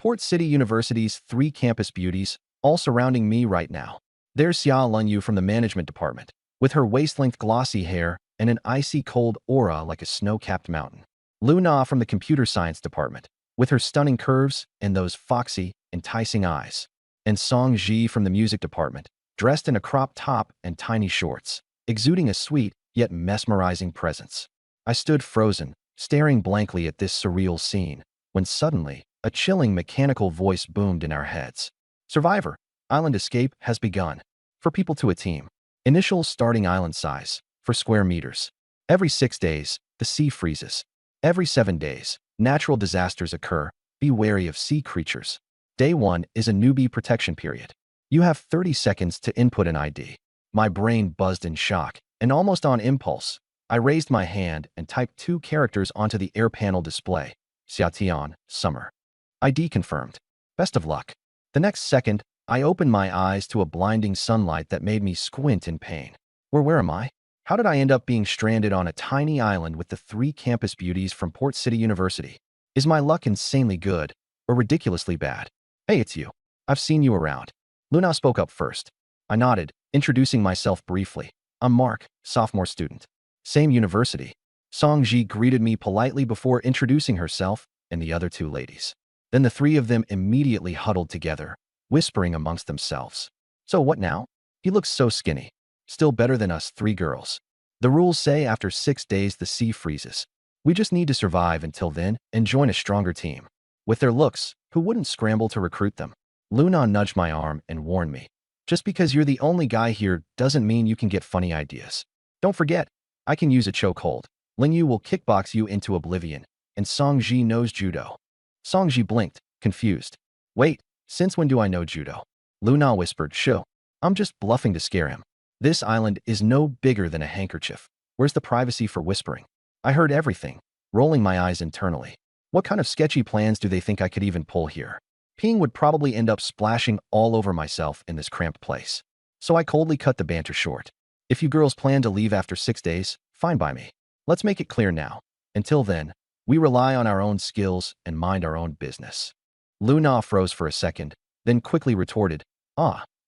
Port City University's 3 campus beauties, all surrounding me right now. There's Xia Lunyu from the management department, with her waist-length glossy hair and an icy cold aura like a snow-capped mountain. Lu Na from the computer science department, with her stunning curves and those foxy, enticing eyes. And Song Ji from the music department, dressed in a crop top and tiny shorts, exuding a sweet yet mesmerizing presence. I stood frozen, staring blankly at this surreal scene, when suddenly, a chilling mechanical voice boomed in our heads. Survivor, island escape has begun. For people to a team. Initial starting island size, for square meters. Every 6 days, the sea freezes. Every 7 days, natural disasters occur. Be wary of sea creatures. Day 1 is a newbie protection period. You have 30 seconds to input an ID. My brain buzzed in shock, and almost on impulse, I raised my hand and typed 2 characters onto the air panel display. Xiatian, summer. ID confirmed. Best of luck. The next second, I opened my eyes to a blinding sunlight that made me squint in pain. Where am I? How did I end up being stranded on a tiny island with the 3 campus beauties from Port City University? Is my luck insanely good, or ridiculously bad? Hey, it's you. I've seen you around. Luna spoke up first. I nodded, introducing myself briefly. I'm Mark, sophomore student. Same university. Song Ji greeted me politely before introducing herself and the other 2 ladies. Then the 3 of them immediately huddled together, whispering amongst themselves. So what now? He looks so skinny. Still better than us 3 girls. The rules say after 6 days the sea freezes. We just need to survive until then and join a stronger team. With their looks, who wouldn't scramble to recruit them? Luna nudged my arm and warned me. Just because you're the only guy here doesn't mean you can get funny ideas. Don't forget, I can use a chokehold. Lingyu will kickbox you into oblivion, and Song Ji knows judo. Song Ji blinked, confused. Wait, since when do I know judo? Luna whispered, shoo. I'm just bluffing to scare him. This island is no bigger than a handkerchief. Where's the privacy for whispering? I heard everything, rolling my eyes internally. What kind of sketchy plans do they think I could even pull here? Peeing would probably end up splashing all over myself in this cramped place. So I coldly cut the banter short. If you girls plan to leave after 6 days, fine by me. Let's make it clear now. Until then, we rely on our own skills and mind our own business. Luna froze for a second, then quickly retorted,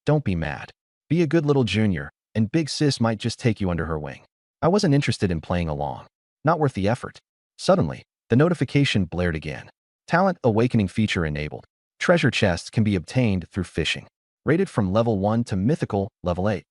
don't be mad. Be a good little junior, and Big Sis might just take you under her wing. I wasn't interested in playing along. Not worth the effort. Suddenly, the notification blared again. Talent Awakening feature enabled. Treasure chests can be obtained through fishing. Rated from level 1 to mythical level 8.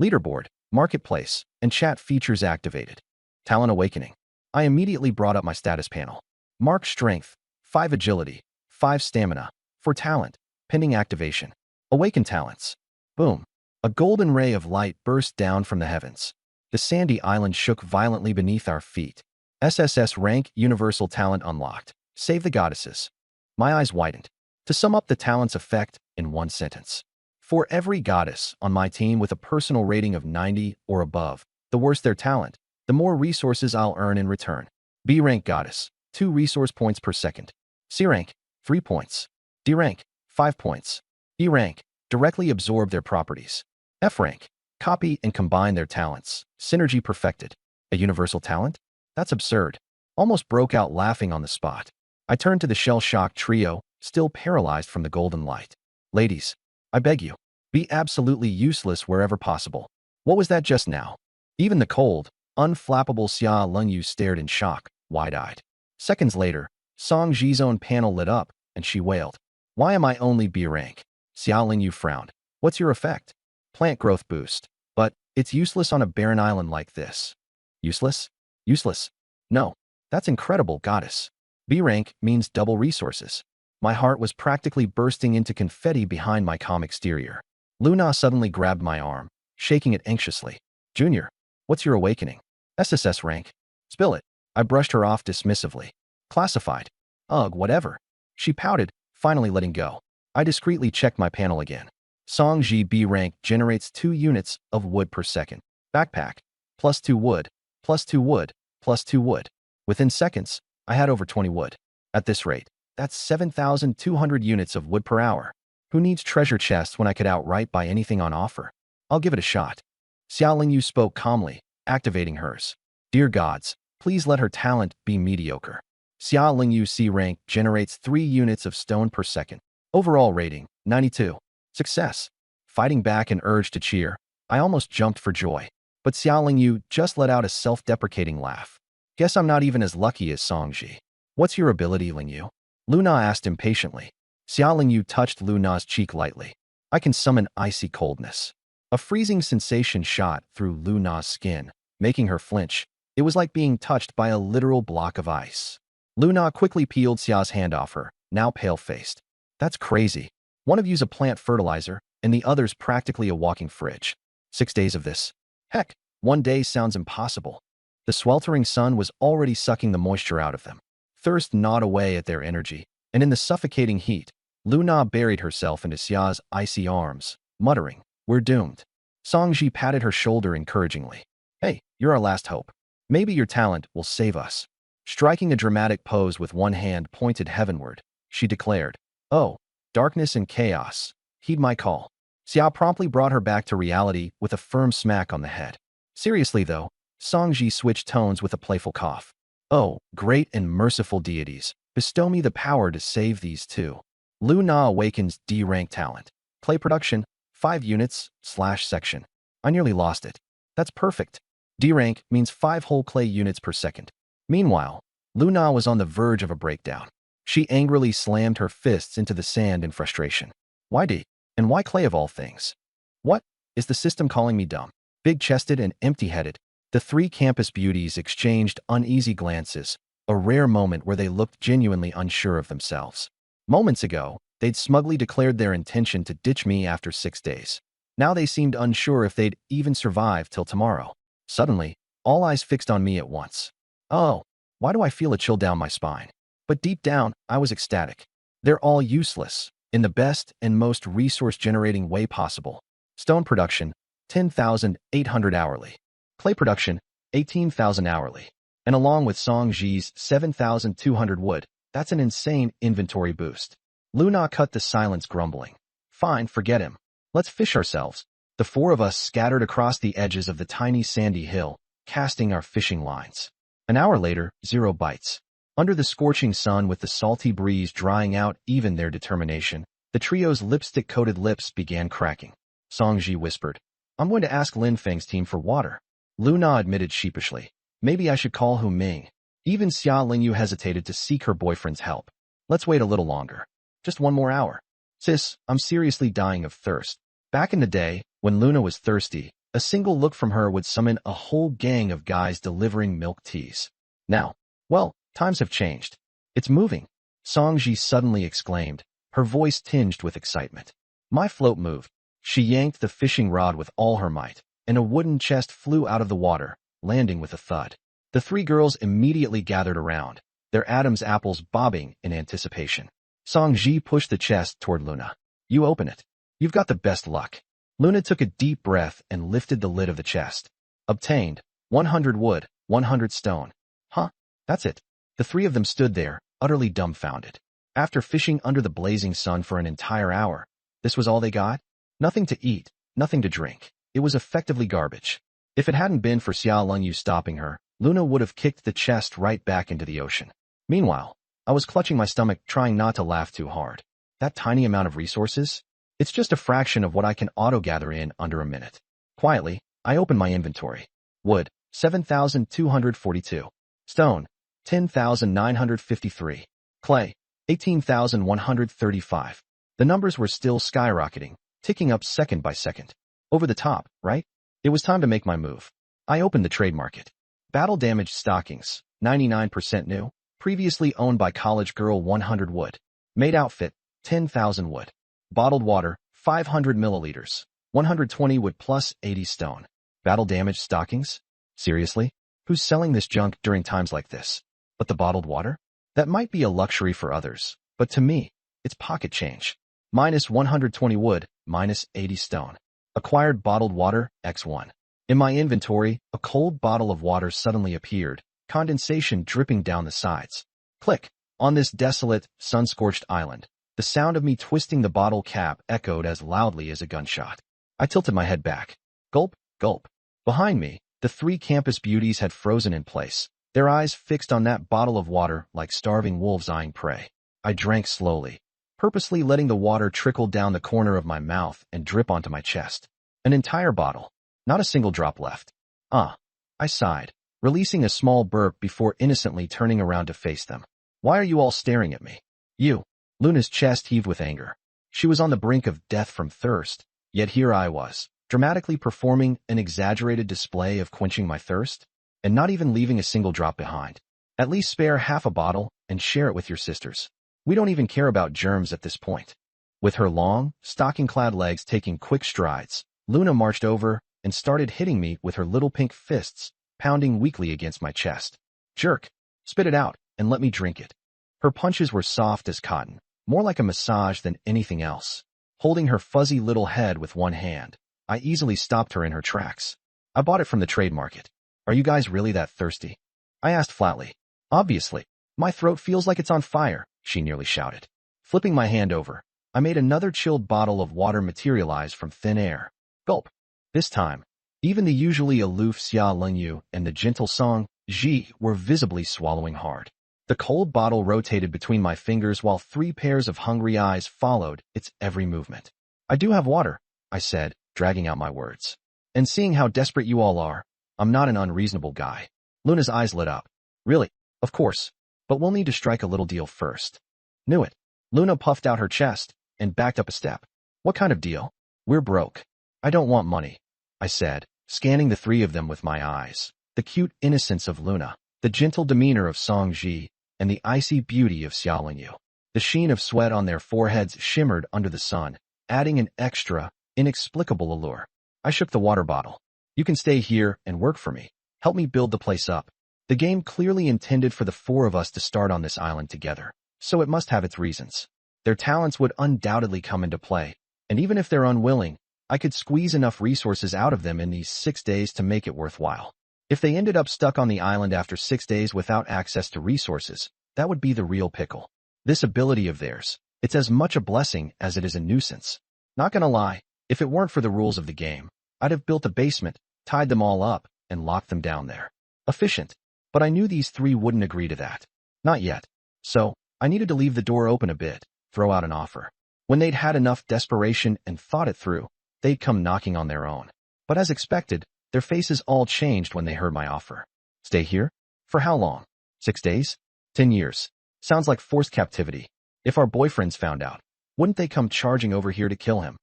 Leaderboard, marketplace, and chat features activated. Talent Awakening. I immediately brought up my status panel. Mark Strength, 5 Agility, 5 Stamina. For talent, pending activation. Awaken talents. Boom. A golden ray of light burst down from the heavens. The sandy island shook violently beneath our feet. SSS rank universal talent unlocked. Save the goddesses. My eyes widened. To sum up the talent's effect in one sentence. For every goddess on my team with a personal rating of 90 or above, the worse their talent, the more resources I'll earn in return. B rank goddess, 2 resource points per second. C rank, 3 points. D rank, 5 points. E rank, directly absorb their properties. F rank, copy and combine their talents. Synergy perfected. A universal talent? That's absurd. Almost broke out laughing on the spot. I turned to the shell-shocked trio, still paralyzed from the golden light. Ladies, I beg you, be absolutely useless wherever possible. What was that just now? Even the cold, unflappable Xia Lungyu stared in shock, wide-eyed. Seconds later, Song Ji's own panel lit up, and she wailed. Why am I only B rank? Xia Lingyu frowned. What's your effect? Plant growth boost. But it's useless on a barren island like this. Useless? Useless. No. That's incredible, goddess. B rank means double resources. My heart was practically bursting into confetti behind my calm exterior. Luna suddenly grabbed my arm, shaking it anxiously. Junior, what's your awakening? SSS rank. Spill it. I brushed her off dismissively. Classified. Ugh, whatever. She pouted, finally letting go. I discreetly checked my panel again. Song Ji B rank generates 2 units of wood per second. Backpack. Plus 2 wood. Plus 2 wood. Plus 2 wood. Within seconds, I had over 20 wood. At this rate, that's 7,200 units of wood per hour. Who needs treasure chests when I could outright buy anything on offer? I'll give it a shot. Xia Lingyu spoke calmly, activating hers. Dear gods, please let her talent be mediocre. Xia Lingyu C rank generates 3 units of stone per second. Overall rating, 92. Success. Fighting back an urge to cheer, I almost jumped for joy. But Xia Lingyu just let out a self-deprecating laugh. Guess I'm not even as lucky as Songji. What's your ability, Lingyu? Luna asked impatiently. Xia Lingyu touched Luna's cheek lightly. I can summon icy coldness. A freezing sensation shot through Luna's skin, making her flinch. It was like being touched by a literal block of ice. Luna quickly peeled Xia's hand off her, now pale-faced. That's crazy. One of you's a plant fertilizer, and the other's practically a walking fridge. 6 days of this. Heck, 1 day sounds impossible. The sweltering sun was already sucking the moisture out of them. Thirst gnawed away at their energy, and in the suffocating heat, Luna buried herself into Xia's icy arms, muttering, "We're doomed." Songji patted her shoulder encouragingly. "Hey, you're our last hope. Maybe your talent will save us." Striking a dramatic pose with one hand pointed heavenward, she declared, "Oh, darkness and chaos, heed my call." Xia promptly brought her back to reality with a firm smack on the head. Seriously though, Songji switched tones with a playful cough. "Oh, great and merciful deities, bestow me the power to save these two." Luna awakens D-rank talent. Clay production, 5 units, /section. I nearly lost it. That's perfect. D-rank means 5 whole clay units per second. Meanwhile, Luna was on the verge of a breakdown. She angrily slammed her fists into the sand in frustration. Why D? And why clay of all things? What? Is the system calling me dumb? Big-chested and empty-headed, the 3 campus beauties exchanged uneasy glances, a rare moment where they looked genuinely unsure of themselves. Moments ago, they'd smugly declared their intention to ditch me after 6 days. Now they seemed unsure if they'd even survive till tomorrow. Suddenly, all eyes fixed on me at once. Oh, why do I feel a chill down my spine? But deep down, I was ecstatic. They're all useless, in the best and most resource-generating way possible. Stone production, 10,800 hourly. Clay production, 18,000 hourly. And along with Songji's 7,200 wood, that's an insane inventory boost. Luna cut the silence grumbling. Fine, forget him. Let's fish ourselves. The 4 of us scattered across the edges of the tiny sandy hill, casting our fishing lines. An hour later, 0 bites. Under the scorching sun with the salty breeze drying out even their determination, the trio's lipstick-coated lips began cracking. Songji whispered, "I'm going to ask Lin Feng's team for water." Luna admitted sheepishly, "Maybe I should call Hu Ming." Even Xia Lingyu hesitated to seek her boyfriend's help. "Let's wait a little longer. Just 1 more hour. Sis, I'm seriously dying of thirst." Back in the day, when Luna was thirsty, a single look from her would summon a whole gang of guys delivering milk teas. Now, well, times have changed. "It's moving," Songji suddenly exclaimed, her voice tinged with excitement. My float moved. She yanked the fishing rod with all her might, and a wooden chest flew out of the water, landing with a thud. The 3 girls immediately gathered around, their Adam's apples bobbing in anticipation. Songji pushed the chest toward Luna. "You open it. You've got the best luck." Luna took a deep breath and lifted the lid of the chest. Obtained, 100 wood, 100 stone. Huh? That's it. The 3 of them stood there, utterly dumbfounded. After fishing under the blazing sun for an entire hour, this was all they got? Nothing to eat, nothing to drink. It was effectively garbage. If it hadn't been for Xia Lingyu stopping her, Luna would have kicked the chest right back into the ocean. Meanwhile, I was clutching my stomach, trying not to laugh too hard. That tiny amount of resources? It's just a fraction of what I can auto-gather in under a minute. Quietly, I opened my inventory. Wood, 7,242. Stone, 10,953. Clay, 18,135. The numbers were still skyrocketing, ticking up second by second. Over the top, right? It was time to make my move. I opened the trade market. Battle-damaged stockings, 99% new, previously owned by college girl, 100 wood. Maid outfit, 10,000 wood. Bottled water, 500 milliliters, 120 wood plus 80 stone. Battle-damaged stockings? Seriously? Who's selling this junk during times like this? But the bottled water? That might be a luxury for others, but to me, it's pocket change. Minus 120 wood, minus 80 stone. Acquired bottled water, X1. In my inventory, a cold bottle of water suddenly appeared, condensation dripping down the sides. Click. On this desolate, sun-scorched island, the sound of me twisting the bottle cap echoed as loudly as a gunshot. I tilted my head back. Gulp, gulp. Behind me, the 3 campus beauties had frozen in place, their eyes fixed on that bottle of water like starving wolves eyeing prey. I drank slowly, purposely letting the water trickle down the corner of my mouth and drip onto my chest. An entire bottle. Not a single drop left. I sighed, releasing a small burp before innocently turning around to face them. Why are you all staring at me? You. Luna's chest heaved with anger. She was on the brink of death from thirst, yet here I was, dramatically performing an exaggerated display of quenching my thirst, and not even leaving a single drop behind. At least spare half a bottle and share it with your sisters. We don't even care about germs at this point. With her long, stocking-clad legs taking quick strides, Luna marched over and started hitting me with her little pink fists, pounding weakly against my chest. Jerk. Spit it out and let me drink it. Her punches were soft as cotton, more like a massage than anything else. Holding her fuzzy little head with one hand, I easily stopped her in her tracks. I bought it from the trade market. Are you guys really that thirsty? I asked flatly. Obviously. My throat feels like it's on fire, she nearly shouted. Flipping my hand over, I made another chilled bottle of water materialize from thin air. Gulp. This time, even the usually aloof Xia Lengyu and the gentle Song Ji were visibly swallowing hard. The cold bottle rotated between my fingers while 3 pairs of hungry eyes followed its every movement. I do have water, I said, dragging out my words. And seeing how desperate you all are, I'm not an unreasonable guy. Luna's eyes lit up. Really? Of course. But we'll need to strike a little deal first. Knew it. Luna puffed out her chest and backed up a step. What kind of deal? We're broke. I don't want money, I said, scanning the 3 of them with my eyes. The cute innocence of Luna, the gentle demeanor of Song Ji, and the icy beauty of Xia Lengyu. The sheen of sweat on their foreheads shimmered under the sun, adding an extra, inexplicable allure. I shook the water bottle. You can stay here and work for me. Help me build the place up. The game clearly intended for the 4 of us to start on this island together, so it must have its reasons. Their talents would undoubtedly come into play, and even if they're unwilling, I could squeeze enough resources out of them in these 6 days to make it worthwhile. If they ended up stuck on the island after 6 days without access to resources, that would be the real pickle. This ability of theirs, it's as much a blessing as it is a nuisance. Not gonna lie, if it weren't for the rules of the game, I'd have built a basement, tied them all up, and locked them down there. Efficient. But I knew these 3 wouldn't agree to that. Not yet. So, I needed to leave the door open a bit, throw out an offer. When they'd had enough desperation and thought it through, they'd come knocking on their own. But as expected, their faces all changed when they heard my offer. Stay here? For how long? 6 days? 10 years. Sounds like forced captivity. If our boyfriends found out, wouldn't they come charging over here to kill him?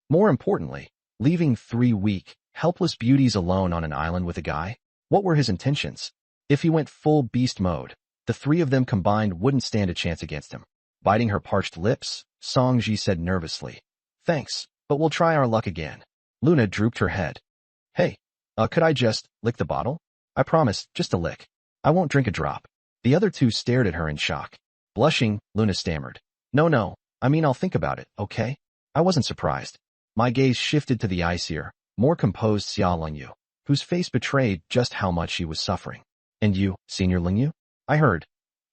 More importantly, leaving 3 weak, helpless beauties alone on an island with a guy? What were his intentions? If he went full beast mode, the 3 of them combined wouldn't stand a chance against him. Biting her parched lips, Song Ji said nervously, Thanks, but we'll try our luck again. Luna drooped her head. Hey, could I just lick the bottle? I promise, just a lick. I won't drink a drop. The other 2 stared at her in shock. Blushing, Luna stammered. No, I mean I'll think about it, okay? I wasn't surprised. My gaze shifted to the icier, more composed Xia Lengyu, whose face betrayed just how much she was suffering. And you, Senior Lengyu? I heard.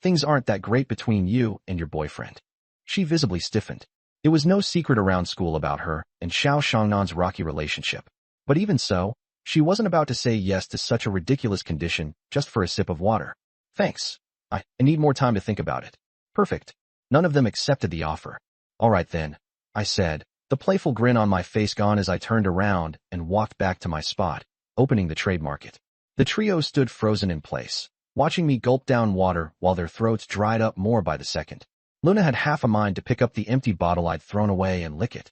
Things aren't that great between you and your boyfriend. She visibly stiffened. It was no secret around school about her and Xiao Shangnan's rocky relationship. But even so, she wasn't about to say yes to such a ridiculous condition just for a sip of water. Thanks. I need more time to think about it. Perfect. None of them accepted the offer. All right then, I said, the playful grin on my face gone as I turned around and walked back to my spot, opening the trade market. The trio stood frozen in place, watching me gulp down water while their throats dried up more by the second. Luna had half a mind to pick up the empty bottle I'd thrown away and lick it.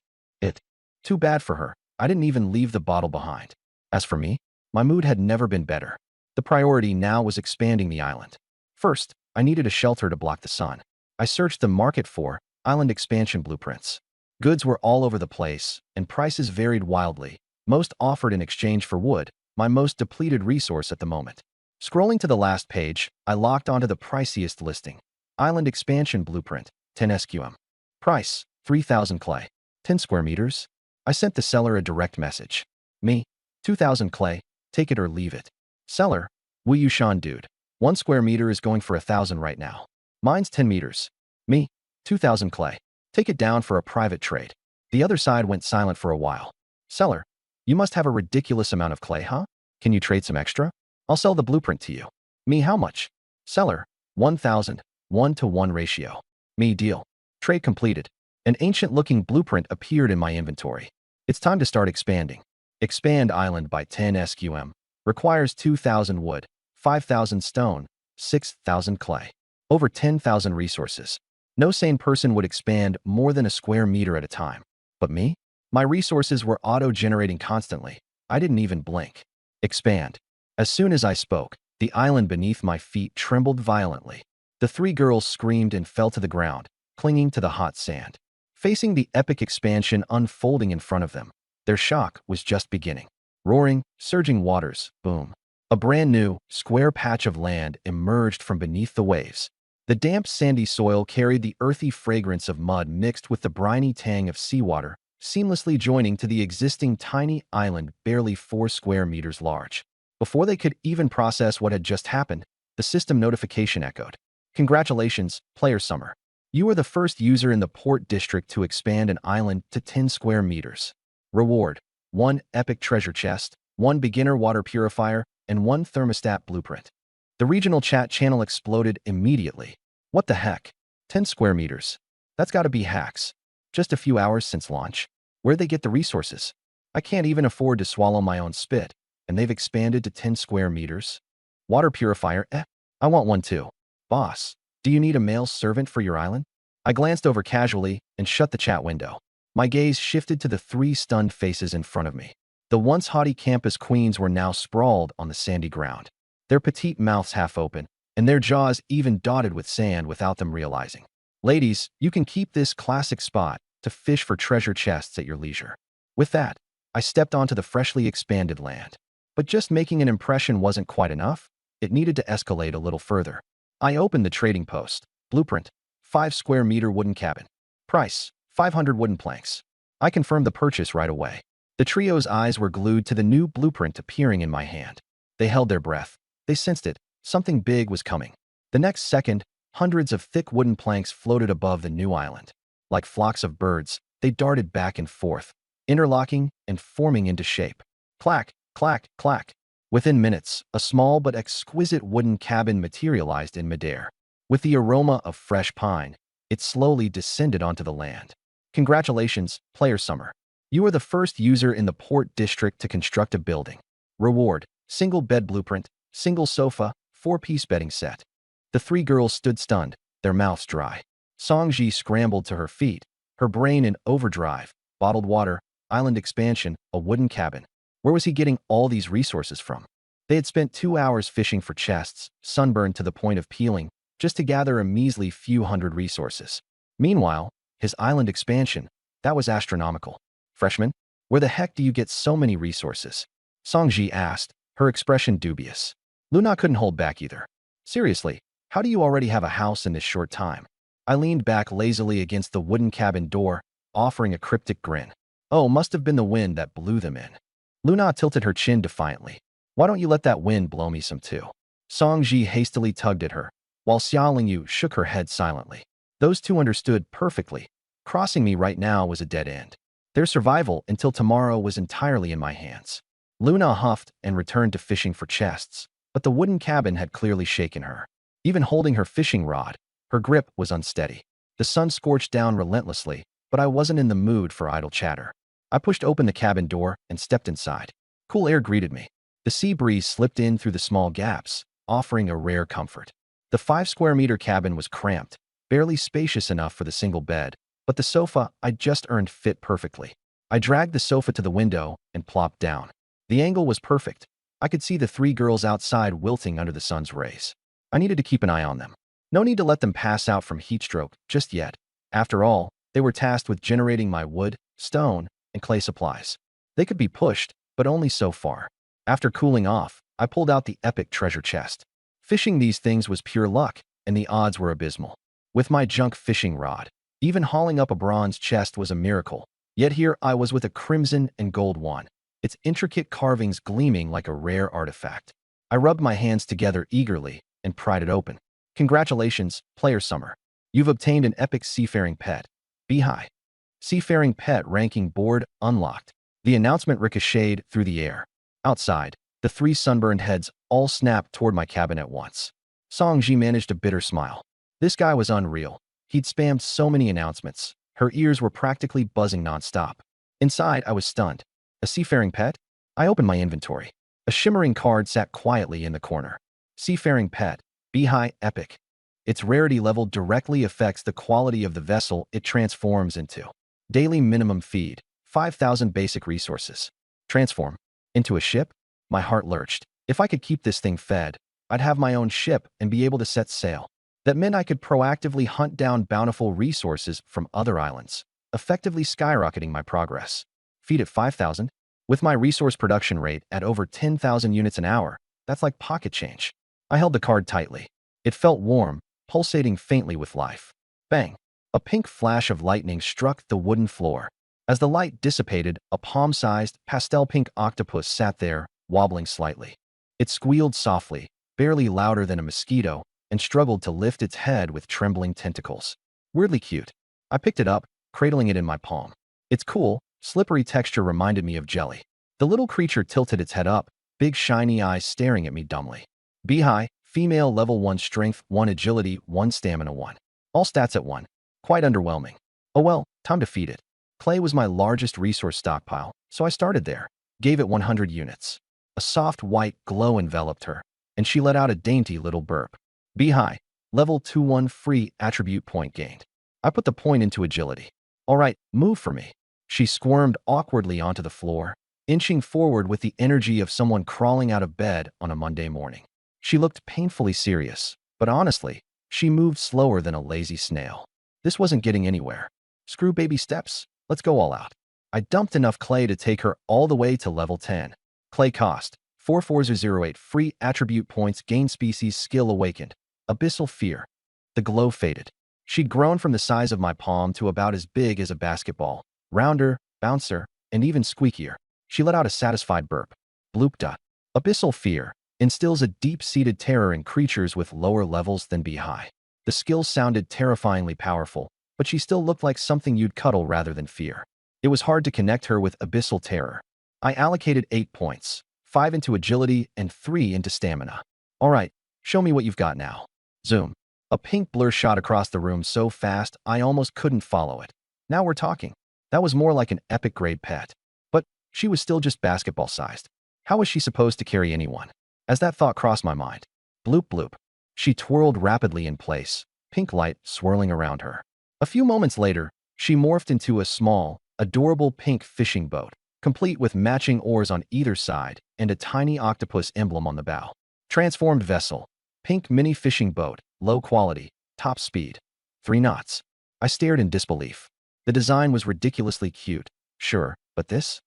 Too bad for her. I didn't even leave the bottle behind. As for me, my mood had never been better. The priority now was expanding the island. First, I needed a shelter to block the sun. I searched the market for island expansion blueprints. Goods were all over the place, and prices varied wildly. Most offered in exchange for wood, my most depleted resource at the moment. Scrolling to the last page, I locked onto the priciest listing. Island expansion blueprint, 10 SQM. Price, 3,000 clay. 10 square meters? I sent the seller a direct message. Me, 2,000 clay, take it or leave it. Seller, Wu Yushan dude. 1 square meter is going for 1,000 right now. Mine's 10 meters. Me, 2,000 clay. Take it down for a private trade. The other side went silent for a while. Seller, you must have a ridiculous amount of clay, huh? Can you trade some extra? I'll sell the blueprint to you. Me how much? Seller, 1,000, 1-to-1 ratio. Me deal. Trade completed. An ancient-looking blueprint appeared in my inventory. It's time to start expanding. Expand island by 10 SQM. Requires 2,000 wood, 5,000 stone, 6,000 clay. Over 10,000 resources. No sane person would expand more than a square meter at a time. But me? My resources were auto-generating constantly. I didn't even blink. Expand. As soon as I spoke, the island beneath my feet trembled violently. The three girls screamed and fell to the ground, clinging to the hot sand. Facing the epic expansion unfolding in front of them, their shock was just beginning. Roaring, surging waters, boom. A brand new, square patch of land emerged from beneath the waves. The damp, sandy soil carried the earthy fragrance of mud mixed with the briny tang of seawater, seamlessly joining to the existing tiny island barely 4 square meters large. Before they could even process what had just happened, the system notification echoed. Congratulations, Player Summer. You are the first user in the port district to expand an island to 10 square meters. Reward: 1 epic treasure chest, 1 beginner water purifier, and 1 thermostat blueprint. The regional chat channel exploded immediately. What the heck? 10 square meters. That's gotta be hacks. Just a few hours since launch. Where'd they get the resources? I can't even afford to swallow my own spit, and they've expanded to 10 square meters? Water purifier, I want one too. Boss, do you need a male servant for your island? I glanced over casually and shut the chat window. My gaze shifted to the 3 stunned faces in front of me. The once haughty campus queens were now sprawled on the sandy ground, their petite mouths half open, and their jaws even dotted with sand without them realizing. Ladies, you can keep this classic spot to fish for treasure chests at your leisure. With that, I stepped onto the freshly expanded land. But just making an impression wasn't quite enough. It needed to escalate a little further. I opened the trading post. Blueprint: 5 square meter wooden cabin. Price: 500 wooden planks. I confirmed the purchase right away. The trio's eyes were glued to the new blueprint appearing in my hand. They held their breath. They sensed it. Something big was coming. The next second, hundreds of thick wooden planks floated above the new island. Like flocks of birds, they darted back and forth, interlocking and forming into shape. Clack, clack, clack. Within minutes, a small but exquisite wooden cabin materialized in midair. With the aroma of fresh pine, it slowly descended onto the land. Congratulations, Player Summer. You are the first user in the port district to construct a building. Reward: single bed blueprint, single sofa, 4-piece bedding set. The 3 girls stood stunned, their mouths dry. Songji scrambled to her feet, her brain in overdrive. Bottled water, island expansion, a wooden cabin. Where was he getting all these resources from? They had spent 2 hours fishing for chests, sunburned to the point of peeling, just to gather a measly few hundred resources. Meanwhile, his island expansion, that was astronomical. Freshman, where the heck do you get so many resources? Songji asked, her expression dubious. Luna couldn't hold back either. Seriously, how do you already have a house in this short time? I leaned back lazily against the wooden cabin door, offering a cryptic grin. Oh, must have been the wind that blew them in. Luna tilted her chin defiantly. Why don't you let that wind blow me some too? Songji hastily tugged at her, while Xia Lingyu shook her head silently. Those two understood perfectly. Crossing me right now was a dead end. Their survival until tomorrow was entirely in my hands. Luna huffed and returned to fishing for chests, but the wooden cabin had clearly shaken her. Even holding her fishing rod, her grip was unsteady. The sun scorched down relentlessly, but I wasn't in the mood for idle chatter. I pushed open the cabin door and stepped inside. Cool air greeted me. The sea breeze slipped in through the small gaps, offering a rare comfort. The 5 square meter cabin was cramped, barely spacious enough for the single bed, but the sofa I'd just earned fit perfectly. I dragged the sofa to the window and plopped down. The angle was perfect. I could see the 3 girls outside wilting under the sun's rays. I needed to keep an eye on them. No need to let them pass out from heatstroke just yet. After all, they were tasked with generating my wood, stone, and clay supplies. They could be pushed, but only so far. After cooling off, I pulled out the epic treasure chest. Fishing these things was pure luck, and the odds were abysmal. With my junk fishing rod, even hauling up a bronze chest was a miracle. Yet here I was with a crimson and gold one, its intricate carvings gleaming like a rare artifact. I rubbed my hands together eagerly and pried it open. Congratulations, Player Summer. You've obtained an epic seafaring pet. Be high. Seafaring pet ranking board unlocked. The announcement ricocheted through the air. Outside, The 3 sunburned heads all snapped toward my cabin at once. Songji managed a bitter smile. This guy was unreal. He'd spammed so many announcements. Her ears were practically buzzing nonstop. Inside, I was stunned. A seafaring pet? I opened my inventory. A shimmering card sat quietly in the corner. Seafaring pet. Beehai epic. Its rarity level directly affects the quality of the vessel it transforms into. Daily minimum feed. 5,000 basic resources. Transform. Into a ship? My heart lurched. If I could keep this thing fed, I'd have my own ship and be able to set sail. That meant I could proactively hunt down bountiful resources from other islands, effectively skyrocketing my progress. Feed at 5,000? With my resource production rate at over 10,000 units an hour, that's like pocket change. I held the card tightly. It felt warm, pulsating faintly with life. Bang! A pink flash of lightning struck the wooden floor. As the light dissipated, a palm-sized, pastel-pink octopus sat there, wobbling slightly. It squealed softly, barely louder than a mosquito, and struggled to lift its head with trembling tentacles. Weirdly cute. I picked it up, cradling it in my palm. Its cool, slippery texture reminded me of jelly. The little creature tilted its head up, big shiny eyes staring at me dumbly. Beehai, female level 1 strength, 1 agility, 1 stamina 1. All stats at 1. Quite underwhelming. Oh well, time to feed it. Clay was my largest resource stockpile, so I started there. Gave it 100 units. A soft white glow enveloped her, and she let out a dainty little burp. Beehai, level 2-1 free attribute point gained. I put the point into agility. All right, move for me. She squirmed awkwardly onto the floor, inching forward with the energy of someone crawling out of bed on a Monday morning. She looked painfully serious, but honestly, she moved slower than a lazy snail. This wasn't getting anywhere. Screw baby steps. Let's go all out. I dumped enough clay to take her all the way to level 10. Clay cost 44008 free attribute points gain species skill awakened. Abyssal fear. The glow faded. She'd grown from the size of my palm to about as big as a basketball. Rounder, bouncer, and even squeakier. She let out a satisfied burp. Bloop. Abyssal fear instills a deep-seated terror in creatures with lower levels than Beehai. The skill sounded terrifyingly powerful, but she still looked like something you'd cuddle rather than fear. It was hard to connect her with abyssal terror. I allocated 8 points, 5 into agility and 3 into stamina. All right, show me what you've got now. Zoom. A pink blur shot across the room so fast I almost couldn't follow it. Now we're talking. That was more like an epic grade pet. But she was still just basketball-sized. How was she supposed to carry anyone? As that thought crossed my mind. Bloop. She twirled rapidly in place, pink light swirling around her. A few moments later, she morphed into a small, adorable pink fishing boat, complete with matching oars on either side and a tiny octopus emblem on the bow. Transformed vessel. Pink mini fishing boat, low quality, top speed. 3 knots. I stared in disbelief. The design was ridiculously cute, sure, but this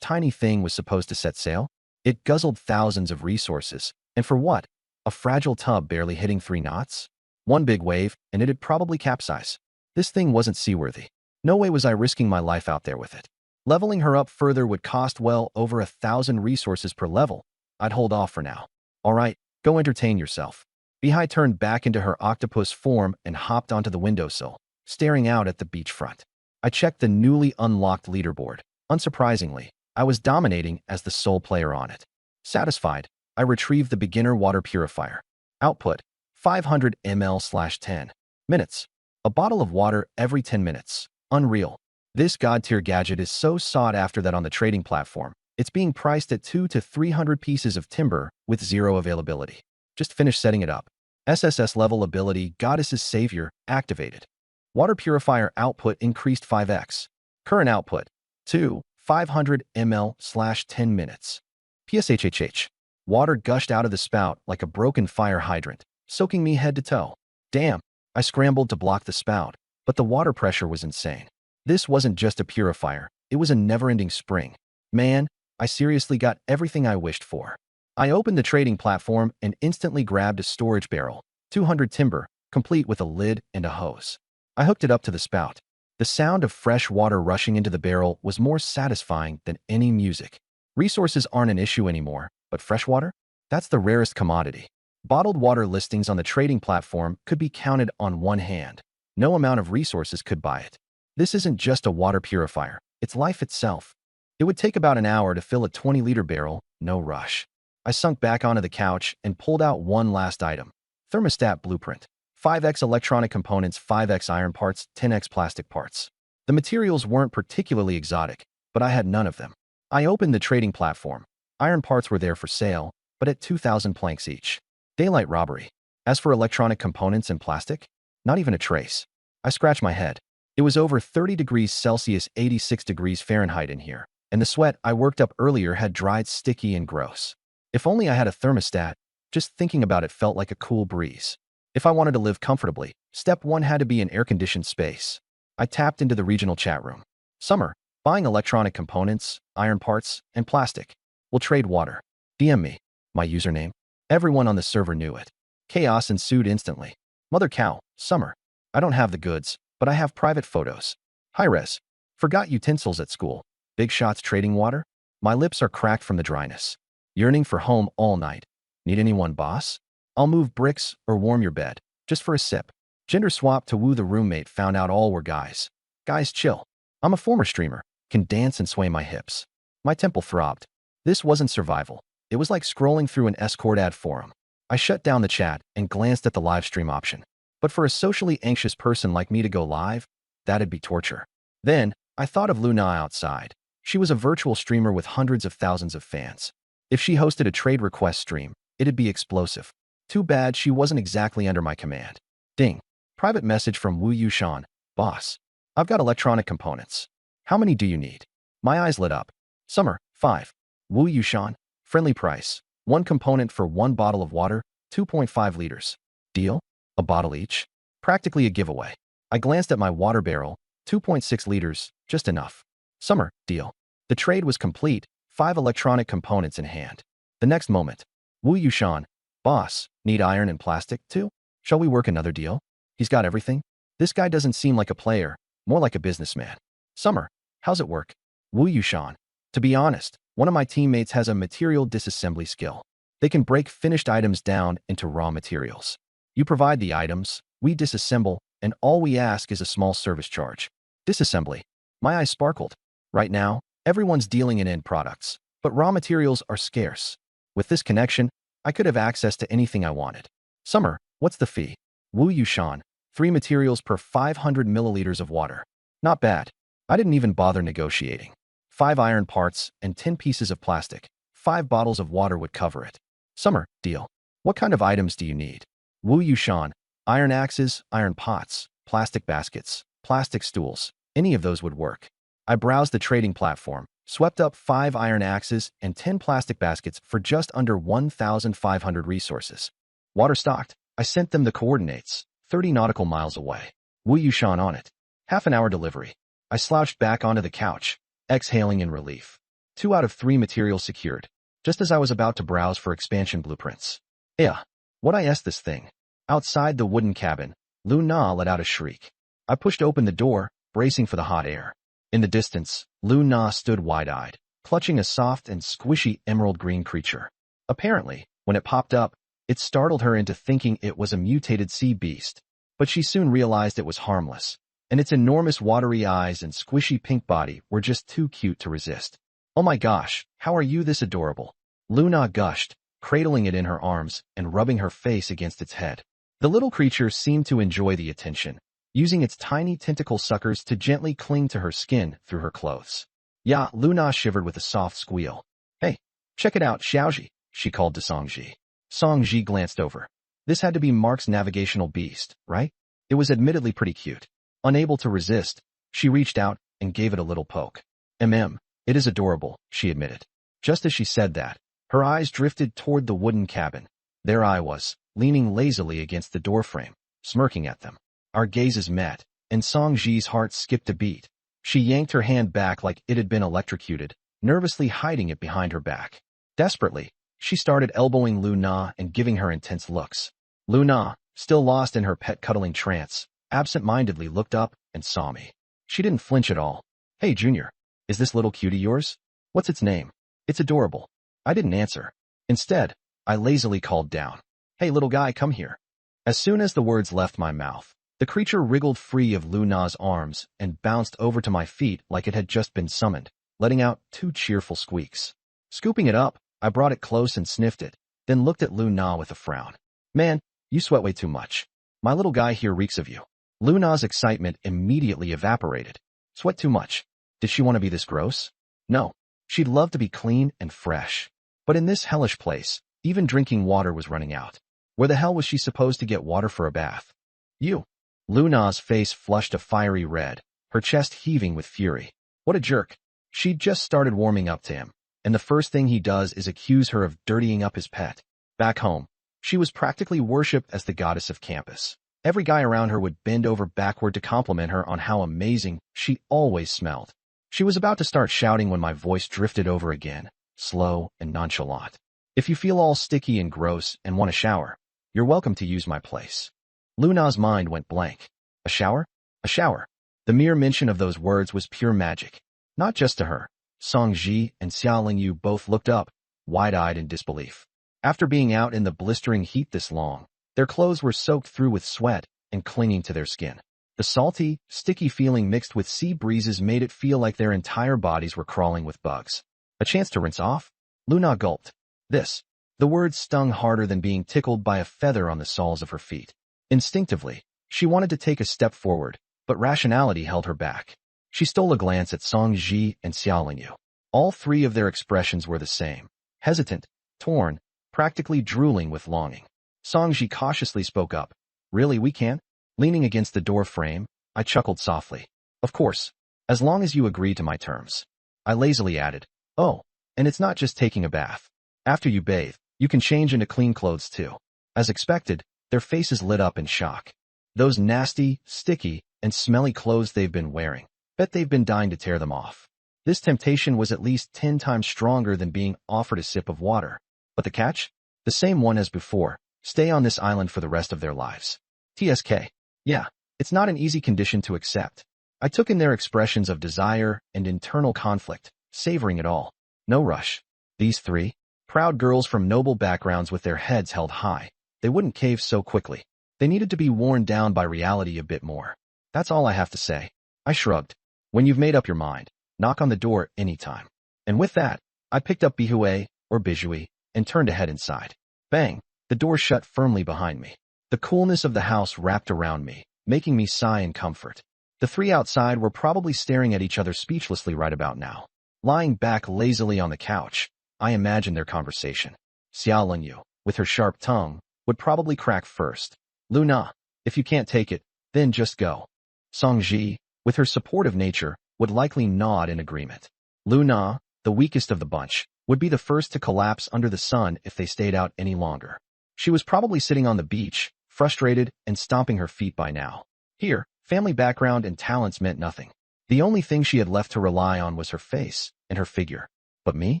tiny thing was supposed to set sail? It guzzled thousands of resources, and for what? A fragile tub barely hitting 3 knots? One big wave, and it'd probably capsize. This thing wasn't seaworthy. No way was I risking my life out there with it. Leveling her up further would cost well over 1,000 resources per level. I'd hold off for now. All right, go entertain yourself. Beehai turned back into her octopus form and hopped onto the windowsill, staring out at the beachfront. I checked the newly unlocked leaderboard. Unsurprisingly, I was dominating as the sole player on it. Satisfied, I retrieved the beginner water purifier. Output, 500 ml/10 minutes. A bottle of water every 10 minutes. Unreal. This god-tier gadget is so sought after that on the trading platform, it's being priced at 200 to 300 pieces of timber with 0 availability. Just finished setting it up. SSS-level ability Goddess's Savior activated. Water purifier output increased 5x. Current output, 500 ml/10 minutes. PSHHH. Water gushed out of the spout like a broken fire hydrant, soaking me head to toe. Damn, I scrambled to block the spout, but the water pressure was insane. This wasn't just a purifier, it was a never-ending spring. Man, I seriously got everything I wished for. I opened the trading platform and instantly grabbed a storage barrel, 200 timber, complete with a lid and a hose. I hooked it up to the spout. The sound of fresh water rushing into the barrel was more satisfying than any music. Resources aren't an issue anymore, but fresh water? That's the rarest commodity. Bottled water listings on the trading platform could be counted on one hand. No amount of resources could buy it. This isn't just a water purifier, it's life itself. It would take about an hour to fill a 20-liter barrel, no rush. I sunk back onto the couch and pulled out one last item. Thermostat blueprint. 5x electronic components, 5x iron parts, 10x plastic parts. The materials weren't particularly exotic, but I had none of them. I opened the trading platform. Iron parts were there for sale, but at 2,000 planks each. Daylight robbery. As for electronic components and plastic, not even a trace. I scratched my head. It was over 30 degrees Celsius, 86 degrees Fahrenheit in here, and the sweat I worked up earlier had dried sticky and gross. If only I had a thermostat, just thinking about it felt like a cool breeze. If I wanted to live comfortably, step 1 had to be an air-conditioned space. I tapped into the regional chat room. Summer, buying electronic components, iron parts, and plastic. We'll trade water. DM me. My username. Everyone on the server knew it. Chaos ensued instantly. Mother cow, Summer. I don't have the goods, but I have private photos. Hi res. Forgot utensils at school. Big shots trading water? My lips are cracked from the dryness. Yearning for home all night. Need anyone, boss? I'll move bricks or warm your bed, just for a sip. Gender swap to woo the roommate, found out all were guys. Guys, chill. I'm a former streamer, can dance and sway my hips. My temple throbbed. This wasn't survival. It was like scrolling through an escort ad forum. I shut down the chat and glanced at the live stream option. But for a socially anxious person like me to go live, that'd be torture. Then, I thought of Luna outside. She was a virtual streamer with hundreds of thousands of fans. If she hosted a trade request stream, it'd be explosive. Too bad she wasn't exactly under my command. Ding. Private message from Wu Yushan. Boss. I've got electronic components. How many do you need? My eyes lit up. Summer, 5. Wu Yushan. Friendly price. 1 component for 1 bottle of water, 2.5 liters. Deal? A bottle each? Practically a giveaway. I glanced at my water barrel. 2.6 liters, just enough. Summer, deal. The trade was complete, 5 electronic components in hand. The next moment. Wu Yushan. Boss, need iron and plastic too? Shall we work another deal? He's got everything? This guy doesn't seem like a player, more like a businessman. Summer, how's it work? Wu Yushan. To be honest, one of my teammates has a material disassembly skill. They can break finished items down into raw materials. You provide the items, we disassemble, and all we ask is a small service charge. Disassembly. My eyes sparkled. Right now, everyone's dealing in end products, but raw materials are scarce. With this connection, I could have access to anything I wanted. Summer, what's the fee? Wu Yushan. 3 materials per 500 milliliters of water. Not bad. I didn't even bother negotiating. 5 iron parts and 10 pieces of plastic. 5 bottles of water would cover it. Summer, deal. What kind of items do you need? Wu Yushan. Iron axes, iron pots, plastic baskets, plastic stools. Any of those would work. I browsed the trading platform, swept up 5 iron axes and 10 plastic baskets for just under 1,500 resources. Water stocked. I sent them the coordinates, 30 nautical miles away. Wu Yushan on it. Half an hour delivery. I slouched back onto the couch, exhaling in relief. 2 out of 3 materials secured, just as I was about to browse for expansion blueprints. Yeah, what I asked this thing. Outside the wooden cabin, Luna let out a shriek. I pushed open the door, bracing for the hot air. In the distance, Luna stood wide-eyed, clutching a soft and squishy emerald green creature. Apparently, when it popped up, it startled her into thinking it was a mutated sea beast, but she soon realized it was harmless, and its enormous watery eyes and squishy pink body were just too cute to resist. Oh my gosh, how are you this adorable? Luna gushed, cradling it in her arms and rubbing her face against its head. The little creature seemed to enjoy the attention, using its tiny tentacle suckers to gently cling to her skin through her clothes. Yeah, Luna shivered with a soft squeal. Hey, check it out, Xiaoji, she called to Songji. Songji glanced over. This had to be Mark's navigational beast, right? It was admittedly pretty cute. Unable to resist, she reached out and gave it a little poke. It is adorable, she admitted. Just as she said that, her eyes drifted toward the wooden cabin. There I was, leaning lazily against the doorframe, smirking at them. Our gazes met, and Songji's heart skipped a beat. She yanked her hand back like it had been electrocuted, nervously hiding it behind her back. Desperately, she started elbowing Luna and giving her intense looks. Luna, still lost in her pet-cuddling trance, absent-mindedly looked up and saw me. She didn't flinch at all. Hey, Junior, is this little cutie yours? What's its name? It's adorable. I didn't answer. Instead, I lazily called down. Hey, little guy, come here. As soon as the words left my mouth, the creature wriggled free of Luna's arms and bounced over to my feet like it had just been summoned, letting out 2 cheerful squeaks. Scooping it up, I brought it close and sniffed it, then looked at Lu Na with a frown. Man, you sweat way too much. My little guy here reeks of you. Lu Na's excitement immediately evaporated. Sweat too much. Did she want to be this gross? No. She'd love to be clean and fresh. But in this hellish place, even drinking water was running out. Where the hell was she supposed to get water for a bath? You. Lu Na's face flushed a fiery red, her chest heaving with fury. What a jerk. She'd just started warming up to him, and the first thing he does is accuse her of dirtying up his pet. Back home, she was practically worshipped as the goddess of campus. Every guy around her would bend over backward to compliment her on how amazing she always smelled. She was about to start shouting when my voice drifted over again, slow and nonchalant. If you feel all sticky and gross and want a shower, you're welcome to use my place. Lu Na's mind went blank. A shower? A shower. The mere mention of those words was pure magic. Not just to her. Song Ji and Xia Lingyu both looked up, wide-eyed in disbelief. After being out in the blistering heat this long, their clothes were soaked through with sweat and clinging to their skin. The salty, sticky feeling mixed with sea breezes made it feel like their entire bodies were crawling with bugs. A chance to rinse off? Lu Na gulped. This. The words stung harder than being tickled by a feather on the soles of her feet. Instinctively, she wanted to take a step forward, but rationality held her back. She stole a glance at Song Ji and Xia Lingyu. All three of their expressions were the same. Hesitant, torn, practically drooling with longing. Song Ji cautiously spoke up. Really, we can't? Leaning against the door frame, I chuckled softly. Of course, as long as you agree to my terms. I lazily added, oh, and it's not just taking a bath. After you bathe, you can change into clean clothes too. As expected, their faces lit up in shock. Those nasty, sticky, and smelly clothes they've been wearing. Bet they've been dying to tear them off. This temptation was at least 10 times stronger than being offered a sip of water. But the catch? The same one as before. Stay on this island for the rest of their lives. TSK. Yeah, it's not an easy condition to accept. I took in their expressions of desire and internal conflict, savoring it all. No rush. These three, proud girls from noble backgrounds with their heads held high, they wouldn't cave so quickly. They needed to be worn down by reality a bit more. That's all I have to say. I shrugged. When you've made up your mind, knock on the door anytime. And with that, I picked up Bihue, or Bijui, and turned to head inside. Bang! The door shut firmly behind me. The coolness of the house wrapped around me, making me sigh in comfort. The three outside were probably staring at each other speechlessly right about now. Lying back lazily on the couch, I imagined their conversation. Xia Lingyu, with her sharp tongue, would probably crack first. Lu Na, if you can't take it, then just go. Song Ji, with her supportive nature, would likely nod in agreement. Lu Na, the weakest of the bunch, would be the first to collapse under the sun if they stayed out any longer. She was probably sitting on the beach, frustrated and stomping her feet by now. Here, family background and talents meant nothing. The only thing she had left to rely on was her face and her figure. But me?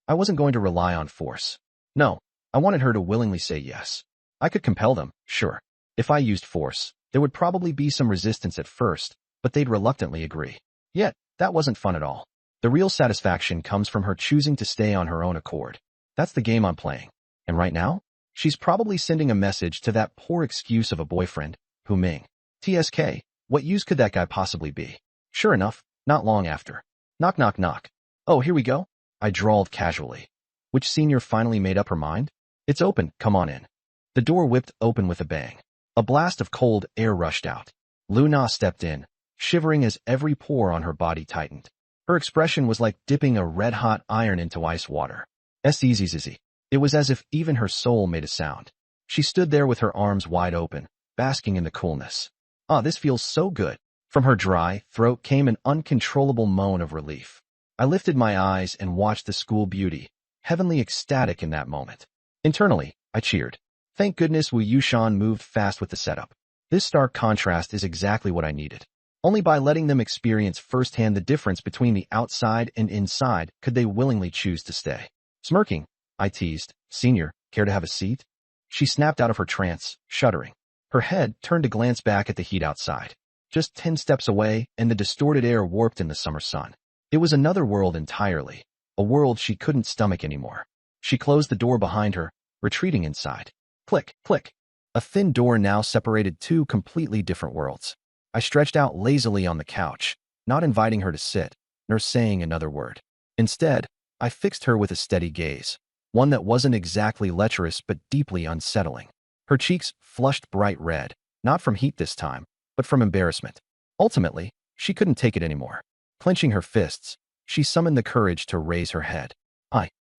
I wasn't going to rely on force. No, I wanted her to willingly say yes. I could compel them, sure. If I used force, there would probably be some resistance at first, but they'd reluctantly agree. Yet, that wasn't fun at all. The real satisfaction comes from her choosing to stay on her own accord. That's the game I'm playing. And right now, she's probably sending a message to that poor excuse of a boyfriend, Hu Ming. TSK, what use could that guy possibly be? Sure enough, not long after. Knock knock knock. Oh, here we go? I drawled casually. Which senior finally made up her mind? It's open, come on in. The door whipped open with a bang. A blast of cold air rushed out. Lu Na stepped in, shivering as every pore on her body tightened. Her expression was like dipping a red-hot iron into ice water. Easy. It was as if even her soul made a sound. She stood there with her arms wide open, basking in the coolness. Ah, this feels so good. From her dry throat came an uncontrollable moan of relief. I lifted my eyes and watched the school beauty, heavenly ecstatic in that moment. Internally, I cheered. Thank goodness Wu Yushan moved fast with the setup. This stark contrast is exactly what I needed. Only by letting them experience firsthand the difference between the outside and inside could they willingly choose to stay. Smirking, I teased, Senior, care to have a seat? She snapped out of her trance, shuddering. Her head turned to glance back at the heat outside. Just 10 steps away, and the distorted air warped in the summer sun. It was another world entirely, a world she couldn't stomach anymore. She closed the door behind her, retreating inside. Click, click. A thin door now separated two completely different worlds. I stretched out lazily on the couch, not inviting her to sit, nor saying another word. Instead, I fixed her with a steady gaze. one that wasn't exactly lecherous but deeply unsettling. Her cheeks flushed bright red, not from heat this time, but from embarrassment. Ultimately, she couldn't take it anymore. Clenching her fists, she summoned the courage to raise her head.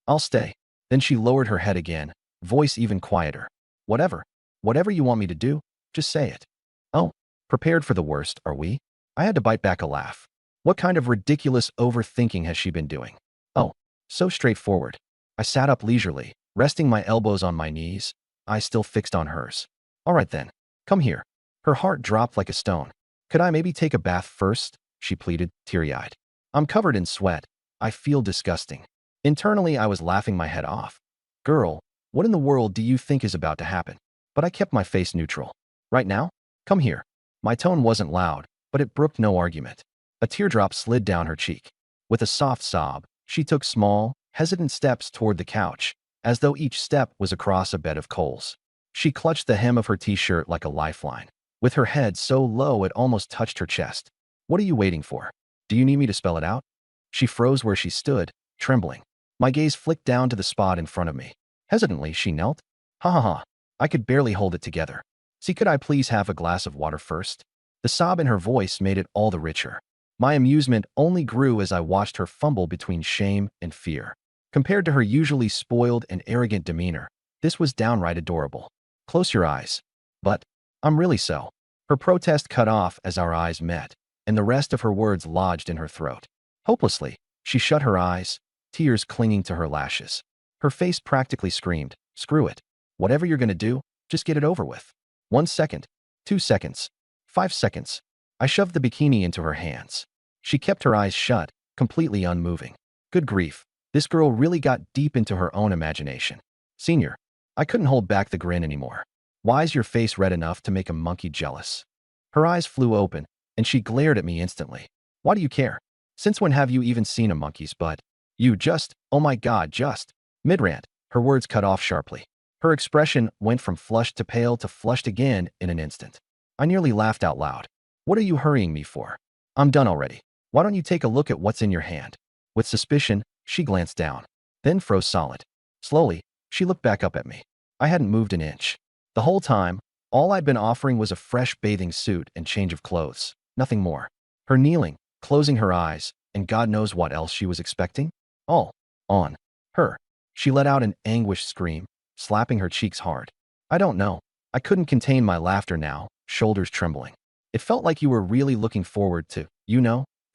I'll stay. Then she lowered her head again, voice even quieter. Whatever. Whatever you want me to do, just say it. Oh, prepared for the worst, are we? I had to bite back a laugh. What kind of ridiculous overthinking has she been doing? Oh, so straightforward. I sat up leisurely, resting my elbows on my knees, eyes still fixed on hers. All right then, come here. Her heart dropped like a stone. Could I maybe take a bath first? She pleaded, teary-eyed. I'm covered in sweat. I feel disgusting. Internally, I was laughing my head off. Girl, what in the world do you think is about to happen? But I kept my face neutral. Right now? Come here. My tone wasn't loud, but it brooked no argument. A teardrop slid down her cheek. With a soft sob, she took small, hesitant steps toward the couch, as though each step was across a bed of coals. She clutched the hem of her t-shirt like a lifeline, with her head so low it almost touched her chest. What are you waiting for? Do you need me to spell it out? She froze where she stood, trembling. My gaze flicked down to the spot in front of me. Hesitantly, she knelt. Ha ha ha. I could barely hold it together. See, could I please have a glass of water first? The sob in her voice made it all the richer. My amusement only grew as I watched her fumble between shame and fear. Compared to her usually spoiled and arrogant demeanor, this was downright adorable. Close your eyes. But, I'm really so. Her protest cut off as our eyes met, and the rest of her words lodged in her throat. Hopelessly, she shut her eyes, tears clinging to her lashes. Her face practically screamed, screw it. Whatever you're gonna do, just get it over with. 1 second, 2 seconds, 5 seconds. I shoved the bikini into her hands. She kept her eyes shut, completely unmoving. Good grief, this girl really got deep into her own imagination. Senior, I couldn't hold back the grin anymore. Why's your face red enough to make a monkey jealous? Her eyes flew open, and she glared at me instantly. Why do you care? Since when have you even seen a monkey's butt? You just, oh my god, just. Mid-rant, her words cut off sharply. Her expression went from flushed to pale to flushed again in an instant. I nearly laughed out loud. What are you hurrying me for? I'm done already. Why don't you take a look at what's in your hand? With suspicion, she glanced down, then froze solid. Slowly, she looked back up at me. I hadn't moved an inch. The whole time, all I'd been offering was a fresh bathing suit and change of clothes, nothing more. Her kneeling, closing her eyes, and God knows what else she was expecting? All on her. She let out an anguished scream, slapping her cheeks hard. I don't know. I couldn't contain my laughter now, shoulders trembling. It felt like you were really looking forward to,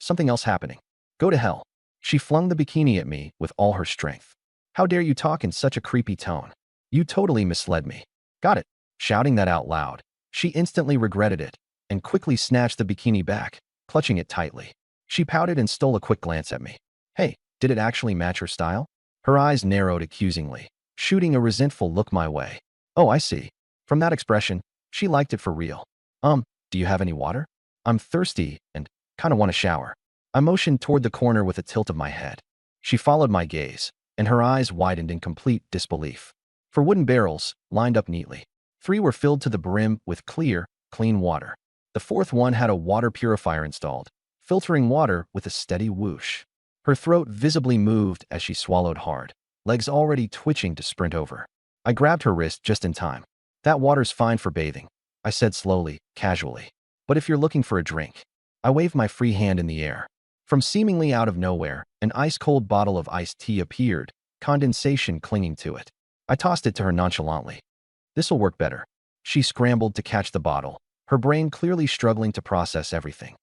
something else happening. Go to hell. She flung the bikini at me with all her strength. How dare you talk in such a creepy tone? You totally misled me. Got it. Shouting that out loud, she instantly regretted it and quickly snatched the bikini back, clutching it tightly. She pouted and stole a quick glance at me. Hey, did it actually match her style? Her eyes narrowed accusingly, shooting a resentful look my way. Oh, I see. From that expression, she liked it for real. Do you have any water? I'm thirsty and kind of want to shower. I motioned toward the corner with a tilt of my head. She followed my gaze, and her eyes widened in complete disbelief. For wooden barrels, lined up neatly. 3 were filled to the brim with clear, clean water. The 4th one had a water purifier installed, filtering water with a steady whoosh. Her throat visibly moved as she swallowed hard, legs already twitching to sprint over. I grabbed her wrist just in time. That water's fine for bathing, I said slowly, casually. But if you're looking for a drink, I waved my free hand in the air. From seemingly out of nowhere, an ice-cold bottle of iced tea appeared, condensation clinging to it. I tossed it to her nonchalantly. This'll work better. She scrambled to catch the bottle, her brain clearly struggling to process everything.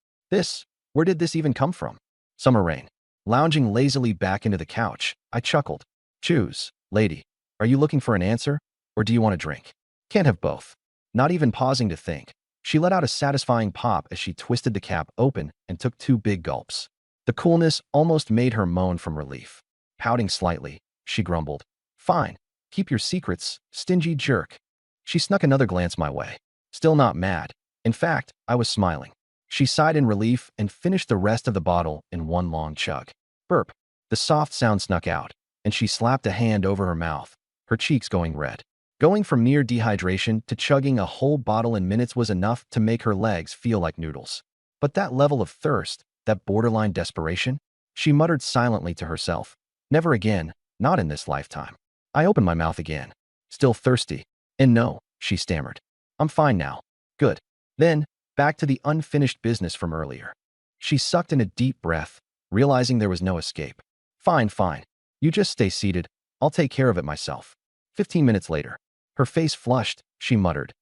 Where did this even come from? Summer rain. Lounging lazily back into the couch, I chuckled. Choose, lady. Are you looking for an answer, or do you want a drink? Can't have both. Not even pausing to think, she let out a satisfying pop as she twisted the cap open and took 2 big gulps. The coolness almost made her moan from relief. Pouting slightly, she grumbled. Fine. Keep your secrets, stingy jerk. She snuck another glance my way. Still not mad. In fact, I was smiling. She sighed in relief and finished the rest of the bottle in one long chug. Burp. The soft sound snuck out, and she slapped a hand over her mouth, her cheeks going red. Going from near dehydration to chugging a whole bottle in minutes was enough to make her legs feel like noodles. But that level of thirst, that borderline desperation, she muttered silently to herself. Never again, not in this lifetime. I opened my mouth again. Still thirsty. And no, she stammered. I'm fine now. Good. Then, back to the unfinished business from earlier. She sucked in a deep breath, realizing there was no escape. Fine, fine. You just stay seated. I'll take care of it myself. 15 minutes later. Her face flushed, she muttered,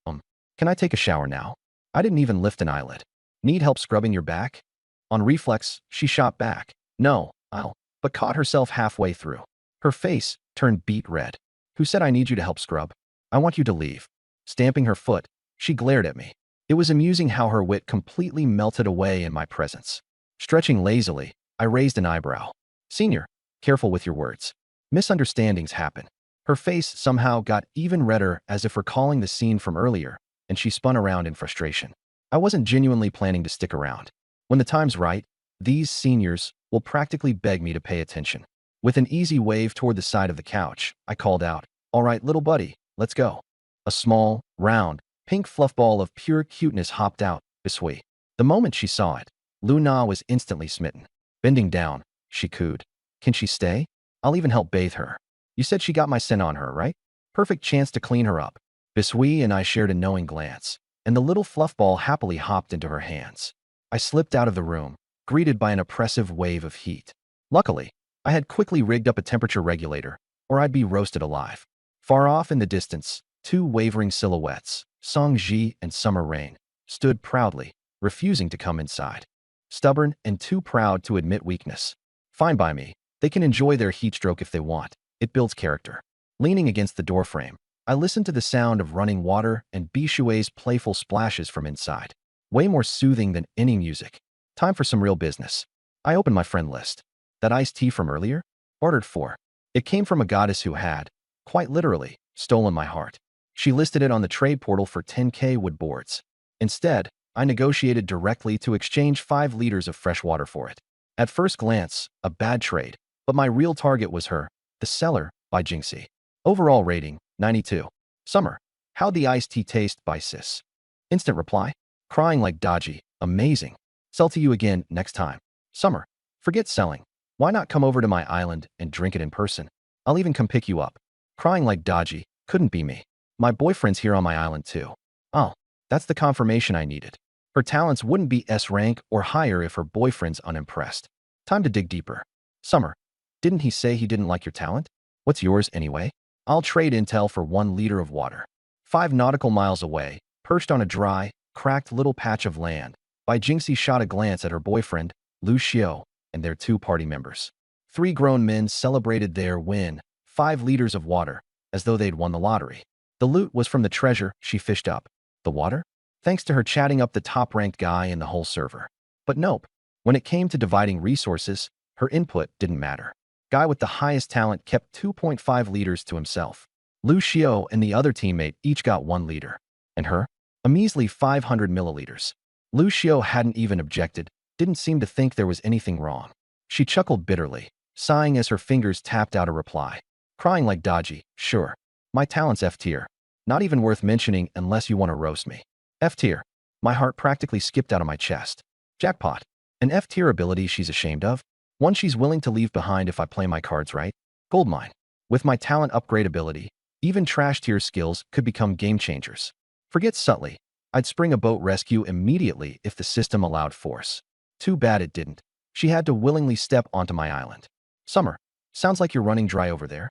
can I take a shower now? I didn't even lift an eyelid. Need help scrubbing your back? On reflex, she shot back. No, but caught herself halfway through. Her face turned beet red. Who said I need you to help scrub? I want you to leave. Stamping her foot, she glared at me. It was amusing how her wit completely melted away in my presence. Stretching lazily, I raised an eyebrow. Senior, careful with your words. Misunderstandings happen. Her face somehow got even redder as if recalling the scene from earlier, and she spun around in frustration. I wasn't genuinely planning to stick around. When the time's right, these seniors will practically beg me to pay attention. With an easy wave toward the side of the couch, I called out, all right, little buddy, let's go. A small, round, pink fluff ball of pure cuteness hopped out, biscuit. The moment she saw it, Luna was instantly smitten. Bending down, she cooed. Can she stay? I'll even help bathe her. You said she got my scent on her, right? Perfect chance to clean her up. Biscuit and I shared a knowing glance, and the little fluff ball happily hopped into her hands. I slipped out of the room, greeted by an oppressive wave of heat. Luckily, I had quickly rigged up a temperature regulator, or I'd be roasted alive. Far off in the distance, two wavering silhouettes, Song-ji and Summer Rain, stood proudly, refusing to come inside. Stubborn and too proud to admit weakness. Fine by me, they can enjoy their heat stroke if they want. It builds character. Leaning against the doorframe, I listened to the sound of running water and Bishui's playful splashes from inside. Way more soothing than any music. Time for some real business. I opened my friend list. That iced tea from earlier? Ordered 4. It came from a goddess who had, quite literally, stolen my heart. She listed it on the trade portal for 10k wood boards. Instead, I negotiated directly to exchange 5 liters of fresh water for it. At first glance, a bad trade, but my real target was her, the seller, by Jinxie. Overall rating, 92. Summer, how'd the iced tea taste by sis? Instant reply, crying like Dodgy, amazing. Sell to you again next time. Summer, forget selling. Why not come over to my island and drink it in person? I'll even come pick you up. Crying like Dodgy, couldn't be me. My boyfriend's here on my island too. Oh, that's the confirmation I needed. Her talents wouldn't be S rank or higher if her boyfriend's unimpressed. Time to dig deeper. Summer, didn't he say he didn't like your talent? What's yours anyway? I'll trade intel for 1 liter of water. 5 nautical miles away, perched on a dry, cracked little patch of land, Bai Jingxi shot a glance at her boyfriend, Lu Xiao, and their 2 party members. 3 grown men celebrated their win, 5 liters of water, as though they'd won the lottery. The loot was from the treasure she fished up. The water? Thanks to her chatting up the top-ranked guy in the whole server. But nope. When it came to dividing resources, her input didn't matter. Guy with the highest talent kept 2.5 liters to himself. Lu Xiao and the other teammate each got 1 liter. And her? A measly 500 milliliters. Lu Xiao hadn't even objected, didn't seem to think there was anything wrong. She chuckled bitterly, sighing as her fingers tapped out a reply. Crying like Dodgy, sure. My talent's F tier. Not even worth mentioning unless you want to roast me. F tier. My heart practically skipped out of my chest. Jackpot. An F tier ability she's ashamed of? One she's willing to leave behind if I play my cards right? Goldmine. With my talent upgrade ability, even trash tier skills could become game changers. Forget subtly. I'd spring a boat rescue immediately if the system allowed force. Too bad it didn't. She had to willingly step onto my island. Summer. Sounds like you're running dry over there.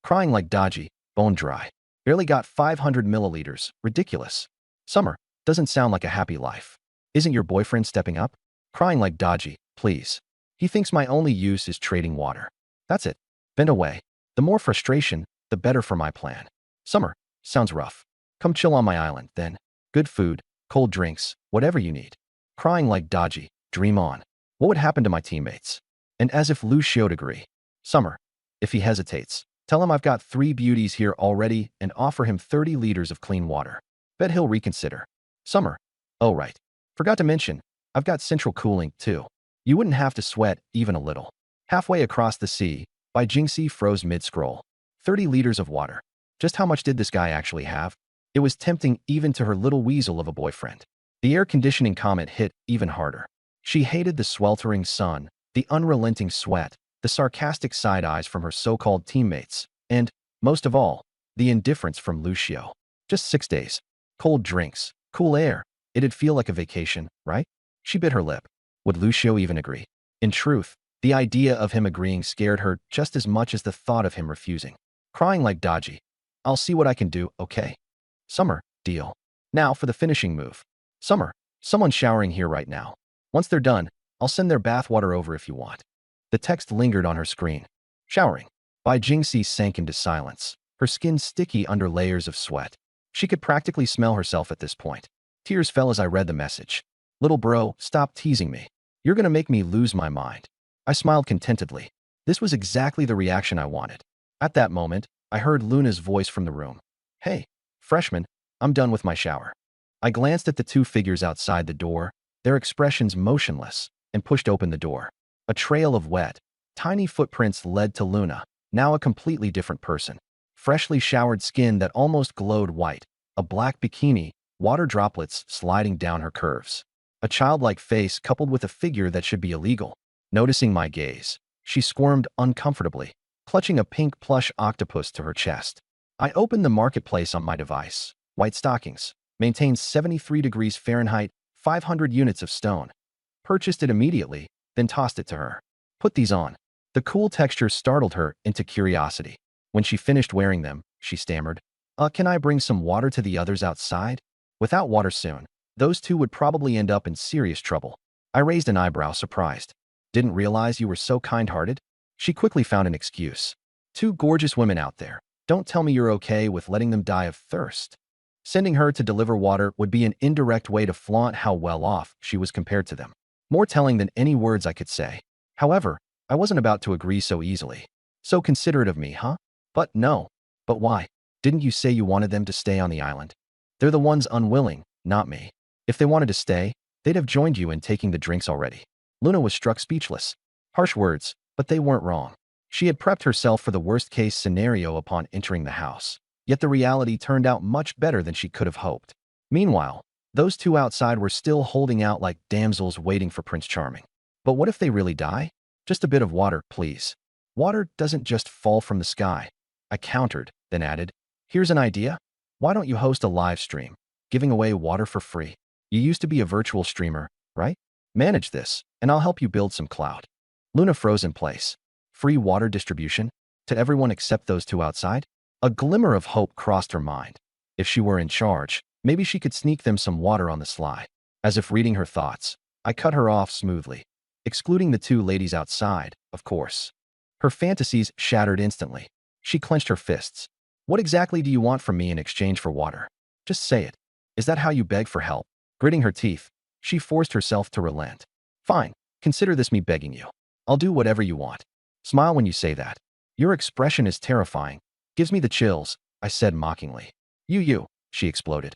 Crying like Dodgy, bone dry. Barely got 500 milliliters. Ridiculous. Summer. Doesn't sound like a happy life. Isn't your boyfriend stepping up? Crying like Dodgy, please. He thinks my only use is trading water. That's it. Bend away. The more frustration, the better for my plan. Summer. Sounds rough. Come chill on my island, then. Good food, cold drinks, whatever you need. Crying like Dodgy, dream on. What would happen to my teammates? And as if Lu Xiao'd agree. Summer. If he hesitates, tell him I've got 3 beauties here already and offer him 30 liters of clean water. Bet he'll reconsider. Summer. Oh right. Forgot to mention, I've got central cooling, too. You wouldn't have to sweat even a little. Halfway across the sea, Bai Jingxi froze mid-scroll. 30 liters of water. Just how much did this guy actually have? It was tempting even to her little weasel of a boyfriend. The air conditioning comment hit even harder. She hated the sweltering sun, the unrelenting sweat, the sarcastic side eyes from her so-called teammates, and, Most of all, the indifference from Lucio. Just 6 days. Cold drinks, cool air. It'd feel like a vacation, right? She bit her lip. Would Lucio even agree? In truth, the idea of him agreeing scared her just as much as the thought of him refusing. Crying like Dodgy. I'll see what I can do, okay? Summer, deal. Now for the finishing move. Summer, someone's showering here right now. Once they're done, I'll send their bathwater over if you want. The text lingered on her screen. Showering. Bai Jingxi sank into silence, her skin sticky under layers of sweat. She could practically smell herself at this point. Tears fell as I read the message. Little bro, stop teasing me. You're gonna make me lose my mind. I smiled contentedly. This was exactly the reaction I wanted. At that moment, I heard Luna's voice from the room. Hey, freshman, I'm done with my shower. I glanced at the two figures outside the door, their expressions motionless, and pushed open the door. A trail of wet, tiny footprints led to Luna, now a completely different person. Freshly showered skin that almost glowed white, a black bikini, water droplets sliding down her curves. A childlike face coupled with a figure that should be illegal. Noticing my gaze, she squirmed uncomfortably, clutching a pink plush octopus to her chest. I opened the marketplace on my device. White stockings. Maintains 73 degrees Fahrenheit, 500 units of stone. Purchased it immediately, then tossed it to her. Put these on. The cool texture startled her into curiosity. When she finished wearing them, she stammered, can I bring some water to the others outside? Without water soon, those two would probably end up in serious trouble. I raised an eyebrow, surprised. Didn't realize you were so kind-hearted? She quickly found an excuse. Two gorgeous women out there. Don't tell me you're okay with letting them die of thirst. Sending her to deliver water would be an indirect way to flaunt how well off she was compared to them. More telling than any words I could say. However, I wasn't about to agree so easily. So considerate of me, huh? But no. But why? Didn't you say you wanted them to stay on the island? They're the ones unwilling, not me. If they wanted to stay, they'd have joined you in taking the drinks already. Luna was struck speechless. Harsh words, but they weren't wrong. She had prepped herself for the worst-case scenario upon entering the house. Yet the reality turned out much better than she could have hoped. Meanwhile, those two outside were still holding out like damsels waiting for Prince Charming. But what if they really die? Just a bit of water, please. Water doesn't just fall from the sky. I countered, then added, here's an idea. Why don't you host a live stream, giving away water for free? You used to be a virtual streamer, right? Manage this, and I'll help you build some clout. Luna froze in place. Free water distribution? To everyone except those two outside? A glimmer of hope crossed her mind. If she were in charge, maybe she could sneak them some water on the sly. As if reading her thoughts, I cut her off smoothly. Excluding the two ladies outside, of course. Her fantasies shattered instantly. She clenched her fists. What exactly do you want from me in exchange for water? Just say it. Is that how you beg for help? Gritting her teeth, she forced herself to relent. Fine, consider this me begging you. I'll do whatever you want. Smile when you say that. Your expression is terrifying. Gives me the chills, I said mockingly. You, she exploded.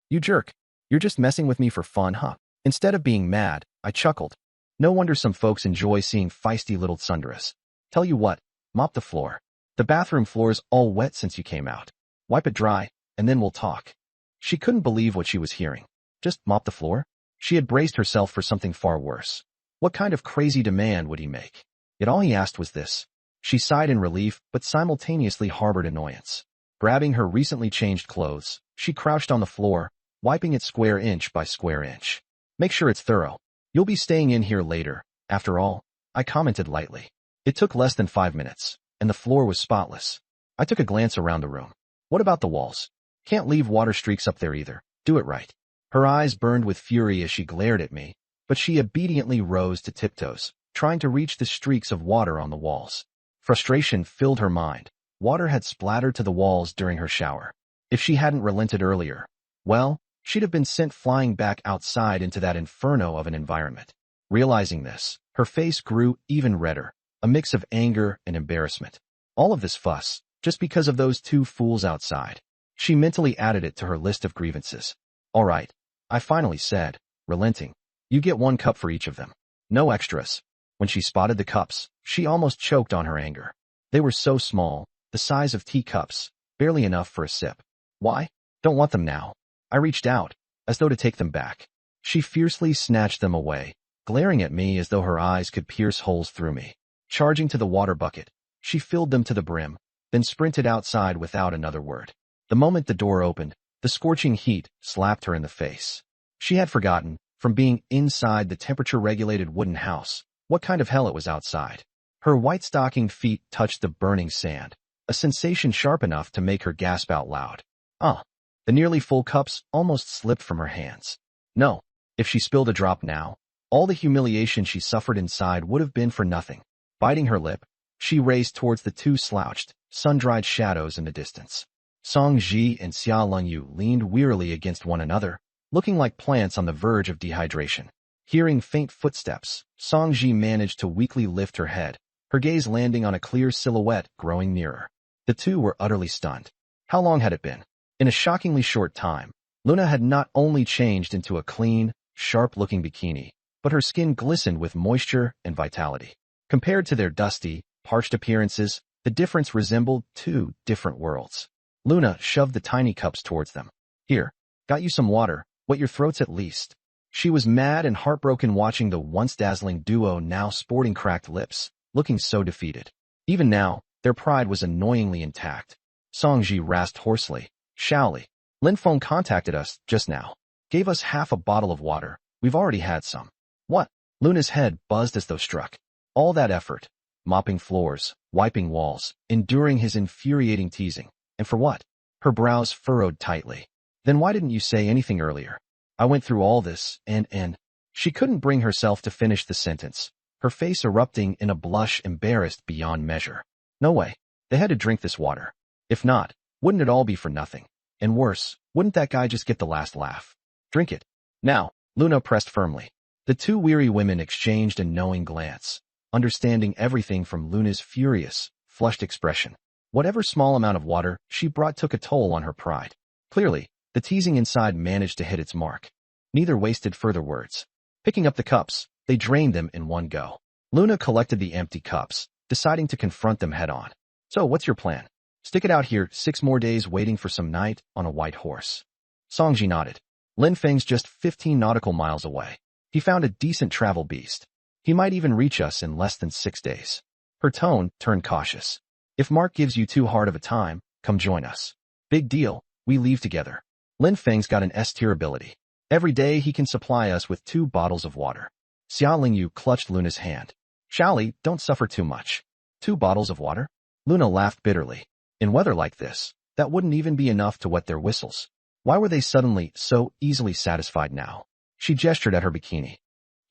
You jerk. You're just messing with me for fun, huh? Instead of being mad, I chuckled. No wonder some folks enjoy seeing feisty little tsunderas. Tell you what, mop the floor. The bathroom floor's all wet since you came out. Wipe it dry, and then we'll talk. She couldn't believe what she was hearing. Just mop the floor? She had braced herself for something far worse. What kind of crazy demand would he make? Yet all he asked was this. She sighed in relief, but simultaneously harbored annoyance. Grabbing her recently changed clothes, she crouched on the floor, wiping it square inch by square inch. Make sure it's thorough. You'll be staying in here later, after all, I commented lightly. It took less than 5 minutes, and the floor was spotless. I took a glance around the room. What about the walls? Can't leave water streaks up there either. Do it right. Her eyes burned with fury as she glared at me, but she obediently rose to tiptoes, trying to reach the streaks of water on the walls. Frustration filled her mind. Water had splattered to the walls during her shower. If she hadn't relented earlier, well, she'd have been sent flying back outside into that inferno of an environment. Realizing this, her face grew even redder, a mix of anger and embarrassment. All of this fuss, just because of those two fools outside. She mentally added it to her list of grievances. All right, I finally said, relenting. You get 1 cup for each of them. No extras. When she spotted the cups, she almost choked on her anger. They were so small, the size of teacups, barely enough for a sip. Why? Don't want them now. I reached out, as though to take them back. She fiercely snatched them away, glaring at me as though her eyes could pierce holes through me. Charging to the water bucket, she filled them to the brim, then sprinted outside without another word. The moment the door opened, the scorching heat slapped her in the face. She had forgotten, from being inside the temperature-regulated wooden house, what kind of hell it was outside. Her white-stockinged feet touched the burning sand, a sensation sharp enough to make her gasp out loud. The nearly full cups almost slipped from her hands. No, if she spilled a drop now, all the humiliation she suffered inside would have been for nothing. Biting her lip, she raced towards the two slouched, sun-dried shadows in the distance. Song Ji and Xia Lengyu leaned wearily against one another, looking like plants on the verge of dehydration. Hearing faint footsteps, Song Ji managed to weakly lift her head, her gaze landing on a clear silhouette growing nearer. The two were utterly stunned. How long had it been? In a shockingly short time, Luna had not only changed into a clean, sharp-looking bikini, but her skin glistened with moisture and vitality. Compared to their dusty, parched appearances, the difference resembled two different worlds. Luna shoved the tiny cups towards them. Here, got you some water, wet your throats at least. She was mad and heartbroken watching the once dazzling duo now sporting cracked lips, looking so defeated. Even now, their pride was annoyingly intact. Songji rasped hoarsely. Shaoli, Lin Feng contacted us just now. Gave us half a bottle of water. We've already had some. What? Luna's head buzzed as though struck. All that effort. Mopping floors, wiping walls, enduring his infuriating teasing. And for what? Her brows furrowed tightly. Then why didn't you say anything earlier? I went through all this, and... She couldn't bring herself to finish the sentence, her face erupting in a blush embarrassed beyond measure. No way. They had to drink this water. If not, wouldn't it all be for nothing? And worse, wouldn't that guy just get the last laugh? Drink it. Now, Luna pressed firmly. The two weary women exchanged a knowing glance, understanding everything from Luna's furious, flushed expression. Whatever small amount of water she brought took a toll on her pride. Clearly, the teasing inside managed to hit its mark. Neither wasted further words. Picking up the cups, they drained them in one go. Luna collected the empty cups, deciding to confront them head-on. So, what's your plan? Stick it out here 6 more days waiting for some night on a white horse. Songji nodded. Lin Feng's just 15 nautical miles away. He found a decent travel beast. He might even reach us in less than 6 days. Her tone turned cautious. If Mark gives you too hard of a time, come join us. Big deal, we leave together. Lin Feng's got an S-tier ability. Every day he can supply us with 2 bottles of water. Xia Lingyu clutched Luna's hand. Shaoli, don't suffer too much. 2 bottles of water? Luna laughed bitterly. In weather like this, that wouldn't even be enough to wet their whistles. Why were they suddenly so easily satisfied now? She gestured at her bikini.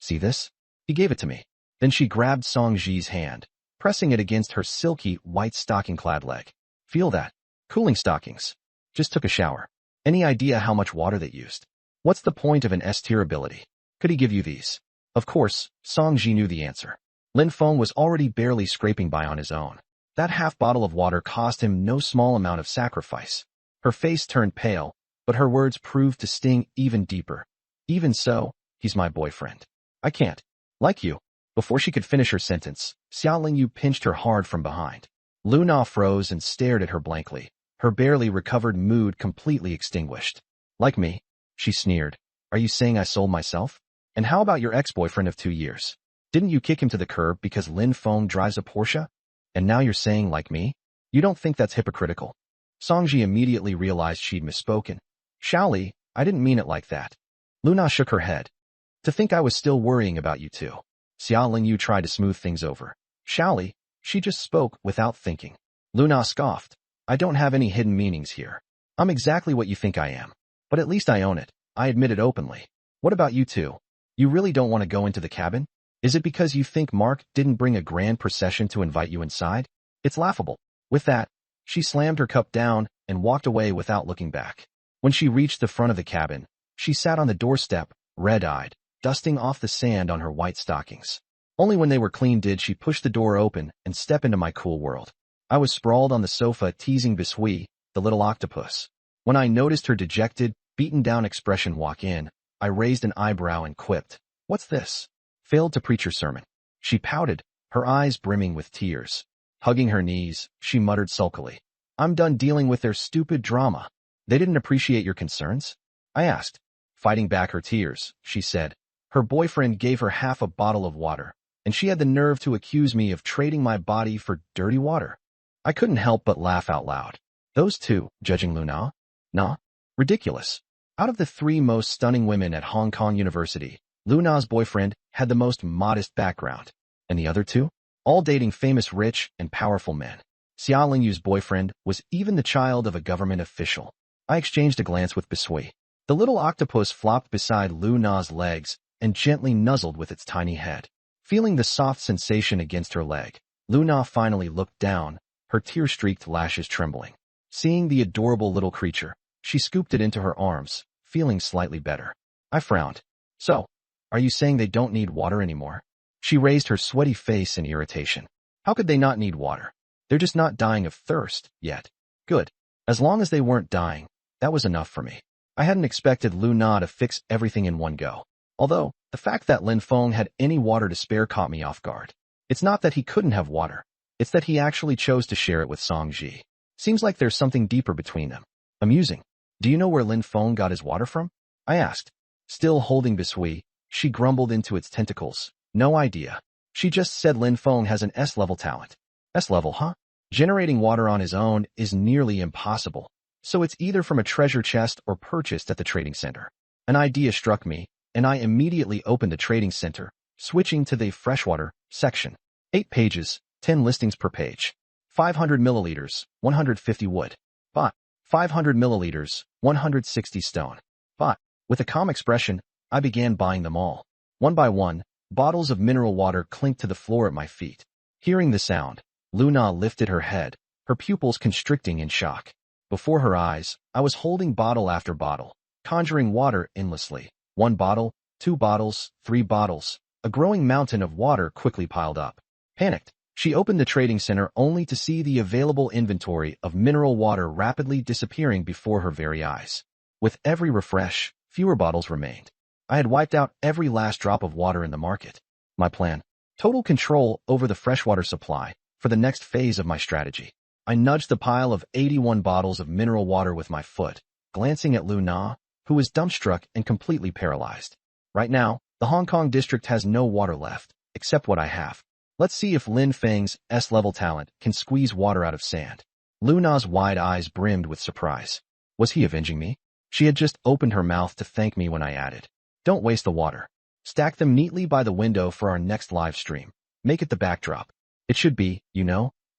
See this? He gave it to me. Then she grabbed Song Ji's hand, pressing it against her silky, white stocking-clad leg. Feel that? Cooling stockings. Just took a shower. Any idea how much water they used? What's the point of an S-tier ability? Could he give you these? Of course, Song Ji knew the answer. Lin Feng was already barely scraping by on his own. That half bottle of water cost him no small amount of sacrifice. Her face turned pale, but her words proved to sting even deeper. Even so, he's my boyfriend. I can't. Like you. Before she could finish her sentence, Xia Lingyu pinched her hard from behind. Luna froze and stared at her blankly, her barely recovered mood completely extinguished. Like me? She sneered. Are you saying I sold myself? And how about your ex-boyfriend of 2 years? Didn't you kick him to the curb because Lin Feng drives a Porsche? And now you're saying like me? You don't think that's hypocritical? Songji immediately realized she'd misspoken. Shaoli, I didn't mean it like that. Luna shook her head. To think I was still worrying about you two. Xia Lingyu tried to smooth things over. Shaoli, she just spoke without thinking. Luna scoffed. I don't have any hidden meanings here. I'm exactly what you think I am. But at least I own it. I admit it openly. What about you two? You really don't want to go into the cabin? Is it because you think Mark didn't bring a grand procession to invite you inside? It's laughable. With that, she slammed her cup down and walked away without looking back. When she reached the front of the cabin, she sat on the doorstep, red-eyed, dusting off the sand on her white stockings. Only when they were clean did she push the door open and step into my cool world. I was sprawled on the sofa teasing Bisui, the little octopus. When I noticed her dejected, beaten-down expression walk in, I raised an eyebrow and quipped, "What's this?" Failed to preach her sermon. She pouted, her eyes brimming with tears. Hugging her knees, she muttered sulkily, "I'm done dealing with their stupid drama. They didn't appreciate your concerns?" I asked. Fighting back her tears, she said, her boyfriend gave her half a bottle of water, and she had the nerve to accuse me of trading my body for dirty water. I couldn't help but laugh out loud. Those two, judging Luna? Nah. Ridiculous. Out of the three most stunning women at Hong Kong University, Luna's boyfriend had the most modest background. And the other two? All dating famous rich and powerful men. Xia Lingyu's boyfriend was even the child of a government official. I exchanged a glance with Bisui. The little octopus flopped beside Luna's legs and gently nuzzled with its tiny head. Feeling the soft sensation against her leg, Luna finally looked down, her tear-streaked lashes trembling. Seeing the adorable little creature, she scooped it into her arms, feeling slightly better. I frowned. So, are you saying they don't need water anymore? She raised her sweaty face in irritation. How could they not need water? They're just not dying of thirst, yet. Good. As long as they weren't dying, that was enough for me. I hadn't expected Luna to fix everything in one go. Although, the fact that Lin Feng had any water to spare caught me off guard. It's not that he couldn't have water. It's that he actually chose to share it with Song Ji. Seems like there's something deeper between them. Amusing. Do you know where Lin Feng got his water from? I asked. Still holding Bisui, she grumbled into its tentacles. No idea. She just said Lin Feng has an S-level talent. S-level, huh? Generating water on his own is nearly impossible. So it's either from a treasure chest or purchased at the trading center. An idea struck me, and I immediately opened the trading center, switching to the freshwater section. 8 pages, 10 listings per page. 500 milliliters, 150 wood. Bought. 500 milliliters, 160 stone. Bought. With a calm expression, I began buying them all. One by one, bottles of mineral water clinked to the floor at my feet. Hearing the sound, Luna lifted her head, her pupils constricting in shock. Before her eyes, I was holding bottle after bottle, conjuring water endlessly. 1 bottle, 2 bottles, 3 bottles. A growing mountain of water quickly piled up. Panicked, she opened the trading center only to see the available inventory of mineral water rapidly disappearing before her very eyes. With every refresh, fewer bottles remained. I had wiped out every last drop of water in the market. My plan: total control over the freshwater supply for the next phase of my strategy. I nudged the pile of 81 bottles of mineral water with my foot, glancing at Luna, who was dumbstruck and completely paralyzed. Right now, the Hong Kong district has no water left, except what I have. Let's see if Lin Feng's S-level talent can squeeze water out of sand. Luna's wide eyes brimmed with surprise. Was he avenging me? She had just opened her mouth to thank me when I added, "Don't waste the water. Stack them neatly by the window for our next live stream. Make it the backdrop. It should be,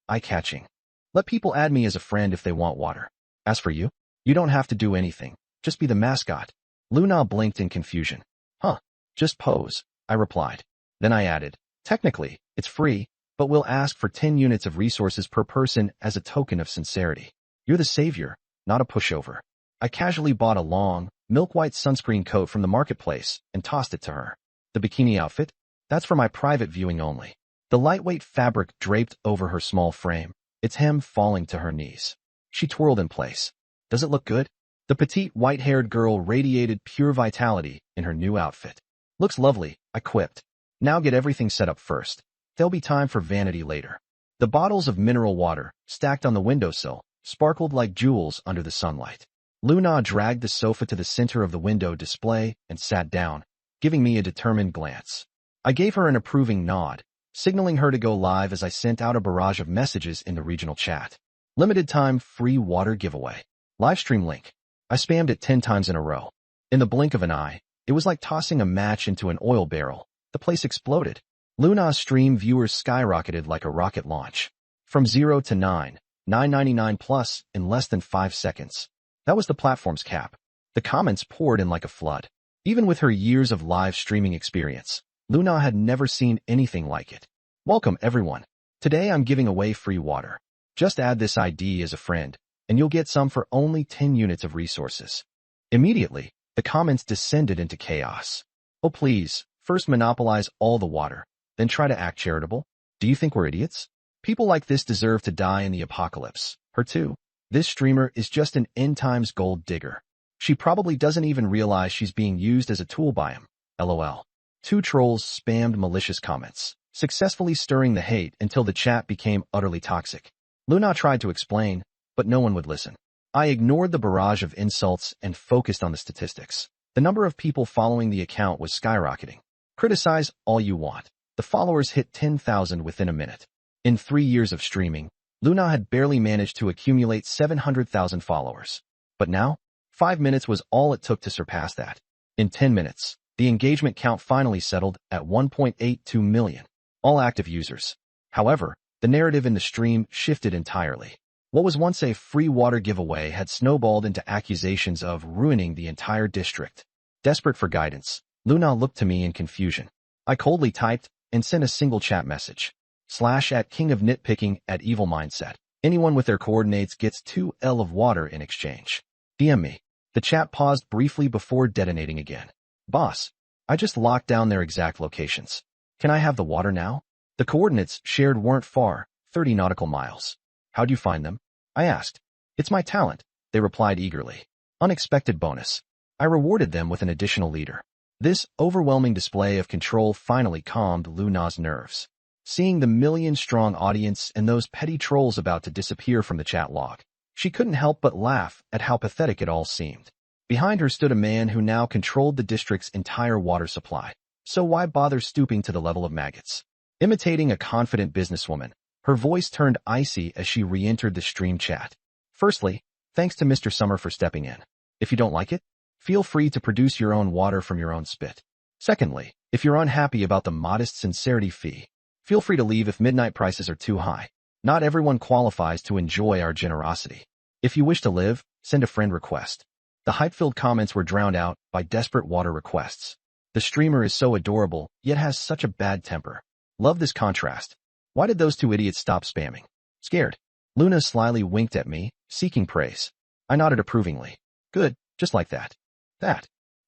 eye-catching. Let people add me as a friend if they want water. As for you, you don't have to do anything. Just be the mascot." Luna blinked in confusion. Huh, just pose, I replied. Then I added, technically, it's free, but we'll ask for 10 units of resources per person as a token of sincerity. You're the savior, not a pushover. I casually bought a long, milk-white sunscreen coat from the marketplace and tossed it to her. The bikini outfit? That's for my private viewing only. The lightweight fabric draped over her small frame, its hem falling to her knees. She twirled in place. Does it look good? The petite white-haired girl radiated pure vitality in her new outfit. Looks lovely, I quipped. Now get everything set up first. There'll be time for vanity later. The bottles of mineral water, stacked on the windowsill, sparkled like jewels under the sunlight. Luna dragged the sofa to the center of the window display and sat down, giving me a determined glance. I gave her an approving nod, signaling her to go live as I sent out a barrage of messages in the regional chat. Limited time free water giveaway. Livestream link. I spammed it 10 times in a row. In the blink of an eye, it was like tossing a match into an oil barrel. The place exploded. Luna's stream viewers skyrocketed like a rocket launch. From 0 to 999 plus in less than 5 seconds. That was the platform's cap. The comments poured in like a flood. Even with her years of live streaming experience, Luna had never seen anything like it. Welcome everyone. Today I'm giving away free water. Just add this ID as a friend, and you'll get some for only 10 units of resources. Immediately, the comments descended into chaos. Oh please, first monopolize all the water, then try to act charitable? Do you think we're idiots? People like this deserve to die in the apocalypse. Her too. This streamer is just an end times gold digger. She probably doesn't even realize she's being used as a tool by him. LOL. 2 trolls spammed malicious comments, successfully stirring the hate until the chat became utterly toxic. Luna tried to explain, but no one would listen. I ignored the barrage of insults and focused on the statistics. The number of people following the account was skyrocketing. Criticize all you want. The followers hit 10,000 within a minute. In 3 years of streaming, Luna had barely managed to accumulate 700,000 followers. But now, 5 minutes was all it took to surpass that. In 10 minutes, the engagement count finally settled at 1.82 million, all active users. However, the narrative in the stream shifted entirely. What was once a free water giveaway had snowballed into accusations of ruining the entire district. Desperate for guidance, Luna looked to me in confusion. I coldly typed and sent a single chat message. /@king of nitpicking @evil mindset. Anyone with their coordinates gets 2L of water in exchange. DM me. The chat paused briefly before detonating again. Boss, I just locked down their exact locations. Can I have the water now? The coordinates shared weren't far, 30 nautical miles. How'd you find them? I asked. It's my talent, they replied eagerly. Unexpected bonus. I rewarded them with an additional liter. This overwhelming display of control finally calmed Luna's nerves. Seeing the million-strong audience and those petty trolls about to disappear from the chat log, she couldn't help but laugh at how pathetic it all seemed. Behind her stood a man who now controlled the district's entire water supply. So why bother stooping to the level of maggots? Imitating a confident businesswoman, her voice turned icy as she re-entered the stream chat. Firstly, thanks to Mr. Summer for stepping in. If you don't like it, feel free to produce your own water from your own spit. Secondly, if you're unhappy about the modest sincerity fee, feel free to leave if midnight prices are too high. Not everyone qualifies to enjoy our generosity. If you wish to live, send a friend request. The hype-filled comments were drowned out by desperate water requests. The streamer is so adorable, yet has such a bad temper. Love this contrast. Why did those two idiots stop spamming? Scared. Luna slyly winked at me, seeking praise. I nodded approvingly. Good, just like that.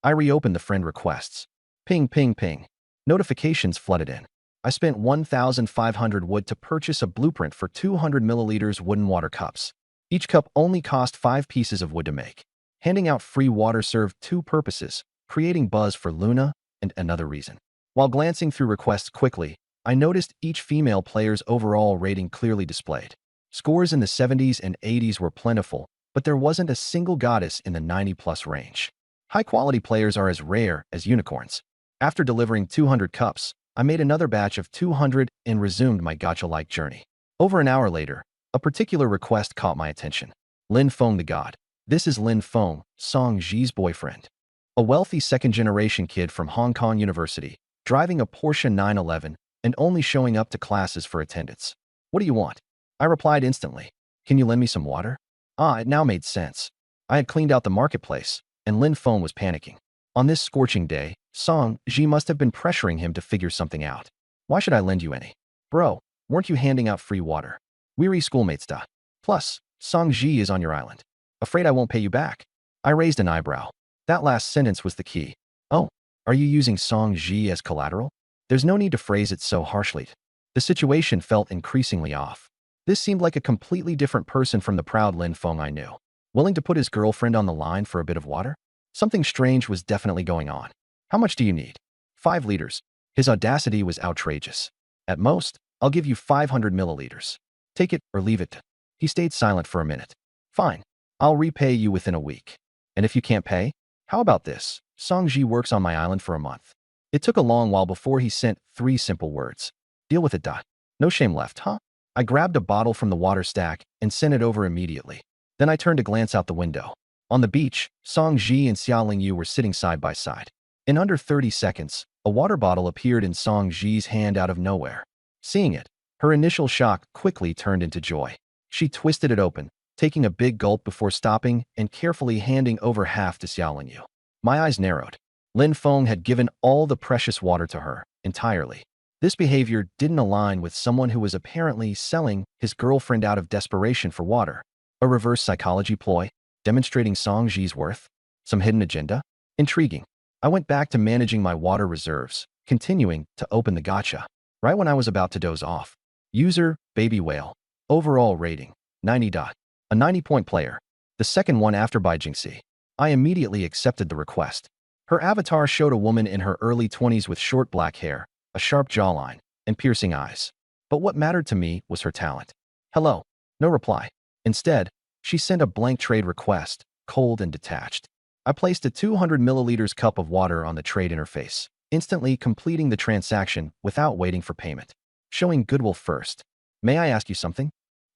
I reopened the friend requests. Ping, ping, ping. Notifications flooded in. I spent 1,500 wood to purchase a blueprint for 200 milliliters wooden water cups. Each cup only cost 5 pieces of wood to make. Handing out free water served 2 purposes, creating buzz for Luna and another reason. While glancing through requests quickly, I noticed each female player's overall rating clearly displayed. Scores in the 70s and 80s were plentiful, but there wasn't a single goddess in the 90-plus range. High-quality players are as rare as unicorns. After delivering 200 cups, I made another batch of 200 and resumed my gacha-like journey. Over an hour later, a particular request caught my attention. Lin Feng the God. This is Lin Feng, Song Ji's boyfriend. A wealthy second-generation kid from Hong Kong University, driving a Porsche 911 and only showing up to classes for attendance. What do you want? I replied instantly. Can you lend me some water? It now made sense. I had cleaned out the marketplace, and Lin Feng was panicking. On this scorching day, Song Ji must have been pressuring him to figure something out. Why should I lend you any? Bro, weren't you handing out free water? Weary schoolmates da. Plus, Song Ji is on your island. Afraid I won't pay you back. I raised an eyebrow. That last sentence was the key. Oh, are you using Song Ji as collateral? There's no need to phrase it so harshly. The situation felt increasingly off. This seemed like a completely different person from the proud Lin Feng I knew. Willing to put his girlfriend on the line for a bit of water? Something strange was definitely going on. How much do you need? 5 liters. His audacity was outrageous. At most, I'll give you 500 milliliters. Take it or leave it. He stayed silent for a minute. Fine. I'll repay you within a week. And if you can't pay, how about this? Song Ji works on my island for a month. It took a long while before he sent 3 simple words. Deal with it. No shame left, huh? I grabbed a bottle from the water stack and sent it over immediately. Then I turned to glance out the window. On the beach, Song Ji and Xiaoling Yu were sitting side by side. In under 30 seconds, a water bottle appeared in Song Ji's hand out of nowhere. Seeing it, her initial shock quickly turned into joy. She twisted it open, taking a big gulp before stopping and carefully handing over half to Xiaoling Yu. My eyes narrowed. Lin Feng had given all the precious water to her, entirely. This behavior didn't align with someone who was apparently selling his girlfriend out of desperation for water. A reverse psychology ploy, demonstrating Song Ji's worth? Some hidden agenda? Intriguing. I went back to managing my water reserves, continuing to open the gacha. Right when I was about to doze off. User, Baby Whale. Overall rating, 90. A 90-point player. The second one after by Jingxi. I immediately accepted the request. Her avatar showed a woman in her early 20s with short black hair, a sharp jawline, and piercing eyes. But what mattered to me was her talent. Hello. No reply. Instead, she sent a blank trade request, cold and detached. I placed a 200 milliliters cup of water on the trade interface, instantly completing the transaction without waiting for payment. Showing goodwill first. May I ask you something?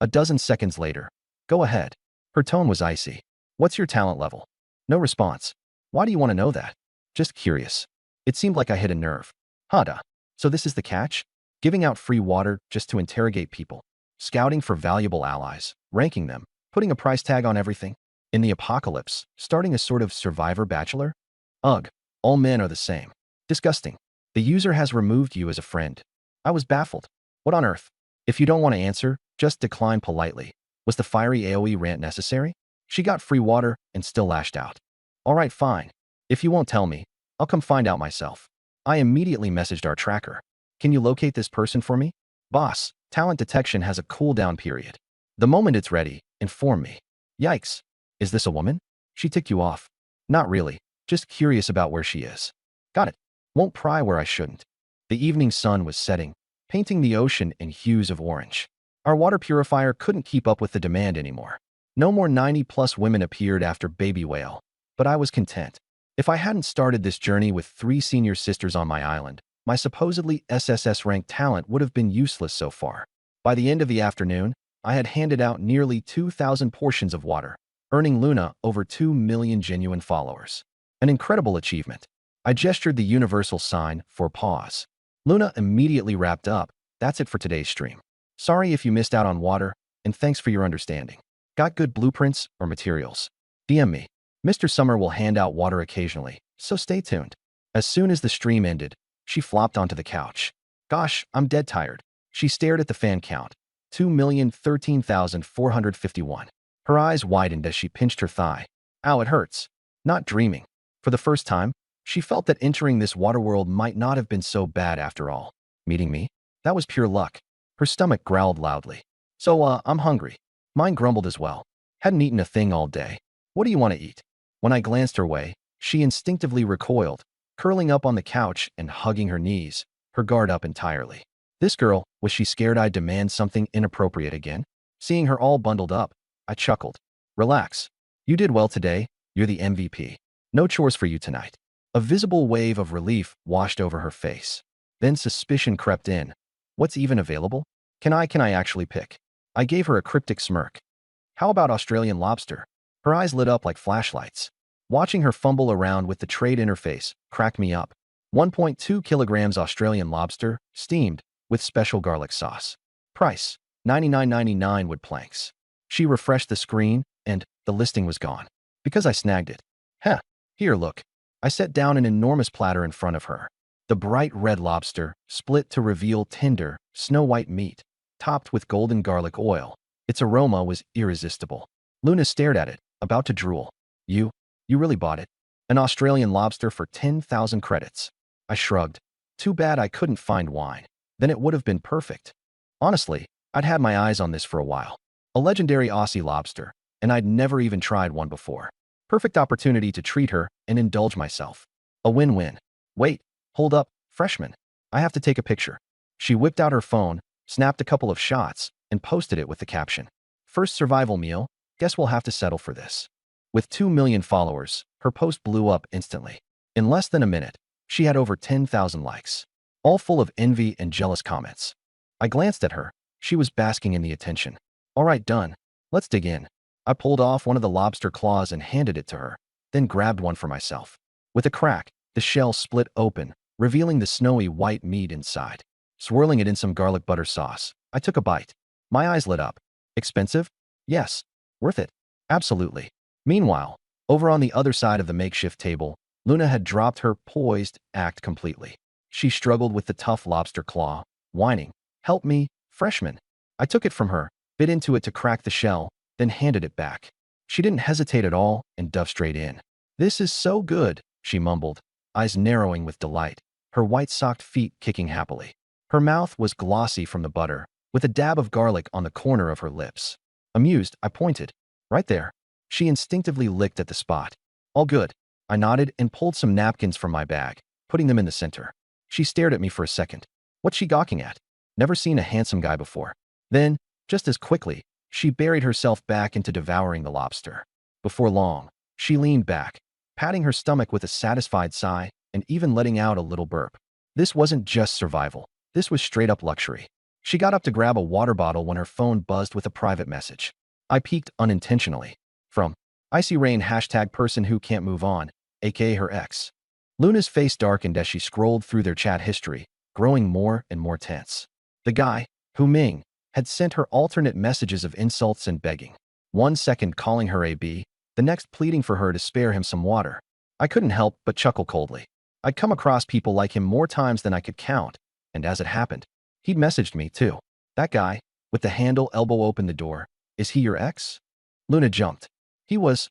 A dozen seconds later. Go ahead. Her tone was icy. What's your talent level? No response. Why do you want to know that? Just curious. It seemed like I hit a nerve. Hada. So this is the catch? Giving out free water just to interrogate people. Scouting for valuable allies. Ranking them. Putting a price tag on everything. In the apocalypse, starting a sort of survivor bachelor? Ugh. All men are the same. Disgusting. The user has removed you as a friend. I was baffled. What on earth? If you don't want to answer, just decline politely. Was the fiery AoE rant necessary? She got free water and still lashed out. All right, fine. If you won't tell me, I'll come find out myself. I immediately messaged our tracker. Can you locate this person for me? Boss, talent detection has a cooldown period. The moment it's ready, inform me. Yikes. Is this a woman? She ticked you off. Not really. Just curious about where she is. Got it. Won't pry where I shouldn't. The evening sun was setting, painting the ocean in hues of orange. Our water purifier couldn't keep up with the demand anymore. No more 90-plus women appeared after Baby Whale, but I was content. If I hadn't started this journey with 3 senior sisters on my island, my supposedly SSS-ranked talent would have been useless so far. By the end of the afternoon, I had handed out nearly 2,000 portions of water, earning Luna over 2 million genuine followers. An incredible achievement. I gestured the universal sign for pause. Luna immediately wrapped up. That's it for today's stream. Sorry if you missed out on water, and thanks for your understanding. Got good blueprints or materials? DM me. Mr. Summer will hand out water occasionally, so stay tuned. As soon as the stream ended, she flopped onto the couch. Gosh, I'm dead tired. She stared at the fan count. 2,013,451. Her eyes widened as she pinched her thigh. Ow, it hurts. Not dreaming. For the first time, she felt that entering this water world might not have been so bad after all. Meeting me? That was pure luck. Her stomach growled loudly. So, I'm hungry. Mine grumbled as well. Hadn't eaten a thing all day. What do you want to eat? When I glanced her way, she instinctively recoiled, curling up on the couch and hugging her knees, her guard up entirely. This girl, was she scared I'd demand something inappropriate again? Seeing her all bundled up, I chuckled. Relax. You did well today. You're the MVP. No chores for you tonight. A visible wave of relief washed over her face. Then suspicion crept in. What's even available? Can I actually pick? I gave her a cryptic smirk. How about Australian lobster? Her eyes lit up like flashlights. Watching her fumble around with the trade interface cracked me up. 1.2 kilograms Australian lobster, steamed, with special garlic sauce. Price, $99.99 wood planks. She refreshed the screen, and the listing was gone. Because I snagged it. Heh, here, look. I set down an enormous platter in front of her. The bright red lobster, split to reveal tender, snow-white meat, topped with golden garlic oil. Its aroma was irresistible. Luna stared at it, about to drool. You really bought it? An Australian lobster for 10,000 credits. I shrugged. Too bad I couldn't find wine. Then it would have been perfect. Honestly, I'd had my eyes on this for a while. A legendary Aussie lobster, and I'd never even tried one before. Perfect opportunity to treat her and indulge myself. A win-win. Wait, hold up, freshman. I have to take a picture. She whipped out her phone, snapped a couple of shots, and posted it with the caption. First survival meal, guess we'll have to settle for this. With 2 million followers, her post blew up instantly. In less than a minute, she had over 10,000 likes, all full of envy and jealous comments. I glanced at her. She was basking in the attention. All right, done. Let's dig in. I pulled off one of the lobster claws and handed it to her, then grabbed one for myself. With a crack, the shell split open, revealing the snowy white meat inside. Swirling it in some garlic butter sauce, I took a bite. My eyes lit up. Expensive? Yes. Worth it? Absolutely. Meanwhile, over on the other side of the makeshift table, Luna had dropped her poised act completely. She struggled with the tough lobster claw, whining, "Help me, freshman." I took it from her, bit into it to crack the shell, then handed it back. She didn't hesitate at all and dove straight in. "This is so good," she mumbled, eyes narrowing with delight, her white-socked feet kicking happily. Her mouth was glossy from the butter, with a dab of garlic on the corner of her lips. Amused, I pointed. Right there. She instinctively licked at the spot. All good. I nodded and pulled some napkins from my bag, putting them in the center. She stared at me for a second. What's she gawking at? Never seen a handsome guy before. Then, just as quickly, she buried herself back into devouring the lobster. Before long, she leaned back, patting her stomach with a satisfied sigh and even letting out a little burp. This wasn't just survival. This was straight-up luxury. She got up to grab a water bottle when her phone buzzed with a private message. I peeked unintentionally. From Icy Rain hashtag person who can't move on, aka her ex. Luna's face darkened as she scrolled through their chat history, growing more and more tense. The guy, Hu Ming, had sent her alternate messages of insults and begging. 1 second calling her a B, the next pleading for her to spare him some water. I couldn't help but chuckle coldly. I'd come across people like him more times than I could count, and as it happened, he'd messaged me too. That guy, with the handle elbow open the door, is he your ex? Luna jumped. He was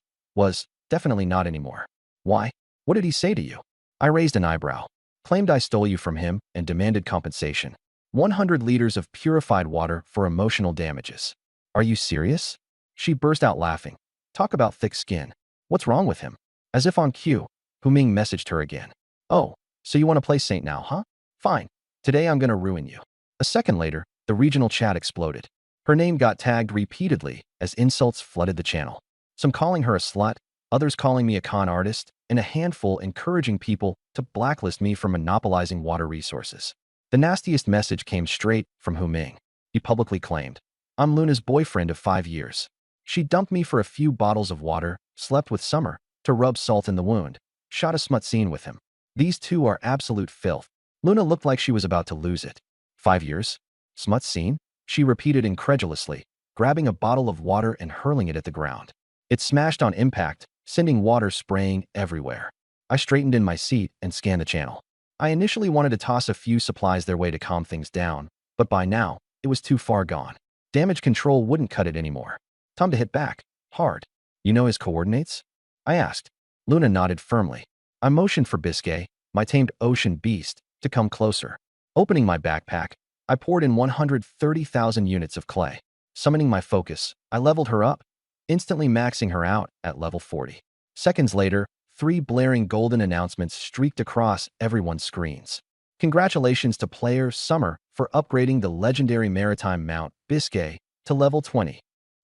definitely not anymore. Why? What did he say to you? I raised an eyebrow, claimed I stole you from him, and demanded compensation. 100 liters of purified water for emotional damages. Are you serious? She burst out laughing. Talk about thick skin. What's wrong with him? As if on cue, Hu Ming messaged her again. Oh, so you want to play Saint now, huh? Fine. Today I'm gonna ruin you. A second later, the regional chat exploded. Her name got tagged repeatedly as insults flooded the channel. Some calling her a slut, others calling me a con artist, and a handful encouraging people to blacklist me for monopolizing water resources. The nastiest message came straight from Hu Ming. He publicly claimed, I'm Luna's boyfriend of 5 years. She dumped me for a few bottles of water, slept with Summer to rub salt in the wound, shot a smut scene with him. These two are absolute filth. Luna looked like she was about to lose it. 5 years? Smut scene? She repeated incredulously, grabbing a bottle of water and hurling it at the ground. It smashed on impact, sending water spraying everywhere. I straightened in my seat and scanned the channel. I initially wanted to toss a few supplies their way to calm things down, but by now, it was too far gone. Damage control wouldn't cut it anymore. Time to hit back. Hard. You know his coordinates? I asked. Luna nodded firmly. I motioned for Biscay, my tamed ocean beast, to come closer. Opening my backpack, I poured in 130,000 units of clay. Summoning my focus, I leveled her up, instantly maxing her out at level 40. Seconds later, 3 blaring golden announcements streaked across everyone's screens. Congratulations to player Summer for upgrading the legendary maritime mount Biscay to level 20,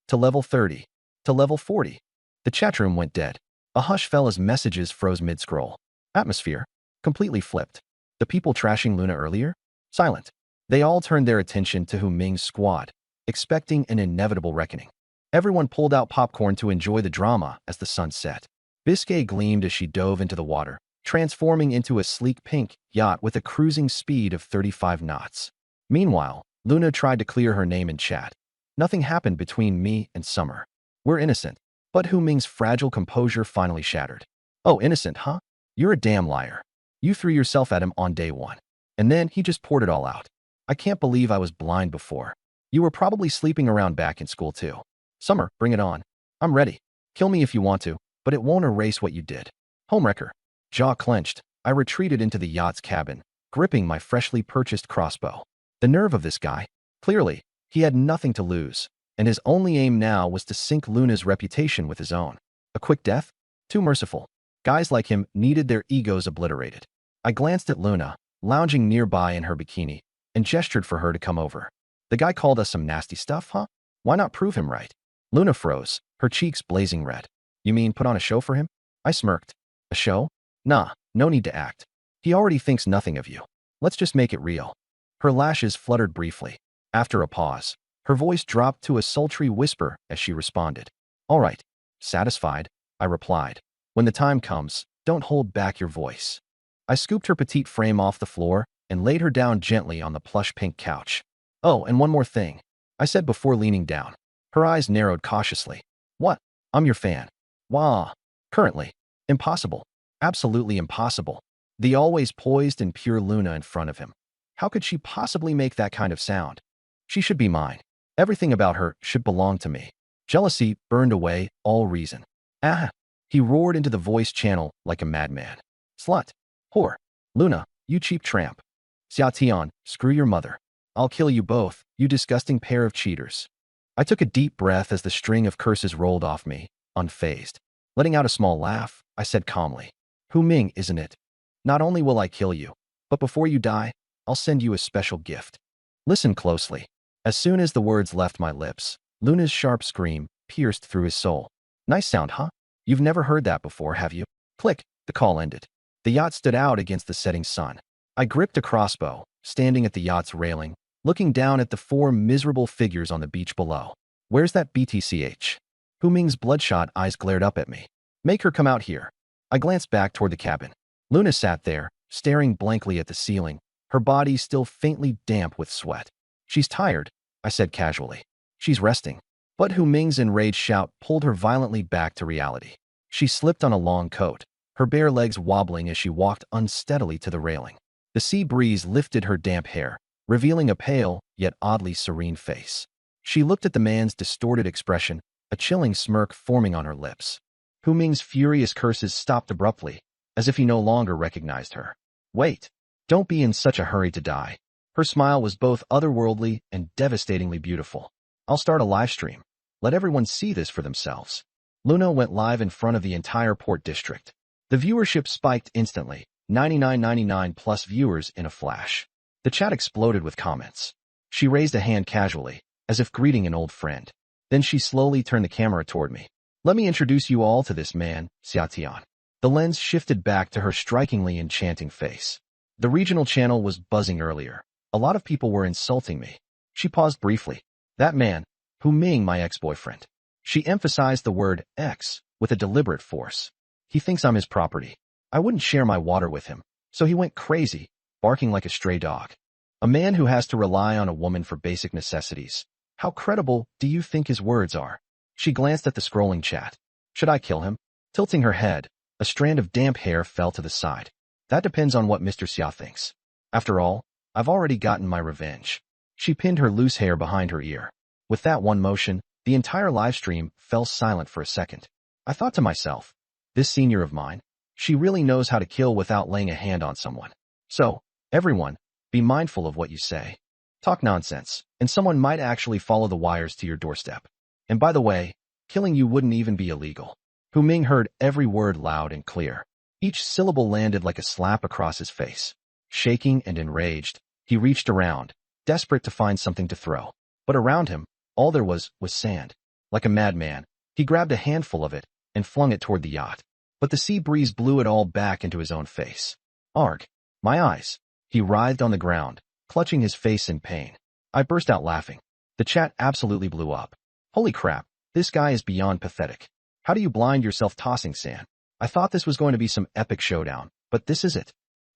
to level 30, to level 40. The chatroom went dead. A hush fell as messages froze mid-scroll. Atmosphere completely flipped. The people trashing Luna earlier? Silent. They all turned their attention to Hu Ming's squad, expecting an inevitable reckoning. Everyone pulled out popcorn to enjoy the drama as the sun set. Biscay gleamed as she dove into the water, transforming into a sleek pink yacht with a cruising speed of 35 knots. Meanwhile, Luna tried to clear her name in chat. Nothing happened between me and Summer. We're innocent. But Hu Ming's fragile composure finally shattered. Oh, innocent, huh? You're a damn liar. You threw yourself at him on day 1. And then he just poured it all out. I can't believe I was blind before. You were probably sleeping around back in school too. Summer, bring it on. I'm ready. Kill me if you want to, but it won't erase what you did. Homewrecker. Jaw clenched, I retreated into the yacht's cabin, gripping my freshly purchased crossbow. The nerve of this guy. Clearly, he had nothing to lose, and his only aim now was to sink Luna's reputation with his own. A quick death? Too merciful. Guys like him needed their egos obliterated. I glanced at Luna, lounging nearby in her bikini, and gestured for her to come over. The guy called us some nasty stuff, huh? Why not prove him right? Luna froze, her cheeks blazing red. You mean put on a show for him? I smirked. A show? Nah, no need to act. He already thinks nothing of you. Let's just make it real. Her lashes fluttered briefly. After a pause, her voice dropped to a sultry whisper as she responded. All right. Satisfied, I replied. When the time comes, don't hold back your voice. I scooped her petite frame off the floor and laid her down gently on the plush pink couch. Oh, and one more thing, I said before leaning down. Her eyes narrowed cautiously. What? I'm your fan. Wah. Currently. Impossible. Absolutely impossible. The always poised and pure Luna in front of him. How could she possibly make that kind of sound? She should be mine. Everything about her should belong to me. Jealousy burned away all reason. Ah! He roared into the voice channel like a madman. Slut. Whore. Luna, you cheap tramp. Xia Tian, screw your mother. I'll kill you both, you disgusting pair of cheaters. I took a deep breath as the string of curses rolled off me, unfazed. Letting out a small laugh, I said calmly. Hu Ming, isn't it? Not only will I kill you, but before you die, I'll send you a special gift. Listen closely. As soon as the words left my lips, Luna's sharp scream pierced through his soul. Nice sound, huh? You've never heard that before, have you? Click, the call ended. The yacht stood out against the setting sun. I gripped a crossbow, standing at the yacht's railing, looking down at the four miserable figures on the beach below. Where's that BTCH? Hu Ming's bloodshot eyes glared up at me. Make her come out here. I glanced back toward the cabin. Luna sat there, staring blankly at the ceiling, her body still faintly damp with sweat. She's tired, I said casually. She's resting. But Hu Ming's enraged shout pulled her violently back to reality. She slipped on a long coat, her bare legs wobbling as she walked unsteadily to the railing. The sea breeze lifted her damp hair, revealing a pale, yet oddly serene face. She looked at the man's distorted expression, a chilling smirk forming on her lips. Hu Ming's furious curses stopped abruptly, as if he no longer recognized her. Wait, don't be in such a hurry to die. Her smile was both otherworldly and devastatingly beautiful. I'll start a live stream. Let everyone see this for themselves. Luna went live in front of the entire port district. The viewership spiked instantly, 99.99 plus viewers in a flash. The chat exploded with comments. She raised a hand casually, as if greeting an old friend. Then she slowly turned the camera toward me. Let me introduce you all to this man, Xiaotian. The lens shifted back to her strikingly enchanting face. The regional channel was buzzing earlier. A lot of people were insulting me. She paused briefly. That man, Hu Ming, my ex-boyfriend. She emphasized the word ex with a deliberate force. He thinks I'm his property. I wouldn't share my water with him, so he went crazy, barking like a stray dog. A man who has to rely on a woman for basic necessities. How credible do you think his words are? She glanced at the scrolling chat. Should I kill him? Tilting her head, a strand of damp hair fell to the side. That depends on what Mr. Xia thinks. After all, I've already gotten my revenge. She pinned her loose hair behind her ear. With that one motion, the entire livestream fell silent for a second. I thought to myself, this senior of mine, she really knows how to kill without laying a hand on someone. So, everyone, be mindful of what you say. Talk nonsense, and someone might actually follow the wires to your doorstep. And by the way, killing you wouldn't even be illegal. Hu Ming heard every word loud and clear. Each syllable landed like a slap across his face. Shaking and enraged, he reached around, desperate to find something to throw. But around him, all there was sand. Like a madman, he grabbed a handful of it and flung it toward the yacht. But the sea breeze blew it all back into his own face. Arg! My eyes! He writhed on the ground, clutching his face in pain. I burst out laughing. The chat absolutely blew up. Holy crap, this guy is beyond pathetic. How do you blind yourself tossing sand? I thought this was going to be some epic showdown, but this is it.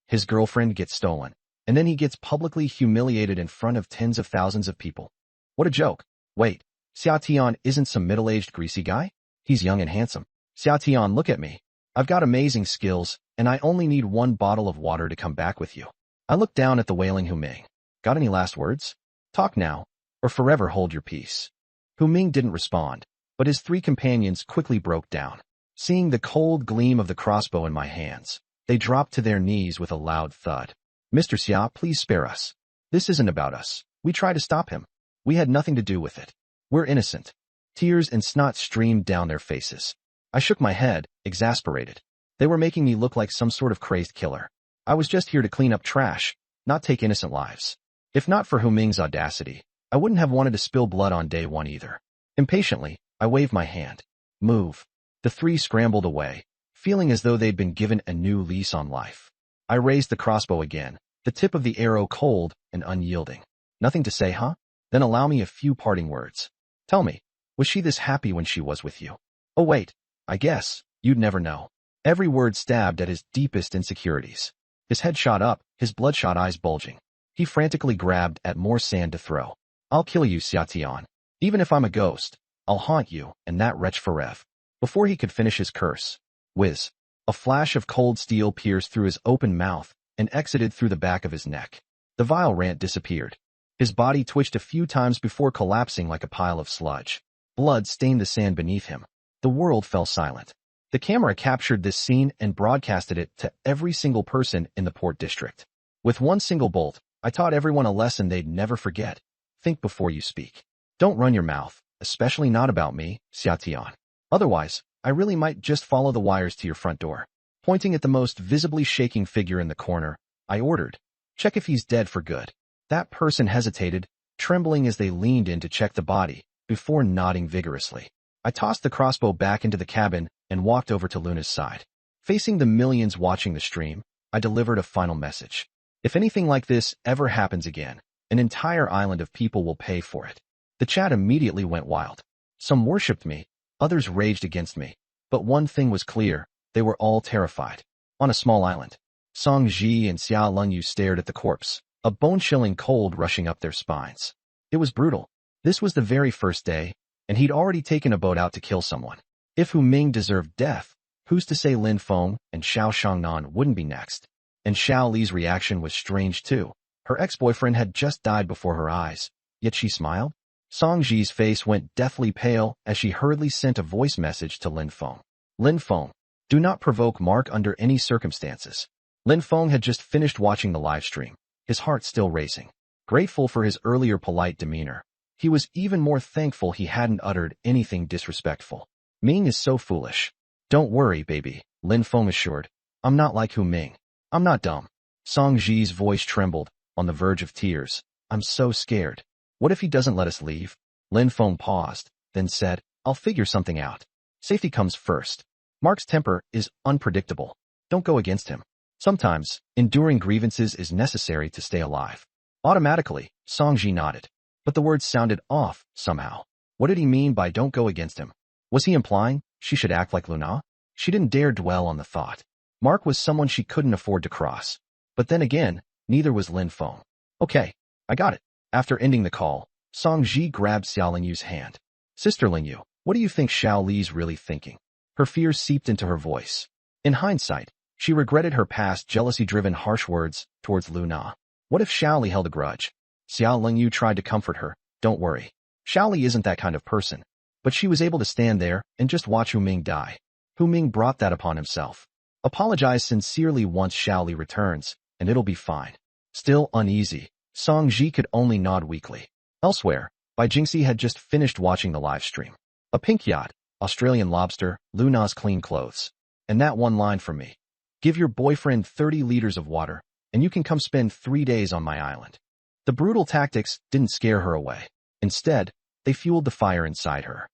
His girlfriend gets stolen, and then he gets publicly humiliated in front of tens of thousands of people. What a joke. Wait, Xiaotian isn't some middle-aged greasy guy? He's young and handsome. Xiaotian, look at me. I've got amazing skills, and I only need one bottle of water to come back with you. I looked down at the wailing Hu Ming. Got any last words? Talk now, or forever hold your peace. Hu Ming didn't respond, but his three companions quickly broke down. Seeing the cold gleam of the crossbow in my hands, they dropped to their knees with a loud thud. Mr. Xia, please spare us. This isn't about us. We tried to stop him. We had nothing to do with it. We're innocent. Tears and snot streamed down their faces. I shook my head, exasperated. They were making me look like some sort of crazed killer. I was just here to clean up trash, not take innocent lives. If not for Hu Ming's audacity, I wouldn't have wanted to spill blood on day one either. Impatiently, I waved my hand. Move. The three scrambled away, feeling as though they'd been given a new lease on life. I raised the crossbow again, the tip of the arrow cold and unyielding. Nothing to say, huh? Then allow me a few parting words. Tell me, was she this happy when she was with you? Oh wait, I guess, you'd never know. Every word stabbed at his deepest insecurities. His head shot up, his bloodshot eyes bulging. He frantically grabbed at more sand to throw. I'll kill you, Xiaotian. Even if I'm a ghost, I'll haunt you and that wretch forever. Before he could finish his curse, whiz, a flash of cold steel pierced through his open mouth and exited through the back of his neck. The vile rant disappeared. His body twitched a few times before collapsing like a pile of sludge. Blood stained the sand beneath him. The world fell silent. The camera captured this scene and broadcasted it to every single person in the port district. With one single bolt, I taught everyone a lesson they'd never forget. Think before you speak. Don't run your mouth, especially not about me, Xiaotian. Otherwise, I really might just follow the wires to your front door. Pointing at the most visibly shaking figure in the corner, I ordered, check if he's dead for good. That person hesitated, trembling as they leaned in to check the body, before nodding vigorously. I tossed the crossbow back into the cabin and walked over to Luna's side. Facing the millions watching the stream, I delivered a final message. If anything like this ever happens again, An entire island of people will pay for it. The chat immediately went wild. Some worshipped me, others raged against me. But one thing was clear, they were all terrified. On a small island, Song Ji and Xia Lengyu stared at the corpse, a bone-chilling cold rushing up their spines. It was brutal. This was the very first day, and he'd already taken a boat out to kill someone. If Hu Ming deserved death, who's to say Lin Feng and Xiao Shangnan wouldn't be next? And Xiao Li's reaction was strange too. Her ex-boyfriend had just died before her eyes, yet she smiled? Song Ji's face went deathly pale as she hurriedly sent a voice message to Lin Feng. Lin Feng, do not provoke Mark under any circumstances. Lin Feng had just finished watching the live stream, his heart still racing. Grateful for his earlier polite demeanor, he was even more thankful he hadn't uttered anything disrespectful. Ming is so foolish. Don't worry, baby, Lin Feng assured. I'm not like Hu Ming. I'm not dumb. Song Ji's voice trembled, on the verge of tears. I'm so scared. What if he doesn't let us leave? Lin Feng paused, then said, I'll figure something out. Safety comes first. Mark's temper is unpredictable. Don't go against him. Sometimes, enduring grievances is necessary to stay alive. Automatically, Song Ji nodded. But the words sounded off, somehow. What did he mean by don't go against him? Was he implying she should act like Luna? She didn't dare dwell on the thought. Mark was someone she couldn't afford to cross. But then again, neither was Lin Feng. Okay, I got it. After ending the call, Song Ji grabbed Xiao Lingyu's hand. Sister Lingyu, what do you think Xiao Li's really thinking? Her fears seeped into her voice. In hindsight, she regretted her past jealousy-driven harsh words towards Luna. What if Xiao Li held a grudge? Xiao Lingyu tried to comfort her. Don't worry. Xiao Li isn't that kind of person. But she was able to stand there and just watch Hu Ming die. Hu Ming brought that upon himself. Apologize sincerely once Xiao Li returns, and it'll be fine. Still uneasy, Song Ji could only nod weakly. Elsewhere, Bai Jingxi had just finished watching the live stream. A pink yacht, Australian lobster, Luna's clean clothes. And that one line from me. Give your boyfriend 30 liters of water, and you can come spend 3 days on my island. The brutal tactics didn't scare her away. Instead, they fueled the fire inside her.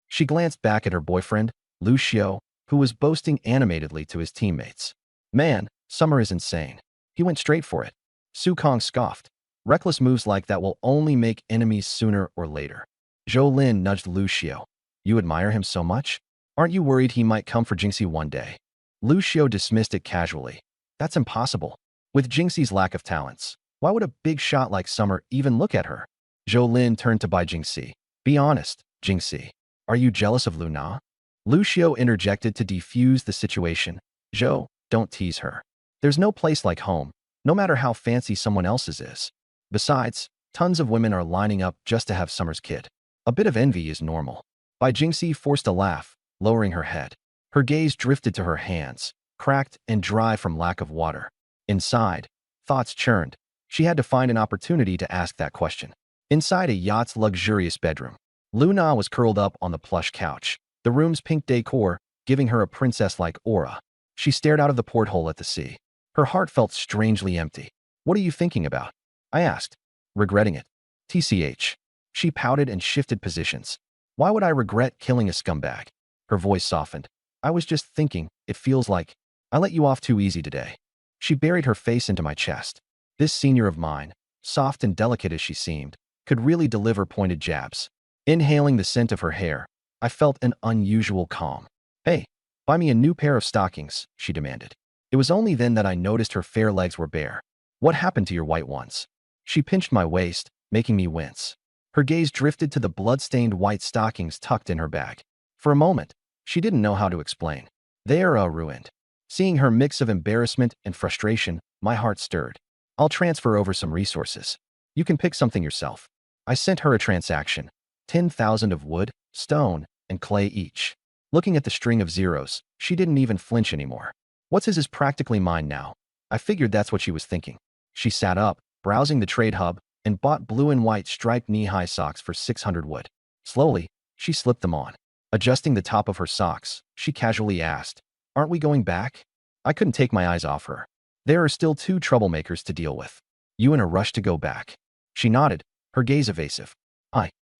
She glanced back at her boyfriend, Lu Xiao, who was boasting animatedly to his teammates. Man, Summer is insane. He went straight for it. Su Kong scoffed. Reckless moves like that will only make enemies sooner or later. Zhou Lin nudged Lu Xiao. You admire him so much? Aren't you worried he might come for Jingxi one day? Lu Xiao dismissed it casually. That's impossible. With Jingxi's lack of talents, why would a big shot like Summer even look at her? Zhou Lin turned to Bai Jingxi. Be honest, Jingxi. Are you jealous of Luna? Lu Xiao interjected to defuse the situation. Zhou, don't tease her. There's no place like home, no matter how fancy someone else's is. Besides, tons of women are lining up just to have Summer's kid. A bit of envy is normal. Bai Jingxi forced a laugh, lowering her head. Her gaze drifted to her hands, cracked and dry from lack of water. Inside, thoughts churned. She had to find an opportunity to ask that question. Inside a yacht's luxurious bedroom, Luna was curled up on the plush couch, the room's pink decor giving her a princess-like aura. She stared out of the porthole at the sea. Her heart felt strangely empty. What are you thinking about? I asked, regretting it. TCH. She pouted and shifted positions. Why would I regret killing a scumbag? Her voice softened. I was just thinking, it feels like I let you off too easy today. She buried her face into my chest. This senior of mine, soft and delicate as she seemed, could really deliver pointed jabs. Inhaling the scent of her hair, I felt an unusual calm. Hey, buy me a new pair of stockings, she demanded. It was only then that I noticed her fair legs were bare. What happened to your white ones? She pinched my waist, making me wince. Her gaze drifted to the blood-stained white stockings tucked in her bag. For a moment, she didn't know how to explain. They are ruined. Seeing her mix of embarrassment and frustration, my heart stirred. I'll transfer over some resources. You can pick something yourself. I sent her a transaction. 10,000 of wood, stone, and clay each. Looking at the string of zeros, she didn't even flinch anymore. What's his is practically mine now. I figured that's what she was thinking. She sat up, browsing the trade hub, and bought blue and white striped knee-high socks for 600 wood. Slowly, she slipped them on. Adjusting the top of her socks, she casually asked, Aren't we going back? I couldn't take my eyes off her. There are still 2 troublemakers to deal with. You in a rush to go back? She nodded, her gaze evasive.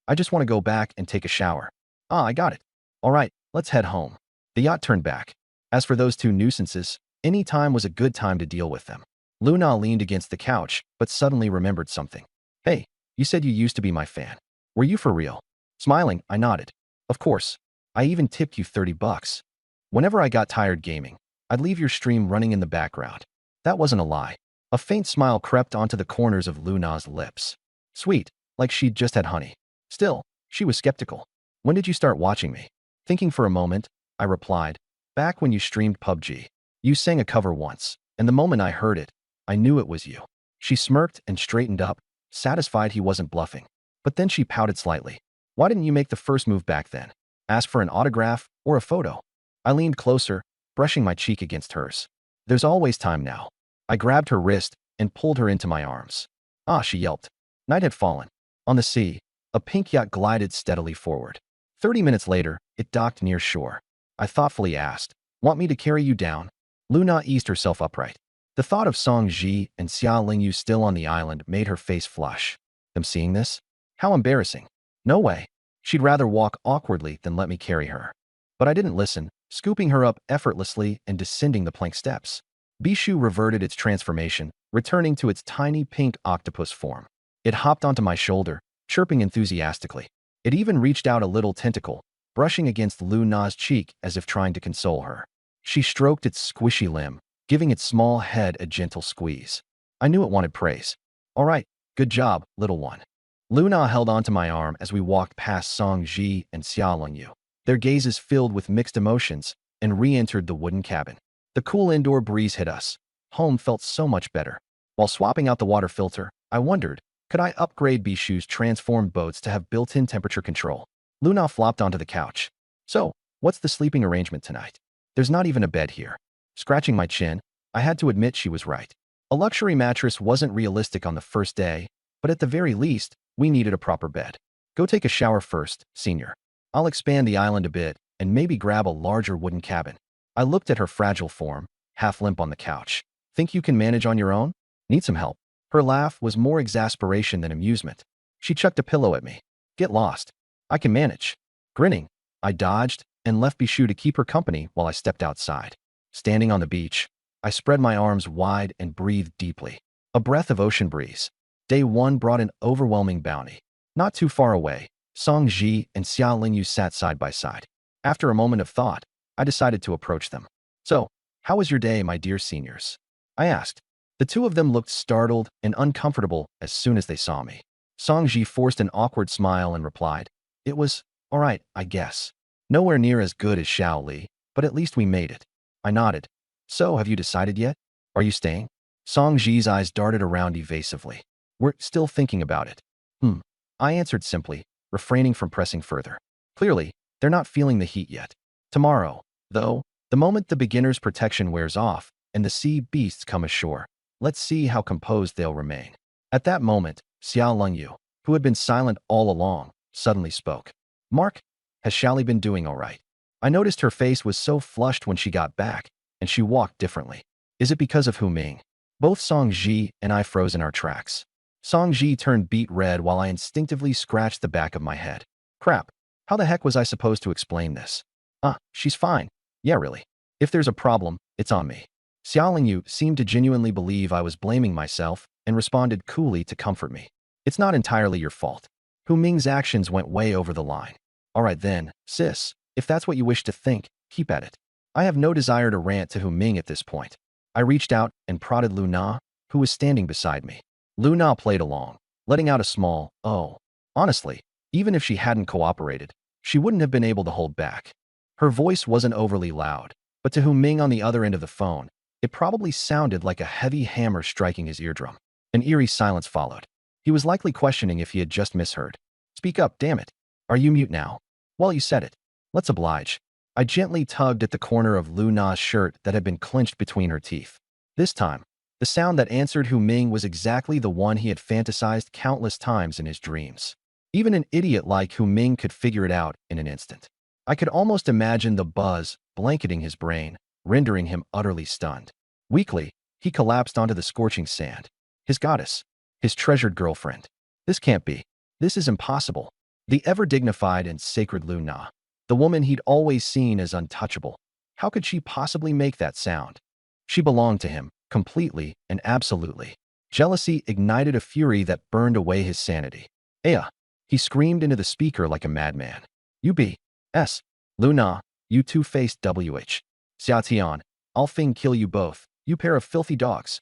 I just want to go back and take a shower. I got it. All right, let's head home. The yacht turned back. As for those 2 nuisances, any time was a good time to deal with them. Luna leaned against the couch, but suddenly remembered something. Hey, you said you used to be my fan. Were you for real? Smiling, I nodded. Of course. I even tipped you 30 bucks. Whenever I got tired gaming, I'd leave your stream running in the background. That wasn't a lie. A faint smile crept onto the corners of Luna's lips. Sweet, like she'd just had honey. Still, she was skeptical. When did you start watching me? Thinking for a moment, I replied, back when you streamed PUBG. You sang a cover once, and the moment I heard it, I knew it was you. She smirked and straightened up, satisfied he wasn't bluffing. But then she pouted slightly. Why didn't you make the first move back then? Ask for an autograph or a photo? I leaned closer, brushing my cheek against hers. There's always time now. I grabbed her wrist and pulled her into my arms. Ah, she yelped. Night had fallen. On the sea, a pink yacht glided steadily forward. 30 minutes later, it docked near shore. I thoughtfully asked, want me to carry you down? Luna eased herself upright. The thought of Song Ji and Xia Lingyu still on the island made her face flush. Them seeing this? How embarrassing. No way. She'd rather walk awkwardly than let me carry her. But I didn't listen, scooping her up effortlessly and descending the plank steps. Bishu reverted its transformation, returning to its tiny pink octopus form. It hopped onto my shoulder, chirping enthusiastically. It even reached out a little tentacle, brushing against Luna's cheek as if trying to console her. She stroked its squishy limb, giving its small head a gentle squeeze. I knew it wanted praise. All right, good job, little one. Luna held onto my arm as we walked past Song Ji and Xia Lingyu. Their gazes filled with mixed emotions, and re-entered the wooden cabin. The cool indoor breeze hit us. Home felt so much better. While swapping out the water filter, I wondered, could I upgrade Bishu's transformed boats to have built-in temperature control? Luna flopped onto the couch. So, what's the sleeping arrangement tonight? There's not even a bed here. Scratching my chin, I had to admit she was right. A luxury mattress wasn't realistic on the first day, but at the very least, we needed a proper bed. Go take a shower first, senior. I'll expand the island a bit and maybe grab a larger wooden cabin. I looked at her fragile form, half limp on the couch. Think you can manage on your own? Need some help? Her laugh was more exasperation than amusement. She chucked a pillow at me. Get lost. I can manage. Grinning, I dodged and left Bishu to keep her company while I stepped outside. Standing on the beach, I spread my arms wide and breathed deeply. A breath of ocean breeze. Day 1 brought an overwhelming bounty. Not too far away, Song Ji and Xia Lingyu sat side by side. After a moment of thought, I decided to approach them. So, how was your day, my dear seniors? I asked. The two of them looked startled and uncomfortable as soon as they saw me. Song Ji forced an awkward smile and replied, it was, all right, I guess. Nowhere near as good as Xiao Li, but at least we made it. I nodded. So, have you decided yet? Are you staying? Song Ji's eyes darted around evasively. We're still thinking about it. I answered simply, refraining from pressing further. Clearly, they're not feeling the heat yet. Tomorrow, though, the moment the beginner's protection wears off and the sea beasts come ashore, let's see how composed they'll remain. At that moment, Xia Lingyu, who had been silent all along, suddenly spoke. Mark, has Xiaoli been doing all right? I noticed her face was so flushed when she got back, and she walked differently. Is it because of Hu Ming? Both Song Ji and I froze in our tracks. Song Ji turned beet red while I instinctively scratched the back of my head. Crap, how the heck was I supposed to explain this? She's fine. Yeah, really. If there's a problem, it's on me. Xia Lingyu seemed to genuinely believe I was blaming myself and responded coolly to comfort me. It's not entirely your fault. Hu Ming's actions went way over the line. All right then, sis, if that's what you wish to think, keep at it. I have no desire to rant to Hu Ming at this point. I reached out and prodded Luna, who was standing beside me. Luna played along, letting out a small, oh. Honestly, even if she hadn't cooperated, she wouldn't have been able to hold back. Her voice wasn't overly loud, but to Hu Ming on the other end of the phone, it probably sounded like a heavy hammer striking his eardrum. An eerie silence followed. He was likely questioning if he had just misheard. Speak up, damn it. Are you mute now? Well, you said it. Let's oblige. I gently tugged at the corner of Luna's shirt that had been clenched between her teeth. This time, the sound that answered Hu Ming was exactly the one he had fantasized countless times in his dreams. Even an idiot like Hu Ming could figure it out in an instant. I could almost imagine the buzz blanketing his brain, rendering him utterly stunned. Weakly, he collapsed onto the scorching sand. His goddess. His treasured girlfriend. This can't be. This is impossible. The ever-dignified and sacred Luna. The woman he'd always seen as untouchable. How could she possibly make that sound? She belonged to him, Completely and absolutely. Jealousy ignited a fury that burned away his sanity. Aya! He screamed into the speaker like a madman. You B.S. Luna, you two-faced W.H. Xiaotian, I'll Fing kill you both, you pair of filthy dogs.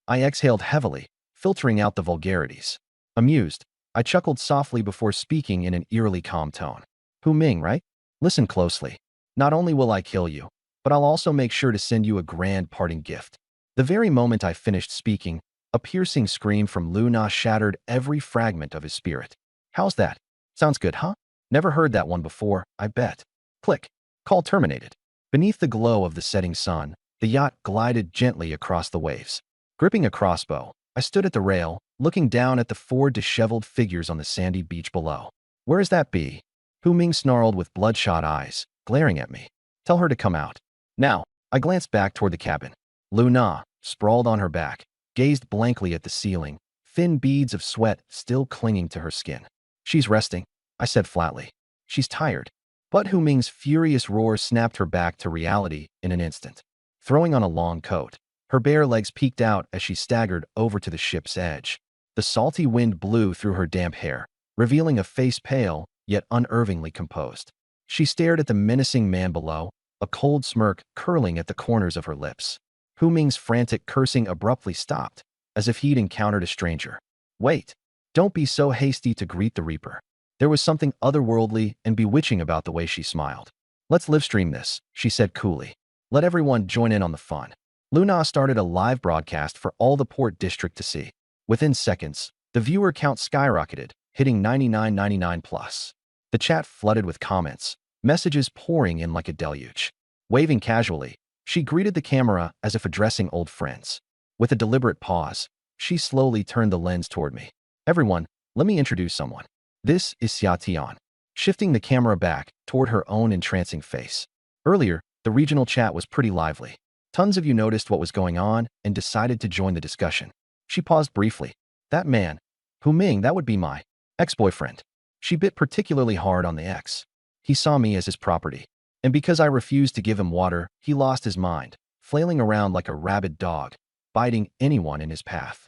I exhaled heavily, filtering out the vulgarities. Amused, I chuckled softly before speaking in an eerily calm tone. Hu Ming, right? Listen closely. Not only will I kill you, but I'll also make sure to send you a grand parting gift. The very moment I finished speaking, a piercing scream from Lu Na shattered every fragment of his spirit. How's that? Sounds good, huh? Never heard that one before, I bet. Click. Call terminated. Beneath the glow of the setting sun, the yacht glided gently across the waves. Gripping a crossbow, I stood at the rail, looking down at the four disheveled figures on the sandy beach below. Where is that bee? Hu Ming snarled with bloodshot eyes, glaring at me. Tell her to come out. Now, I glanced back toward the cabin. Lu Na, sprawled on her back, gazed blankly at the ceiling, thin beads of sweat still clinging to her skin. She's resting, I said flatly. She's tired. But Hu Ming's furious roar snapped her back to reality in an instant. Throwing on a long coat, her bare legs peeked out as she staggered over to the ship's edge. The salty wind blew through her damp hair, revealing a face pale, yet unervingly composed. She stared at the menacing man below, a cold smirk curling at the corners of her lips. Hu Ming's frantic cursing abruptly stopped, as if he'd encountered a stranger. Wait, don't be so hasty to greet the Reaper. There was something otherworldly and bewitching about the way she smiled. Let's livestream this, she said coolly. Let everyone join in on the fun. Luna started a live broadcast for all the port district to see. Within seconds, the viewer count skyrocketed, hitting 99.99 plus. The chat flooded with comments, messages pouring in like a deluge. Waving casually, she greeted the camera as if addressing old friends. With a deliberate pause, she slowly turned the lens toward me. Everyone, let me introduce someone. This is Xia Tian. Shifting the camera back toward her own entrancing face. Earlier, the regional chat was pretty lively. Tons of you noticed what was going on and decided to join the discussion. She paused briefly. That man, Hu Ming, that would be my ex-boyfriend. She bit particularly hard on the ex. He saw me as his property. And because I refused to give him water, he lost his mind, flailing around like a rabid dog, biting anyone in his path.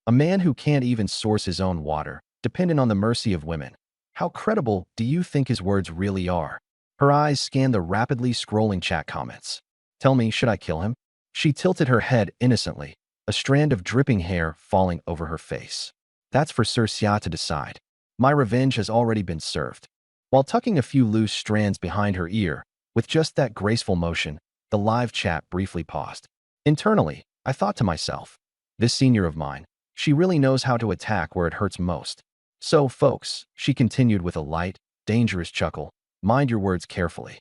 A man who can't even source his own water, dependent on the mercy of women. How credible do you think his words really are? Her eyes scanned the rapidly scrolling chat comments. Tell me, should I kill him? She tilted her head innocently, a strand of dripping hair falling over her face. That's for Sir Xia to decide. My revenge has already been served. While tucking a few loose strands behind her ear, with just that graceful motion, the live chat briefly paused. Internally, I thought to myself, this senior of mine, she really knows how to attack where it hurts most. So, folks, she continued with a light, dangerous chuckle, mind your words carefully.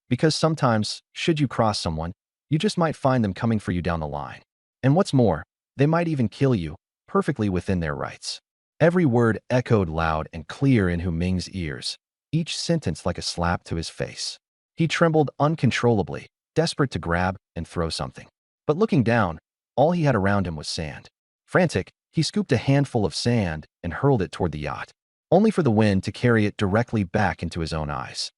Because sometimes, should you cross someone, you just might find them coming for you down the line. And what's more, they might even kill you, perfectly within their rights. Every word echoed loud and clear in Hu Ming's ears, each sentence like a slap to his face. He trembled uncontrollably, desperate to grab and throw something. But looking down, all he had around him was sand. Frantic, he scooped a handful of sand and hurled it toward the yacht, only for the wind to carry it directly back into his own eyes.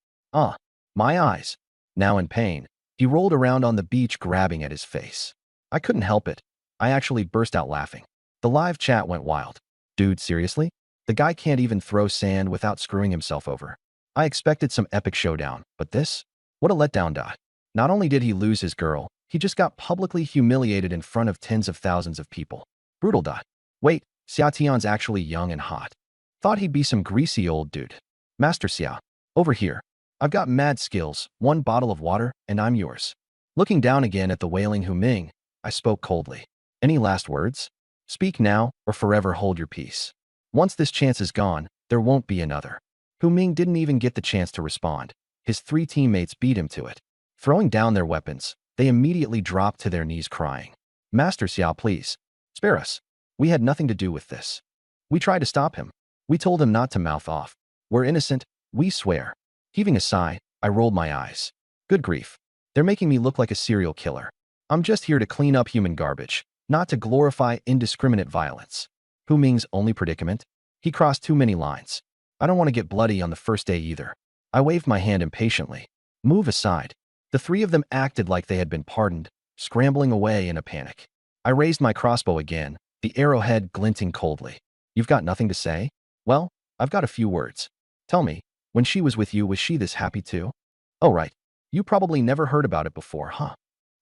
My eyes. Now in pain, he rolled around on the beach grabbing at his face. I couldn't help it. I actually burst out laughing. The live chat went wild. Dude, seriously? The guy can't even throw sand without screwing himself over. I expected some epic showdown, but this? What a letdown. Not only did he lose his girl, he just got publicly humiliated in front of tens of thousands of people. Brutal. Wait, Xia Tian's actually young and hot. Thought he'd be some greasy old dude. Master Xia, over here. I've got mad skills, 1 bottle of water, and I'm yours. Looking down again at the wailing Hu Ming, I spoke coldly. Any last words? Speak now, or forever hold your peace. Once this chance is gone, there won't be another. Hu Ming didn't even get the chance to respond. His 3 teammates beat him to it. Throwing down their weapons, they immediately dropped to their knees crying. Master Xiao, please. Spare us. We had nothing to do with this. We tried to stop him. We told him not to mouth off. We're innocent, we swear. Heaving a sigh, I rolled my eyes. Good grief. They're making me look like a serial killer. I'm just here to clean up human garbage, not to glorify indiscriminate violence. Hu Ming's only predicament? He crossed too many lines. I don't want to get bloody on the first day either. I waved my hand impatiently. Move aside. The 3 of them acted like they had been pardoned, scrambling away in a panic. I raised my crossbow again, the arrowhead glinting coldly. You've got nothing to say? Well, I've got a few words. Tell me, when she was with you, was she this happy too? Oh, right. You probably never heard about it before, huh?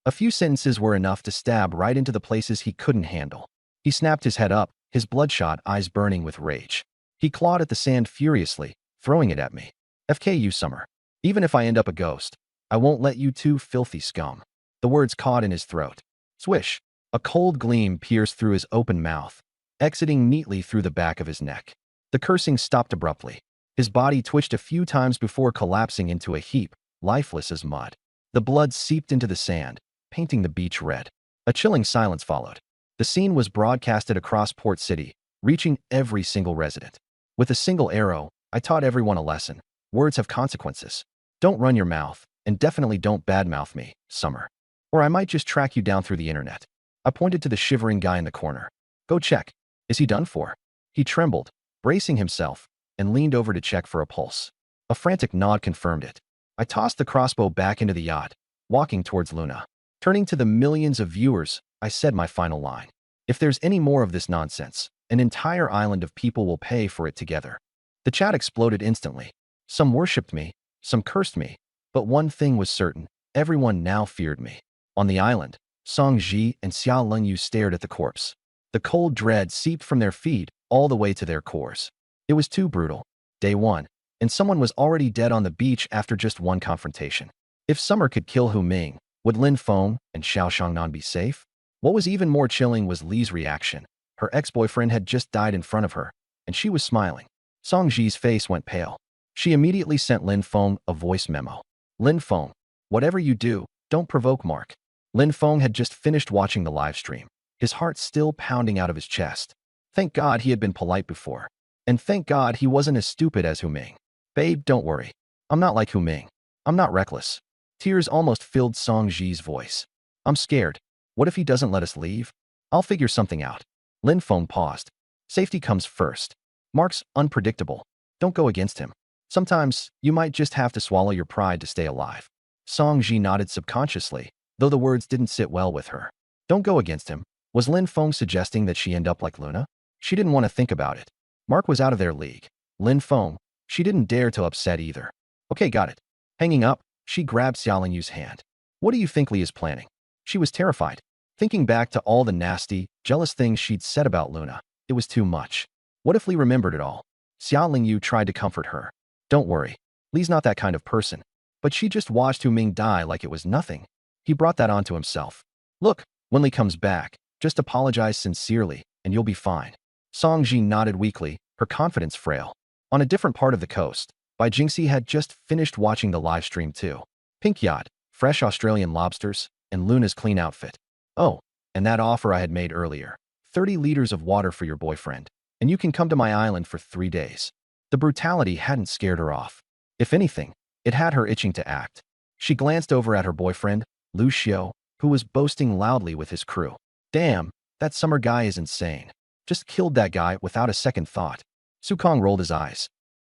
A few sentences were enough to stab right into the places he couldn't handle. He snapped his head up, his bloodshot eyes burning with rage. He clawed at the sand furiously, throwing it at me. FK you, Summer. Even if I end up a ghost, I won't let you two filthy scum. The words caught in his throat. Swish. A cold gleam pierced through his open mouth, exiting neatly through the back of his neck. The cursing stopped abruptly. His body twitched a few times before collapsing into a heap, lifeless as mud. The blood seeped into the sand, painting the beach red. A chilling silence followed. The scene was broadcasted across Port City, reaching every single resident. With a single arrow, I taught everyone a lesson. Words have consequences. Don't run your mouth, and definitely don't badmouth me, Summer. Or I might just track you down through the internet. I pointed to the shivering guy in the corner. Go check. Is he done for? He trembled, bracing himself, and leaned over to check for a pulse. A frantic nod confirmed it. I tossed the crossbow back into the yacht, walking towards Luna. Turning to the millions of viewers, I said my final line. If there's any more of this nonsense, an entire island of people will pay for it together. The chat exploded instantly. Some worshipped me, some cursed me, but one thing was certain, everyone now feared me. On the island, Song Ji and Xia Lengyu stared at the corpse. The cold dread seeped from their feet all the way to their cores. It was too brutal. Day one, and someone was already dead on the beach after just one confrontation. If Summer could kill Hu Ming, would Lin Feng and Xiao Shangnan be safe? What was even more chilling was Li's reaction. Her ex-boyfriend had just died in front of her, and she was smiling. Song Ji's face went pale. She immediately sent Lin Feng a voice memo. Lin Feng, whatever you do, don't provoke Mark. Lin Feng had just finished watching the live stream, his heart still pounding out of his chest. Thank God he had been polite before. And thank God he wasn't as stupid as Hu Ming. Babe, don't worry. I'm not like Hu Ming. I'm not reckless. Tears almost filled Song Ji's voice. I'm scared. What if he doesn't let us leave? I'll figure something out. Lin Feng paused. Safety comes first. Mark's unpredictable. Don't go against him. Sometimes, you might just have to swallow your pride to stay alive. Song Ji nodded subconsciously, though the words didn't sit well with her. Don't go against him. Was Lin Feng suggesting that she end up like Luna? She didn't want to think about it. Mark was out of their league. Lin Feng, she didn't dare to upset either. Okay, got it. Hanging up, she grabbed Xiaolin Yu's hand. What do you think Li is planning? She was terrified. Thinking back to all the nasty, jealous things she'd said about Luna, it was too much. What if Li remembered it all? Xiaolin Yu tried to comfort her. Don't worry. Li's not that kind of person. But she just watched Hu Ming die like it was nothing. He brought that onto himself. Look, when Li comes back, just apologize sincerely, and you'll be fine. Song Ji nodded weakly, her confidence frail. On a different part of the coast, Bai Jingxi had just finished watching the live stream too. Pink yacht, fresh Australian lobsters, and Luna's clean outfit. Oh, and that offer I had made earlier. 30 liters of water for your boyfriend, and you can come to my island for 3 days. The brutality hadn't scared her off. If anything, it had her itching to act. She glanced over at her boyfriend, Lu Xiao, who was boasting loudly with his crew. Damn, that Summer guy is insane. Just killed that guy without a second thought. Su Kong rolled his eyes.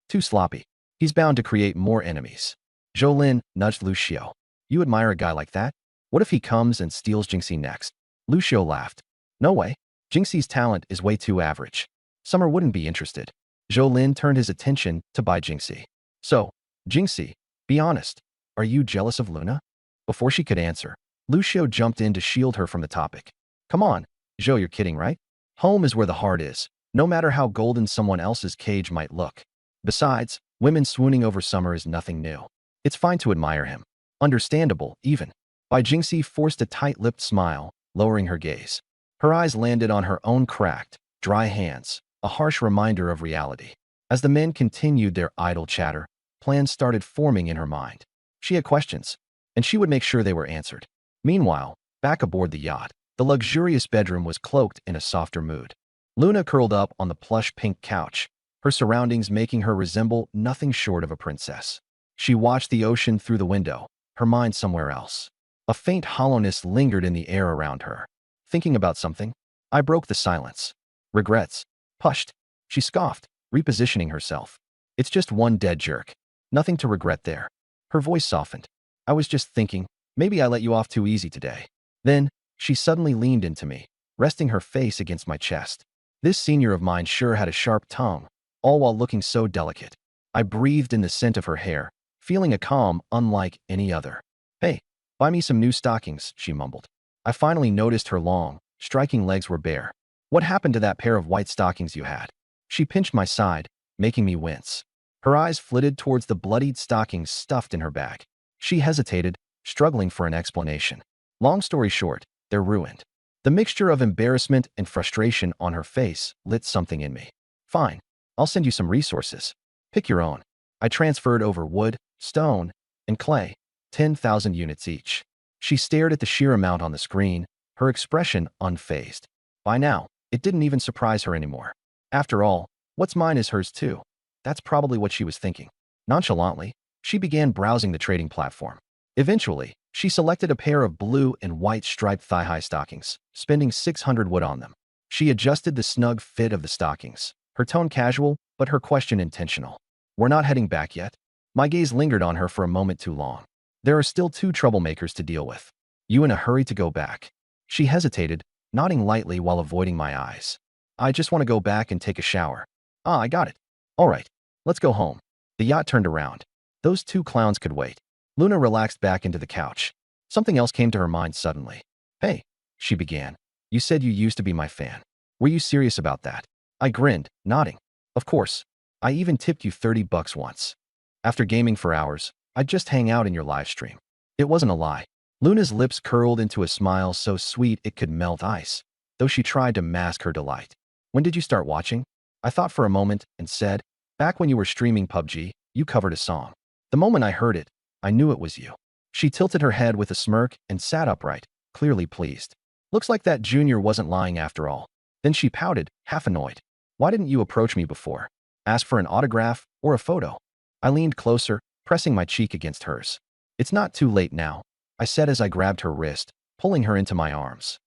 Too sloppy. He's bound to create more enemies. Zhou Lin nudged Lu Xiao. You admire a guy like that? What if he comes and steals Jingxi next? Lu Xiao laughed. No way. Jingxi's talent is way too average. Summer wouldn't be interested. Zhou Lin turned his attention to Bai Jingxi. So, Jingxi, be honest. Are you jealous of Luna? Before she could answer, Lu Xiao jumped in to shield her from the topic. Come on, Zhou, you're kidding, right? Home is where the heart is, no matter how golden someone else's cage might look. Besides, women swooning over Summer is nothing new. It's fine to admire him. Understandable, even. Bai Jingxi forced a tight-lipped smile, lowering her gaze. Her eyes landed on her own cracked, dry hands, a harsh reminder of reality. As the men continued their idle chatter, plans started forming in her mind. She had questions, and she would make sure they were answered. Meanwhile, back aboard the yacht, the luxurious bedroom was cloaked in a softer mood. Luna curled up on the plush pink couch, her surroundings making her resemble nothing short of a princess. She watched the ocean through the window, her mind somewhere else. A faint hollowness lingered in the air around her. Thinking about something, I broke the silence. Regrets? Pushed. She scoffed, repositioning herself. It's just one dead jerk. Nothing to regret there. Her voice softened. I was just thinking, maybe I let you off too easy today. Then, she suddenly leaned into me, resting her face against my chest. This senior of mine sure had a sharp tongue, all while looking so delicate. I breathed in the scent of her hair, feeling a calm unlike any other. "Hey, buy me some new stockings," she mumbled. I finally noticed her long, striking legs were bare. "What happened to that pair of white stockings you had?" She pinched my side, making me wince. Her eyes flitted towards the bloodied stockings stuffed in her bag. She hesitated, struggling for an explanation. Long story short, they're ruined. The mixture of embarrassment and frustration on her face lit something in me. "Fine, I'll send you some resources. Pick your own." I transferred over wood, stone, and clay, 10,000 units each. She stared at the sheer amount on the screen, her expression unfazed. By now, it didn't even surprise her anymore. After all, what's mine is hers too. That's probably what she was thinking. Nonchalantly, she began browsing the trading platform. Eventually, she selected a pair of blue and white striped thigh-high stockings, spending 600 wood on them. She adjusted the snug fit of the stockings, her tone casual, but her question intentional. "We're not heading back yet?" My gaze lingered on her for a moment too long. "There are still 2 troublemakers to deal with. You in a hurry to go back?" She hesitated, nodding lightly while avoiding my eyes. "I just want to go back and take a shower." "Ah, I got it. All right, let's go home." The yacht turned around. Those 2 clowns could wait. Luna relaxed back into the couch. Something else came to her mind suddenly. "Hey," she began. "You said you used to be my fan. Were you serious about that?" I grinned, nodding. "Of course. I even tipped you $30 once. After gaming for hours, I'd just hang out in your live stream." It wasn't a lie. Luna's lips curled into a smile so sweet it could melt ice, though she tried to mask her delight. "When did you start watching?" I thought for a moment and said, "Back when you were streaming PUBG, you covered a song. The moment I heard it, I knew it was you." She tilted her head with a smirk and sat upright, clearly pleased. "Looks like that junior wasn't lying after all." Then she pouted, half annoyed. "Why didn't you approach me before? Ask for an autograph or a photo?" I leaned closer, pressing my cheek against hers. "It's not too late now," I said as I grabbed her wrist, pulling her into my arms.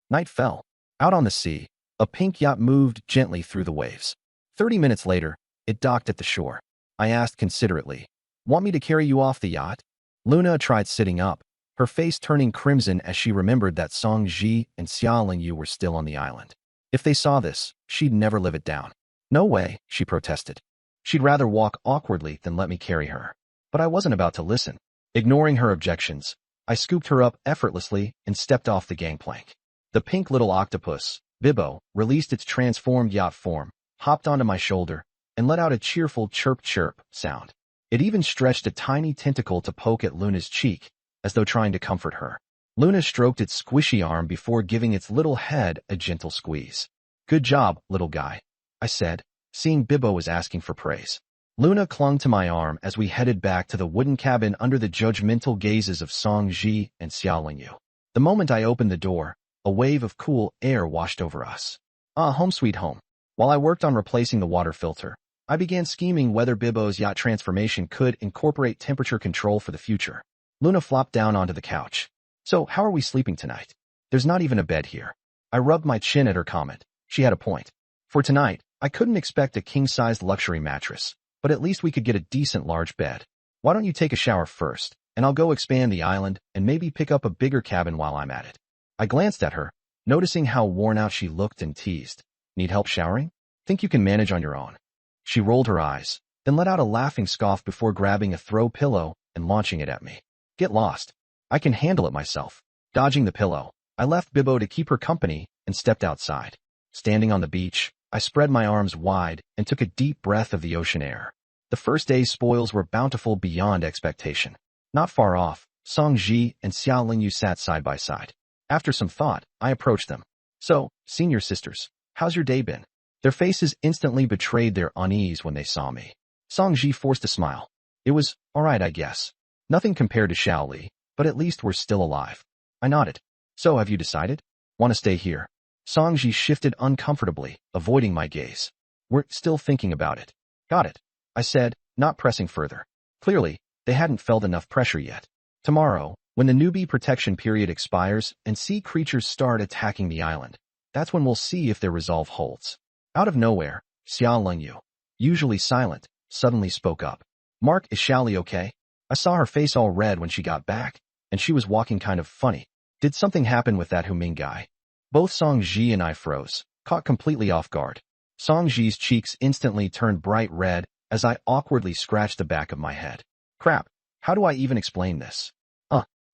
Night fell. Out on the sea, a pink yacht moved gently through the waves. 30 minutes later, it docked at the shore. I asked considerately, "Want me to carry you off the yacht?" Luna tried sitting up, her face turning crimson as she remembered that Song Ji and Xia Lingyu were still on the island. If they saw this, she'd never live it down. "No way," she protested. She'd rather walk awkwardly than let me carry her. But I wasn't about to listen. Ignoring her objections, I scooped her up effortlessly and stepped off the gangplank. The pink little octopus, Bibbo, released its transformed yacht form, hopped onto my shoulder, and let out a cheerful chirp-chirp sound. It even stretched a tiny tentacle to poke at Luna's cheek, as though trying to comfort her. Luna stroked its squishy arm before giving its little head a gentle squeeze. "Good job, little guy," I said, seeing Bibbo was asking for praise. Luna clung to my arm as we headed back to the wooden cabin under the judgmental gazes of Song Ji and Xia Lingyu. The moment I opened the door, a wave of cool air washed over us. Home sweet home. While I worked on replacing the water filter, I began scheming whether Bibbo's yacht transformation could incorporate temperature control for the future. Luna flopped down onto the couch. "So, how are we sleeping tonight? There's not even a bed here." I rubbed my chin at her comment. She had a point. For tonight, I couldn't expect a king-sized luxury mattress, but at least we could get a decent large bed. "Why don't you take a shower first, and I'll go expand the island and maybe pick up a bigger cabin while I'm at it." I glanced at her, noticing how worn out she looked and teased. "Need help showering? Think you can manage on your own?" She rolled her eyes, then let out a laughing scoff before grabbing a throw pillow and launching it at me. "Get lost. I can handle it myself." Dodging the pillow, I left Bibbo to keep her company and stepped outside. Standing on the beach, I spread my arms wide and took a deep breath of the ocean air. The first day's spoils were bountiful beyond expectation. Not far off, Song Ji and Xia Lingyu sat side by side. After some thought, I approached them. "So, senior sisters, how's your day been?" Their faces instantly betrayed their unease when they saw me. Song Ji forced a smile. "It was alright, I guess. Nothing compared to Shaoli, but at least we're still alive." I nodded. "So have you decided? Want to stay here?" Song Ji shifted uncomfortably, avoiding my gaze. "We're still thinking about it." "Got it," I said, not pressing further. Clearly, they hadn't felt enough pressure yet. "Tomorrow, when the newbie protection period expires and sea creatures start attacking the island, that's when we'll see if their resolve holds." Out of nowhere, Xia Lingyu, usually silent, suddenly spoke up. "Mark, is Shaoli okay? I saw her face all red when she got back, and she was walking kind of funny. Did something happen with that Hu Ming guy?" Both Song Ji and I froze, caught completely off guard. Song Ji's cheeks instantly turned bright red as I awkwardly scratched the back of my head. Crap, how do I even explain this?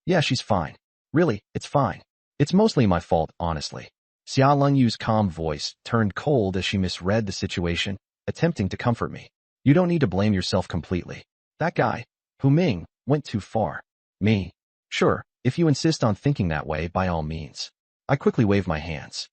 Yeah, she's fine. Really, it's fine. It's mostly my fault, honestly. Xia Lungyu's calm voice turned cold as she misread the situation, attempting to comfort me. You don't need to blame yourself completely. That guy, Hu Ming, went too far. Me? Sure, if you insist on thinking that way, by all means. I quickly waved my hands.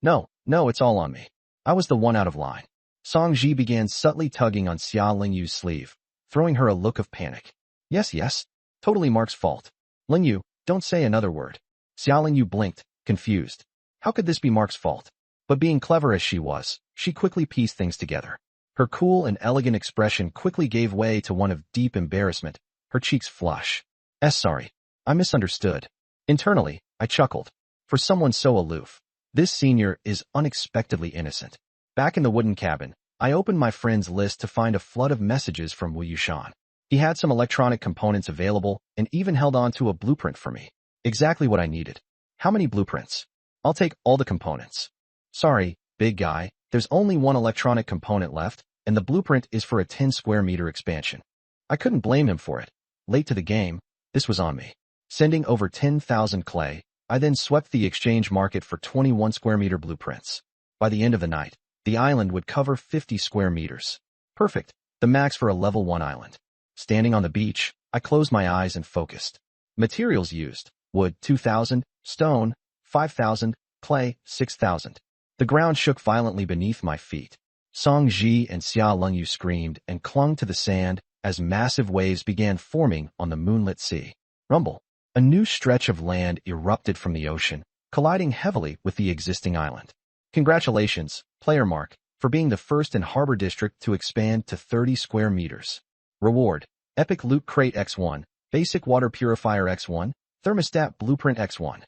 No, it's all on me. I was the one out of line. Song Ji began subtly tugging on Xia Lingyu's sleeve, throwing her a look of panic. Yes, totally Mark's fault. Lingyu, don't say another word. Xia Lingyu blinked, confused. How could this be Mark's fault? But being clever as she was, she quickly pieced things together. Her cool and elegant expression quickly gave way to one of deep embarrassment, her cheeks flush. Sorry, I misunderstood. Internally, I chuckled. For someone so aloof, this senior is unexpectedly innocent. Back in the wooden cabin, I opened my friend's list to find a flood of messages from Wu Yushan. He had some electronic components available and even held on to a blueprint for me. Exactly what I needed. How many blueprints? I'll take all the components. Sorry, big guy, there's only one electronic component left, and the blueprint is for a 10 square meter expansion. I couldn't blame him for it. Late to the game, this was on me. Sending over 10,000 clay, I then swept the exchange market for 21 square meter blueprints. By the end of the night, the island would cover 50 square meters. Perfect, the max for a level 1 island. Standing on the beach, I closed my eyes and focused. Materials used: wood 2,000, stone 5,000, clay 6,000. The ground shook violently beneath my feet. Song Ji and Xia Lungyu screamed and clung to the sand as massive waves began forming on the moonlit sea. Rumble. A new stretch of land erupted from the ocean, colliding heavily with the existing island. Congratulations, Player Mark, for being the first in Harbor District to expand to 30 square meters. Reward: Epic Loot Crate X1, Basic Water Purifier X1, Thermostat Blueprint X1.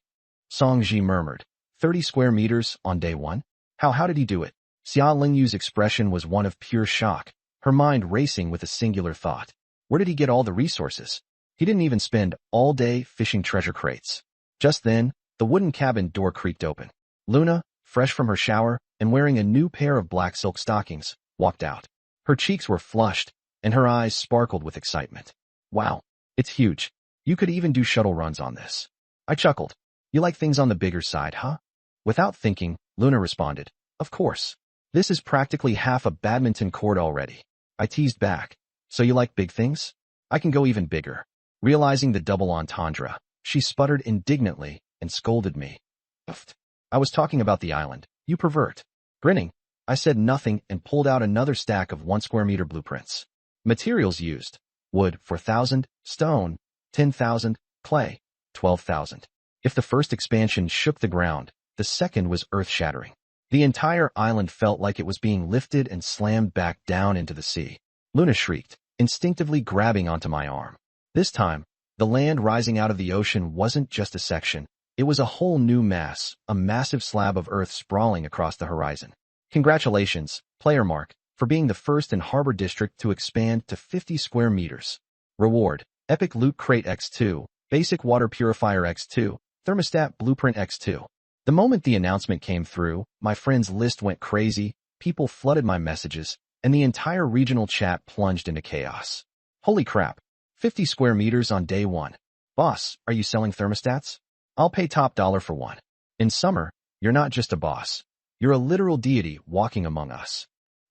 Song Ji murmured. 30 square meters on day 1? How did he do it? Xia Lingyu's expression was one of pure shock, her mind racing with a singular thought. Where did he get all the resources? He didn't even spend all day fishing treasure crates. Just then, the wooden cabin door creaked open. Luna, fresh from her shower and wearing a new pair of black silk stockings, walked out. Her cheeks were flushed, and her eyes sparkled with excitement. Wow, it's huge. You could even do shuttle runs on this. I chuckled. You like things on the bigger side, huh? Without thinking, Luna responded, Of course. This is practically half a badminton court already. I teased back. So you like big things? I can go even bigger. Realizing the double entendre, she sputtered indignantly and scolded me. Pfft. I was talking about the island, you pervert. Grinning, I said nothing and pulled out another stack of 1 square meter blueprints. Materials used: wood 4,000, stone 10,000, clay 12,000. If the first expansion shook the ground, the second was earth-shattering. The entire island felt like it was being lifted and slammed back down into the sea. Luna shrieked, instinctively grabbing onto my arm. This time, the land rising out of the ocean wasn't just a section, it was a whole new mass, a massive slab of earth sprawling across the horizon. Congratulations, Player Mark, for being the first in Harbor District to expand to 50 square meters. Reward: Epic Loot Crate X2, Basic Water Purifier X2, Thermostat Blueprint X2. The moment the announcement came through, my friend's list went crazy, people flooded my messages, and the entire regional chat plunged into chaos. Holy crap, 50 square meters on day 1. Boss, are you selling thermostats? I'll pay top dollar for one. In summer, you're not just a boss. You're a literal deity walking among us.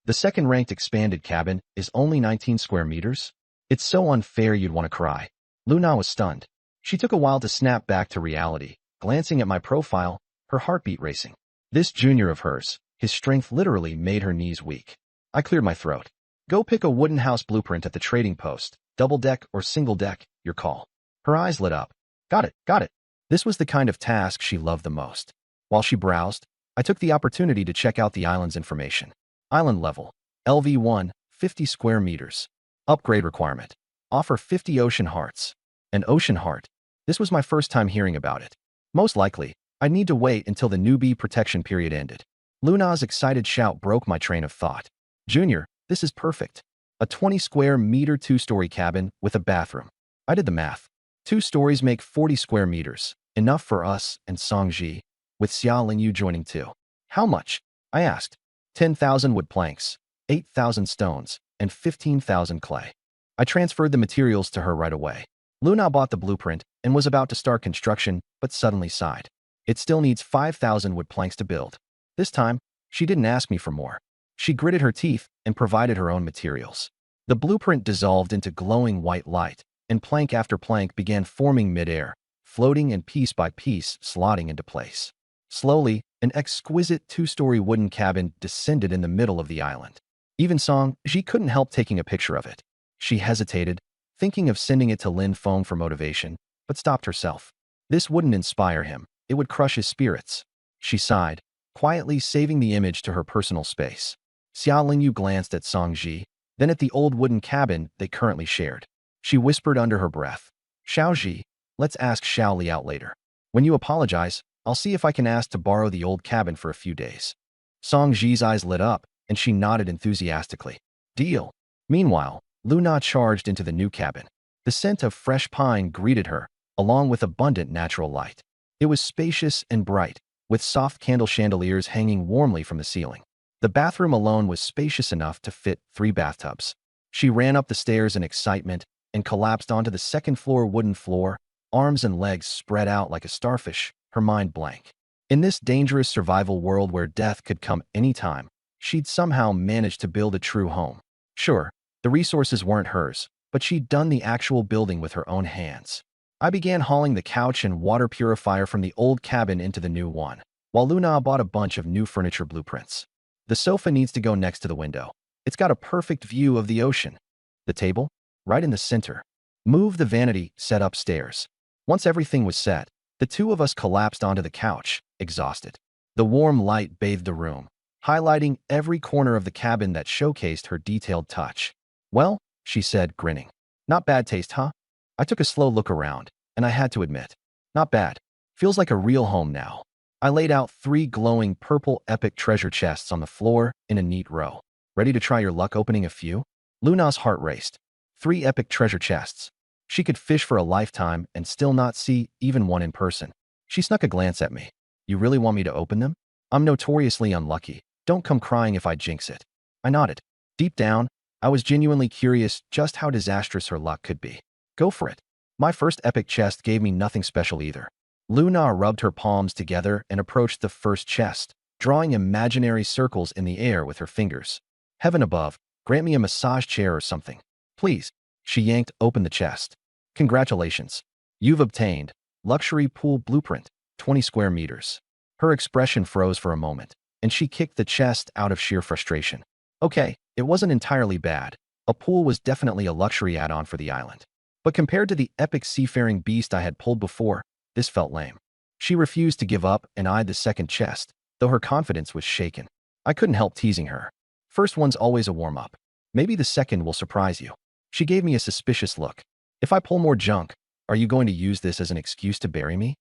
The second-ranked expanded cabin is only 19 square meters. It's so unfair you'd want to cry. Luna was stunned. She took a while to snap back to reality, glancing at my profile, her heartbeat racing. This junior of hers, his strength literally made her knees weak. I cleared my throat. Go pick a wooden house blueprint at the trading post, double deck or single deck, your call. Her eyes lit up. Got it. This was the kind of task she loved the most. While she browsed, I took the opportunity to check out the island's information. Island level, LV1, 50 square meters. Upgrade requirement: offer 50 ocean hearts. An ocean heart? This was my first time hearing about it. Most likely, I'd need to wait until the newbie protection period ended. Luna's excited shout broke my train of thought. Junior, this is perfect. A 20 square meter 2-story cabin with a bathroom. I did the math. 2 stories make 40 square meters, enough for us and Song Ji. with Xia Lingyu joining too. How much? I asked. 10,000 wood planks, 8,000 stones, and 15,000 clay. I transferred the materials to her right away. Luna bought the blueprint and was about to start construction, but suddenly sighed. It still needs 5,000 wood planks to build. This time, she didn't ask me for more. She gritted her teeth and provided her own materials. The blueprint dissolved into glowing white light, and plank after plank began forming midair, floating and piece by piece slotting into place. Slowly, an exquisite two-story wooden cabin descended in the middle of the island. Even Song Ji couldn't help taking a picture of it. She hesitated, thinking of sending it to Lin Feng for motivation, but stopped herself. This wouldn't inspire him. It would crush his spirits. She sighed, quietly saving the image to her personal space. Xia Lingyu glanced at Song Ji, then at the old wooden cabin they currently shared. She whispered under her breath, "Xiao Ji, let's ask Xiao Li out later. When you apologize, I'll see if I can ask to borrow the old cabin for a few days." Song Ji's eyes lit up, and she nodded enthusiastically. Deal. Meanwhile, Luna charged into the new cabin. The scent of fresh pine greeted her, along with abundant natural light. It was spacious and bright, with soft candle chandeliers hanging warmly from the ceiling. The bathroom alone was spacious enough to fit 3 bathtubs. She ran up the stairs in excitement and collapsed onto the second-floor wooden floor, arms and legs spread out like a starfish, her mind blank. In this dangerous survival world where death could come anytime, she'd somehow managed to build a true home. Sure, the resources weren't hers, but she'd done the actual building with her own hands. I began hauling the couch and water purifier from the old cabin into the new one, while Luna bought a bunch of new furniture blueprints. The sofa needs to go next to the window. It's got a perfect view of the ocean. The table? Right in the center. Move the vanity set upstairs. Once everything was set, the two of us collapsed onto the couch, exhausted. The warm light bathed the room, highlighting every corner of the cabin that showcased her detailed touch. "Well," she said, grinning. "Not bad taste, huh?" I took a slow look around, and I had to admit, not bad. Feels like a real home now. I laid out 3 glowing purple epic treasure chests on the floor in a neat row. Ready to try your luck opening a few? Luna's heart raced. 3 epic treasure chests. She could fish for a lifetime and still not see even one in person. She snuck a glance at me. "You really want me to open them? I'm notoriously unlucky. Don't come crying if I jinx it." I nodded. Deep down, I was genuinely curious just how disastrous her luck could be. Go for it. My first epic chest gave me nothing special either. Luna rubbed her palms together and approached the first chest, drawing imaginary circles in the air with her fingers. "Heaven above, grant me a massage chair or something. Please." She yanked open the chest. "Congratulations. You've obtained luxury pool blueprint, 20 square meters." Her expression froze for a moment, and she kicked the chest out of sheer frustration. Okay, it wasn't entirely bad. A pool was definitely a luxury add-on for the island. But compared to the epic seafaring beast I had pulled before, this felt lame. She refused to give up and eyed the second chest, though her confidence was shaken. I couldn't help teasing her. "First one's always a warm-up. Maybe the second will surprise you." She gave me a suspicious look. "If I pull more junk, are you going to use this as an excuse to bury me?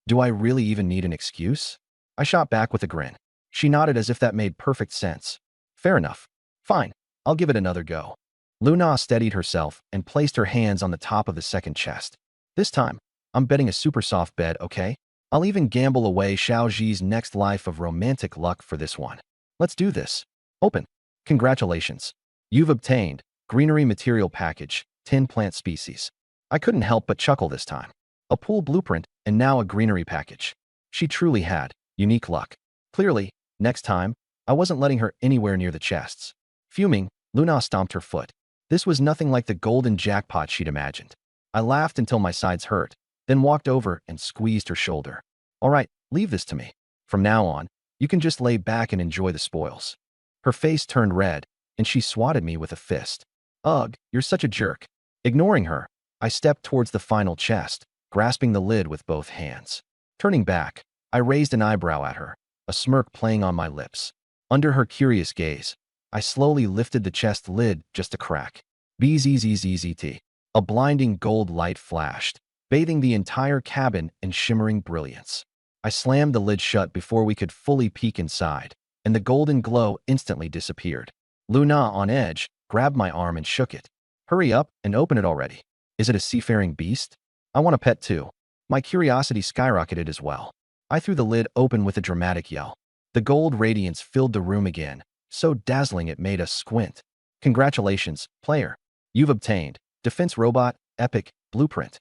Do I really even need an excuse?" I shot back with a grin. She nodded as if that made perfect sense. "Fair enough. Fine, I'll give it another go." Luna steadied herself and placed her hands on the top of the second chest. "This time, I'm betting a super soft bed, okay? I'll even gamble away Xiao Ji's next life of romantic luck for this one. Let's do this. Open. Congratulations. You've obtained greenery material package, 10 plant species." I couldn't help but chuckle this time. A pool blueprint and now a greenery package. She truly had unique luck. Clearly, next time, I wasn't letting her anywhere near the chests. Fuming, Luna stomped her foot. This was nothing like the golden jackpot she'd imagined. I laughed until my sides hurt, then walked over and squeezed her shoulder. "All right, leave this to me. From now on, you can just lay back and enjoy the spoils." Her face turned red, and she swatted me with a fist. "Ugh, you're such a jerk." Ignoring her, I stepped towards the final chest, grasping the lid with both hands. Turning back, I raised an eyebrow at her, a smirk playing on my lips. Under her curious gaze, I slowly lifted the chest lid just a crack. Bzzzt. A blinding gold light flashed, bathing the entire cabin in shimmering brilliance. I slammed the lid shut before we could fully peek inside, and the golden glow instantly disappeared. Luna, on edge, grabbed my arm and shook it. "Hurry up and open it already. Is it a seafaring beast? I want a pet too." My curiosity skyrocketed as well. I threw the lid open with a dramatic yell. The gold radiance filled the room again, so dazzling it made us squint. Congratulations, player. You've obtained Defense Robot Epic Blueprint.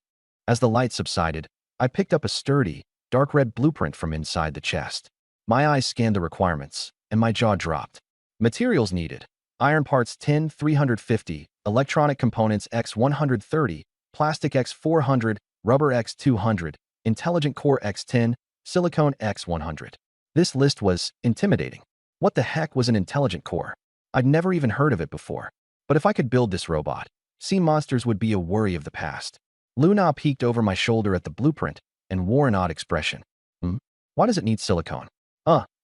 As the light subsided, I picked up a sturdy, dark red blueprint from inside the chest. My eyes scanned the requirements, and my jaw dropped. Materials needed: iron parts 10 350, electronic components X 130, plastic X 400, rubber X 200, intelligent core X 10, silicone X 100. This list was intimidating. What the heck was an intelligent core? I'd never even heard of it before. But if I could build this robot, sea monsters would be a worry of the past. Luna peeked over my shoulder at the blueprint and wore an odd expression. Why does it need silicone?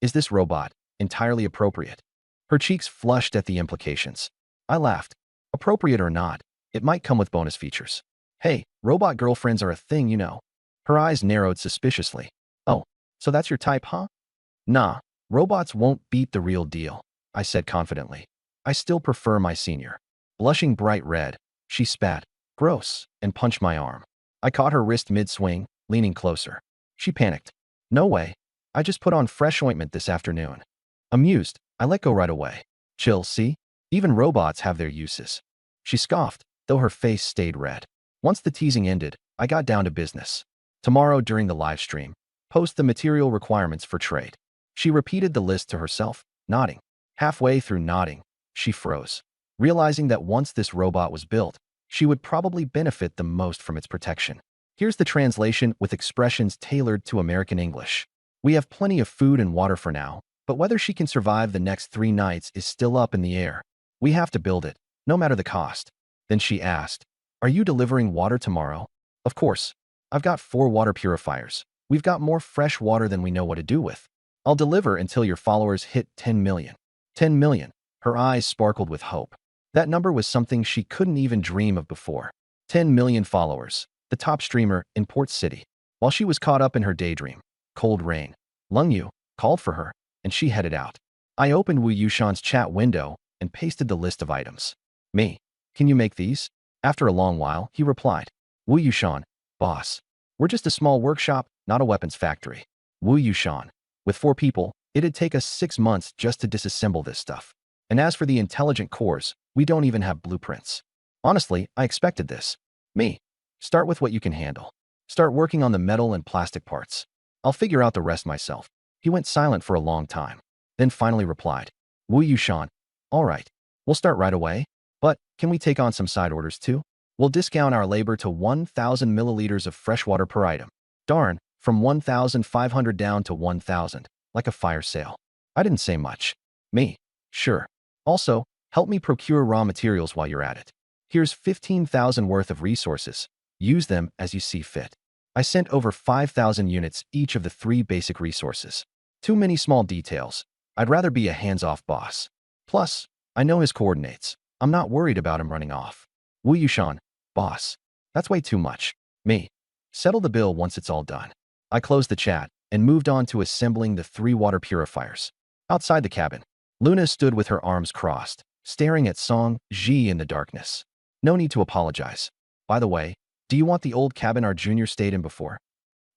Is this robot entirely appropriate? Her cheeks flushed at the implications. I laughed. Appropriate or not, it might come with bonus features. Hey, robot girlfriends are a thing, you know. Her eyes narrowed suspiciously. Oh, so that's your type, huh? Nah, robots won't beat the real deal, I said confidently. I still prefer my senior. Blushing bright red, she spat, gross, and punched my arm. I caught her wrist mid-swing, leaning closer. She panicked. No way. I just put on fresh ointment this afternoon. Amused, I let go right away. Chill, see? Even robots have their uses. She scoffed, though her face stayed red. Once the teasing ended, I got down to business. Tomorrow during the live stream, post the material requirements for trade. She repeated the list to herself, nodding. Halfway through nodding, she froze, realizing that once this robot was built, she would probably benefit the most from its protection. Here's the translation with expressions tailored to American English. We have plenty of food and water for now, but whether she can survive the next 3 nights is still up in the air. We have to build it, no matter the cost. Then she asked, are you delivering water tomorrow? Of course. I've got 4 water purifiers. We've got more fresh water than we know what to do with. I'll deliver until your followers hit 10 million. 10 million. Her eyes sparkled with hope. That number was something she couldn't even dream of before. 10 million followers, the top streamer in Port City. While she was caught up in her daydream, Cold Rain, Lung Yu, called for her, and she headed out. I opened Wu Yushan's chat window and pasted the list of items. Me, can you make these? After a long while, he replied. Wu Yushan, boss. We're just a small workshop, not a weapons factory. Wu Yushan. With 4 people, it'd take us 6 months just to disassemble this stuff. And as for the intelligent cores, we don't even have blueprints. Honestly, I expected this. Me. Start with what you can handle. Start working on the metal and plastic parts. I'll figure out the rest myself. He went silent for a long time, then finally replied. Wu Yushan. All right. We'll start right away. But can we take on some side orders too? We'll discount our labor to 1,000 milliliters of fresh water per item. Darn, from 1,500 down to 1,000, like a fire sale. I didn't say much. Me. Sure. Also, help me procure raw materials while you're at it. Here's 15,000 worth of resources. Use them as you see fit. I sent over 5,000 units each of the 3 basic resources. Too many small details. I'd rather be a hands-off boss. Plus, I know his coordinates. I'm not worried about him running off. Wu Yushan, boss. That's way too much. Me. Settle the bill once it's all done. I closed the chat and moved on to assembling the 3 water purifiers. Outside the cabin, Luna stood with her arms crossed, staring at Song Ji in the darkness. No need to apologize. By the way, do you want the old cabin our junior stayed in before?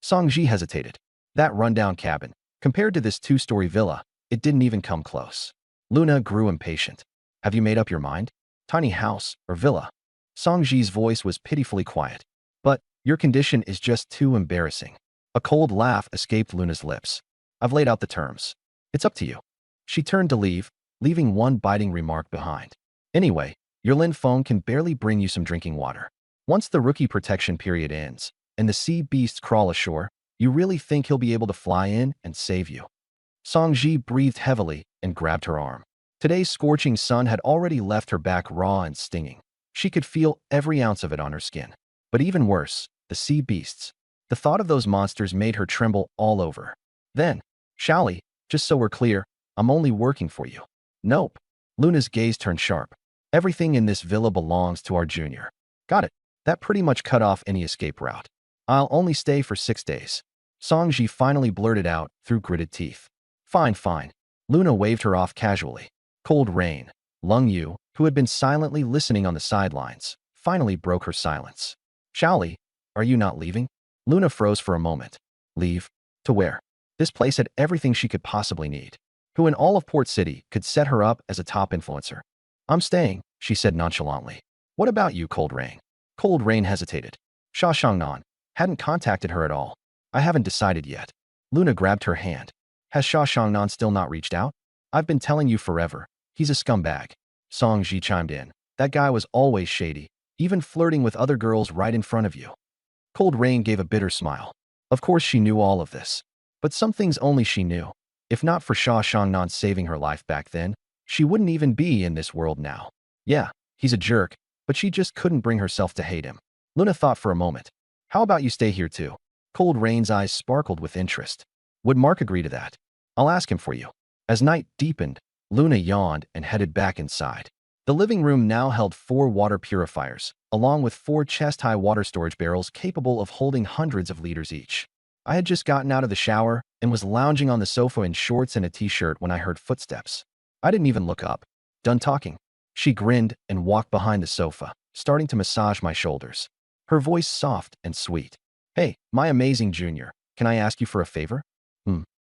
Song Ji hesitated. That rundown cabin, compared to this 2-story villa, it didn't even come close. Luna grew impatient. Have you made up your mind? Tiny house or villa? Song Ji's voice was pitifully quiet. But your condition is just too embarrassing. A cold laugh escaped Luna's lips. I've laid out the terms. It's up to you. She turned to leave, leaving one biting remark behind. Anyway, your Lin phone can barely bring you some drinking water. Once the rookie protection period ends and the sea beasts crawl ashore, you really think he'll be able to fly in and save you? Song Ji breathed heavily and grabbed her arm. Today's scorching sun had already left her back raw and stinging. She could feel every ounce of it on her skin. But even worse, the sea beasts. The thought of those monsters made her tremble all over. Then, Shally, just so we're clear, I'm only working for you. Nope. Luna's gaze turned sharp. Everything in this villa belongs to our junior. Got it. That pretty much cut off any escape route. I'll only stay for 6 days. Song Ji finally blurted out through gritted teeth. Fine, fine. Luna waved her off casually. Cold Rain, Lung Yu, who had been silently listening on the sidelines, finally broke her silence. Shally, are you not leaving? Luna froze for a moment. Leave? To where? This place had everything she could possibly need. Who in all of Port City could set her up as a top influencer? I'm staying, she said nonchalantly. What about you, Cold Rain? Cold Rain hesitated. Sha Shangnan hadn't contacted her at all. I haven't decided yet. Luna grabbed her hand. Has Sha Shangnan still not reached out? I've been telling you forever. He's a scumbag. Song Ji chimed in. That guy was always shady, even flirting with other girls right in front of you. Cold Rain gave a bitter smile. Of course she knew all of this. But some things only she knew. If not for Sha Shangnan saving her life back then, she wouldn't even be in this world now. Yeah, he's a jerk, but she just couldn't bring herself to hate him. Luna thought for a moment. How about you stay here too? Cold Rain's eyes sparkled with interest. Would Mark agree to that? I'll ask him for you. As night deepened, Luna yawned and headed back inside. The living room now held 4 water purifiers, along with 4 chest-high water storage barrels capable of holding hundreds of liters each. I had just gotten out of the shower and was lounging on the sofa in shorts and a t-shirt when I heard footsteps. I didn't even look up. Done talking. She grinned and walked behind the sofa, starting to massage my shoulders. Her voice soft and sweet. Hey, my amazing junior, can I ask you for a favor?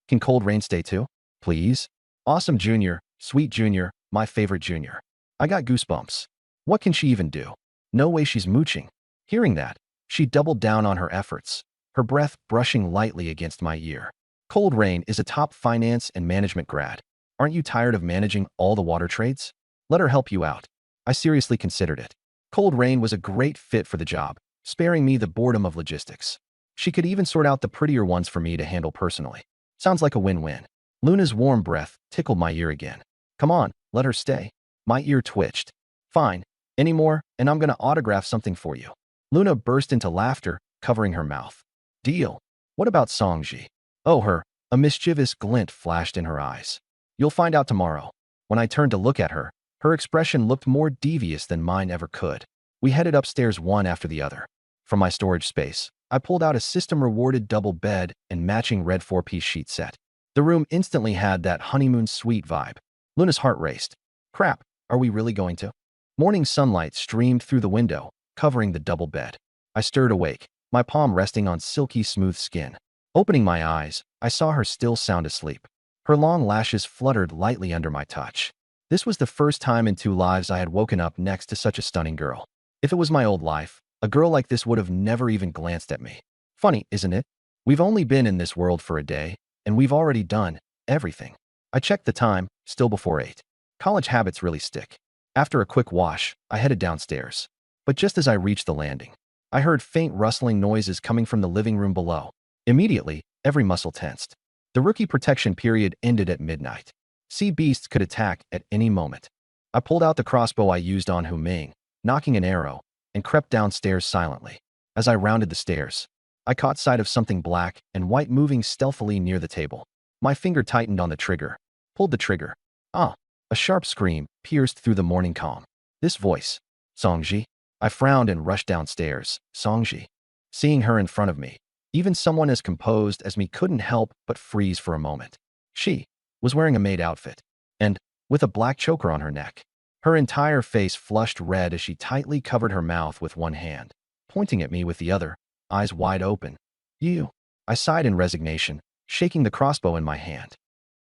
Can Cold Rain stay too? Please? Awesome junior, sweet junior, my favorite junior. I got goosebumps. What can she even do? No way she's mooching. Hearing that, she doubled down on her efforts, her breath brushing lightly against my ear. Cold Rain is a top finance and management grad. Aren't you tired of managing all the water trades? Let her help you out. I seriously considered it. Cold Rain was a great fit for the job, sparing me the boredom of logistics. She could even sort out the prettier ones for me to handle personally. Sounds like a win-win. Luna's warm breath tickled my ear again. Come on, let her stay. My ear twitched. Fine. Any more, and I'm gonna autograph something for you. Luna burst into laughter, covering her mouth. Deal. What about Songji? Oh, her. A mischievous glint flashed in her eyes. You'll find out tomorrow. When I turned to look at her, her expression looked more devious than mine ever could. We headed upstairs one after the other. From my storage space, I pulled out a system-rewarded double bed and matching red 4-piece sheet set. The room instantly had that honeymoon suite vibe. Luna's heart raced. Crap, are we really going to? Morning sunlight streamed through the window, covering the double bed. I stirred awake, my palm resting on silky smooth skin. Opening my eyes, I saw her still sound asleep. Her long lashes fluttered lightly under my touch. This was the first time in 2 lives I had woken up next to such a stunning girl. If it was my old life, a girl like this would have never even glanced at me. Funny, isn't it? We've only been in this world for a day, and we've already done everything. I checked the time, still before 8. College habits really stick. After a quick wash, I headed downstairs. But just as I reached the landing, I heard faint rustling noises coming from the living room below. Immediately, every muscle tensed. The rookie protection period ended at midnight. Sea beasts could attack at any moment. I pulled out the crossbow I used on Hu Ming, knocking an arrow, and crept downstairs silently. As I rounded the stairs, I caught sight of something black and white moving stealthily near the table. My finger tightened on the trigger. Pulled the trigger. Ah! A sharp scream pierced through the morning calm. This voice. Songji. I frowned and rushed downstairs. Songji. Seeing her in front of me, even someone as composed as me couldn't help but freeze for a moment. She was wearing a maid outfit, and with a black choker on her neck. Her entire face flushed red as she tightly covered her mouth with one hand, pointing at me with the other, eyes wide open. You. I sighed in resignation, shaking the crossbow in my hand.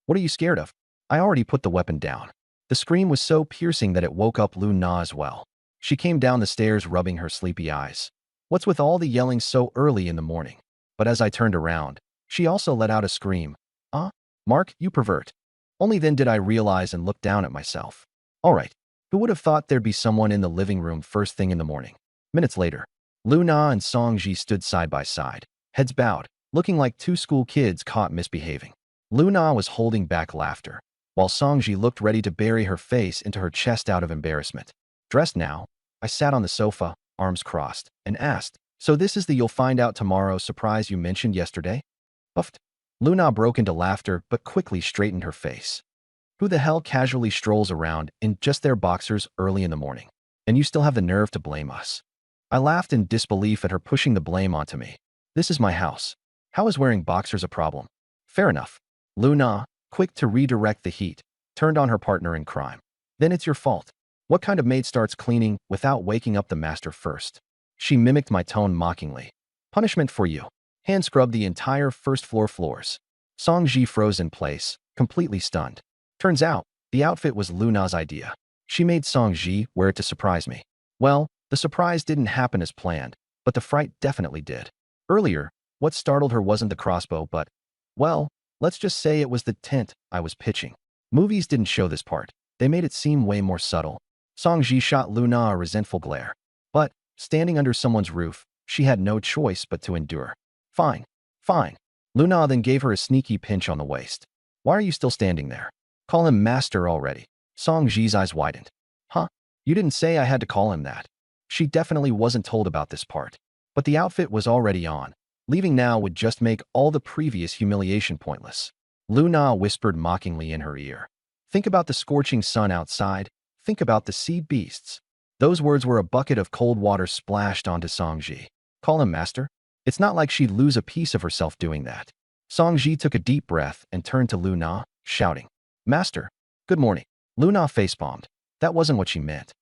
What are you scared of? I already put the weapon down. The scream was so piercing that it woke up Lu Na as well. She came down the stairs rubbing her sleepy eyes. What's with all the yelling so early in the morning? But as I turned around, she also let out a scream. Mark, you pervert. Only then did I realize and look down at myself. All right. Who would have thought there'd be someone in the living room first thing in the morning? Minutes later, Lu Na and Songji stood side by side, heads bowed, looking like 2 school kids caught misbehaving. Lu Na was holding back laughter, while Songji looked ready to bury her face into her chest out of embarrassment. Dressed now, I sat on the sofa, arms crossed, and asked, so this is the you'll find out tomorrow surprise you mentioned yesterday? Puffed. Lu Na broke into laughter but quickly straightened her face. Who the hell casually strolls around in just their boxers early in the morning? And you still have the nerve to blame us. I laughed in disbelief at her pushing the blame onto me. This is my house. How is wearing boxers a problem? Fair enough. Lu Na, quick to redirect the heat, turned on her partner in crime. Then it's your fault. What kind of maid starts cleaning without waking up the master first? She mimicked my tone mockingly. Punishment for you. Hand scrub the entire first floor floors. Song Ji froze in place, completely stunned. Turns out, the outfit was Luna's idea. She made Song Ji wear it to surprise me. Well, the surprise didn't happen as planned, but the fright definitely did. Earlier, what startled her wasn't the crossbow but, well, let's just say it was the tent I was pitching. Movies didn't show this part. They made it seem way more subtle. Song Ji shot Luna a resentful glare. But, standing under someone's roof, she had no choice but to endure. Fine, fine. Luna then gave her a sneaky pinch on the waist. Why are you still standing there? Call him master already. Song Ji's eyes widened. Huh? You didn't say I had to call him that. She definitely wasn't told about this part. But the outfit was already on. Leaving now would just make all the previous humiliation pointless. Luna whispered mockingly in her ear. Think about the scorching sun outside. Think about the sea beasts. Those words were a bucket of cold water splashed onto Song Ji. Call him master? It's not like she'd lose a piece of herself doing that. Song Ji took a deep breath and turned to Luna, shouting, Master, good morning. Luna facepalmed. That wasn't what she meant.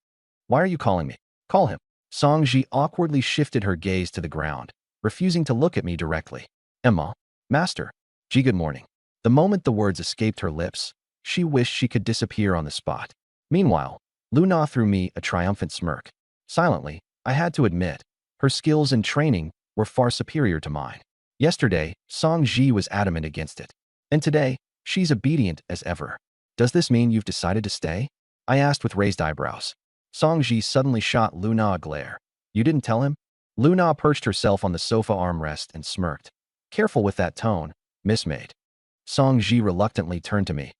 Why are you calling me? Call him. Song Ji awkwardly shifted her gaze to the ground, refusing to look at me directly. Emma, Master, Ji, good morning. The moment the words escaped her lips, she wished she could disappear on the spot. Meanwhile, Luna threw me a triumphant smirk. Silently, I had to admit, her skills and training were far superior to mine. Yesterday, Song Ji was adamant against it. And today, she's obedient as ever. Does this mean you've decided to stay? I asked with raised eyebrows. Song Ji suddenly shot Luna a glare. You didn't tell him? Luna perched herself on the sofa armrest and smirked. Careful with that tone, Miss Maid. Song Ji reluctantly turned to me.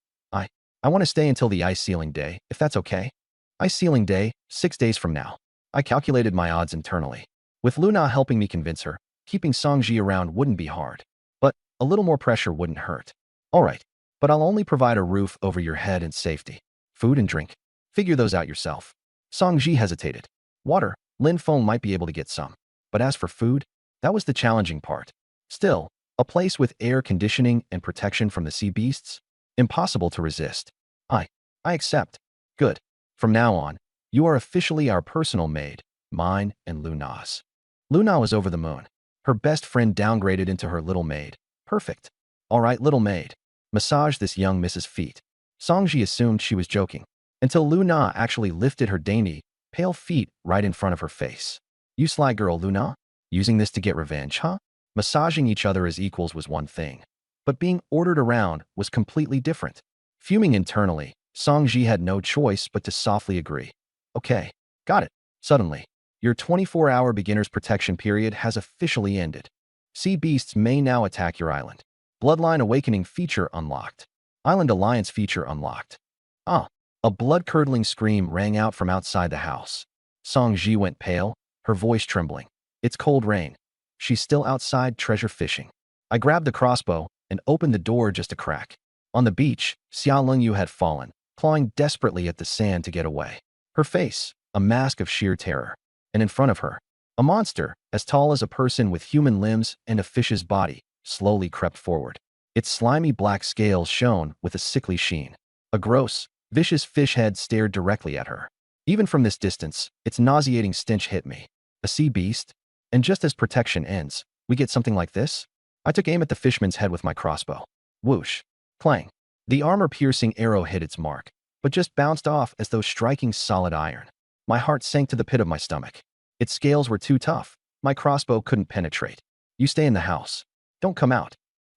I want to stay until the ice sealing day, if that's okay. Ice sealing day, 6 days from now. I calculated my odds internally. With Luna helping me convince her, keeping Song Ji around wouldn't be hard. But a little more pressure wouldn't hurt. All right, but I'll only provide a roof over your head and safety. Food and drink. Figure those out yourself. Song Ji hesitated. Water, Lin Feng might be able to get some. But as for food, that was the challenging part. Still, a place with air conditioning and protection from the sea beasts? Impossible to resist. I accept. Good. From now on, you are officially our personal maid, mine and Luna's. Luna was over the moon. Her best friend downgraded into her little maid. Perfect. All right, little maid. Massage this young Mrs. Feet. Song Ji assumed she was joking, until Luna actually lifted her dainty, pale feet right in front of her face. You sly girl, Luna? Using this to get revenge, huh? Massaging each other as equals was one thing, but being ordered around was completely different. Fuming internally, Song Ji had no choice but to softly agree. Okay, got it. Suddenly, your 24-hour beginner's protection period has officially ended. Sea beasts may now attack your island. Bloodline Awakening feature unlocked. Island Alliance feature unlocked. A blood-curdling scream rang out from outside the house. Song Ji went pale, her voice trembling. It's cold rain. She's still outside treasure fishing. I grabbed the crossbow and opened the door just a crack. On the beach, Xia Lengyu had fallen, clawing desperately at the sand to get away. Her face, a mask of sheer terror. And in front of her, a monster, as tall as a person with human limbs and a fish's body, slowly crept forward. Its slimy black scales shone with a sickly sheen. A gross, vicious fish head stared directly at her. Even from this distance, its nauseating stench hit me. A sea beast? And just as protection ends, we get something like this? I took aim at the fishman's head with my crossbow. Whoosh. Clang. The armor-piercing arrow hit its mark, but just bounced off as though striking solid iron. My heart sank to the pit of my stomach. Its scales were too tough. My crossbow couldn't penetrate. You stay in the house. Don't come out.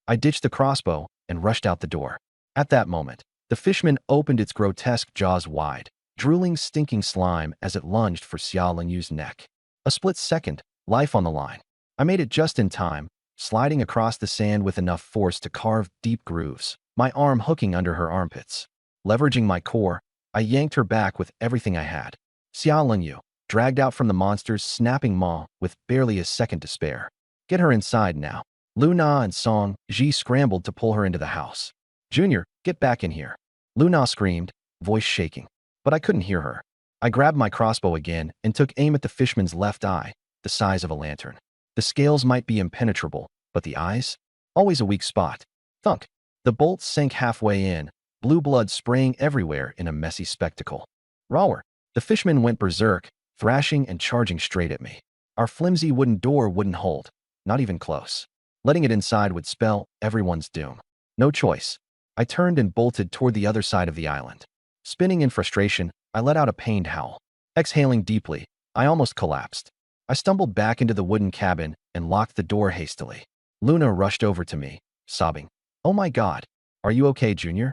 I ditched the crossbow and rushed out the door. At that moment, the fishman opened its grotesque jaws wide, drooling stinking slime as it lunged for Xia Lengyu's neck. A split second, life on the line. I made it just in time, sliding across the sand with enough force to carve deep grooves, my arm hooking under her armpits. Leveraging my core, I yanked her back with everything I had. Xia Lengyu, dragged out from the monster's snapping maw with barely a second to spare. Get her inside now. Luna and Song Ji scrambled to pull her into the house. Junior, get back in here. Luna screamed, voice shaking. But I couldn't hear her. I grabbed my crossbow again and took aim at the fishman's left eye, the size of a lantern. The scales might be impenetrable, but the eyes? Always a weak spot. Thunk. The bolt sank halfway in, blue blood spraying everywhere in a messy spectacle. Rower. The fishman went berserk, thrashing and charging straight at me. Our flimsy wooden door wouldn't hold, not even close. Letting it inside would spell everyone's doom. No choice. I turned and bolted toward the other side of the island. Spinning in frustration, I let out a pained howl. Exhaling deeply, I almost collapsed. I stumbled back into the wooden cabin and locked the door hastily. Luna rushed over to me, sobbing. "Oh my God. Are you okay, Junior?"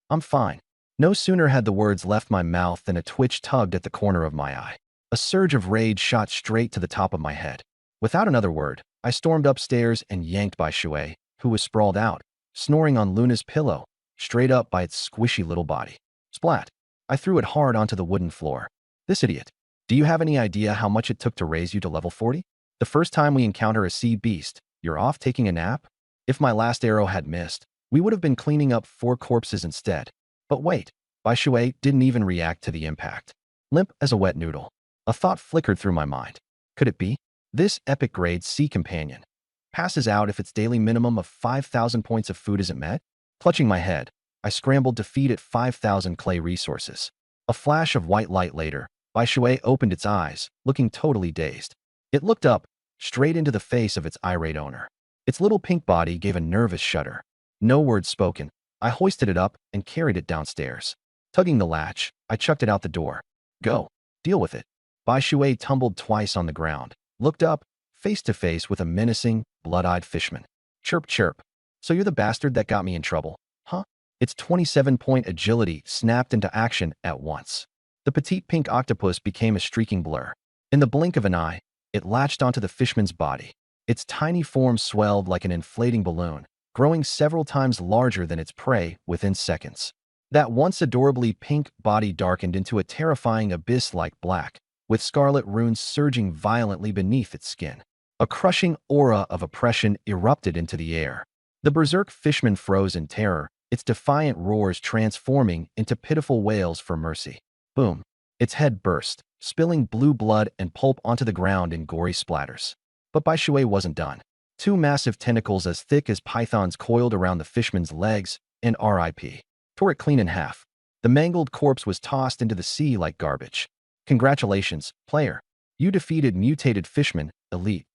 "I'm fine." No sooner had the words left my mouth than a twitch tugged at the corner of my eye. A surge of rage shot straight to the top of my head. Without another word, I stormed upstairs and yanked Bai Shui, who was sprawled out, snoring on Luna's pillow, straight up by its squishy little body. Splat! I threw it hard onto the wooden floor. "This idiot. Do you have any idea how much it took to raise you to level 40? The first time we encounter a sea beast, you're off taking a nap? If my last arrow had missed, we would have been cleaning up 4 corpses instead. But wait, Bai Shui didn't even react to the impact. Limp as a wet noodle. A thought flickered through my mind. Could it be? This epic grade sea companion passes out if its daily minimum of 5,000 points of food isn't met? Clutching my head, I scrambled to feed it 5,000 clay resources. A flash of white light later, Bai Shui opened its eyes, looking totally dazed. It looked up, straight into the face of its irate owner. Its little pink body gave a nervous shudder. No words spoken, I hoisted it up and carried it downstairs. Tugging the latch, I chucked it out the door. "Go. Deal with it." Bai Shui tumbled twice on the ground, looked up, face to face with a menacing, blood-eyed fishman. "Chirp, chirp. So you're the bastard that got me in trouble, huh?" Its 27-point agility snapped into action at once. The petite pink octopus became a streaking blur. In the blink of an eye, it latched onto the fishman's body. Its tiny form swelled like an inflating balloon, growing several times larger than its prey within seconds. That once adorably pink body darkened into a terrifying abyss-like black, with scarlet runes surging violently beneath its skin. A crushing aura of oppression erupted into the air. The berserk fishman froze in terror, its defiant roars transforming into pitiful wails for mercy. Boom! Its head burst, spilling blue blood and pulp onto the ground in gory splatters. But Bai Shui wasn't done. 2 massive tentacles as thick as pythons coiled around the fishman's legs, and RIP. Tore it clean in half. The mangled corpse was tossed into the sea like garbage. "Congratulations, player. You defeated Mutated Fishman, Elite.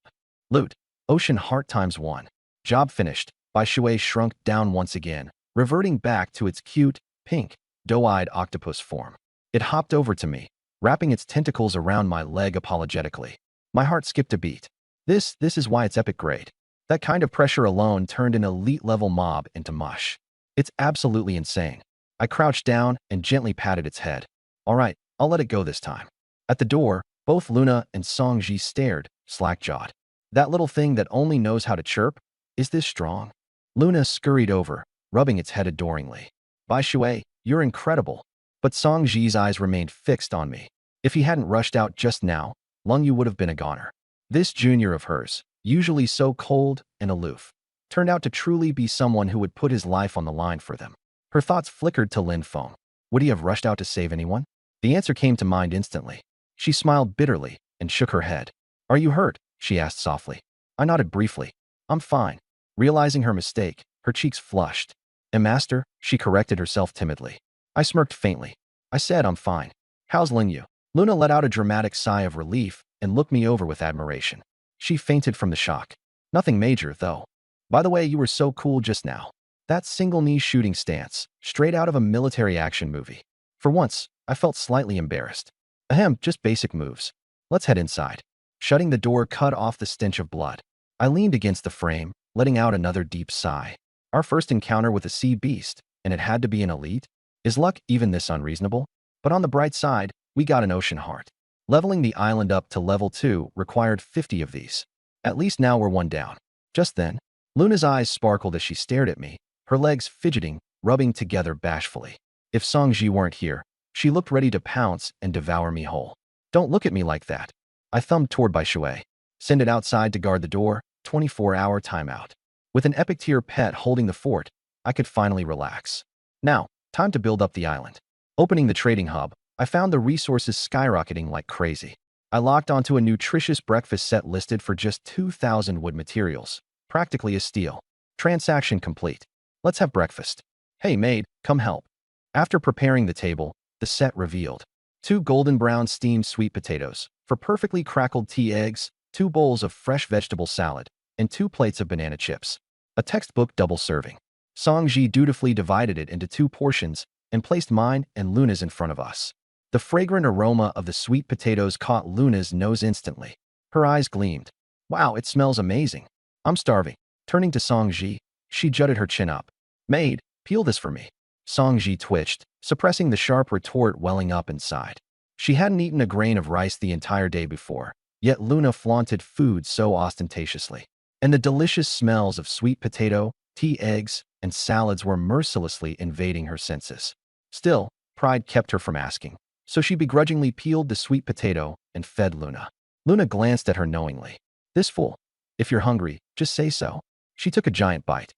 Loot. Ocean Heart ×1. Job finished." Bai Shui shrunk down once again, reverting back to its cute, pink, doe-eyed octopus form. It hopped over to me, wrapping its tentacles around my leg apologetically. My heart skipped a beat. This is why it's epic grade. That kind of pressure alone turned an elite-level mob into mush. It's absolutely insane. I crouched down and gently patted its head. "All right, I'll let it go this time." At the door, both Luna and Songji stared, slack-jawed. "That little thing that only knows how to chirp? Is this strong?" Luna scurried over, rubbing its head adoringly. "Bai Shui, you're incredible." But Songji's eyes remained fixed on me. If he hadn't rushed out just now, Lung Yu would have been a goner. This junior of hers, usually so cold and aloof, turned out to truly be someone who would put his life on the line for them. Her thoughts flickered to Lin Feng. Would he have rushed out to save anyone? The answer came to mind instantly. She smiled bitterly and shook her head. "Are you hurt?" she asked softly. I nodded briefly. "I'm fine." Realizing her mistake, her cheeks flushed. "Master," she corrected herself timidly. I smirked faintly. I said I'm fine. "How's Ling Yu?" Luna let out a dramatic sigh of relief and looked me over with admiration. She fainted from the shock. "Nothing major, though. By the way, you were so cool just now. That single-knee shooting stance, straight out of a military action movie." For once, I felt slightly embarrassed. "Ahem, just basic moves. Let's head inside." Shutting the door cut off the stench of blood. I leaned against the frame, letting out another deep sigh. Our first encounter with a sea beast, and it had to be an elite? Is luck even this unreasonable? But on the bright side, we got an ocean heart. Leveling the island up to level 2 required 50 of these. At least now we're one down. Just then, Luna's eyes sparkled as she stared at me, her legs fidgeting, rubbing together bashfully. If Songji weren't here, she looked ready to pounce and devour me whole. "Don't look at me like that." I thumbed toward Bai Shui. "Send it outside to guard the door, 24-hour timeout." With an epic tier pet holding the fort, I could finally relax. Now, time to build up the island. Opening the trading hub, I found the resources skyrocketing like crazy. I locked onto a nutritious breakfast set listed for just 2,000 wood materials, practically a steal. Transaction complete. Let's have breakfast. "Hey maid, come help." After preparing the table, the set revealed 2 golden brown steamed sweet potatoes, 4 perfectly crackled tea eggs, 2 bowls of fresh vegetable salad, and 2 plates of banana chips. A textbook double serving. Song Ji dutifully divided it into 2 portions and placed mine and Luna's in front of us. The fragrant aroma of the sweet potatoes caught Luna's nose instantly. Her eyes gleamed. Wow, it smells amazing. I'm starving. Turning to Song Ji, she jutted her chin up. Maid, peel this for me. Song Ji twitched, suppressing the sharp retort welling up inside. She hadn't eaten a grain of rice the entire day before, yet Luna flaunted food so ostentatiously. And the delicious smells of sweet potato, tea eggs, and salads were mercilessly invading her senses. Still, pride kept her from asking, so she begrudgingly peeled the sweet potato and fed Luna. Luna glanced at her knowingly. This fool. If you're hungry, just say so. She took a giant bite.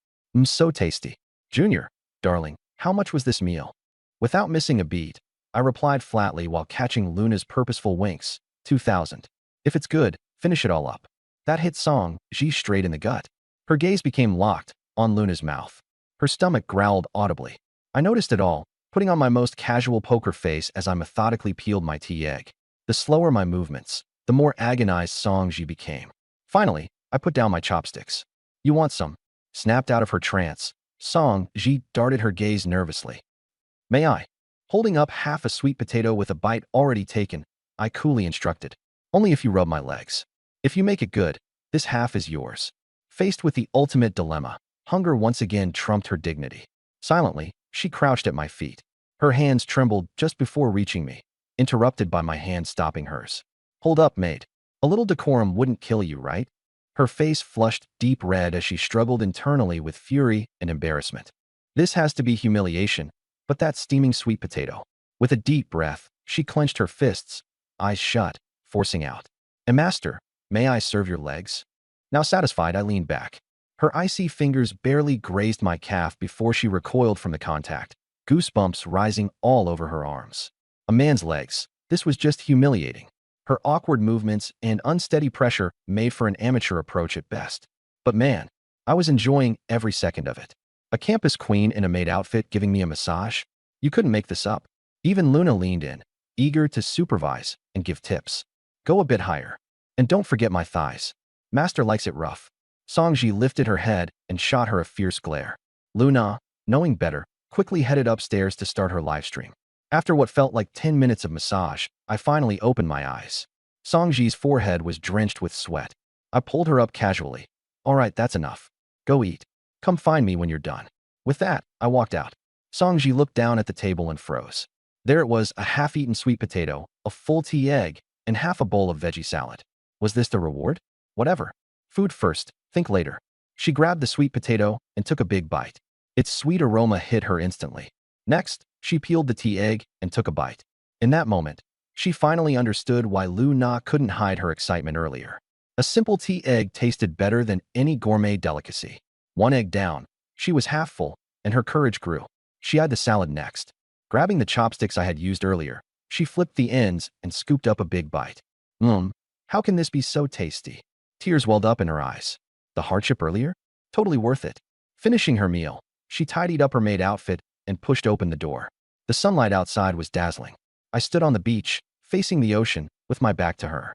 So tasty. Junior, darling, how much was this meal? Without missing a beat, I replied flatly while catching Luna's purposeful winks. 2,000. If it's good, finish it all up. That hit Song Ji straight in the gut. Her gaze became locked on Luna's mouth. Her stomach growled audibly. I noticed it all, putting on my most casual poker face as I methodically peeled my tea egg. The slower my movements, the more agonized Song Ji became. Finally, I put down my chopsticks. You want some? Snapped out of her trance, Song Ji darted her gaze nervously. May I? Holding up half a sweet potato with a bite already taken, I coolly instructed. Only if you rub my legs. If you make it good, this half is yours. Faced with the ultimate dilemma, hunger once again trumped her dignity. Silently, she crouched at my feet. Her hands trembled just before reaching me, interrupted by my hand stopping hers. Hold up, maid. A little decorum wouldn't kill you, right? Her face flushed deep red as she struggled internally with fury and embarrassment. This has to be humiliation, but that steaming sweet potato. With a deep breath, she clenched her fists, eyes shut, forcing out. Master, may I serve your legs? Now satisfied, I leaned back. Her icy fingers barely grazed my calf before she recoiled from the contact, goosebumps rising all over her arms. A man's legs. This was just humiliating. Her awkward movements and unsteady pressure made for an amateur approach at best. But man, I was enjoying every second of it. A campus queen in a maid outfit giving me a massage? You couldn't make this up. Even Luna leaned in, eager to supervise and give tips. Go a bit higher. And don't forget my thighs. Master likes it rough. Song Ji lifted her head and shot her a fierce glare. Luna, knowing better, quickly headed upstairs to start her livestream. After what felt like 10 minutes of massage, I finally opened my eyes. Song Ji's forehead was drenched with sweat. I pulled her up casually. All right, that's enough. Go eat. Come find me when you're done. With that, I walked out. Song Ji looked down at the table and froze. There it was, a half-eaten sweet potato, a full tea egg, and half a bowl of veggie salad. Was this the reward? Whatever. Food first, think later. She grabbed the sweet potato and took a big bite. Its sweet aroma hit her instantly. Next, she peeled the tea egg and took a bite. In that moment, she finally understood why Lu Na couldn't hide her excitement earlier. A simple tea egg tasted better than any gourmet delicacy. One egg down, she was half full, and her courage grew. She eyed the salad next. Grabbing the chopsticks I had used earlier, she flipped the ends and scooped up a big bite. How can this be so tasty? Tears welled up in her eyes. The hardship earlier? Totally worth it. Finishing her meal, she tidied up her maid outfit and pushed open the door. The sunlight outside was dazzling. I stood on the beach, facing the ocean, with my back to her.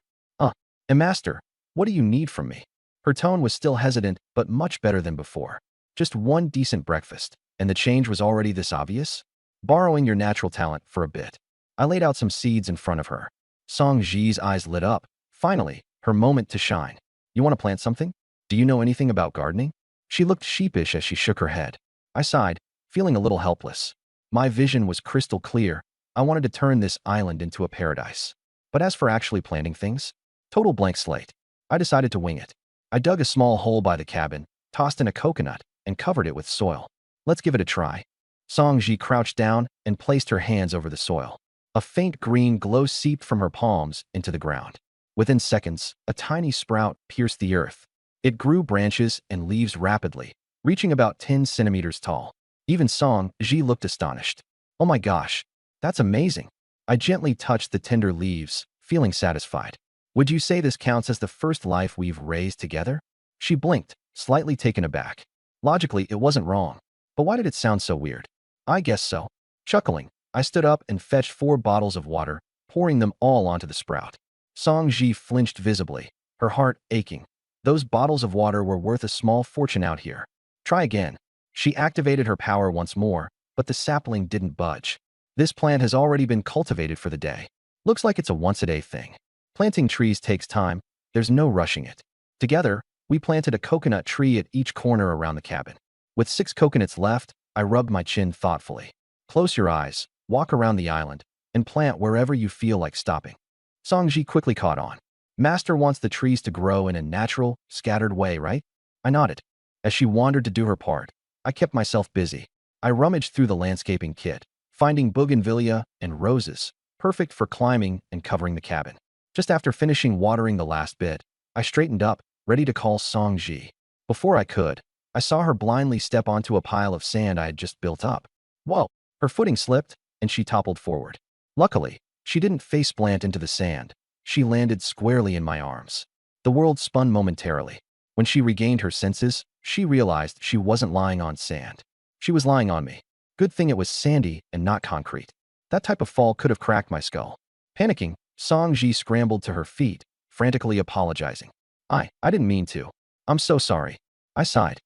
Master, what do you need from me? Her tone was still hesitant, but much better than before. Just one decent breakfast, and the change was already this obvious? Borrowing your natural talent for a bit. I laid out some seeds in front of her. Song Ji's eyes lit up. Finally, her moment to shine. You want to plant something? Do you know anything about gardening? She looked sheepish as she shook her head. I sighed, feeling a little helpless. My vision was crystal clear. I wanted to turn this island into a paradise. But as for actually planting things, total blank slate. I decided to wing it. I dug a small hole by the cabin, tossed in a coconut, and covered it with soil. Let's give it a try. Song Ji crouched down and placed her hands over the soil. A faint green glow seeped from her palms into the ground. Within seconds, a tiny sprout pierced the earth. It grew branches and leaves rapidly, reaching about 10 centimeters tall. Even Song Ji looked astonished. Oh my gosh, that's amazing. I gently touched the tender leaves, feeling satisfied. Would you say this counts as the first life we've raised together? She blinked, slightly taken aback. Logically, it wasn't wrong. But why did it sound so weird? I guess so. Chuckling, I stood up and fetched 4 bottles of water, pouring them all onto the sprout. Song Ji flinched visibly, her heart aching. Those bottles of water were worth a small fortune out here. Try again. She activated her power once more, but the sapling didn't budge. This plant has already been cultivated for the day. Looks like it's a once-a-day thing. Planting trees takes time. There's no rushing it. Together, we planted a coconut tree at each corner around the cabin. With 6 coconuts left, I rubbed my chin thoughtfully. Close your eyes, walk around the island, and plant wherever you feel like stopping. Songji quickly caught on. Master wants the trees to grow in a natural, scattered way, right? I nodded. As she wandered to do her part, I kept myself busy. I rummaged through the landscaping kit, finding bougainvillea and roses, perfect for climbing and covering the cabin. Just after finishing watering the last bit, I straightened up, ready to call Songji. Before I could, I saw her blindly step onto a pile of sand I had just built up. Whoa! Her footing slipped, and she toppled forward. Luckily, she didn't face-plant into the sand. She landed squarely in my arms. The world spun momentarily. When she regained her senses, she realized she wasn't lying on sand. She was lying on me. Good thing it was sandy and not concrete. That type of fall could have cracked my skull. Panicking, Songji scrambled to her feet, frantically apologizing. I didn't mean to. I'm so sorry. I sighed.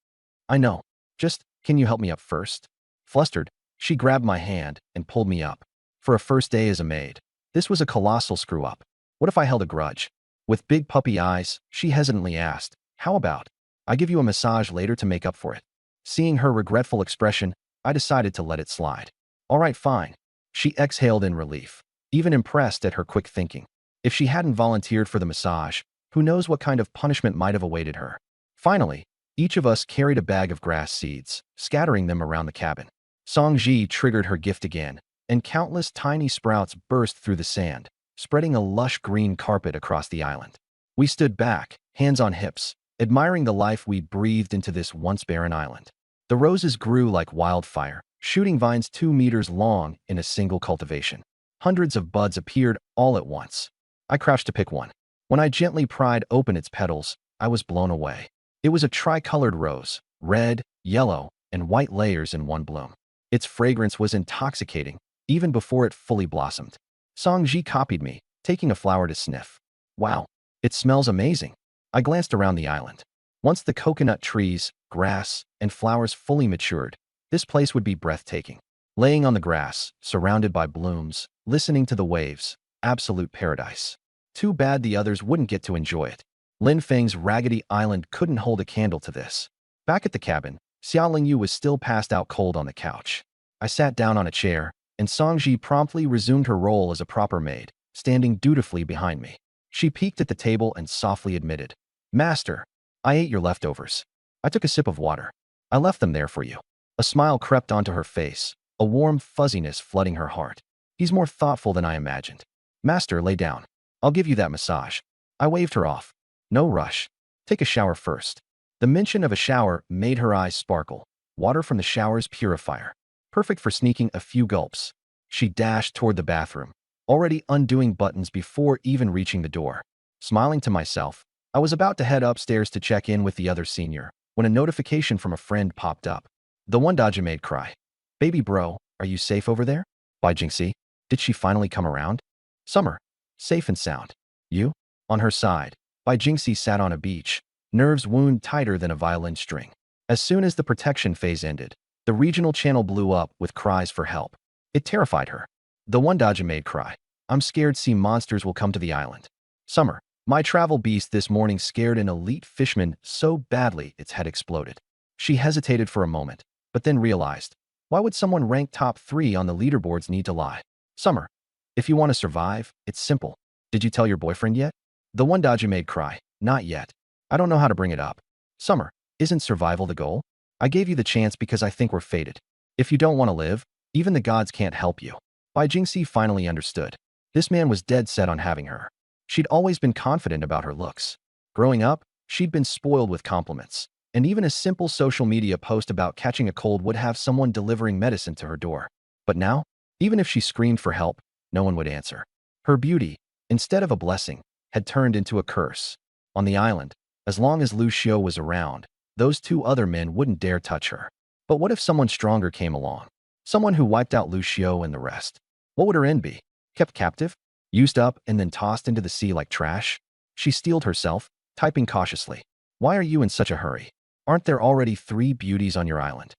I know. Just, can you help me up first? Flustered, she grabbed my hand and pulled me up. For a first day as a maid, this was a colossal screw-up. What if I held a grudge? With big puppy eyes, she hesitantly asked, how about I give you a massage later to make up for it? Seeing her regretful expression, I decided to let it slide. All right, fine. She exhaled in relief, even impressed at her quick thinking. If she hadn't volunteered for the massage, who knows what kind of punishment might have awaited her. Finally, each of us carried a bag of grass seeds, scattering them around the cabin. Songji triggered her gift again, and countless tiny sprouts burst through the sand, spreading a lush green carpet across the island. We stood back, hands on hips, admiring the life we'd breathed into this once barren island. The roses grew like wildfire, shooting vines 2 meters long in a single cultivation. Hundreds of buds appeared all at once. I crouched to pick one. When I gently pried open its petals, I was blown away. It was a tricolored rose, red, yellow, and white layers in one bloom. Its fragrance was intoxicating, even before it fully blossomed. Songji copied me, taking a flower to sniff. Wow, it smells amazing. I glanced around the island. Once the coconut trees, grass, and flowers fully matured, this place would be breathtaking. Laying on the grass, surrounded by blooms, listening to the waves, absolute paradise. Too bad the others wouldn't get to enjoy it. Lin Feng's raggedy island couldn't hold a candle to this. Back at the cabin, Xia Lingyu was still passed out cold on the couch. I sat down on a chair, and Songji promptly resumed her role as a proper maid, standing dutifully behind me. She peeked at the table and softly admitted, Master, I ate your leftovers. I took a sip of water. I left them there for you. A smile crept onto her face, a warm fuzziness flooding her heart. He's more thoughtful than I imagined. Master, lay down. I'll give you that massage. I waved her off. No rush. Take a shower first. The mention of a shower made her eyes sparkle. Water from the shower's purifier. Perfect for sneaking a few gulps. She dashed toward the bathroom, already undoing buttons before even reaching the door. Smiling to myself, I was about to head upstairs to check in with the other senior, when a notification from a friend popped up. The one Dodger made cry. Baby bro, are you safe over there? By Jinxie, did she finally come around? Summer, safe and sound. You? On her side, By Jinxie sat on a beach, nerves wound tighter than a violin string. As soon as the protection phase ended, the regional channel blew up with cries for help. It terrified her. The one Dodger made cry. I'm scared sea monsters will come to the island. Summer, my travel beast this morning scared an elite fishman so badly its head exploded. She hesitated for a moment, but then realized, why would someone ranked top 3 on the leaderboards need to lie? Summer, if you want to survive, it's simple. Did you tell your boyfriend yet? The one Dodger made cry. Not yet. I don't know how to bring it up. Summer, isn't survival the goal? I gave you the chance because I think we're fated. If you don't want to live, even the gods can't help you. Bai Jingxi finally understood. This man was dead set on having her. She'd always been confident about her looks. Growing up, she'd been spoiled with compliments, and even a simple social media post about catching a cold would have someone delivering medicine to her door. But now, even if she screamed for help, no one would answer. Her beauty, instead of a blessing, had turned into a curse. On the island, as long as Lu Xiao was around, those 2 other men wouldn't dare touch her. But what if someone stronger came along? Someone who wiped out Lu Xiao and the rest? What would her end be? Kept captive? Used up and then tossed into the sea like trash? She steeled herself, typing cautiously. Why are you in such a hurry? Aren't there already 3 beauties on your island?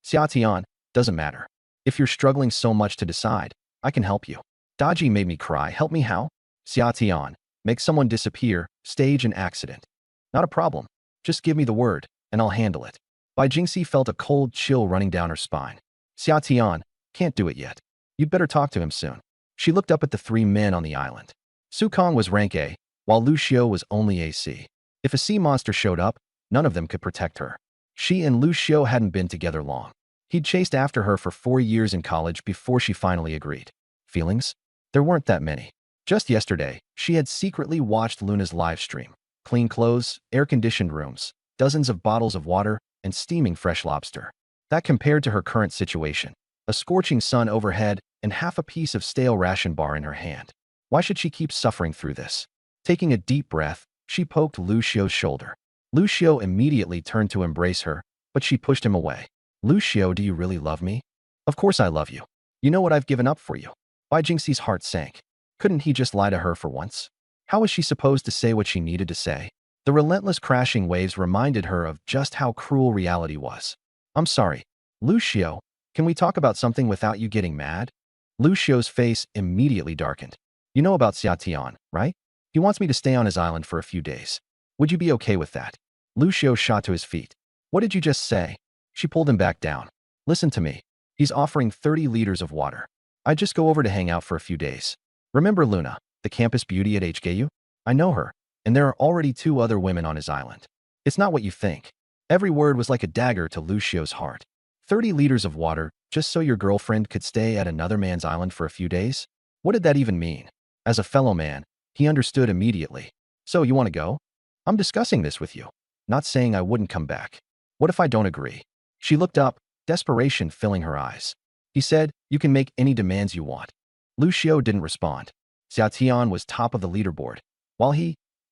Xiatian, doesn't matter. If you're struggling so much to decide, I can help you. Daji made me cry. Help me how? Xiatian, make someone disappear, stage an accident. Not a problem. Just give me the word, and I'll handle it. Bai Jingxi felt a cold chill running down her spine. Xiatian, can't do it yet. You'd better talk to him soon. She looked up at the three men on the island. Su Kong was rank A, while Lu Xiu was only AC. If a sea monster showed up, none of them could protect her. She and Lu Xiu hadn't been together long. He'd chased after her for 4 years in college before she finally agreed. Feelings? There weren't that many. Just yesterday, she had secretly watched Luna's live stream. Clean clothes, air-conditioned rooms, dozens of bottles of water, and steaming fresh lobster. That compared to her current situation. A scorching sun overhead and half a piece of stale ration bar in her hand. Why should she keep suffering through this? Taking a deep breath, she poked Lu Xiu's shoulder. Lu Xiu immediately turned to embrace her, but she pushed him away. Lu Xiu, do you really love me? Of course I love you. You know what I've given up for you. Bai Jingxi's heart sank. Couldn't he just lie to her for once? How was she supposed to say what she needed to say? The relentless crashing waves reminded her of just how cruel reality was. I'm sorry. Lu Xiu, can we talk about something without you getting mad? Lu Xiu's face immediately darkened. You know about Xiatian, right? He wants me to stay on his island for a few days. Would you be okay with that? Lu Xiu shot to his feet. What did you just say? She pulled him back down. Listen to me. He's offering 30 liters of water. I'd just go over to hang out for a few days. Remember Luna, the campus beauty at HKU? I know her, and there are already 2 other women on his island. It's not what you think. Every word was like a dagger to Lu Xiu's heart. 30 liters of water, just so your girlfriend could stay at another man's island for a few days? What did that even mean? As a fellow man, he understood immediately. So you want to go? I'm discussing this with you. Not saying I wouldn't come back. What if I don't agree? She looked up, desperation filling her eyes. He said, you can make any demands you want. Lu Xiu didn't respond. Xiatian was top of the leaderboard. While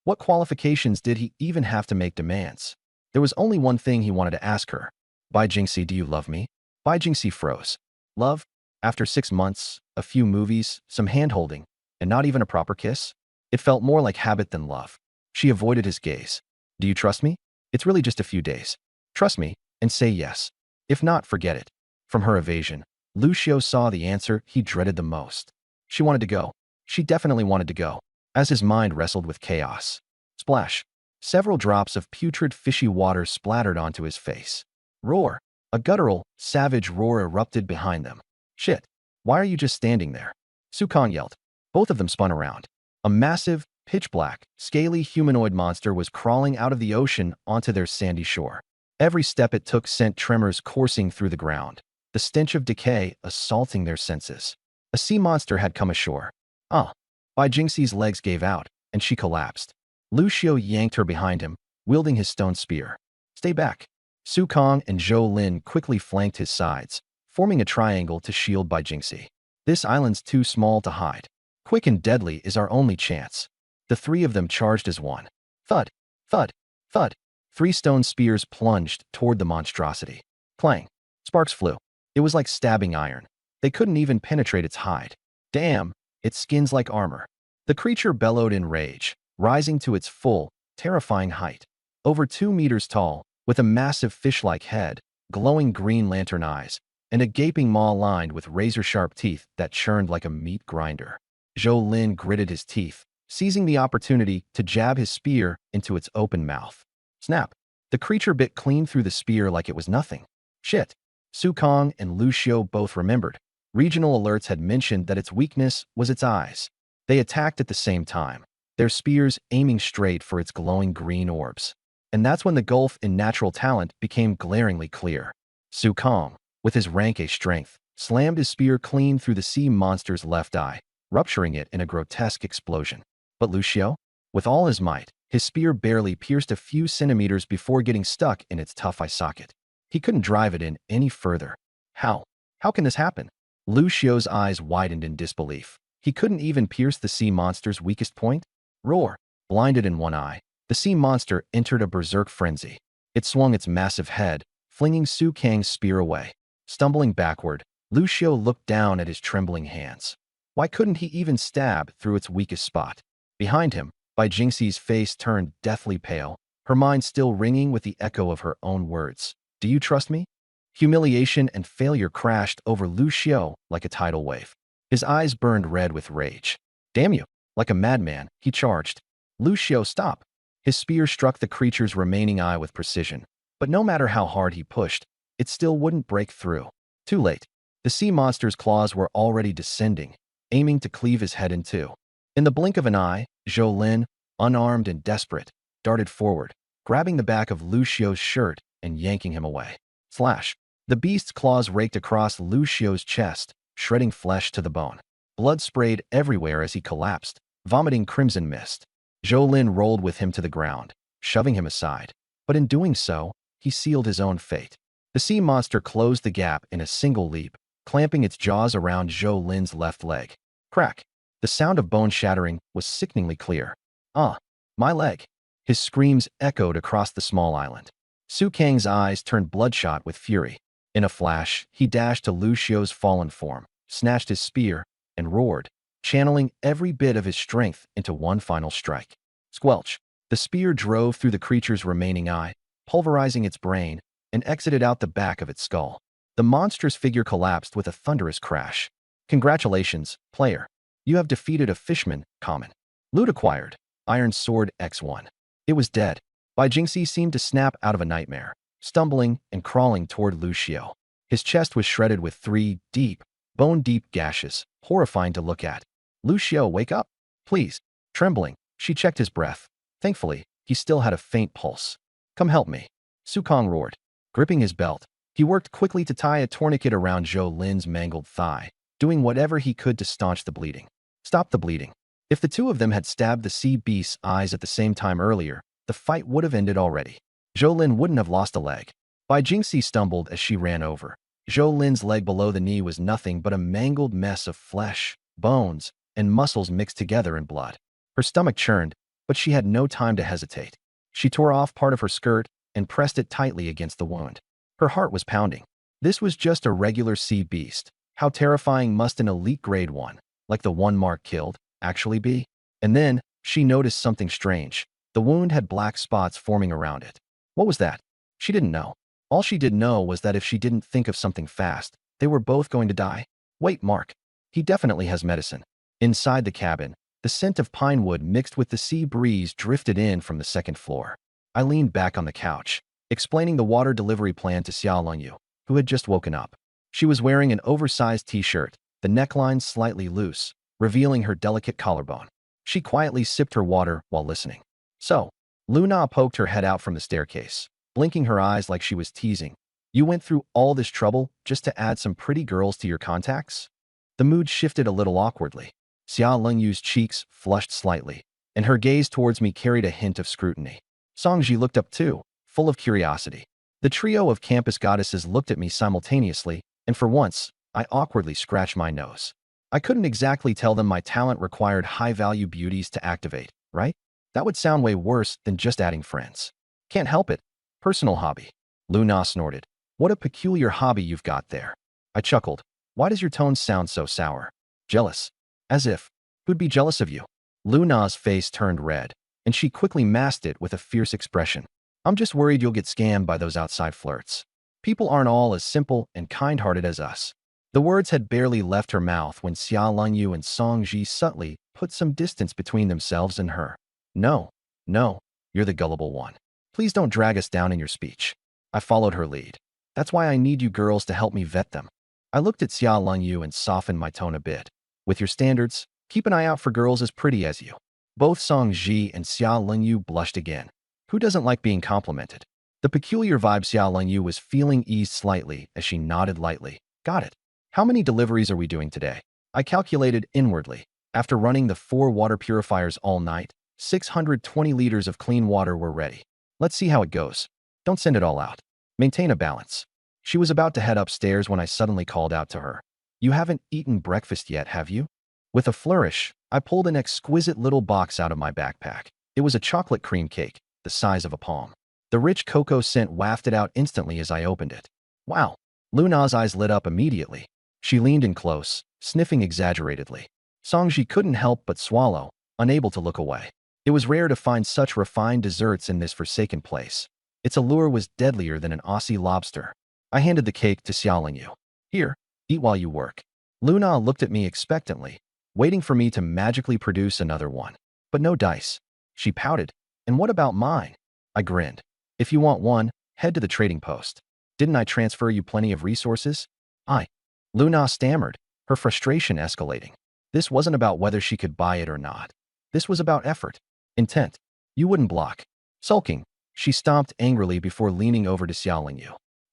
what qualifications did he even have to make demands? There was only one thing he wanted to ask her. Bai Jingxi, do you love me? Bai Jingxi froze. Love? After 6 months, a few movies, some hand-holding, and not even a proper kiss? It felt more like habit than love. She avoided his gaze. Do you trust me? It's really just a few days. Trust me, and say yes. If not, forget it. From her evasion, Lu Xiu saw the answer he dreaded the most. She wanted to go. She definitely wanted to go. As his mind wrestled with chaos. Splash. Several drops of putrid fishy water splattered onto his face. Roar. A guttural, savage roar erupted behind them. Shit. Why are you just standing there? Su Kong yelled. Both of them spun around. A massive, pitch-black, scaly humanoid monster was crawling out of the ocean onto their sandy shore. Every step it took sent tremors coursing through the ground, the stench of decay assaulting their senses. A sea monster had come ashore. Bai Jingxi's legs gave out, and she collapsed. Lu Xiu yanked her behind him, wielding his stone spear. Stay back. Su Kong and Zhou Lin quickly flanked his sides, forming a triangle to shield Bai Jingxi. This island's too small to hide. Quick and deadly is our only chance. The 3 of them charged as one. Thud, thud, thud. 3 stone spears plunged toward the monstrosity. Clang. Sparks flew. It was like stabbing iron. They couldn't even penetrate its hide. Damn, its skin's like armor. The creature bellowed in rage, rising to its full, terrifying height. Over 2 meters tall, with a massive fish-like head, glowing green lantern eyes, and a gaping maw lined with razor-sharp teeth that churned like a meat grinder. Zhou Lin gritted his teeth, seizing the opportunity to jab his spear into its open mouth. Snap. The creature bit clean through the spear like it was nothing. Shit. Su Kong and Lu Xiu both remembered. Regional alerts had mentioned that its weakness was its eyes. They attacked at the same time, their spears aiming straight for its glowing green orbs. And that's when the gulf in natural talent became glaringly clear. Su Kong, with his rank A strength, slammed his spear clean through the sea monster's left eye, rupturing it in a grotesque explosion. But Lu Xiu, with all his might, his spear barely pierced a few centimeters before getting stuck in its tough eye socket. He couldn't drive it in any further. How? How can this happen? Lu Xiu's eyes widened in disbelief. He couldn't even pierce the sea monster's weakest point? Roar! Blinded in one eye, the sea monster entered a berserk frenzy. It swung its massive head, flinging Su Kang's spear away. Stumbling backward, Lu Xiu looked down at his trembling hands. Why couldn't he even stab through its weakest spot? Behind him, Bai Jingxi's face turned deathly pale, her mind still ringing with the echo of her own words. Do you trust me? Humiliation and failure crashed over Lu Xiao like a tidal wave. His eyes burned red with rage. Damn you! Like a madman, he charged. Lu Xiao, stop! His spear struck the creature's remaining eye with precision. But no matter how hard he pushed, it still wouldn't break through. Too late. The sea monster's claws were already descending, aiming to cleave his head in two. In the blink of an eye, Zhou Lin, unarmed and desperate, darted forward, grabbing the back of Lu Xiao's shirt and yanking him away. Slash! The beast's claws raked across Lu Xiao's chest, shredding flesh to the bone. Blood sprayed everywhere as he collapsed, vomiting crimson mist. Zhou Lin rolled with him to the ground, shoving him aside. But in doing so, he sealed his own fate. The sea monster closed the gap in a single leap, clamping its jaws around Zhou Lin's left leg. Crack! The sound of bone shattering was sickeningly clear. Ah, my leg! His screams echoed across the small island. Su Kang's eyes turned bloodshot with fury. In a flash, he dashed to Lu Xiao's fallen form, snatched his spear, and roared, channeling every bit of his strength into one final strike. Squelch! The spear drove through the creature's remaining eye, pulverizing its brain, and exited out the back of its skull. The monstrous figure collapsed with a thunderous crash. Congratulations, player. You have defeated a fishman, common. Loot acquired. Iron Sword X1. It was dead. Bai Jingxi seemed to snap out of a nightmare, stumbling and crawling toward Lu Xiao. His chest was shredded with 3 deep, bone-deep gashes, horrifying to look at. Lu Xiao, wake up! Please. Trembling, she checked his breath. Thankfully, he still had a faint pulse. Come help me. Su Kang roared. Gripping his belt, he worked quickly to tie a tourniquet around Zhou Lin's mangled thigh, doing whatever he could to staunch the bleeding. Stop the bleeding. If the two of them had stabbed the sea beast's eyes at the same time earlier, the fight would have ended already. Zhou Lin wouldn't have lost a leg. Bai Jingxi stumbled as she ran over. Zhou Lin's leg below the knee was nothing but a mangled mess of flesh, bones, and muscles mixed together in blood. Her stomach churned, but she had no time to hesitate. She tore off part of her skirt and pressed it tightly against the wound. Her heart was pounding. This was just a regular sea beast. How terrifying must an elite grade one, like the one Mark killed, actually be? And then, she noticed something strange. The wound had black spots forming around it. What was that? She didn't know. All she did know was that if she didn't think of something fast, they were both going to die. Wait, Mark. He definitely has medicine. Inside the cabin, the scent of pine wood mixed with the sea breeze drifted in from the second floor. I leaned back on the couch, explaining the water delivery plan to Xia Longyu, who had just woken up. She was wearing an oversized t-shirt, the neckline slightly loose, revealing her delicate collarbone. She quietly sipped her water while listening. So, Luna poked her head out from the staircase, blinking her eyes like she was teasing. You went through all this trouble just to add some pretty girls to your contacts? The mood shifted a little awkwardly. Xia Lengyu's cheeks flushed slightly, and her gaze towards me carried a hint of scrutiny. Songji looked up too, full of curiosity. The trio of campus goddesses looked at me simultaneously, and for once, I awkwardly scratched my nose. I couldn't exactly tell them my talent required high-value beauties to activate, right? That would sound way worse than just adding friends. Can't help it. Personal hobby. Luna snorted. What a peculiar hobby you've got there. I chuckled. Why does your tone sound so sour? Jealous. As if. Who'd be jealous of you? Luna's face turned red, and she quickly masked it with a fierce expression. I'm just worried you'll get scammed by those outside flirts. People aren't all as simple and kind-hearted as us. The words had barely left her mouth when Xia Longyu and Song Ji subtly put some distance between themselves and her. No, you're the gullible one. Please don't drag us down in your speech. I followed her lead. That's why I need you girls to help me vet them. I looked at Xia Longyu and softened my tone a bit. With your standards, keep an eye out for girls as pretty as you. Both Song Ji and Xia Longyu blushed again. Who doesn't like being complimented? The peculiar vibe Xia Longyu was feeling eased slightly as she nodded lightly. Got it. How many deliveries are we doing today? I calculated inwardly. After running the 4 water purifiers all night, 620 liters of clean water were ready. Let's see how it goes. Don't send it all out. Maintain a balance. She was about to head upstairs when I suddenly called out to her. You haven't eaten breakfast yet, have you? With a flourish, I pulled an exquisite little box out of my backpack. It was a chocolate cream cake, the size of a palm. The rich cocoa scent wafted out instantly as I opened it. Wow! Luna's eyes lit up immediately. She leaned in close, sniffing exaggeratedly. Songji couldn't help but swallow, unable to look away. It was rare to find such refined desserts in this forsaken place. Its allure was deadlier than an Aussie lobster. I handed the cake to Xiaoling. Here, eat while you work. Luna looked at me expectantly, waiting for me to magically produce another one. But no dice. She pouted. And what about mine? I grinned. If you want one, head to the trading post. Didn't I transfer you plenty of resources? Luna stammered, her frustration escalating. This wasn't about whether she could buy it or not. This was about effort, intent. You wouldn't block. Sulking, she stomped angrily before leaning over to Xiaoling.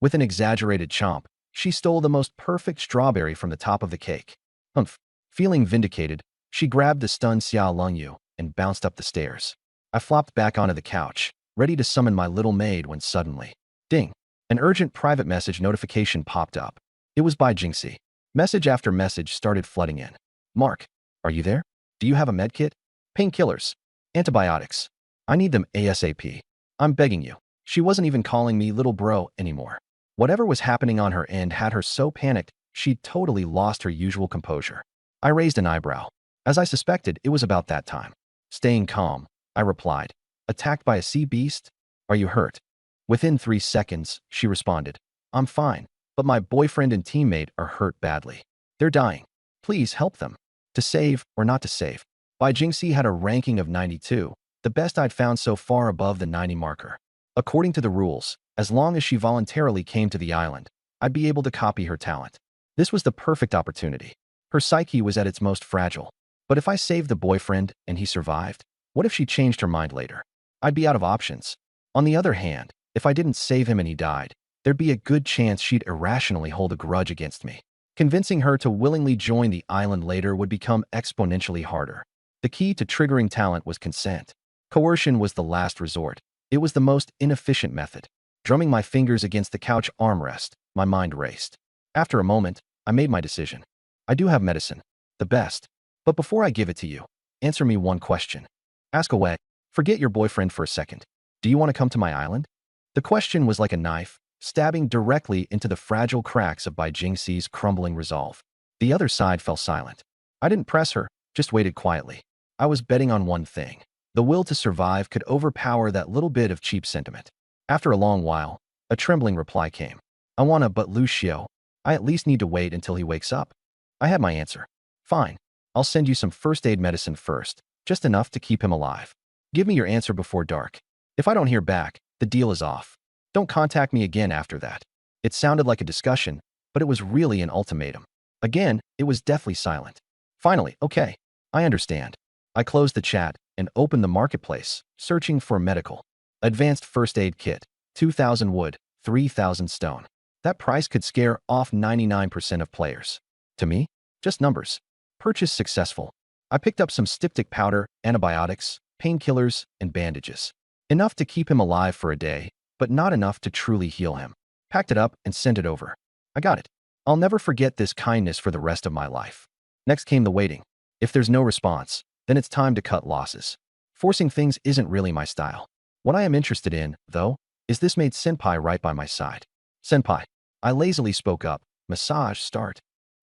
With an exaggerated chomp, she stole the most perfect strawberry from the top of the cake. Humph. Feeling vindicated, she grabbed the stunned Xiaoling and bounced up the stairs. I flopped back onto the couch, ready to summon my little maid when suddenly, ding, an urgent private message notification popped up. It was by Jingxi. Message after message started flooding in. Mark, are you there? Do you have a medkit? Painkillers. Antibiotics. I need them ASAP. I'm begging you. She wasn't even calling me little bro anymore. Whatever was happening on her end had her so panicked, she'd totally lost her usual composure. I raised an eyebrow. As I suspected, it was about that time. Staying calm, I replied. Attacked by a sea beast? Are you hurt? Within 3 seconds, she responded. I'm fine, but my boyfriend and teammate are hurt badly. They're dying. Please help them. To save or not to save. Bai Jingxi had a ranking of 92, the best I'd found so far above the 90 marker. According to the rules, as long as she voluntarily came to the island, I'd be able to copy her talent. This was the perfect opportunity. Her psyche was at its most fragile. But if I saved the boyfriend and he survived, what if she changed her mind later? I'd be out of options. On the other hand, if I didn't save him and he died, there'd be a good chance she'd irrationally hold a grudge against me. Convincing her to willingly join the island later would become exponentially harder. The key to triggering talent was consent. Coercion was the last resort. It was the most inefficient method. Drumming my fingers against the couch armrest, my mind raced. After a moment, I made my decision. I do have medicine. The best. But before I give it to you, answer me one question. Ask away. Forget your boyfriend for a second. Do you want to come to my island? The question was like a knife, stabbing directly into the fragile cracks of Bai Jingxi's crumbling resolve. The other side fell silent. I didn't press her, just waited quietly. I was betting on one thing. The will to survive could overpower that little bit of cheap sentiment. After a long while, a trembling reply came. I wanna, but Lucio, I at least need to wait until he wakes up. I had my answer. Fine. I'll send you some first aid medicine first, just enough to keep him alive. Give me your answer before dark. If I don't hear back, the deal is off. Don't contact me again after that. It sounded like a discussion, but it was really an ultimatum. Again, it was deathly silent. Finally, okay, I understand. I closed the chat and opened the marketplace, searching for medical. Advanced first aid kit, 2,000 wood, 3,000 stone. That price could scare off 99% of players. To me, just numbers. Purchase successful. I picked up some styptic powder, antibiotics, painkillers, and bandages. Enough to keep him alive for a day, but not enough to truly heal him. Packed it up and sent it over. I got it. I'll never forget this kindness for the rest of my life. Next came the waiting. If there's no response, then it's time to cut losses. Forcing things isn't really my style. What I am interested in, though, is this maid senpai right by my side. Senpai. I lazily spoke up. Massage start.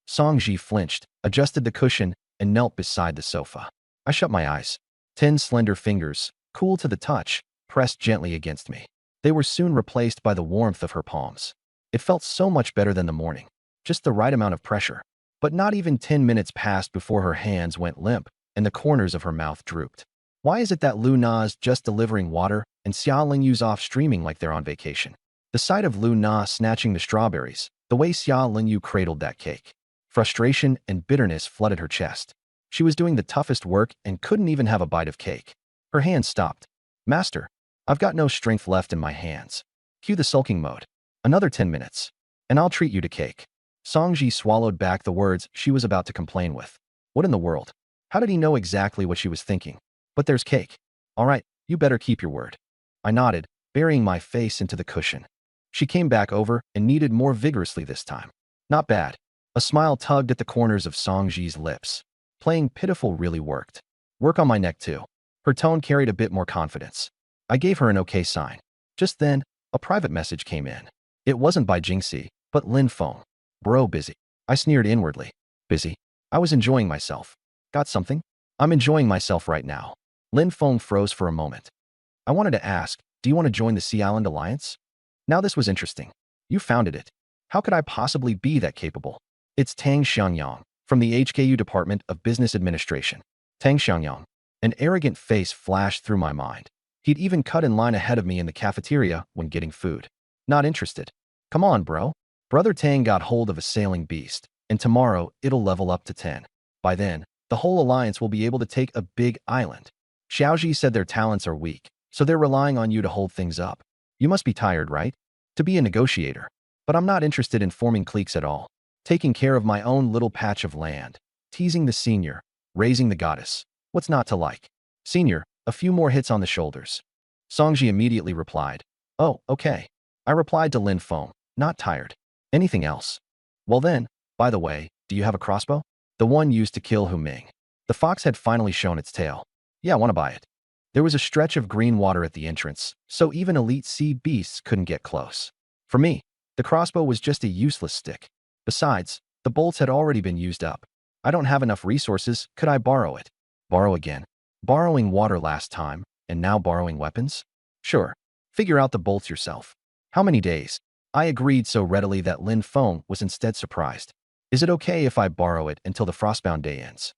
Songji flinched, adjusted the cushion, and knelt beside the sofa. I shut my eyes. 10 slender fingers, cool to the touch, pressed gently against me. They were soon replaced by the warmth of her palms. It felt so much better than the morning. Just the right amount of pressure. But not even 10 minutes passed before her hands went limp, and the corners of her mouth drooped. Why is it that Lu Na's just delivering water and Xia Lingyu's off streaming like they're on vacation? The sight of Lu Na snatching the strawberries, the way Xia Lingyu cradled that cake. Frustration and bitterness flooded her chest. She was doing the toughest work and couldn't even have a bite of cake. Her hands stopped. Master, I've got no strength left in my hands. Cue the sulking mode. Another 10 minutes, and I'll treat you to cake. Songji swallowed back the words she was about to complain with. What in the world? How did he know exactly what she was thinking? But there's cake. All right, you better keep your word. I nodded, burying my face into the cushion. She came back over and kneaded more vigorously this time. Not bad. A smile tugged at the corners of Songji's lips. Playing pitiful really worked. Work on my neck too. Her tone carried a bit more confidence. I gave her an okay sign. Just then, a private message came in. It wasn't by Jingxi, but Lin Feng. Bro, busy. I sneered inwardly. Busy? I was enjoying myself. Got something? I'm enjoying myself right now. Lin Feng froze for a moment. I wanted to ask, do you want to join the Sea Island Alliance? Now this was interesting. You founded it. How could I possibly be that capable? It's Tang Xiangyang, from the HKU Department of Business Administration. Tang Xiangyang. An arrogant face flashed through my mind. He'd even cut in line ahead of me in the cafeteria when getting food. Not interested. Come on, bro. Brother Tang got hold of a sailing beast, and tomorrow it'll level up to 10. By then, the whole alliance will be able to take a big island. Xiaoji said their talents are weak, so they're relying on you to hold things up. You must be tired, right? To be a negotiator. But I'm not interested in forming cliques at all. Taking care of my own little patch of land. Teasing the senior. Raising the goddess. What's not to like? Senior, a few more hits on the shoulders. Songji immediately replied. Oh, okay. I replied to Lin Feng, not tired. Anything else? Well then, by the way, do you have a crossbow? The one used to kill Hu Ming. The fox had finally shown its tail. Yeah, I want to buy it. There was a stretch of green water at the entrance, so even elite sea beasts couldn't get close. For me, the crossbow was just a useless stick. Besides, the bolts had already been used up. I don't have enough resources, could I borrow it? Borrow again? Borrowing water last time, and now borrowing weapons? Sure. Figure out the bolts yourself. How many days? I agreed so readily that Lin Feng was instead surprised. Is it okay if I borrow it until the frostbound day ends?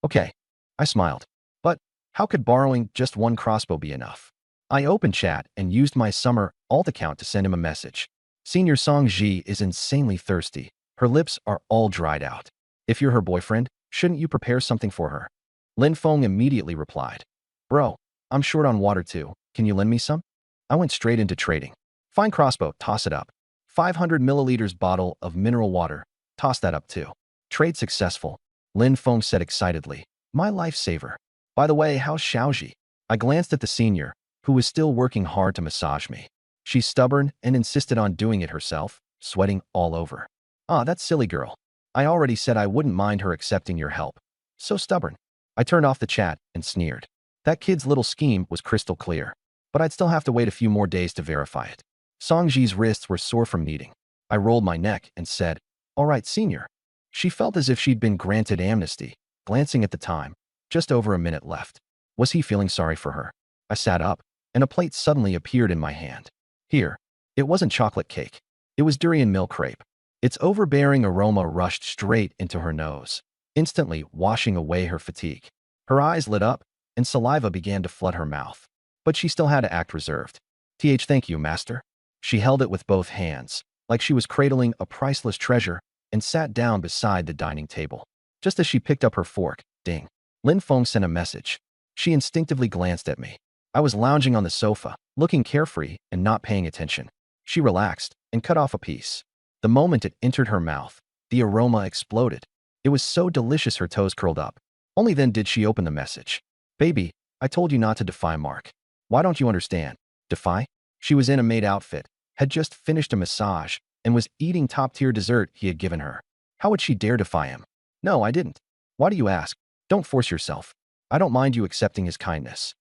Okay. I smiled. But how could borrowing just one crossbow be enough? I opened chat and used my summer alt account to send him a message. Senior Song Ji is insanely thirsty. Her lips are all dried out. If you're her boyfriend, shouldn't you prepare something for her? Lin Feng immediately replied. Bro, I'm short on water too. Can you lend me some? I went straight into trading. Fine crossbow, toss it up. 500 milliliters bottle of mineral water. Toss that up too. Trade successful. Lin Feng said excitedly. My lifesaver. By the way, how's Xiaoji? I glanced at the senior, who was still working hard to massage me. She's stubborn and insisted on doing it herself, sweating all over. Ah, that silly girl. I already said I wouldn't mind her accepting your help. So stubborn. I turned off the chat and sneered. That kid's little scheme was crystal clear, but I'd still have to wait a few more days to verify it. Songji's wrists were sore from kneading. I rolled my neck and said, all right, senior. She felt as if she'd been granted amnesty, glancing at the time. Just over a minute left. Was he feeling sorry for her? I sat up, and a plate suddenly appeared in my hand. Here. It wasn't chocolate cake. It was durian milk crepe. Its overbearing aroma rushed straight into her nose, instantly washing away her fatigue. Her eyes lit up, and saliva began to flood her mouth. But she still had to act reserved. Thank you, master. She held it with both hands, like she was cradling a priceless treasure, and sat down beside the dining table. Just as she picked up her fork, ding. Lin Feng sent a message. She instinctively glanced at me. I was lounging on the sofa, looking carefree and not paying attention. She relaxed and cut off a piece. The moment it entered her mouth, the aroma exploded. It was so delicious her toes curled up. Only then did she open the message. Baby, I told you not to defy Mark. Why don't you understand? Defy? She was in a maid outfit, had just finished a massage, and was eating top-tier dessert he had given her. How would she dare defy him? No, I didn't. Why do you ask? Don't force yourself. I don't mind you accepting his kindness.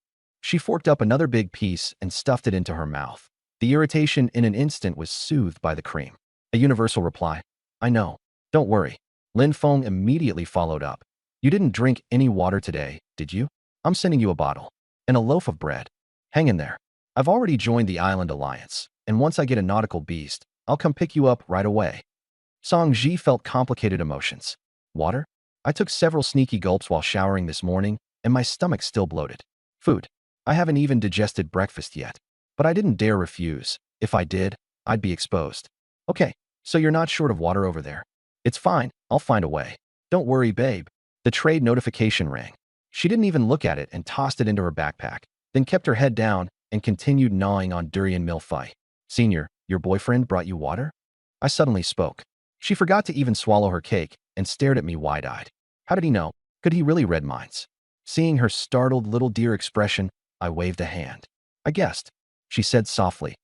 She forked up another big piece and stuffed it into her mouth. The irritation in an instant was soothed by the cream. A universal reply. I know. Don't worry. Lin Feng immediately followed up. You didn't drink any water today, did you? I'm sending you a bottle. And a loaf of bread. Hang in there. I've already joined the Island Alliance, and once I get a nautical beast, I'll come pick you up right away. Song Ji felt complicated emotions. Water? I took several sneaky gulps while showering this morning, and my stomach still bloated. Food. I haven't even digested breakfast yet. But I didn't dare refuse. If I did, I'd be exposed. Okay, so you're not short of water over there. It's fine, I'll find a way. Don't worry, babe. The trade notification rang. She didn't even look at it and tossed it into her backpack, then kept her head down and continued gnawing on durian milk. Senior, your boyfriend brought you water? I suddenly spoke. She forgot to even swallow her cake and stared at me wide-eyed. How did he know? Could he really read minds? Seeing her startled little deer expression, I waved a hand. I guessed. She said softly,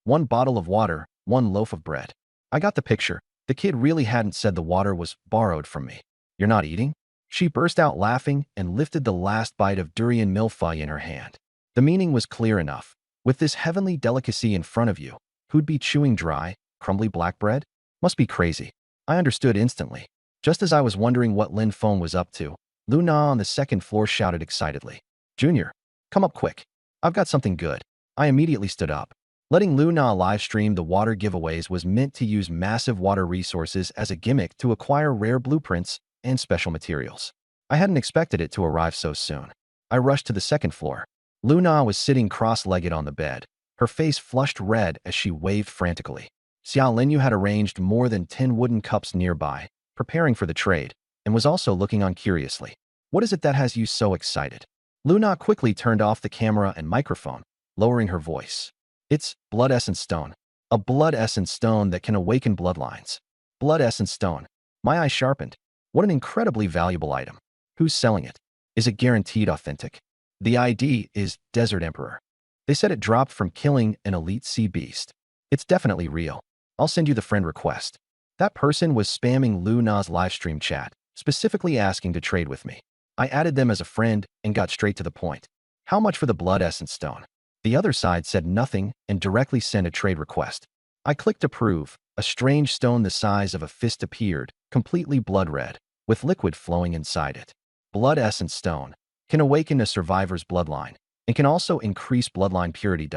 One bottle of water, one loaf of bread. I got the picture. The kid really hadn't said the water was borrowed from me. You're not eating? She burst out laughing and lifted the last bite of durian milk in her hand. The meaning was clear enough. With this heavenly delicacy in front of you, who'd be chewing dry, crumbly black bread? Must be crazy. I understood instantly. Just as I was wondering what Lin Feng was up to, Lu Na on the second floor shouted excitedly. Junior, come up quick. I've got something good. I immediately stood up. Letting Luna live stream the water giveaways was meant to use massive water resources as a gimmick to acquire rare blueprints and special materials. I hadn't expected it to arrive so soon. I rushed to the second floor. Luna was sitting cross-legged on the bed, her face flushed red as she waved frantically. Xia Linyu had arranged more than 10 wooden cups nearby, preparing for the trade, and was also looking on curiously. What is it that has you so excited? Luna quickly turned off the camera and microphone, lowering her voice. It's Blood Essence Stone. A Blood Essence Stone that can awaken bloodlines. Blood Essence Stone. My eyes sharpened. What an incredibly valuable item. Who's selling it? Is it guaranteed authentic? The ID is Desert Emperor. They said it dropped from killing an elite sea beast. It's definitely real. I'll send you the friend request. That person was spamming Luna's livestream chat, specifically asking to trade with me. I added them as a friend and got straight to the point. How much for the Blood Essence Stone? The other side said nothing and directly sent a trade request. I clicked approve. A strange stone the size of a fist appeared, completely blood red, with liquid flowing inside it. Blood Essence Stone can awaken a survivor's bloodline and can also increase bloodline purity.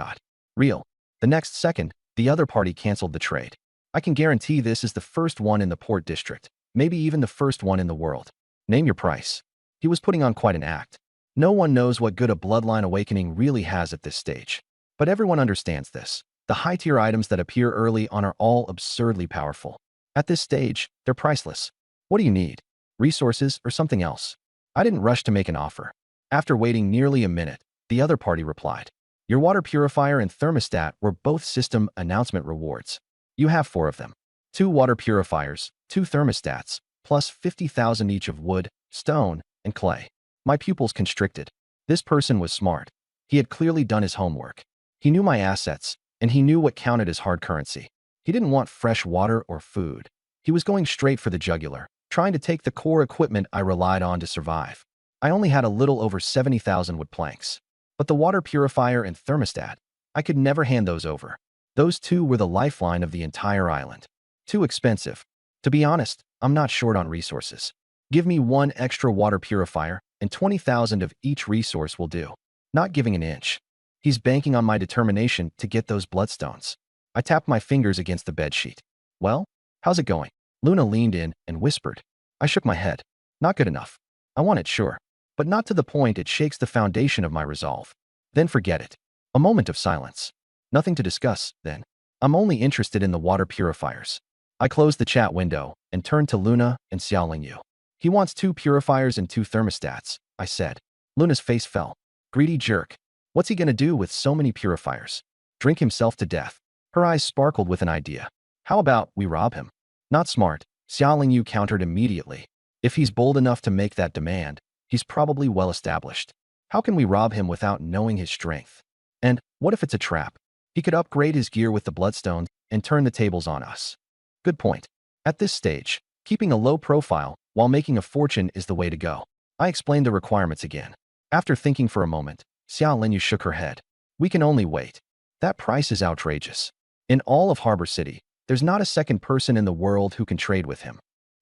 Real. The next second, the other party canceled the trade. I can guarantee this is the first one in the port district, maybe even the first one in the world. Name your price. He was putting on quite an act. No one knows what good a bloodline awakening really has at this stage. But everyone understands this. The high-tier items that appear early on are all absurdly powerful. At this stage, they're priceless. What do you need? Resources or something else? I didn't rush to make an offer. After waiting nearly a minute, the other party replied. Your water purifier and thermostat were both system announcement rewards. You have 4 of them. 2 water purifiers, 2 thermostats, plus 50,000 each of wood, stone, and clay. My pupils constricted. This person was smart. He had clearly done his homework. He knew my assets, and he knew what counted as hard currency. He didn't want fresh water or food. He was going straight for the jugular, trying to take the core equipment I relied on to survive. I only had a little over 70,000 wood planks. But the water purifier and thermostat, I could never hand those over. Those 2 were the lifeline of the entire island. Too expensive. To be honest, I'm not short on resources. Give me 1 extra water purifier, and 20,000 of each resource will do. Not giving an inch. He's banking on my determination to get those bloodstones. I tapped my fingers against the bedsheet. Well, how's it going? Luna leaned in and whispered. I shook my head. Not good enough. I want it, sure, but not to the point it shakes the foundation of my resolve. Then forget it. A moment of silence. Nothing to discuss, then. I'm only interested in the water purifiers. I closed the chat window and turned to Luna and Xiaolingyu. He wants 2 purifiers and 2 thermostats, I said. Luna's face fell. Greedy jerk. What's he gonna do with so many purifiers? Drink himself to death. Her eyes sparkled with an idea. How about we rob him? Not smart, Xiaolingyu countered immediately. If he's bold enough to make that demand, he's probably well established. How can we rob him without knowing his strength? And what if it's a trap? He could upgrade his gear with the bloodstones and turn the tables on us. Good point. At this stage, keeping a low profile while making a fortune is the way to go. I explained the requirements again. After thinking for a moment, Xia Linyu shook her head. We can only wait. That price is outrageous. In all of Harbor City, there's not a second person in the world who can trade with him.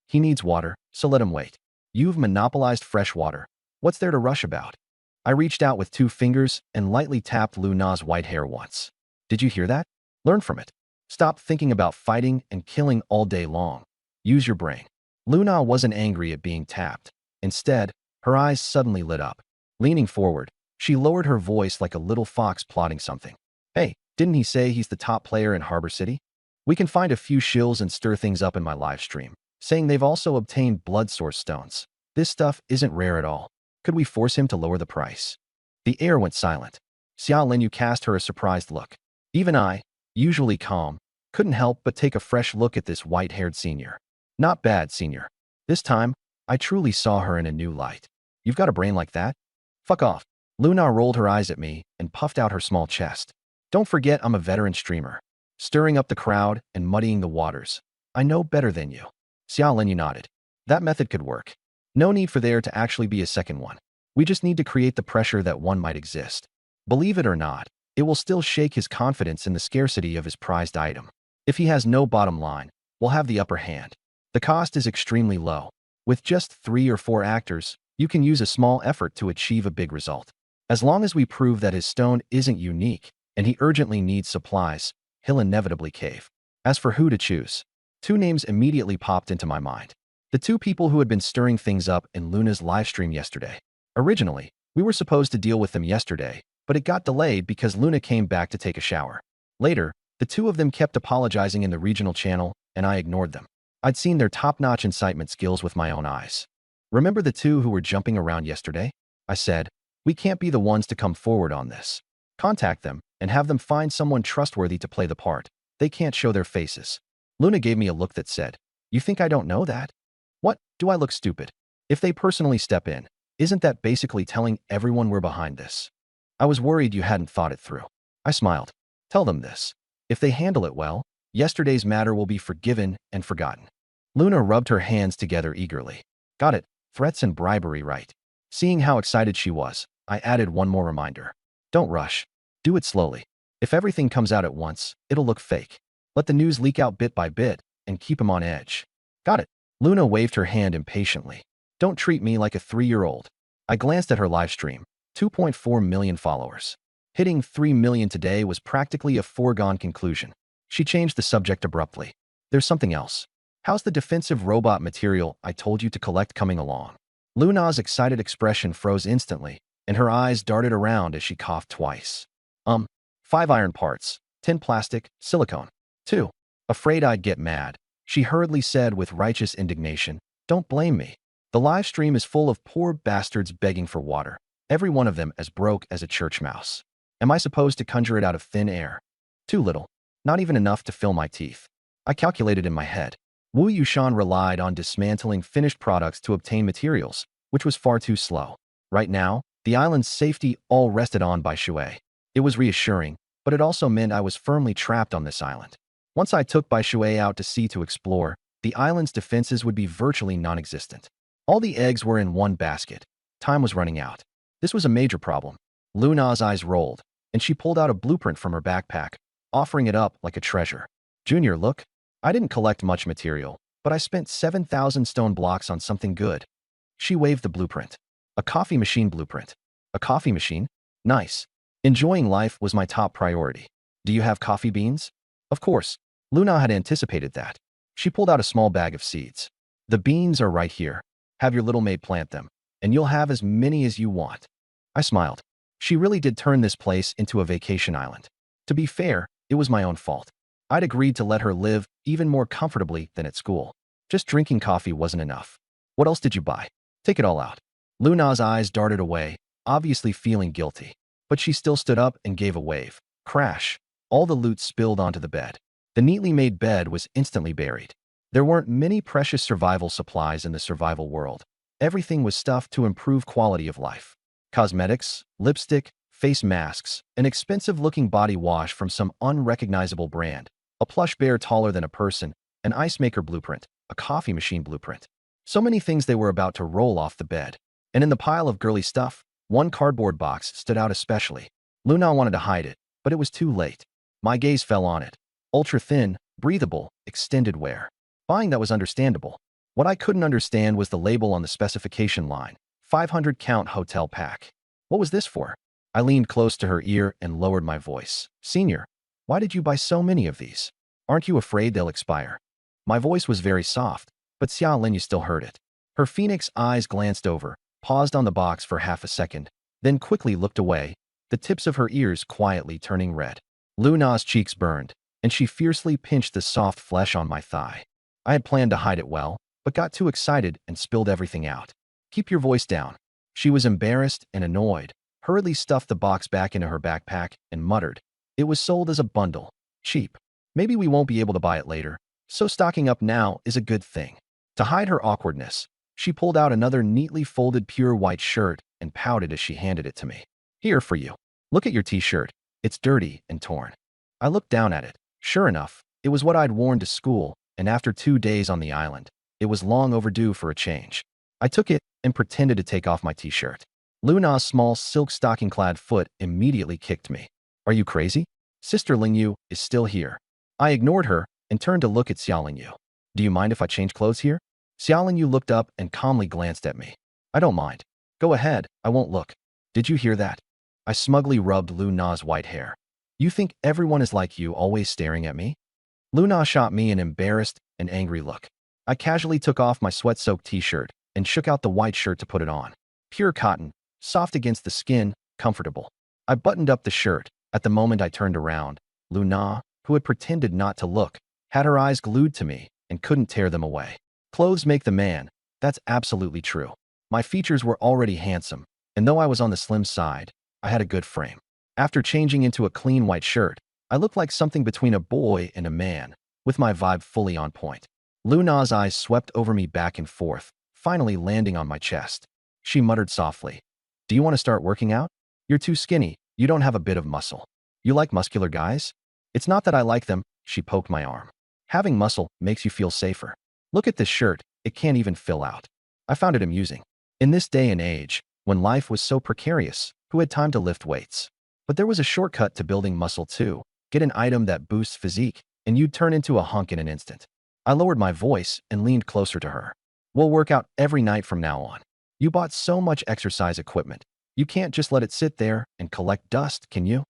He needs water, so let him wait. You've monopolized fresh water. What's there to rush about? I reached out with 2 fingers and lightly tapped Luna's white hair once. Did you hear that? Learn from it. Stop thinking about fighting and killing all day long. Use your brain. Luna wasn't angry at being tapped. Instead, her eyes suddenly lit up. Leaning forward, she lowered her voice like a little fox plotting something. Hey, didn't he say he's the top player in Harbor City? We can find a few shills and stir things up in my live stream, saying they've also obtained blood source stones. This stuff isn't rare at all. Could we force him to lower the price? The air went silent. Xia Linyu cast her a surprised look. Even I, usually calm, couldn't help but take a fresh look at this white-haired senior. Not bad, senior. This time, I truly saw her in a new light. You've got a brain like that? Fuck off. Luna rolled her eyes at me and puffed out her small chest. Don't forget I'm a veteran streamer. Stirring up the crowd and muddying the waters. I know better than you. Xia Linyu nodded. That method could work. No need for there to actually be a second one. We just need to create the pressure that one might exist. Believe it or not, it will still shake his confidence in the scarcity of his prized item. If he has no bottom line, we'll have the upper hand. The cost is extremely low. With just 3 or 4 actors, you can use a small effort to achieve a big result. As long as we prove that his stone isn't unique, and he urgently needs supplies, he'll inevitably cave. As for who to choose, two names immediately popped into my mind. The two people who had been stirring things up in Luna's livestream yesterday. Originally, we were supposed to deal with them yesterday, but it got delayed because Luna came back to take a shower. Later, the two of them kept apologizing in the regional channel, and I ignored them. I'd seen their top-notch incitement skills with my own eyes. Remember the two who were jumping around yesterday? I said, we can't be the ones to come forward on this. Contact them and have them find someone trustworthy to play the part. They can't show their faces. Luna gave me a look that said, you think I don't know that? What, do I look stupid? If they personally step in, isn't that basically telling everyone we're behind this? I was worried you hadn't thought it through. I smiled. Tell them this. If they handle it well, yesterday's matter will be forgiven and forgotten. Luna rubbed her hands together eagerly. Got it, threats and bribery, right? Seeing how excited she was, I added one more reminder. Don't rush. Do it slowly. If everything comes out at once, it'll look fake. Let the news leak out bit by bit and keep 'em on edge. Got it. Luna waved her hand impatiently. Don't treat me like a 3-year-old. I glanced at her livestream. 2.4 million followers. Hitting 3 million today was practically a foregone conclusion. She changed the subject abruptly. There's something else. How's the defensive robot material I told you to collect coming along? Luna's excited expression froze instantly, and her eyes darted around as she coughed twice. 5 iron parts, 10 plastic, silicone. 2. Afraid I'd get mad. She hurriedly said with righteous indignation, don't blame me. The live stream is full of poor bastards begging for water, every one of them as broke as a church mouse. Am I supposed to conjure it out of thin air? Too little. Not even enough to fill my teeth. I calculated in my head. Wu Yushan relied on dismantling finished products to obtain materials, which was far too slow. Right now, the island's safety all rested on Bai Shui. It was reassuring, but it also meant I was firmly trapped on this island. Once I took Bai Shui out to sea to explore, the island's defenses would be virtually non-existent. All the eggs were in one basket. Time was running out. This was a major problem. Luna's eyes rolled, and she pulled out a blueprint from her backpack, offering it up like a treasure. Junior, look. I didn't collect much material, but I spent 7,000 stone blocks on something good. She waved the blueprint. A coffee machine blueprint. A coffee machine? Nice. Enjoying life was my top priority. Do you have coffee beans? Of course. Luna had anticipated that. She pulled out a small bag of seeds. The beans are right here. Have your little maid plant them, and you'll have as many as you want. I smiled. She really did turn this place into a vacation island. To be fair, it was my own fault. I'd agreed to let her live even more comfortably than at school. Just drinking coffee wasn't enough. What else did you buy? Take it all out. Luna's eyes darted away, obviously feeling guilty. But she still stood up and gave a wave. Crash. All the loot spilled onto the bed. The neatly made bed was instantly buried. There weren't many precious survival supplies in the survival world. Everything was stuff to improve quality of life. Cosmetics, lipstick, face masks, an expensive-looking body wash from some unrecognizable brand, a plush bear taller than a person, an ice maker blueprint, a coffee machine blueprint. So many things they were about to roll off the bed. And in the pile of girly stuff, one cardboard box stood out especially. Luna wanted to hide it, but it was too late. My gaze fell on it. Ultra-thin, breathable, extended wear. Buying that was understandable. What I couldn't understand was the label on the specification line. 500 count hotel pack. What was this for? I leaned close to her ear and lowered my voice. Senior, why did you buy so many of these? Aren't you afraid they'll expire? My voice was very soft, but Xia Linyu still heard it. Her phoenix eyes glanced over, paused on the box for half a second, then quickly looked away, the tips of her ears quietly turning red. Luna's cheeks burned, and she fiercely pinched the soft flesh on my thigh. I had planned to hide it well, but got too excited and spilled everything out. Keep your voice down. She was embarrassed and annoyed, hurriedly stuffed the box back into her backpack and muttered, it was sold as a bundle. Cheap. Maybe we won't be able to buy it later, so stocking up now is a good thing. To hide her awkwardness, she pulled out another neatly folded pure white shirt and pouted as she handed it to me. Here for you. Look at your t-shirt. It's dirty and torn. I looked down at it. Sure enough, it was what I'd worn to school, and after 2 days on the island, it was long overdue for a change. I took it and pretended to take off my t-shirt. Luna's small silk stocking-clad foot immediately kicked me. Are you crazy? Sister Lingyu is still here. I ignored her and turned to look at Xia Lingyu. Do you mind if I change clothes here? Xia Lingyu looked up and calmly glanced at me. I don't mind. Go ahead, I won't look. Did you hear that? I smugly rubbed Luna's white hair. You think everyone is like you, always staring at me? Luna shot me an embarrassed and angry look. I casually took off my sweat-soaked t-shirt and shook out the white shirt to put it on. Pure cotton, soft against the skin, comfortable. I buttoned up the shirt. At the moment I turned around, Luna, who had pretended not to look, had her eyes glued to me and couldn't tear them away. Clothes make the man. That's absolutely true. My features were already handsome, and though I was on the slim side, I had a good frame. After changing into a clean white shirt, I looked like something between a boy and a man, with my vibe fully on point. Luna's eyes swept over me back and forth, finally landing on my chest. She muttered softly, "Do you want to start working out? You're too skinny. You don't have a bit of muscle. You like muscular guys?" "It's not that I like them," she poked my arm. "Having muscle makes you feel safer. Look at this shirt, it can't even fill out." I found it amusing. In this day and age, when life was so precarious, who had time to lift weights? But there was a shortcut to building muscle too. Get an item that boosts physique, and you'd turn into a hunk in an instant. I lowered my voice and leaned closer to her. "We'll work out every night from now on. You bought so much exercise equipment. You can't just let it sit there and collect dust, can you?"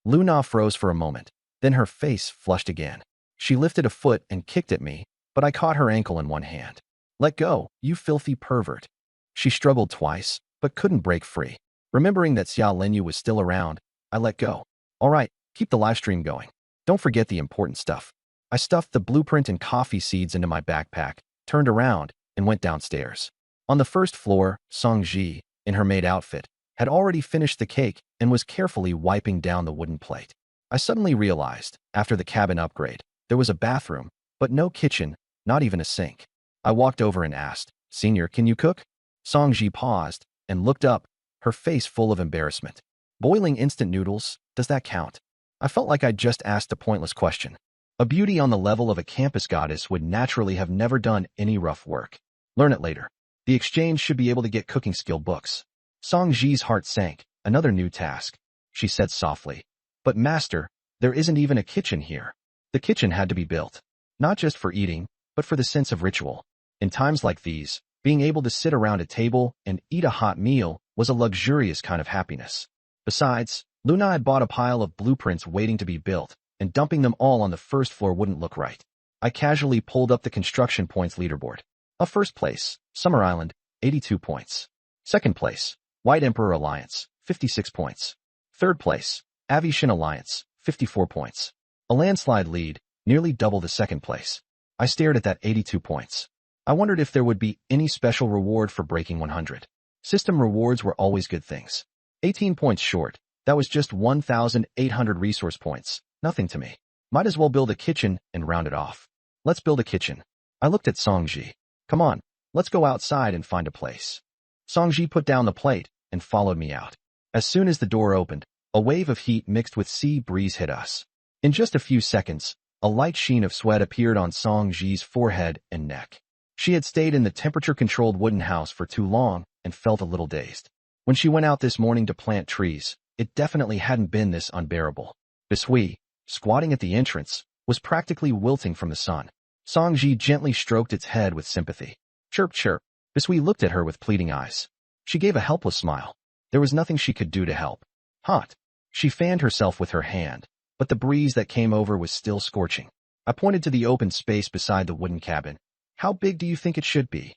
Luna froze for a moment. Then her face flushed again. She lifted a foot and kicked at me, but I caught her ankle in one hand. "Let go, you filthy pervert." She struggled twice, but couldn't break free. Remembering that Xia Lenyu was still around, I let go. "All right, keep the live stream going. Don't forget the important stuff." I stuffed the blueprint and coffee seeds into my backpack, turned around, and went downstairs. On the first floor, Songji, in her maid outfit, had already finished the cake and was carefully wiping down the wooden plate. I suddenly realized, after the cabin upgrade, there was a bathroom, but no kitchen, not even a sink. I walked over and asked, "Senior, can you cook?" Songji paused and looked up, her face full of embarrassment. "Boiling instant noodles, does that count?" I felt like I'd just asked a pointless question. A beauty on the level of a campus goddess would naturally have never done any rough work. Learn it later. The exchange should be able to get cooking skill books. Songji's heart sank. Another new task, she said softly. "But master, there isn't even a kitchen here." The kitchen had to be built. Not just for eating, but for the sense of ritual. In times like these, being able to sit around a table and eat a hot meal was a luxurious kind of happiness. Besides, Luna had bought a pile of blueprints waiting to be built, and dumping them all on the first floor wouldn't look right. I casually pulled up the construction points leaderboard. First place, Summer Island, 82 points. Second place, White Emperor Alliance, 56 points. Third place, Avishan Alliance, 54 points. A landslide lead, nearly double the second place. I stared at that 82 points. I wondered if there would be any special reward for breaking 100. System rewards were always good things. 18 points short, that was just 1,800 resource points. Nothing to me. Might as well build a kitchen and round it off. Let's build a kitchen. I looked at Songji. "Come on, let's go outside and find a place." Songji put down the plate and followed me out. As soon as the door opened, a wave of heat mixed with sea breeze hit us. In just a few seconds, a light sheen of sweat appeared on Songji's forehead and neck. She had stayed in the temperature-controlled wooden house for too long and felt a little dazed. When she went out this morning to plant trees, it definitely hadn't been this unbearable. Bisui, squatting at the entrance, was practically wilting from the sun. Songji gently stroked its head with sympathy. "Chirp, chirp." Bisui looked at her with pleading eyes. She gave a helpless smile. There was nothing she could do to help. Hot. She fanned herself with her hand, but the breeze that came over was still scorching. I pointed to the open space beside the wooden cabin. "How big do you think it should be?"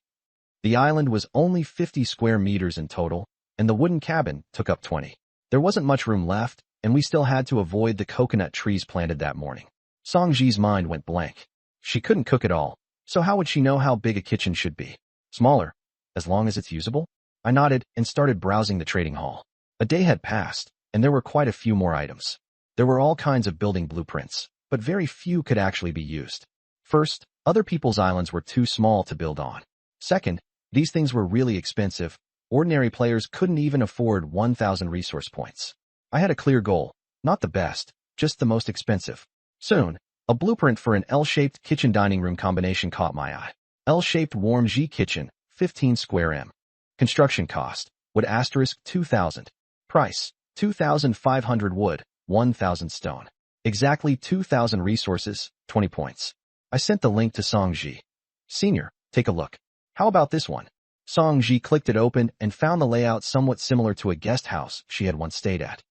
The island was only 50 square meters in total, and the wooden cabin took up 20. There wasn't much room left, and we still had to avoid the coconut trees planted that morning. Songji's mind went blank. She couldn't cook at all, so how would she know how big a kitchen should be? Smaller, as long as it's usable? I nodded and started browsing the trading hall. A day had passed, and there were quite a few more items. There were all kinds of building blueprints, but very few could actually be used. First, other people's islands were too small to build on. Second, these things were really expensive. Ordinary players couldn't even afford 1,000 resource points. I had a clear goal, not the best, just the most expensive. Soon, a blueprint for an L-shaped kitchen dining room combination caught my eye. L-shaped warm G kitchen, 15 square m. Construction cost, wood asterisk 2,000. Price, 2,500 wood, 1,000 stone. Exactly 2,000 resources, 20 points. I sent the link to Songji. "Senior, take a look. How about this one?" Songji clicked it open and found the layout somewhat similar to a guest house she had once stayed at.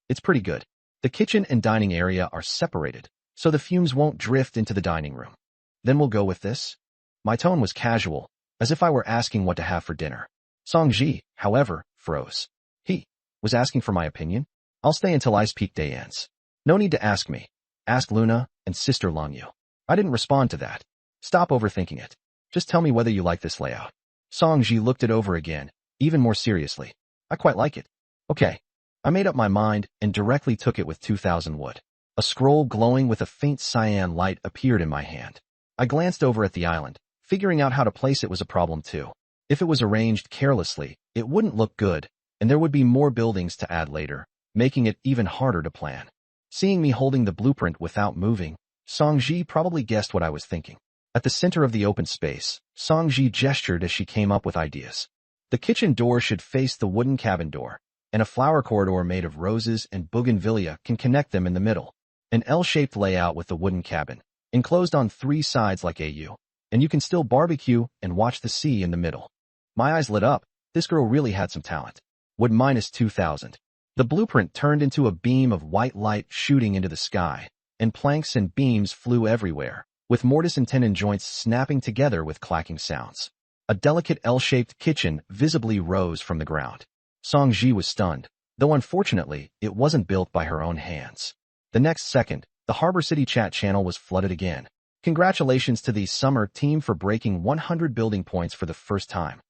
It's pretty good. The kitchen and dining area are separated, so the fumes won't drift into the dining room. Then we'll go with this? My tone was casual, as if I were asking what to have for dinner. Song-ji, however, froze. He was asking for my opinion? I'll stay until Ice Peak Day ends. No need to ask me. Ask Luna and Sister Longyu. I didn't respond to that. Stop overthinking it. Just tell me whether you like this layout. Song-ji looked it over again, even more seriously. I quite like it. Okay. I made up my mind and directly took it with 2,000 wood. A scroll glowing with a faint cyan light appeared in my hand. I glanced over at the island. Figuring out how to place it was a problem too. If it was arranged carelessly, it wouldn't look good, and there would be more buildings to add later, making it even harder to plan. Seeing me holding the blueprint without moving, Song-ji probably guessed what I was thinking. At the center of the open space, Song-ji gestured as she came up with ideas. The kitchen door should face the wooden cabin door, and a flower corridor made of roses and bougainvillea can connect them in the middle. An L-shaped layout with the wooden cabin, enclosed on 3 sides like a U, and you can still barbecue and watch the sea in the middle. My eyes lit up. This girl really had some talent. Wood minus 2,000. The blueprint turned into a beam of white light shooting into the sky, and planks and beams flew everywhere, with mortise and tenon joints snapping together with clacking sounds. A delicate L-shaped kitchen visibly rose from the ground. Song-ji was stunned, though unfortunately, it wasn't built by her own hands. The next second, the Harbor City chat channel was flooded again. Congratulations to the summer team for breaking 100 building points for the first time.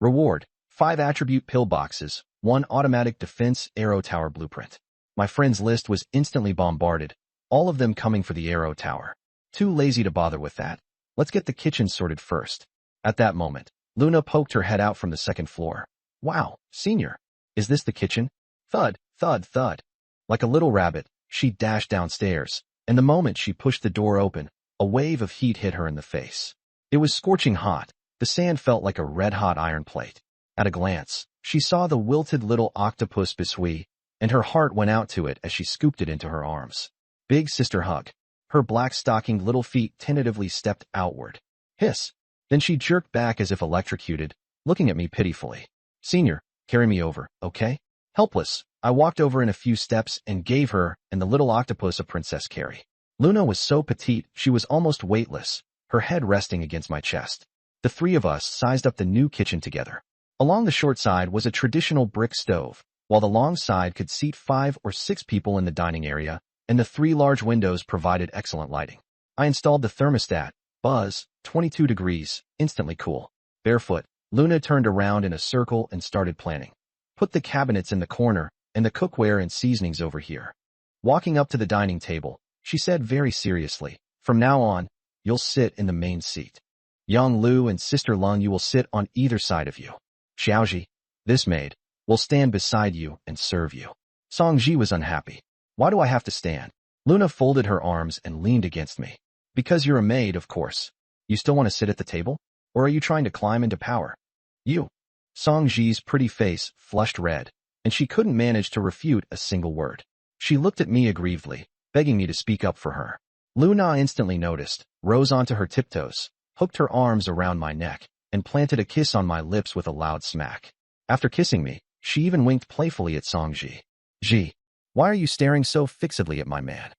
Reward, 5 attribute pillboxes, 1 automatic defense arrow tower blueprint. My friends list was instantly bombarded, all of them coming for the arrow tower. Too lazy to bother with that. Let's get the kitchen sorted first. At that moment, Luna poked her head out from the second floor. Wow, senior. Is this the kitchen? Thud, thud, thud. Like a little rabbit, she dashed downstairs, and the moment she pushed the door open, a wave of heat hit her in the face. It was scorching hot. The sand felt like a red-hot iron plate. At a glance, she saw the wilted little octopus biscuit, and her heart went out to it as she scooped it into her arms. Big sister hug. Her black-stockinged little feet tentatively stepped outward. Hiss. Then she jerked back as if electrocuted, looking at me pitifully. Senior, carry me over, okay? Helpless, I walked over in a few steps and gave her and the little octopus a princess carry. Luna was so petite she was almost weightless, her head resting against my chest. The 3 of us sized up the new kitchen together. Along the short side was a traditional brick stove, while the long side could seat 5 or 6 people in the dining area, and the 3 large windows provided excellent lighting. I installed the thermostat, buzz, 22 degrees, instantly cool. Barefoot, Luna turned around in a circle and started planning. Put the cabinets in the corner, and the cookware and seasonings over here. Walking up to the dining table, she said very seriously, from now on, you'll sit in the main seat. Young Lu and Sister Lung, you will sit on either side of you. Xiaoji, this maid, will stand beside you and serve you. Song-ji was unhappy. Why do I have to stand? Luna folded her arms and leaned against me. Because you're a maid, of course. You still want to sit at the table? Or are you trying to climb into power? You. Song-ji's pretty face flushed red, and she couldn't manage to refute a single word. She looked at me aggrievedly, begging me to speak up for her. Luna instantly noticed, rose onto her tiptoes, hooked her arms around my neck, and planted a kiss on my lips with a loud smack. After kissing me, she even winked playfully at Song-ji. Ji, why are you staring so fixedly at my man?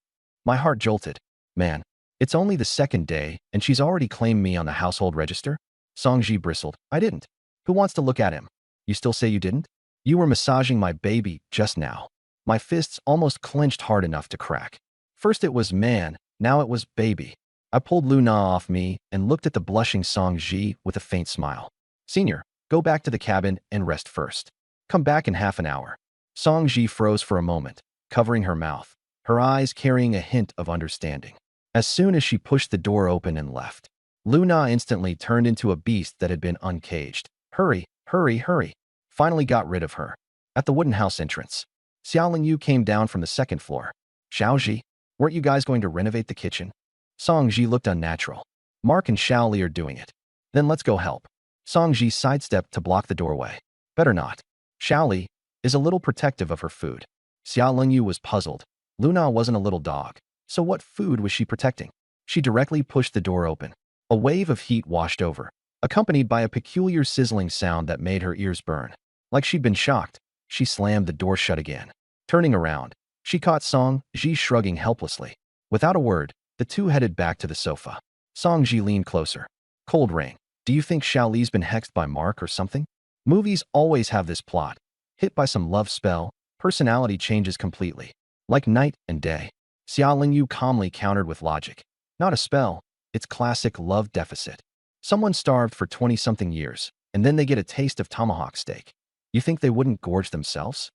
My heart jolted. Man, it's only the 2nd day, and she's already claimed me on the household register? Song-ji bristled. I didn't. Who wants to look at him? You still say you didn't? You were massaging my baby just now. My fists almost clenched hard enough to crack. First it was man, now it was baby. I pulled Luna off me and looked at the blushing Song-ji with a faint smile. Senior, go back to the cabin and rest first. Come back in half an hour. Song-ji froze for a moment, covering her mouth, her eyes carrying a hint of understanding. As soon as she pushed the door open and left, Luna instantly turned into a beast that had been uncaged. Hurry, hurry, hurry. Finally got rid of her. At the wooden house entrance, Xiaoling Yu came down from the 2nd floor. Xiaoji, weren't you guys going to renovate the kitchen? Song-ji looked unnatural. Mark and Xiaoli are doing it. Then let's go help. Song-ji sidestepped to block the doorway. Better not. Xiaoli is a little protective of her food. Xiaoling Yu was puzzled. Luna wasn't a little dog, so what food was she protecting? She directly pushed the door open. A wave of heat washed over, accompanied by a peculiar sizzling sound that made her ears burn. Like she'd been shocked, she slammed the door shut again. Turning around, She caught Song Ji shrugging helplessly. Without a word, the two headed back to the sofa. Song Ji leaned closer. Cold rain. Do you think Xiao Li's been hexed by Mark or something? Movies always have this plot. Hit by some love spell, personality changes completely. Like night and day. Xia Lingyu calmly countered with logic. Not a spell, it's classic love deficit. Someone starved for 20-something years, and then they get a taste of tomahawk steak. You think they wouldn't gorge themselves?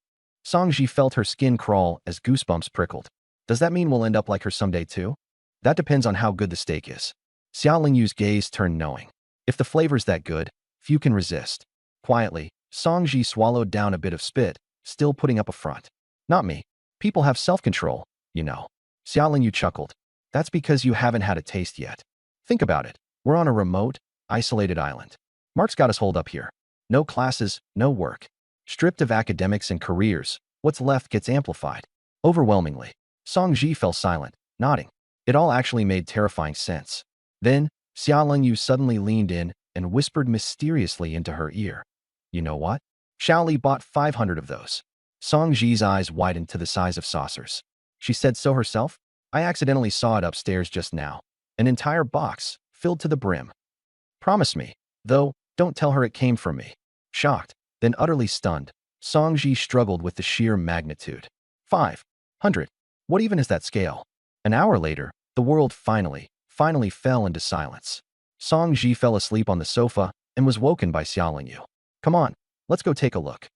Songji felt her skin crawl as goosebumps prickled. Does that mean we'll end up like her someday too? That depends on how good the steak is. Xia Lingyu's gaze turned knowing. If the flavor's that good, few can resist. Quietly, Songji swallowed down a bit of spit, still putting up a front. Not me. People have self-control, you know. Xia Lingyu chuckled. That's because you haven't had a taste yet. Think about it. We're on a remote, isolated island. Mark's got us holed up here. No classes, no work. Stripped of academics and careers, what's left gets amplified. Overwhelmingly. Songji fell silent, nodding. It all actually made terrifying sense. Then, Xia Lingyu suddenly leaned in and whispered mysteriously into her ear. You know what? Xiaoli bought 500 of those. Songji's eyes widened to the size of saucers. She said so herself? I accidentally saw it upstairs just now. An entire box, filled to the brim. Promise me, though, don't tell her it came from me. Shocked, then utterly stunned, Songji struggled with the sheer magnitude. 500. What even is that scale? An hour later, the world finally fell into silence. Songji fell asleep on the sofa and was woken by Xia Lingyu. Come on, let's go take a look.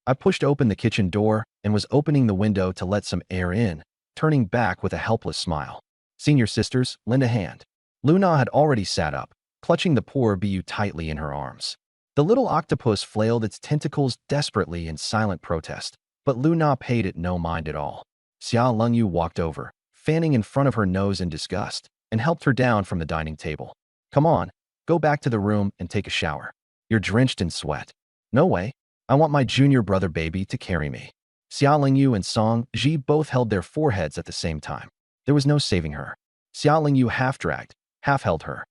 I pushed open the kitchen door and was opening the window to let some air in, turning back with a helpless smile. Senior sisters, lend a hand. Luna had already sat up, clutching the poor Bu tightly in her arms. The little octopus flailed its tentacles desperately in silent protest, but Luna paid it no mind at all. Xia Lingyu walked over, fanning in front of her nose in disgust, and helped her down from the dining table. Come on, go back to the room and take a shower. You're drenched in sweat. No way. I want my junior brother baby to carry me. Xia Lingyu and Song Ji both held their foreheads at the same time. There was no saving her. Xia Lingyu half-dragged, half-held her.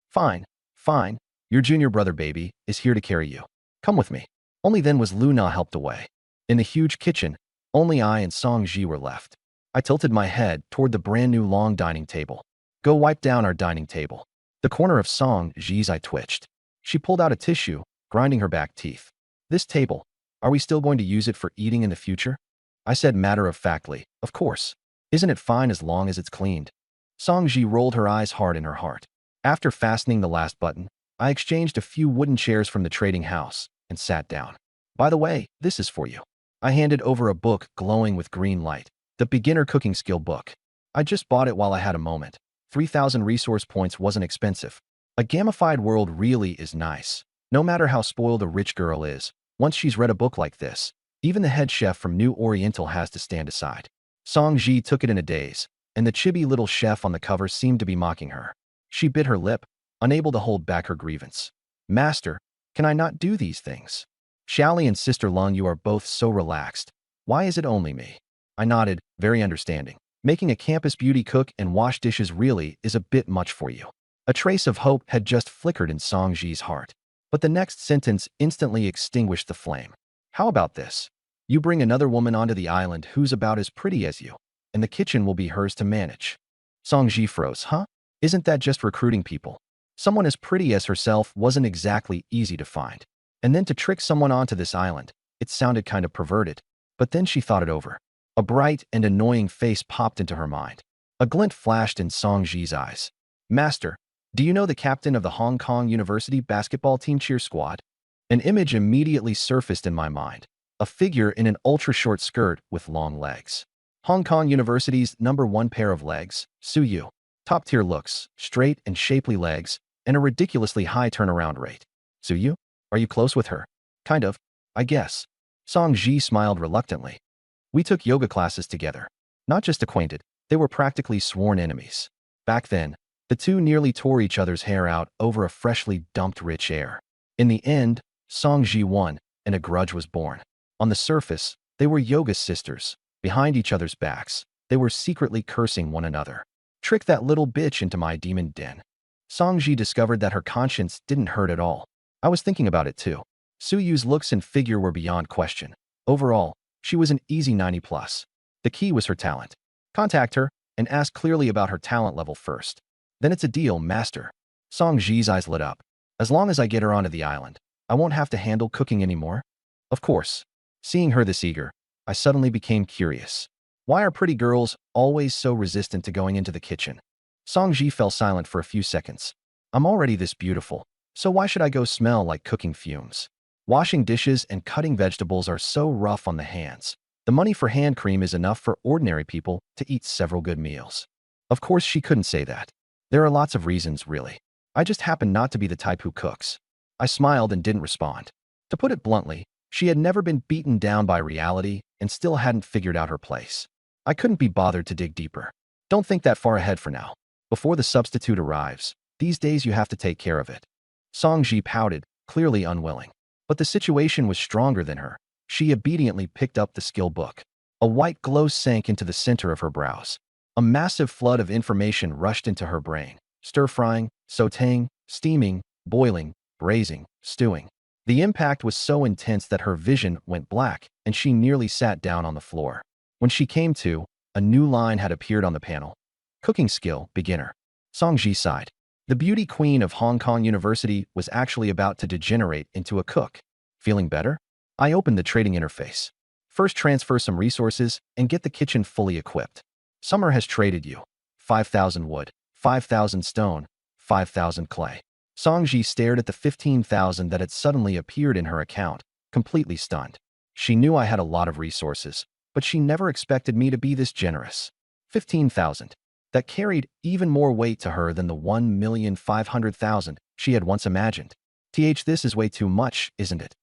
Fine, fine. Your junior brother baby is here to carry you. Come with me. Only then was Luna helped away. In the huge kitchen, only I and Song Ji were left. I tilted my head toward the brand new long dining table. Go wipe down our dining table. The corner of Song Ji's eye twitched. She pulled out a tissue, grinding her back teeth. This table, are we still going to use it for eating in the future? I said matter-of-factly, of course. Isn't it fine as long as it's cleaned? Song Ji rolled her eyes hard in her heart. After fastening the last button, I exchanged a few wooden chairs from the trading house and sat down. By the way, this is for you. I handed over a book glowing with green light, the beginner cooking skill book. I just bought it while I had a moment. 3,000 resource points wasn't expensive. A gamified world really is nice. No matter how spoiled a rich girl is, once she's read a book like this, even the head chef from New Oriental has to stand aside. Song Ji took it in a daze, and the chibi little chef on the cover seemed to be mocking her. She bit her lip, unable to hold back her grievance. Master, can I not do these things? Xiaoli and Sister Lung, you are both so relaxed. Why is it only me? I nodded, very understanding. Making a campus beauty cook and wash dishes really is a bit much for you. A trace of hope had just flickered in Song Ji's heart. But the next sentence instantly extinguished the flame. How about this? You bring another woman onto the island who's about as pretty as you, and the kitchen will be hers to manage. Song Ji froze, huh? Isn't that just recruiting people? Someone as pretty as herself wasn't exactly easy to find. And then to trick someone onto this island, it sounded kind of perverted. But then she thought it over. A bright and annoying face popped into her mind. A glint flashed in Song Ji's eyes. Master, do you know the captain of the Hong Kong University basketball team cheer squad? An image immediately surfaced in my mind. A figure in an ultra-short skirt with long legs. Hong Kong University's #1 pair of legs, Su Yu. Top-tier looks, straight and shapely legs, and a ridiculously high turnaround rate. Su Yu? Are you close with her? Kind of, I guess. Song Ji smiled reluctantly. We took yoga classes together. Not just acquainted, they were practically sworn enemies. Back then, the two nearly tore each other's hair out over a freshly dumped rich air. In the end, Song Ji won, and a grudge was born. On the surface, they were yoga sisters. Behind each other's backs, they were secretly cursing one another. Trick that little bitch into my demon den. Song Ji discovered that her conscience didn't hurt at all. I was thinking about it too. Su Yu's looks and figure were beyond question. Overall, she was an easy 90+. The key was her talent. Contact her and ask clearly about her talent level first. Then it's a deal, master. Song Ji's eyes lit up. As long as I get her onto the island, I won't have to handle cooking anymore. Of course. Seeing her this eager, I suddenly became curious. Why are pretty girls always so resistant to going into the kitchen? Song Ji fell silent for a few seconds. I'm already this beautiful, so why should I go smell like cooking fumes? Washing dishes and cutting vegetables are so rough on the hands. The money for hand cream is enough for ordinary people to eat several good meals. Of course, she couldn't say that. There are lots of reasons, really. I just happen not to be the type who cooks. I smiled and didn't respond. To put it bluntly, she had never been beaten down by reality and still hadn't figured out her place. I couldn't be bothered to dig deeper. Don't think that far ahead for now. Before the substitute arrives, these days you have to take care of it. Song Ji pouted, clearly unwilling. But the situation was stronger than her. She obediently picked up the skill book. A white glow sank into the center of her brows. A massive flood of information rushed into her brain. Stir-frying, sautéing, steaming, boiling, braising, stewing. The impact was so intense that her vision went black, and she nearly sat down on the floor. When she came to, a new line had appeared on the panel. Cooking skill, beginner. Song Ji sighed. The beauty queen of Hong Kong University was actually about to degenerate into a cook. Feeling better? I opened the trading interface. First, transfer some resources and get the kitchen fully equipped. Summer has traded you 5,000 wood, 5,000 stone, 5,000 clay. Song Ji stared at the 15,000 that had suddenly appeared in her account, completely stunned. She knew I had a lot of resources, but she never expected me to be this generous. 15,000. That carried even more weight to her than the 1,500,000 she had once imagined. This is way too much, isn't it?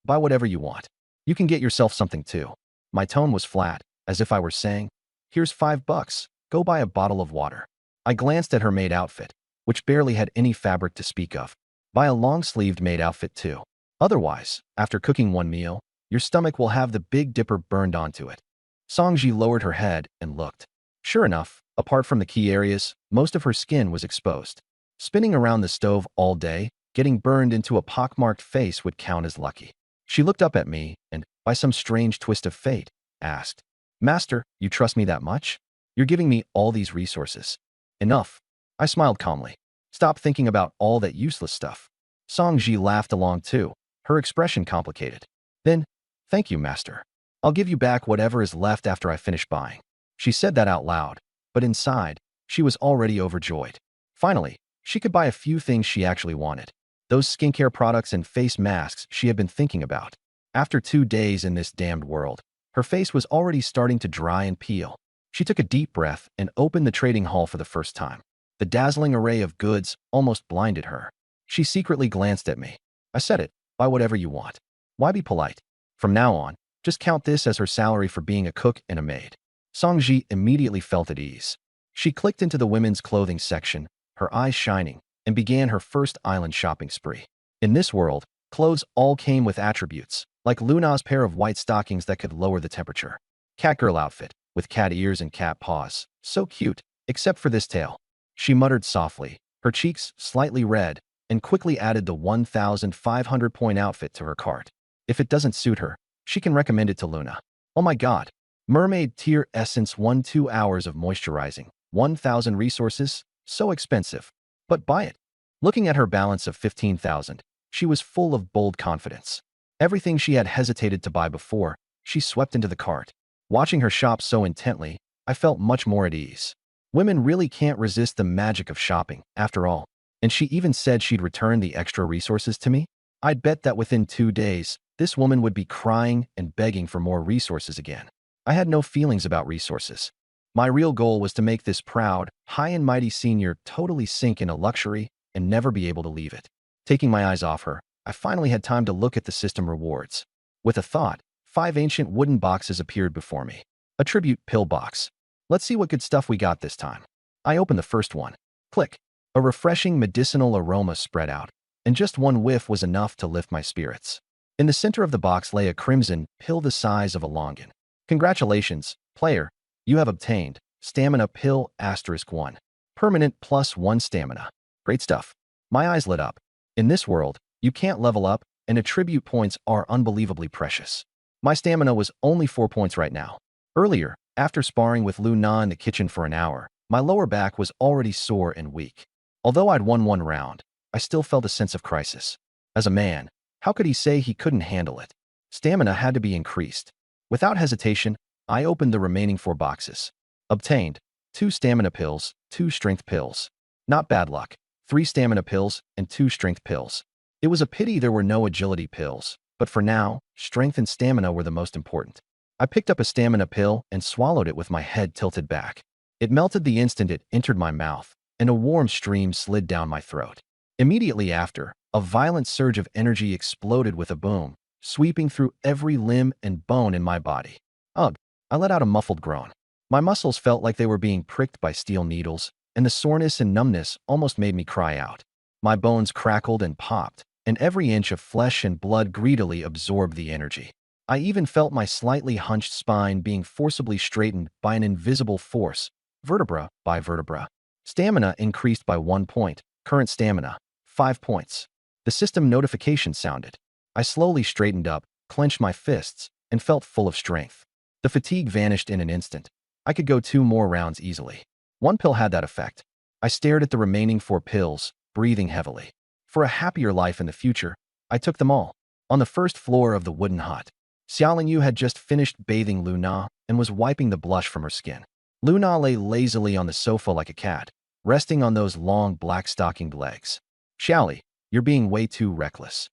Buy whatever you want. You can get yourself something too. My tone was flat, as if I were saying, here's $5, go buy a bottle of water. I glanced at her maid outfit, which barely had any fabric to speak of. Buy a long-sleeved maid outfit too. Otherwise, after cooking one meal, your stomach will have the Big Dipper burned onto it. Song Ji lowered her head and looked. Sure enough, apart from the key areas, most of her skin was exposed. Spinning around the stove all day, getting burned into a pockmarked face would count as lucky. She looked up at me and, by some strange twist of fate, asked, Master, you trust me that much? You're giving me all these resources. Enough. I smiled calmly. Stop thinking about all that useless stuff. Song Ji laughed along too, her expression complicated. Then, thank you, Master. I'll give you back whatever is left after I finish buying. She said that out loud, but inside, she was already overjoyed. Finally, she could buy a few things she actually wanted. Those skincare products and face masks she had been thinking about. After 2 days in this damned world, her face was already starting to dry and peel. She took a deep breath and opened the trading hall for the first time. The dazzling array of goods almost blinded her. She secretly glanced at me. I said it, buy whatever you want. Why be polite? From now on, just count this as her salary for being a cook and a maid. Song Ji immediately felt at ease. She clicked into the women's clothing section, her eyes shining, and began her first island shopping spree. In this world, clothes all came with attributes, like Luna's pair of white stockings that could lower the temperature. Catgirl outfit, with cat ears and cat paws. So cute, except for this tail. She muttered softly, her cheeks slightly red, and quickly added the 1,500-point outfit to her cart. If it doesn't suit her, she can recommend it to Luna. Oh my god. Mermaid Tear Essence 2 hours of moisturizing. 1,000 resources? So expensive. But buy it. Looking at her balance of 15,000, she was full of bold confidence. Everything she had hesitated to buy before, she swept into the cart. Watching her shop so intently, I felt much more at ease. Women really can't resist the magic of shopping, after all. And she even said she'd return the extra resources to me? I'd bet that within 2 days, this woman would be crying and begging for more resources again. I had no feelings about resources. My real goal was to make this proud, high and mighty senior totally sink into luxury and never be able to leave it. Taking my eyes off her, I finally had time to look at the system rewards. With a thought, 5 ancient wooden boxes appeared before me. A tribute pill box. Let's see what good stuff we got this time. I opened the first one. Click. A refreshing medicinal aroma spread out, and just one whiff was enough to lift my spirits. In the center of the box lay a crimson pill the size of a longan. Congratulations, player. You have obtained Stamina Pill *1. Permanent +1 stamina. Great stuff. My eyes lit up. In this world, you can't level up, and attribute points are unbelievably precious. My stamina was only 4 points right now. Earlier, After sparring with Lu Na in the kitchen for an hour, my lower back was already sore and weak. Although I'd won one round, I still felt a sense of crisis. As a man, how could he say he couldn't handle it? Stamina had to be increased. Without hesitation, I opened the remaining 4 boxes. Obtained 2 stamina pills, 2 strength pills. Not bad luck. 3 stamina pills and 2 strength pills. It was a pity there were no agility pills, but for now, strength and stamina were the most important. I picked up a stamina pill and swallowed it with my head tilted back. It melted the instant it entered my mouth, and a warm stream slid down my throat. Immediately after, a violent surge of energy exploded with a boom, sweeping through every limb and bone in my body. Ugh! I let out a muffled groan. My muscles felt like they were being pricked by steel needles, and the soreness and numbness almost made me cry out. My bones crackled and popped, and every inch of flesh and blood greedily absorbed the energy. I even felt my slightly hunched spine being forcibly straightened by an invisible force, vertebra by vertebra. Stamina increased by 1 point, current stamina, 5 points. The system notification sounded. I slowly straightened up, clenched my fists, and felt full of strength. The fatigue vanished in an instant. I could go 2 more rounds easily. 1 pill had that effect. I stared at the remaining 4 pills, breathing heavily. For a happier life in the future, I took them all. On the first floor of the wooden hut, Xiaolingyu had just finished bathing Lu Na and was wiping the blush from her skin. Lu Na lay lazily on the sofa like a cat, resting on those long black-stockinged legs. Xiaoli, you're being way too reckless.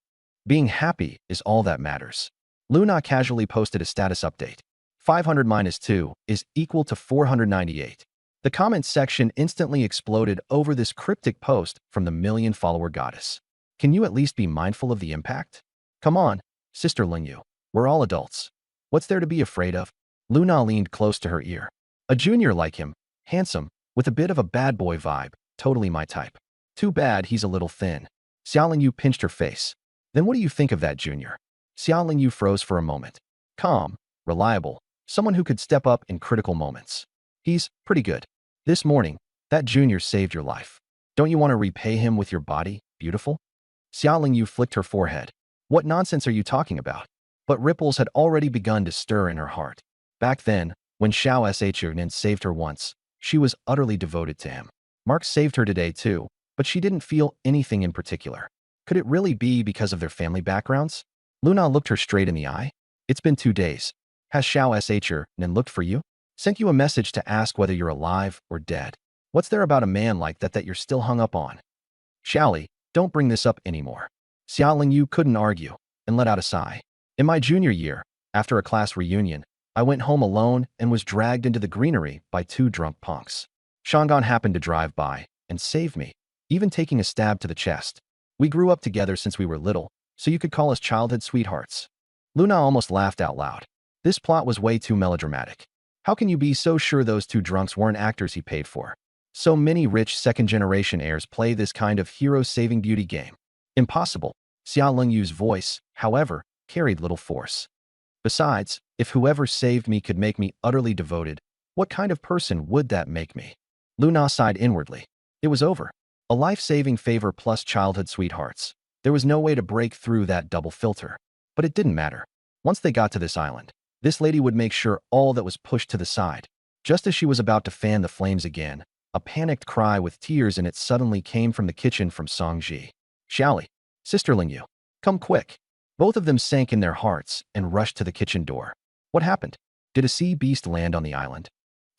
Being happy is all that matters. Lu Na casually posted a status update. 500 minus 2 is equal to 498. The comments section instantly exploded over this cryptic post from the million-follower goddess. Can you at least be mindful of the impact? Come on, Sister Lingyu. We're all adults. What's there to be afraid of? Lu Na leaned close to her ear. A junior like him, handsome, with a bit of a bad boy vibe, totally my type. Too bad he's a little thin. Xiaolingyu pinched her face. Then what do you think of that junior? Xiaolingyu froze for a moment. Calm, reliable, someone who could step up in critical moments. He's pretty good. This morning, that junior saved your life. Don't you want to repay him with your body, beautiful? Xiaolingyu flicked her forehead. What nonsense are you talking about? But ripples had already begun to stir in her heart. Back then, when Xiao SSS-level saved her once, she was utterly devoted to him. Mark saved her today too, but she didn't feel anything in particular. Could it really be because of their family backgrounds? Lu Na looked her straight in the eye. It's been 2 days. Has Xiao SSS-level looked for you? Sent you a message to ask whether you're alive or dead. What's there about a man like that you're still hung up on? Xiaoli, don't bring this up anymore. Xiaolingyu couldn't argue, and let out a sigh. In my junior year, after a class reunion, I went home alone and was dragged into the greenery by 2 drunk punks. Shangan happened to drive by and saved me, even taking a stab to the chest. We grew up together since we were little, so you could call us childhood sweethearts. Lu Na almost laughed out loud. This plot was way too melodramatic. How can you be so sure those 2 drunks weren't actors he paid for? So many rich second-generation heirs play this kind of hero-saving beauty game. Impossible. Xiaolingyu's voice, however, carried little force. Besides, if whoever saved me could make me utterly devoted, what kind of person would that make me? Lu Na sighed inwardly. It was over. A life-saving favor plus childhood sweethearts. There was no way to break through that double filter. But it didn't matter. Once they got to this island, this lady would make sure all that was pushed to the side. Just as she was about to fan the flames again, a panicked cry with tears in it suddenly came from the kitchen from Songji. Xiaoli, Sister Lingyu, come quick. Both of them sank in their hearts and rushed to the kitchen door. What happened? Did a sea beast land on the island?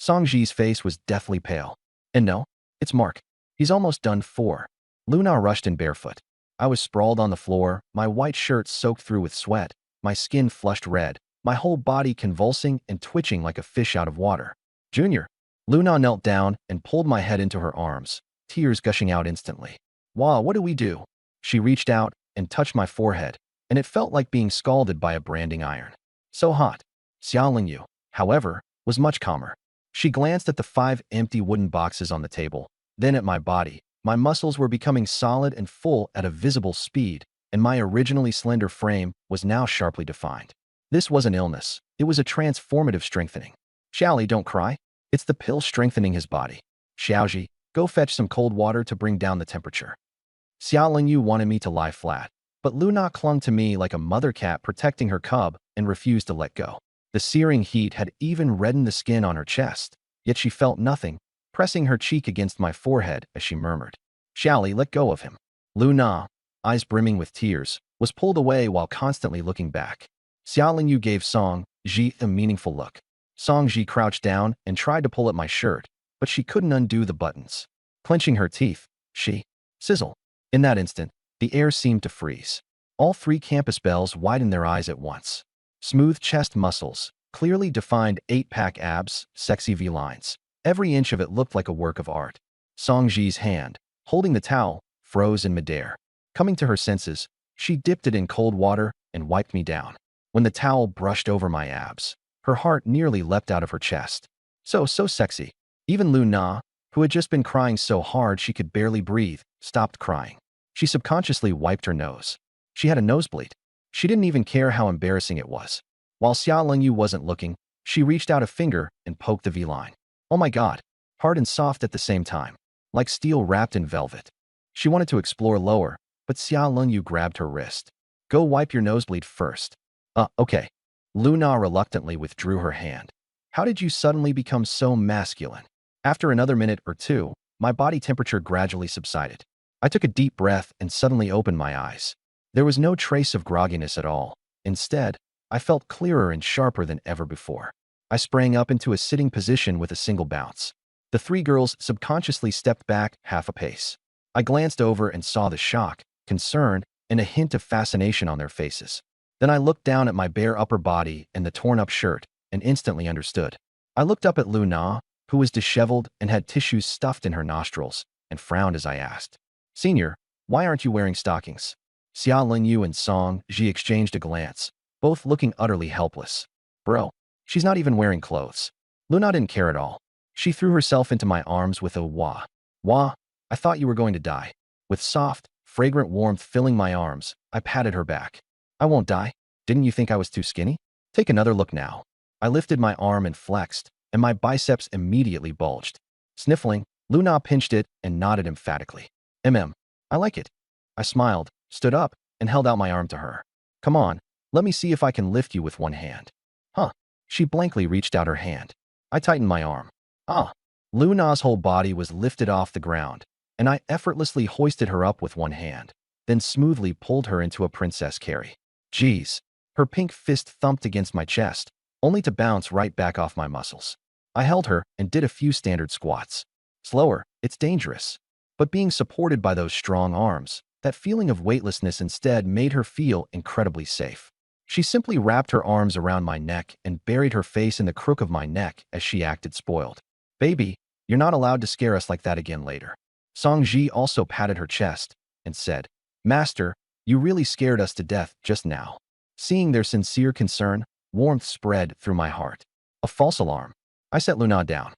Songji's face was deathly pale. And no, it's Mark. He's almost done for. Lu Na rushed in barefoot. I was sprawled on the floor, my white shirt soaked through with sweat, my skin flushed red, my whole body convulsing and twitching like a fish out of water. Junior. Lu Na knelt down and pulled my head into her arms, tears gushing out instantly. Wow, what do we do? She reached out and touched my forehead, and it felt like being scalded by a branding iron. So hot. Xiaolingyu, however, was much calmer. She glanced at the 5 empty wooden boxes on the table, then at my body. My muscles were becoming solid and full at a visible speed, and my originally slender frame was now sharply defined. This wasn't illness. It was a transformative strengthening. Xiaoli, don't cry. It's the pill strengthening his body. Xiaoji, go fetch some cold water to bring down the temperature. Xiaolingyu wanted me to lie flat, but Lu Na clung to me like a mother cat protecting her cub and refused to let go. The searing heat had even reddened the skin on her chest, yet she felt nothing, pressing her cheek against my forehead as she murmured, "Xiaoli, let go of him." Lu Na, eyes brimming with tears, was pulled away while constantly looking back. Xia Lingyu gave Song Ji a meaningful look. Song Ji crouched down and tried to pull at my shirt, but she couldn't undo the buttons. Clenching her teeth, she sizzle. In that instant, the air seemed to freeze. All three campus belles widened their eyes at once. Smooth chest muscles, clearly defined 8-pack abs, sexy V-lines. Every inch of it looked like a work of art. Song Ji's hand, holding the towel, froze in midair. Coming to her senses, she dipped it in cold water and wiped me down. When the towel brushed over my abs, her heart nearly leapt out of her chest. So sexy. Even Lu Na, who had just been crying so hard she could barely breathe, stopped crying. She subconsciously wiped her nose. She had a nosebleed. She didn't even care how embarrassing it was. While Xia Lingyu wasn't looking, she reached out a finger and poked the V-line. Oh my god, hard and soft at the same time, like steel wrapped in velvet. She wanted to explore lower, but Xia Lingyu grabbed her wrist. Go wipe your nosebleed first. Okay. Lu Na reluctantly withdrew her hand. How did you suddenly become so masculine? After another minute or two, my body temperature gradually subsided. I took a deep breath and suddenly opened my eyes. There was no trace of grogginess at all. Instead, I felt clearer and sharper than ever before. I sprang up into a sitting position with a single bounce. The three girls subconsciously stepped back half a pace. I glanced over and saw the shock, concern, and a hint of fascination on their faces. Then I looked down at my bare upper body and the torn-up shirt and instantly understood. I looked up at Lu Na, who was disheveled and had tissues stuffed in her nostrils, and frowned as I asked, "Senior, why aren't you wearing stockings?" Xia Lingyu and Song Ji exchanged a glance, both looking utterly helpless. Bro, she's not even wearing clothes. Lu Na didn't care at all. She threw herself into my arms with a wah. Wah, I thought you were going to die. With soft, fragrant warmth filling my arms, I patted her back. I won't die. Didn't you think I was too skinny? Take another look now. I lifted my arm and flexed, and my biceps immediately bulged. Sniffling, Lu Na pinched it and nodded emphatically. I like it. I smiled, stood up, and held out my arm to her. Come on, let me see if I can lift you with one hand. Huh. She blankly reached out her hand. I tightened my arm. Lu Na's whole body was lifted off the ground, and I effortlessly hoisted her up with one hand, then smoothly pulled her into a princess carry. Geez. Her pink fist thumped against my chest, only to bounce right back off my muscles. I held her and did a few standard squats. Slower, it's dangerous. But being supported by those strong arms, that feeling of weightlessness instead made her feel incredibly safe. She simply wrapped her arms around my neck and buried her face in the crook of my neck as she acted spoiled. Baby, you're not allowed to scare us like that again later. Song Ji also patted her chest and said, Master, you really scared us to death just now. Seeing their sincere concern, warmth spread through my heart. A false alarm. I set Lu Na down.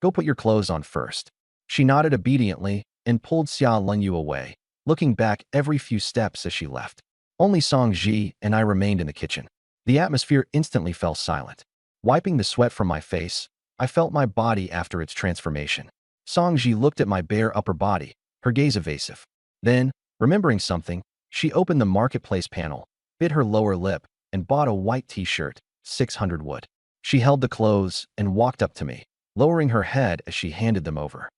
Go put your clothes on first. She nodded obediently and pulled Xia Lingyu away, looking back every few steps as she left. Only Song Ji and I remained in the kitchen. The atmosphere instantly fell silent. Wiping the sweat from my face, I felt my body after its transformation. Song Ji looked at my bare upper body, her gaze evasive. Then, remembering something, she opened the marketplace panel, bit her lower lip, and bought a white t-shirt, 600 wood. She held the clothes and walked up to me, lowering her head as she handed them over.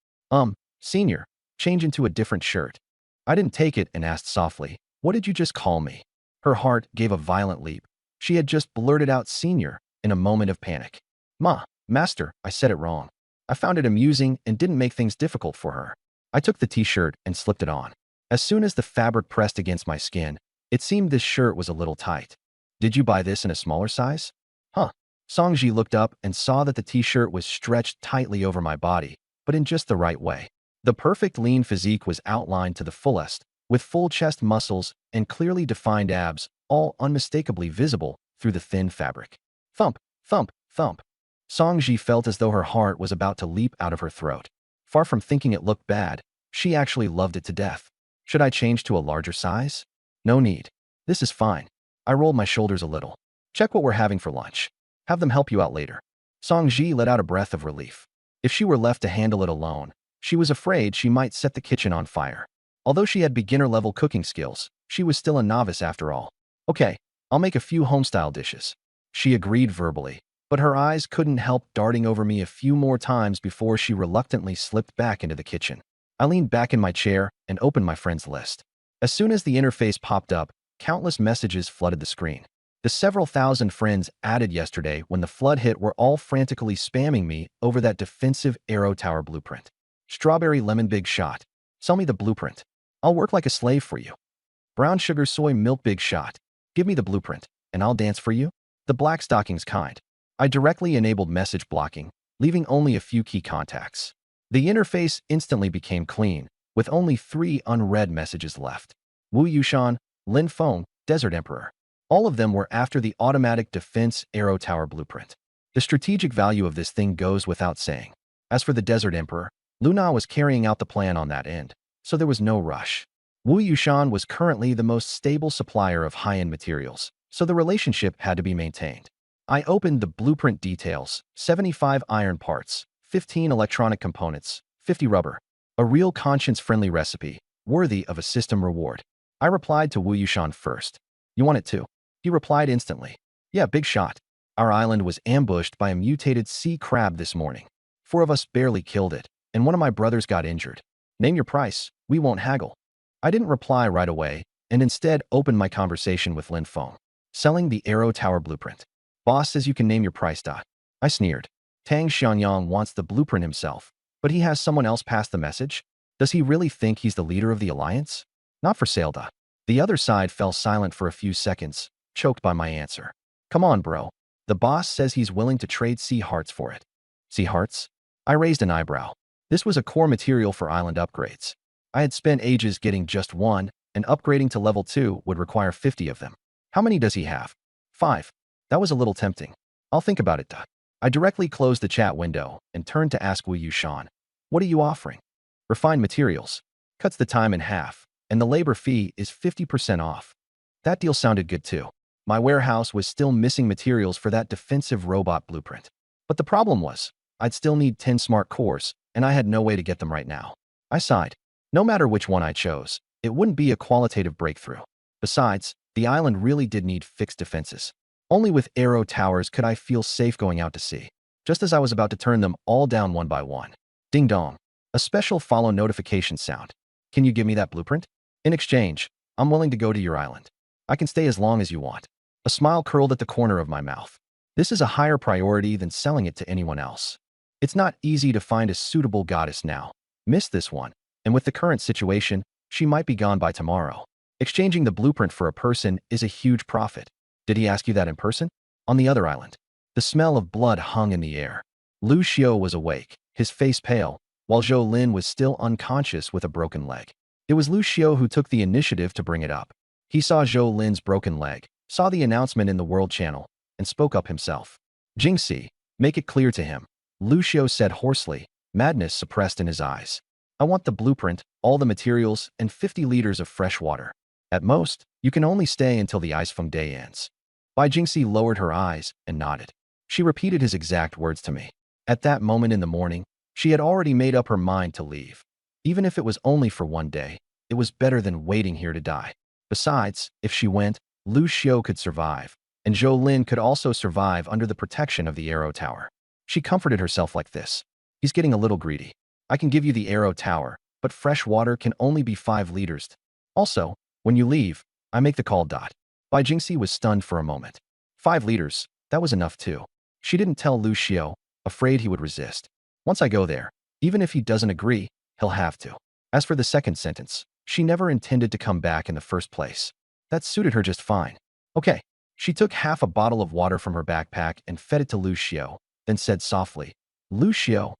Senior, change into a different shirt. I didn't take it and asked softly, what did you just call me? Her heart gave a violent leap. She had just blurted out senior in a moment of panic. Master, I said it wrong. I found it amusing and didn't make things difficult for her. I took the t-shirt and slipped it on. As soon as the fabric pressed against my skin, it seemed this shirt was a little tight. Did you buy this in a smaller size? Songji looked up and saw that the t-shirt was stretched tightly over my body, but in just the right way. The perfect lean physique was outlined to the fullest, with full chest muscles and clearly defined abs, all unmistakably visible through the thin fabric. Thump, thump, thump. Songji felt as though her heart was about to leap out of her throat. Far from thinking it looked bad, she actually loved it to death. Should I change to a larger size? No need. This is fine. I rolled my shoulders a little. Check what we're having for lunch. Have them help you out later. Songji let out a breath of relief. If she were left to handle it alone, she was afraid she might set the kitchen on fire. Although she had beginner-level cooking skills, she was still a novice after all. Okay, I'll make a few home-style dishes. She agreed verbally, but her eyes couldn't help darting over me a few more times before she reluctantly slipped back into the kitchen. I leaned back in my chair and opened my friends list. As soon as the interface popped up, countless messages flooded the screen. The several thousand friends added yesterday when the flood hit were all frantically spamming me over that defensive Arrow Tower blueprint. Strawberry lemon big shot. Sell me the blueprint. I'll work like a slave for you. Brown sugar soy milk big shot. Give me the blueprint, and I'll dance for you. The black stockings kind. I directly enabled message blocking, leaving only a few key contacts. The interface instantly became clean, with only 3 unread messages left. Wu Yushan, Lin Feng, Desert Emperor. All of them were after the automatic defense Arrow Tower blueprint. The strategic value of this thing goes without saying. As for the Desert Emperor, Luna was carrying out the plan on that end, so there was no rush. Wu Yushan was currently the most stable supplier of high-end materials, so the relationship had to be maintained. I opened the blueprint details: 75 iron parts, 15 electronic components, 50 rubber. A real conscience-friendly recipe, worthy of a system reward. I replied to Wu Yushan first. You want it too? He replied instantly. Yeah, big shot. Our island was ambushed by a mutated sea crab this morning. 4 of us barely killed it, and one of my brothers got injured. Name your price, we won't haggle. I didn't reply right away, and instead opened my conversation with Lin Feng. Selling the Arrow Tower blueprint. Boss says you can name your price. I sneered. Tang Xianyang wants the blueprint himself, but he has someone else pass the message? Does he really think he's the leader of the alliance? Not for sale. The other side fell silent for a few seconds, choked by my answer. Come on, bro. The boss says he's willing to trade sea hearts for it. Sea hearts? I raised an eyebrow. This was a core material for island upgrades. I had spent ages getting just 1, and upgrading to level 2 would require 50 of them. How many does he have? 5. That was a little tempting. I'll think about it. I directly closed the chat window and turned to ask Wu Yushan. What are you offering? Refined materials. Cuts the time in half, and the labor fee is 50% off. That deal sounded good too. My warehouse was still missing materials for that defensive robot blueprint. But the problem was, I'd still need 10 smart cores, and I had no way to get them right now. I sighed. No matter which one I chose, it wouldn't be a qualitative breakthrough. Besides, the island really did need fixed defenses. Only with Arrow Towers could I feel safe going out to sea. Just as I was about to turn them all down one by one. Ding dong. A special follow notification sound. Can you give me that blueprint? In exchange, I'm willing to go to your island. I can stay as long as you want. A smile curled at the corner of my mouth. This is a higher priority than selling it to anyone else. It's not easy to find a suitable goddess now. Miss this one, and with the current situation, she might be gone by tomorrow. Exchanging the blueprint for a person is a huge profit. Did he ask you that in person? On the other island. The smell of blood hung in the air. Lu Xiao was awake, his face pale, while Zhou Lin was still unconscious with a broken leg. It was Lu Xiao who took the initiative to bring it up. He saw Zhou Lin's broken leg, saw the announcement in the World Channel, and spoke up himself. Jingxi, make it clear to him. Lu Xiao said hoarsely, madness suppressed in his eyes. I want the blueprint, all the materials, and 50 liters of fresh water. At most, you can only stay until the Ice Feng Day ends. Bai Jingxi lowered her eyes and nodded. She repeated his exact words to me. At that moment in the morning, she had already made up her mind to leave. Even if it was only for one day, it was better than waiting here to die. Besides, if she went, Lu Xiao could survive, and Zhou Lin could also survive under the protection of the Arrow Tower. She comforted herself like this. He's getting a little greedy. I can give you the Arrow Tower, but fresh water can only be 5 liters. Also, when you leave, I make the call. Bai Jingxi was stunned for a moment. 5 liters, that was enough too. She didn't tell Lu Xiao, afraid he would resist. Once I go there, even if he doesn't agree, he'll have to. As for the second sentence, she never intended to come back in the first place. That suited her just fine. Okay. She took half a bottle of water from her backpack and fed it to Lu Xiao, then said softly, Lu Xiao,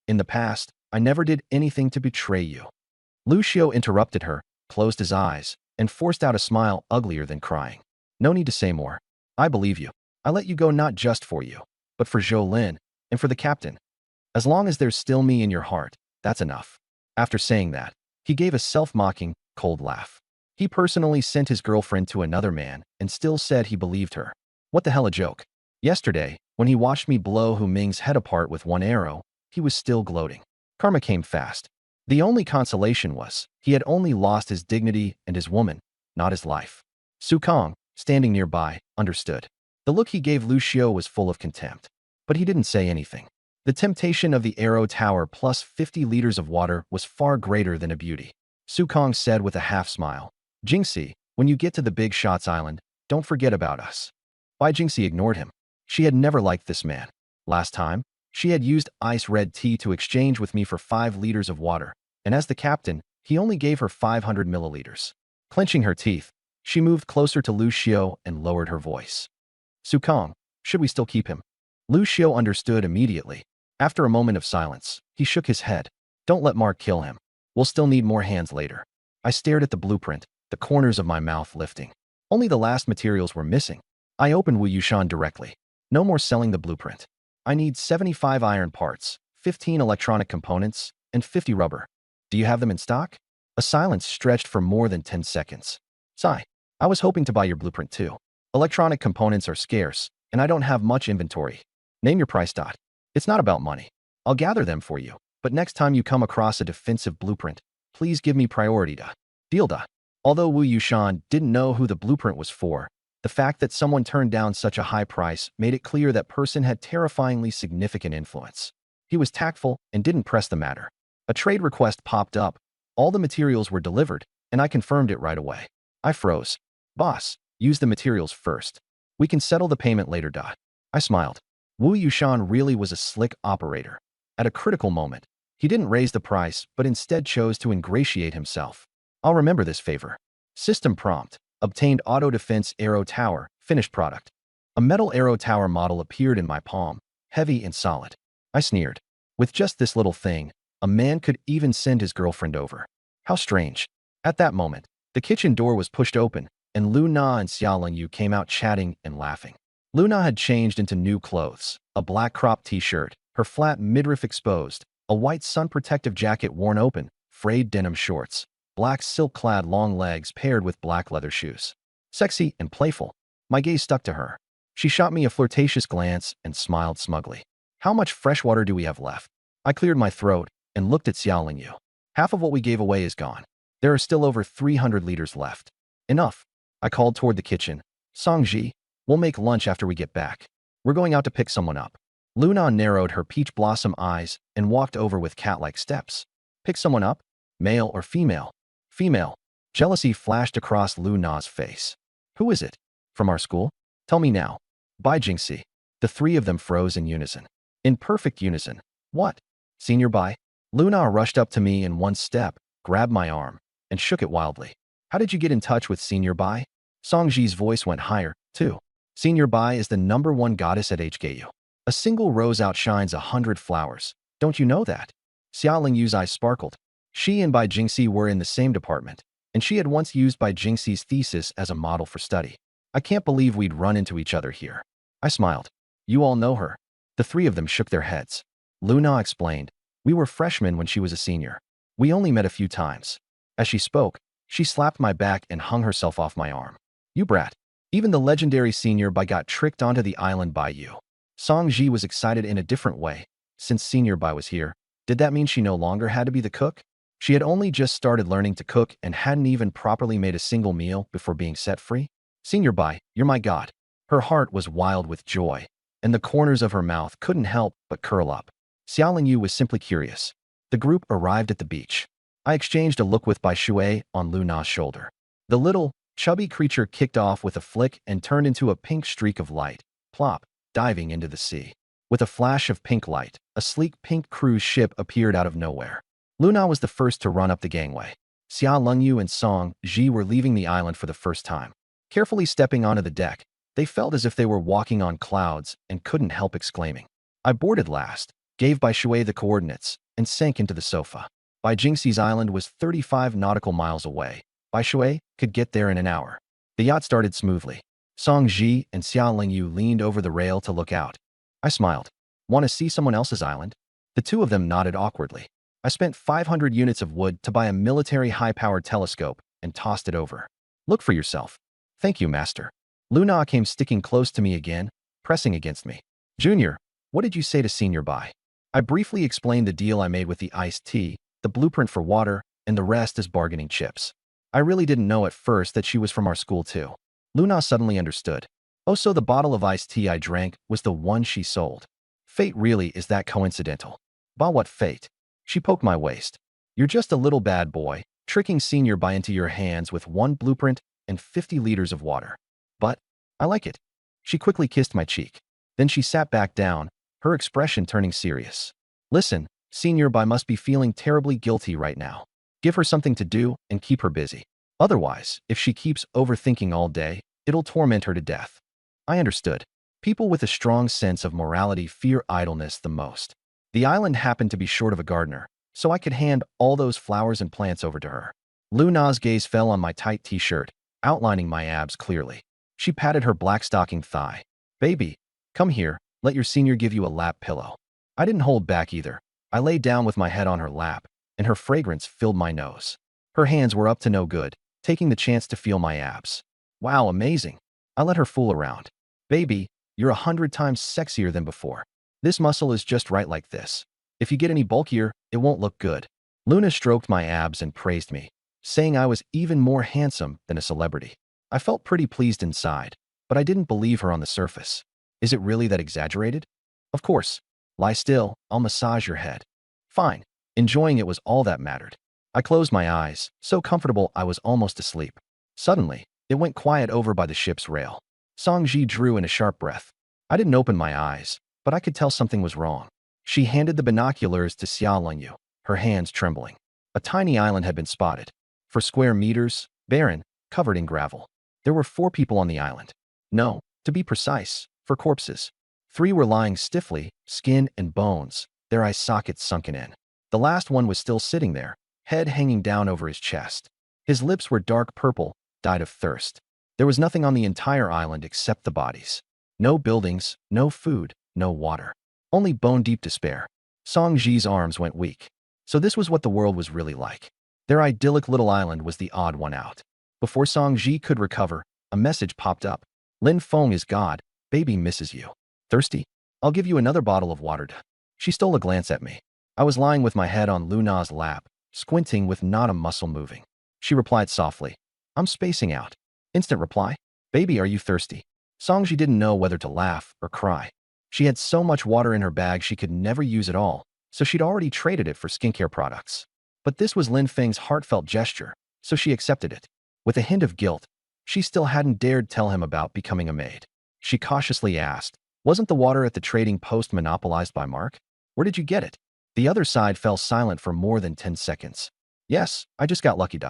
in the past, I never did anything to betray you. Lu Xiao interrupted her, closed his eyes, and forced out a smile uglier than crying. No need to say more. I believe you. I let you go not just for you, but for Zhou Lin, and for the captain. As long as there's still me in your heart, that's enough. After saying that, he gave a self-mocking, cold laugh. He personally sent his girlfriend to another man and still said he believed her. What the hell a joke. Yesterday, when he watched me blow Hu Ming's head apart with one arrow, he was still gloating. Karma came fast. The only consolation was, he had only lost his dignity and his woman, not his life. Su Kong, standing nearby, understood. The look he gave Lu Xiao was full of contempt, but he didn't say anything. The temptation of the Arrow Tower plus 50 liters of water was far greater than a beauty. Su Kong said with a half-smile. Jingxi, when you get to the Big Shots Island, don't forget about us. Bai Jingxi ignored him. She had never liked this man. Last time, she had used ice red tea to exchange with me for 5 liters of water, and as the captain, he only gave her 500 milliliters. Clenching her teeth, she moved closer to Lu Xiao and lowered her voice. Su Kong, should we still keep him? Lu Xiao understood immediately. After a moment of silence, he shook his head. Don't let Mark kill him. We'll still need more hands later. I stared at the blueprint, the corners of my mouth lifting. Only the last materials were missing. I opened Wu Yushan directly. No more selling the blueprint. I need 75 iron parts, 15 electronic components, and 50 rubber. Do you have them in stock? A silence stretched for more than 10 seconds. Sigh. I was hoping to buy your blueprint too. Electronic components are scarce, and I don't have much inventory. Name your price. It's not about money. I'll gather them for you, but next time you come across a defensive blueprint, please give me priority. Deal. Although Wu Yushan didn't know who the blueprint was for, the fact that someone turned down such a high price made it clear that person had terrifyingly significant influence. He was tactful and didn't press the matter. A trade request popped up. All the materials were delivered, and I confirmed it right away. I froze. Boss, use the materials first. We can settle the payment later. I smiled. Wu Yushan really was a slick operator. At a critical moment, he didn't raise the price, but instead chose to ingratiate himself. I'll remember this favor. System prompt. Obtained auto defense arrow tower, finished product. A metal arrow tower model appeared in my palm, heavy and solid. I sneered. With just this little thing, a man could even send his girlfriend over. How strange. At that moment, the kitchen door was pushed open, and Lu Na and Xia Lingyu came out chatting and laughing. Lu Na had changed into new clothes, a black crop t-shirt, her flat midriff exposed, a white sun-protective jacket worn open, frayed denim shorts, black silk-clad long legs paired with black leather shoes. Sexy and playful. My gaze stuck to her. She shot me a flirtatious glance and smiled smugly. How much fresh water do we have left? I cleared my throat and looked at Xia Lingyu. Half of what we gave away is gone. There are still over 300 liters left. Enough. I called toward the kitchen. Songji, we'll make lunch after we get back. We're going out to pick someone up. Luna narrowed her peach blossom eyes and walked over with cat-like steps. Pick someone up? Male or female? Female. Jealousy flashed across Luna's face. Who is it? From our school? Tell me now. Bai Jingxi. The three of them froze in unison. In perfect unison. What? Senior Bai? Luna rushed up to me in one step, grabbed my arm, and shook it wildly. How did you get in touch with Senior Bai? Songji's voice went higher, too. Senior Bai is the #1 goddess at HKU. A single rose outshines 100 flowers. Don't you know that? Xia Lingyu's eyes sparkled. She and Bai Jingxi were in the same department, and she had once used Bai Jingxi's thesis as a model for study. I can't believe we'd run into each other here. I smiled. You all know her. The three of them shook their heads. Luna explained. We were freshmen when she was a senior. We only met a few times. As she spoke, she slapped my back and hung herself off my arm. You brat. Even the legendary Senior Bai got tricked onto the island by you. Songji was excited in a different way. Since Senior Bai was here, did that mean she no longer had to be the cook? She had only just started learning to cook and hadn't even properly made a single meal before being set free? Senior Bai, you're my god. Her heart was wild with joy, and the corners of her mouth couldn't help but curl up. Xia Lingyu was simply curious. The group arrived at the beach. I exchanged a look with Bai Shui on Luna's shoulder. The little, chubby creature kicked off with a flick and turned into a pink streak of light, plop, diving into the sea. With a flash of pink light, a sleek pink cruise ship appeared out of nowhere. Luna was the first to run up the gangway. Xia Lingyu and Song Ji were leaving the island for the first time. Carefully stepping onto the deck, they felt as if they were walking on clouds and couldn't help exclaiming. I boarded last, gave Bai Shui the coordinates, and sank into the sofa. Bai Jingxi's island was 35 nautical miles away. Bai Shui could get there in an hour. The yacht started smoothly. Song Ji and Xia Lingyu leaned over the rail to look out. I smiled. Want to see someone else's island? The two of them nodded awkwardly. I spent 500 units of wood to buy a military high-powered telescope and tossed it over. Look for yourself. Thank you, master. Luna came sticking close to me again, pressing against me. Junior, what did you say to Senior Bai? I briefly explained the deal I made with the iced tea, the blueprint for water, and the rest as bargaining chips. I really didn't know at first that she was from our school too. Luna suddenly understood. Oh, so the bottle of iced tea I drank was the one she sold. Fate really is that coincidental. Bah, what fate? She poked my waist. You're just a little bad boy, tricking Senior by into your hands with one blueprint and 50 liters of water. But I like it. She quickly kissed my cheek. Then she sat back down, her expression turning serious. Listen, Senior Bai must be feeling terribly guilty right now. Give her something to do and keep her busy. Otherwise, if she keeps overthinking all day, it'll torment her to death. I understood. People with a strong sense of morality fear idleness the most. The island happened to be short of a gardener, so I could hand all those flowers and plants over to her. Luna's gaze fell on my tight t-shirt, outlining my abs clearly. She patted her black stocking thigh. Baby, come here, let your senior give you a lap pillow. I didn't hold back either. I lay down with my head on her lap, and her fragrance filled my nose. Her hands were up to no good, taking the chance to feel my abs. Wow, amazing. I let her fool around. Baby, you're 100 times sexier than before. This muscle is just right like this. If you get any bulkier, it won't look good. Luna stroked my abs and praised me, saying I was even more handsome than a celebrity. I felt pretty pleased inside, but I didn't believe her on the surface. Is it really that exaggerated? Of course. Lie still, I'll massage your head. Fine. Enjoying it was all that mattered. I closed my eyes, so comfortable I was almost asleep. Suddenly, it went quiet over by the ship's rail. Songji drew in a sharp breath. I didn't open my eyes, but I could tell something was wrong. She handed the binoculars to Xia Lengyu, her hands trembling. A tiny island had been spotted. For square meters, barren, covered in gravel. There were 4 people on the island. No, to be precise, 4 corpses. 3 were lying stiffly, skin and bones, their eye sockets sunken in. The last one was still sitting there, head hanging down over his chest. His lips were dark purple, died of thirst. There was nothing on the entire island except the bodies. No buildings, no food, no water. Only bone-deep despair. Song Ji's arms went weak. So this was what the world was really like. Their idyllic little island was the odd one out. Before Song Ji could recover, a message popped up. Lin Feng is God. Baby misses you. Thirsty? I'll give you another bottle of water. She stole a glance at me. I was lying with my head on Luna's lap, squinting with not a muscle moving. She replied softly. I'm spacing out. Instant reply. Baby, are you thirsty? Songji didn't know whether to laugh or cry. She had so much water in her bag she could never use it all, so she'd already traded it for skincare products. But this was Lin Feng's heartfelt gesture, so she accepted it. With a hint of guilt, she still hadn't dared tell him about becoming a maid. She cautiously asked, wasn't the water at the trading post monopolized by Mark? Where did you get it? The other side fell silent for more than 10 seconds. Yes, I just got lucky.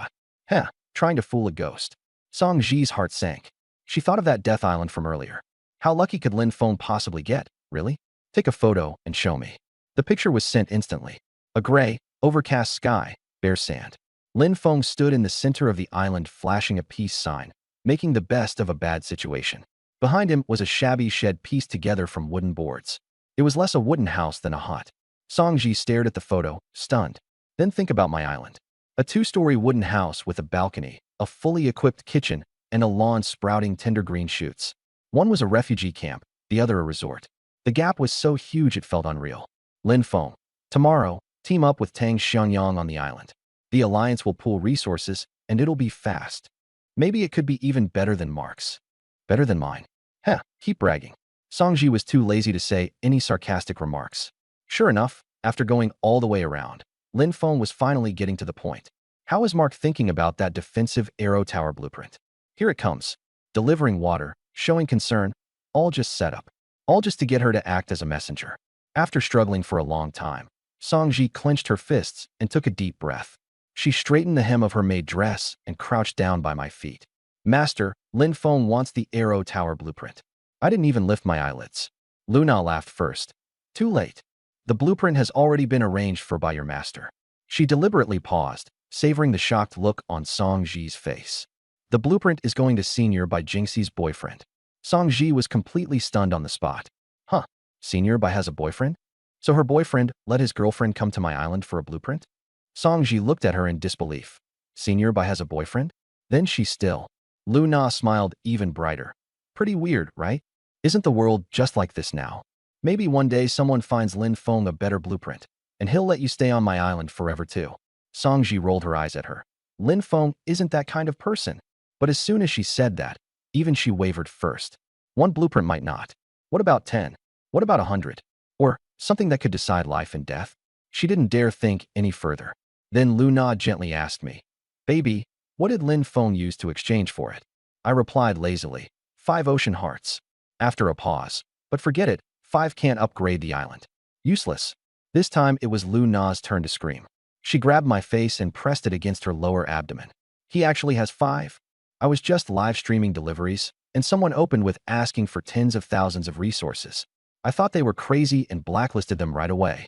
Heh, trying to fool a ghost. Song Ji's heart sank. She thought of that death island from earlier. How lucky could Lin Feng possibly get, really? Take a photo and show me. The picture was sent instantly. A gray, overcast sky, bare sand. Lin Feng stood in the center of the island flashing a peace sign, making the best of a bad situation. Behind him was a shabby shed pieced together from wooden boards. It was less a wooden house than a hut. Songji stared at the photo, stunned. Then think about my island. A 2-story wooden house with a balcony, a fully equipped kitchen, and a lawn sprouting tender green shoots. One was a refugee camp, the other a resort. The gap was so huge it felt unreal. Lin Feng. Tomorrow, team up with Tang Xiangyang on the island. The alliance will pool resources, and it'll be fast. Maybe it could be even better than Mark's. Better than mine. Heh, keep bragging. Songji was too lazy to say any sarcastic remarks. Sure enough, after going all the way around, Lin Feng was finally getting to the point. How is Mark thinking about that defensive arrow tower blueprint? Here it comes. Delivering water, showing concern, all just set up. All just to get her to act as a messenger. After struggling for a long time, Songji clenched her fists and took a deep breath. She straightened the hem of her maid dress and crouched down by my feet. Master, Lin Feng wants the arrow tower blueprint. I didn't even lift my eyelids. Luna laughed first. Too late. The blueprint has already been arranged for by your master. She deliberately paused, savoring the shocked look on Song Ji's face. The blueprint is going to Senior by Jingxi's boyfriend. Song Ji was completely stunned on the spot. Huh, Senior by has a boyfriend? So her boyfriend let his girlfriend come to my island for a blueprint? Song Ji looked at her in disbelief. Senior by has a boyfriend? Then she's still. Lu Na smiled even brighter. Pretty weird, right? Isn't the world just like this now? Maybe one day someone finds Lin Feng a better blueprint, and he'll let you stay on my island forever too. Songji rolled her eyes at her. Lin Feng isn't that kind of person. But as soon as she said that, even she wavered first. One blueprint might not. What about 10? What about 100? Or something that could decide life and death? She didn't dare think any further. Then Luna gently asked me, "Baby, what did Lin Feng use to exchange for it?" I replied lazily, "5 ocean hearts." After a pause, "But forget it, 5 can't upgrade the island. Useless." This time it was Luna's turn to scream. She grabbed my face and pressed it against her lower abdomen. "He actually has 5? I was just live streaming deliveries, and someone opened with asking for tens of thousands of resources. I thought they were crazy and blacklisted them right away.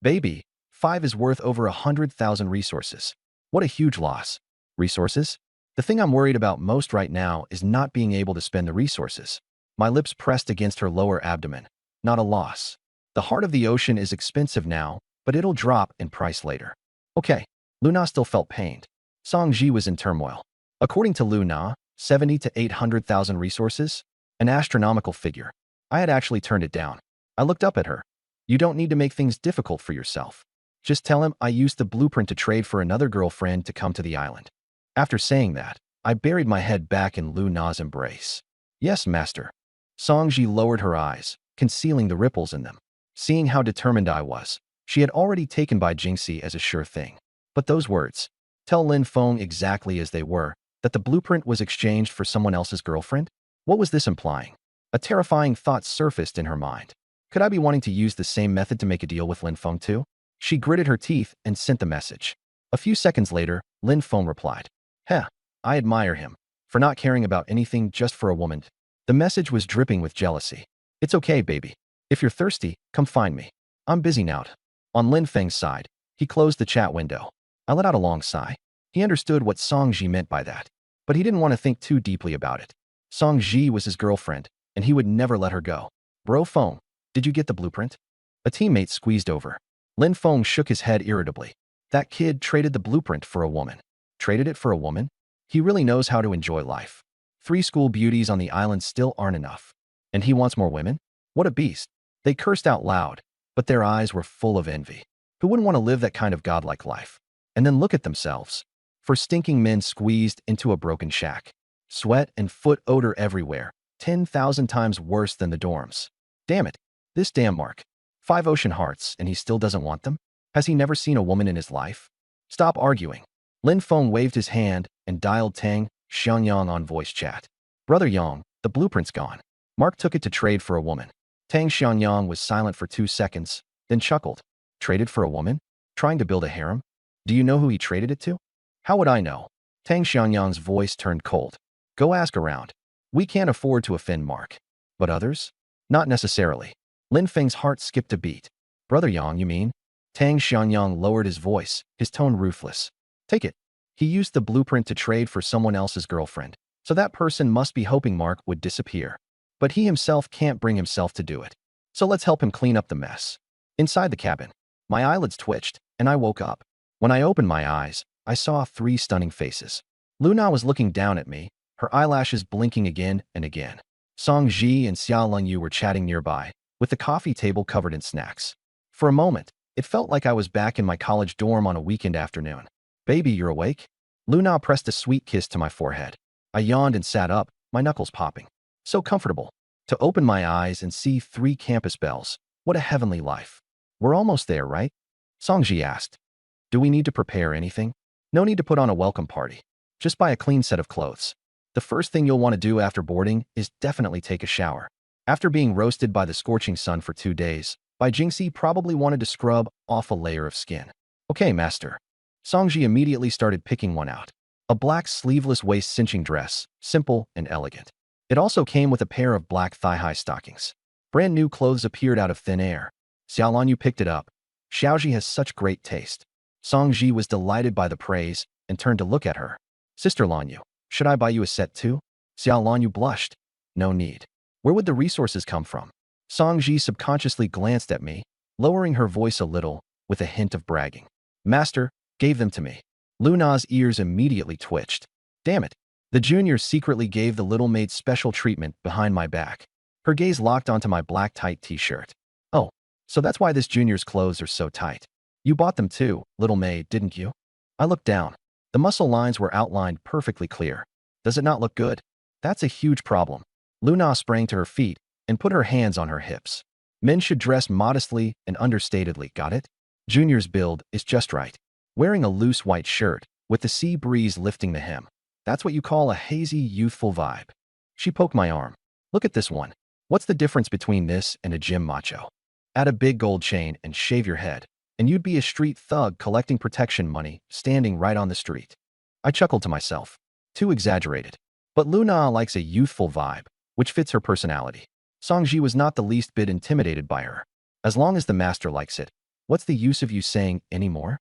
Baby, 5 is worth over 100,000 resources. What a huge loss. Resources? The thing I'm worried about most right now is not being able to spend the resources." My lips pressed against her lower abdomen. "Not a loss. The heart of the ocean is expensive now, but it'll drop in price later." Okay. Luna still felt pained. Songji was in turmoil. According to Luna, 70 to 800,000 resources? An astronomical figure. I had actually turned it down. I looked up at her. "You don't need to make things difficult for yourself. Just tell him I used the blueprint to trade for another girlfriend to come to the island." After saying that, I buried my head back in Luna's embrace. "Yes, master." Songji lowered her eyes, concealing the ripples in them. Seeing how determined I was, she had already taken by Jingxi as a sure thing. But those words, tell Lin Feng exactly as they were, that the blueprint was exchanged for someone else's girlfriend? What was this implying? A terrifying thought surfaced in her mind. Could I be wanting to use the same method to make a deal with Lin Feng too? She gritted her teeth and sent the message. A few seconds later, Lin Feng replied, "Heh, I admire him for not caring about anything just for a woman." The message was dripping with jealousy. "It's okay, baby. If you're thirsty, come find me. I'm busy now." On Lin Feng's side, he closed the chat window. I let out a long sigh. He understood what Songji meant by that, but he didn't want to think too deeply about it. Songji was his girlfriend, and he would never let her go. "Bro Feng, did you get the blueprint?" A teammate squeezed over. Lin Feng shook his head irritably. That kid traded the blueprint for a woman. Traded it for a woman? He really knows how to enjoy life. 3 school beauties on the island still aren't enough. And he wants more women? What a beast. They cursed out loud, but their eyes were full of envy. Who wouldn't want to live that kind of godlike life? And then look at themselves. 4 stinking men squeezed into a broken shack. Sweat and foot odor everywhere, 10,000 times worse than the dorms. Damn it. This damn Mark. 5 ocean hearts, and he still doesn't want them? Has he never seen a woman in his life? Stop arguing. Lin Feng waved his hand and dialed Tang Xiangyang on voice chat. "Brother Yang, the blueprint's gone. Mark took it to trade for a woman." Tang Xiangyang was silent for 2 seconds, then chuckled. "Traded for a woman? Trying to build a harem? Do you know who he traded it to?" "How would I know?" Tang Xiangyang's voice turned cold. "Go ask around. We can't afford to offend Mark. But others? Not necessarily." Lin Feng's heart skipped a beat. "Brother Yang, you mean?" Tang Xiangyang lowered his voice, his tone ruthless. "Take it. He used the blueprint to trade for someone else's girlfriend, so that person must be hoping Mark would disappear. But he himself can't bring himself to do it. So let's help him clean up the mess." Inside the cabin, my eyelids twitched, and I woke up. When I opened my eyes, I saw 3 stunning faces. Luna was looking down at me, her eyelashes blinking again and again. Song Ji and Xia Lengyu were chatting nearby, with the coffee table covered in snacks. For a moment, it felt like I was back in my college dorm on a weekend afternoon. "Baby, you're awake?" Luna pressed a sweet kiss to my forehead. I yawned and sat up, my knuckles popping. So comfortable. To open my eyes and see 3 campus bells. What a heavenly life. "We're almost there, right?" Songji asked. "Do we need to prepare anything?" "No need to put on a welcome party. Just buy a clean set of clothes. The first thing you'll want to do after boarding is definitely take a shower." After being roasted by the scorching sun for 2 days, Bai Jingxi probably wanted to scrub off a layer of skin. "Okay, master." Songji immediately started picking one out. A black sleeveless waist cinching dress, simple and elegant. It also came with a pair of black thigh-high stockings. Brand new clothes appeared out of thin air. Xiaolanyu picked it up. "Xiaoji has such great taste." Songji was delighted by the praise and turned to look at her. "Sister Lanyu, should I buy you a set too?" Xiaolanyu blushed. "No need. Where would the resources come from?" Songji subconsciously glanced at me, lowering her voice a little, with a hint of bragging. "Master gave them to me." Luna's ears immediately twitched. Damn it. The junior secretly gave the little maid special treatment behind my back. Her gaze locked onto my black tight t-shirt. "Oh, so that's why this junior's clothes are so tight. You bought them too, little maid, didn't you?" I looked down. The muscle lines were outlined perfectly clear. Does it not look good? That's a huge problem. Luna sprang to her feet and put her hands on her hips. Men should dress modestly and understatedly, got it? Junior's build is just right. Wearing a loose white shirt with the sea breeze lifting the hem. That's what you call a hazy, youthful vibe. She poked my arm. Look at this one. What's the difference between this and a gym macho? Add a big gold chain and shave your head, and you'd be a street thug collecting protection money, standing right on the street. I chuckled to myself. Too exaggerated. But Luna likes a youthful vibe, which fits her personality. Songji was not the least bit intimidated by her. As long as the master likes it, what's the use of you saying anymore?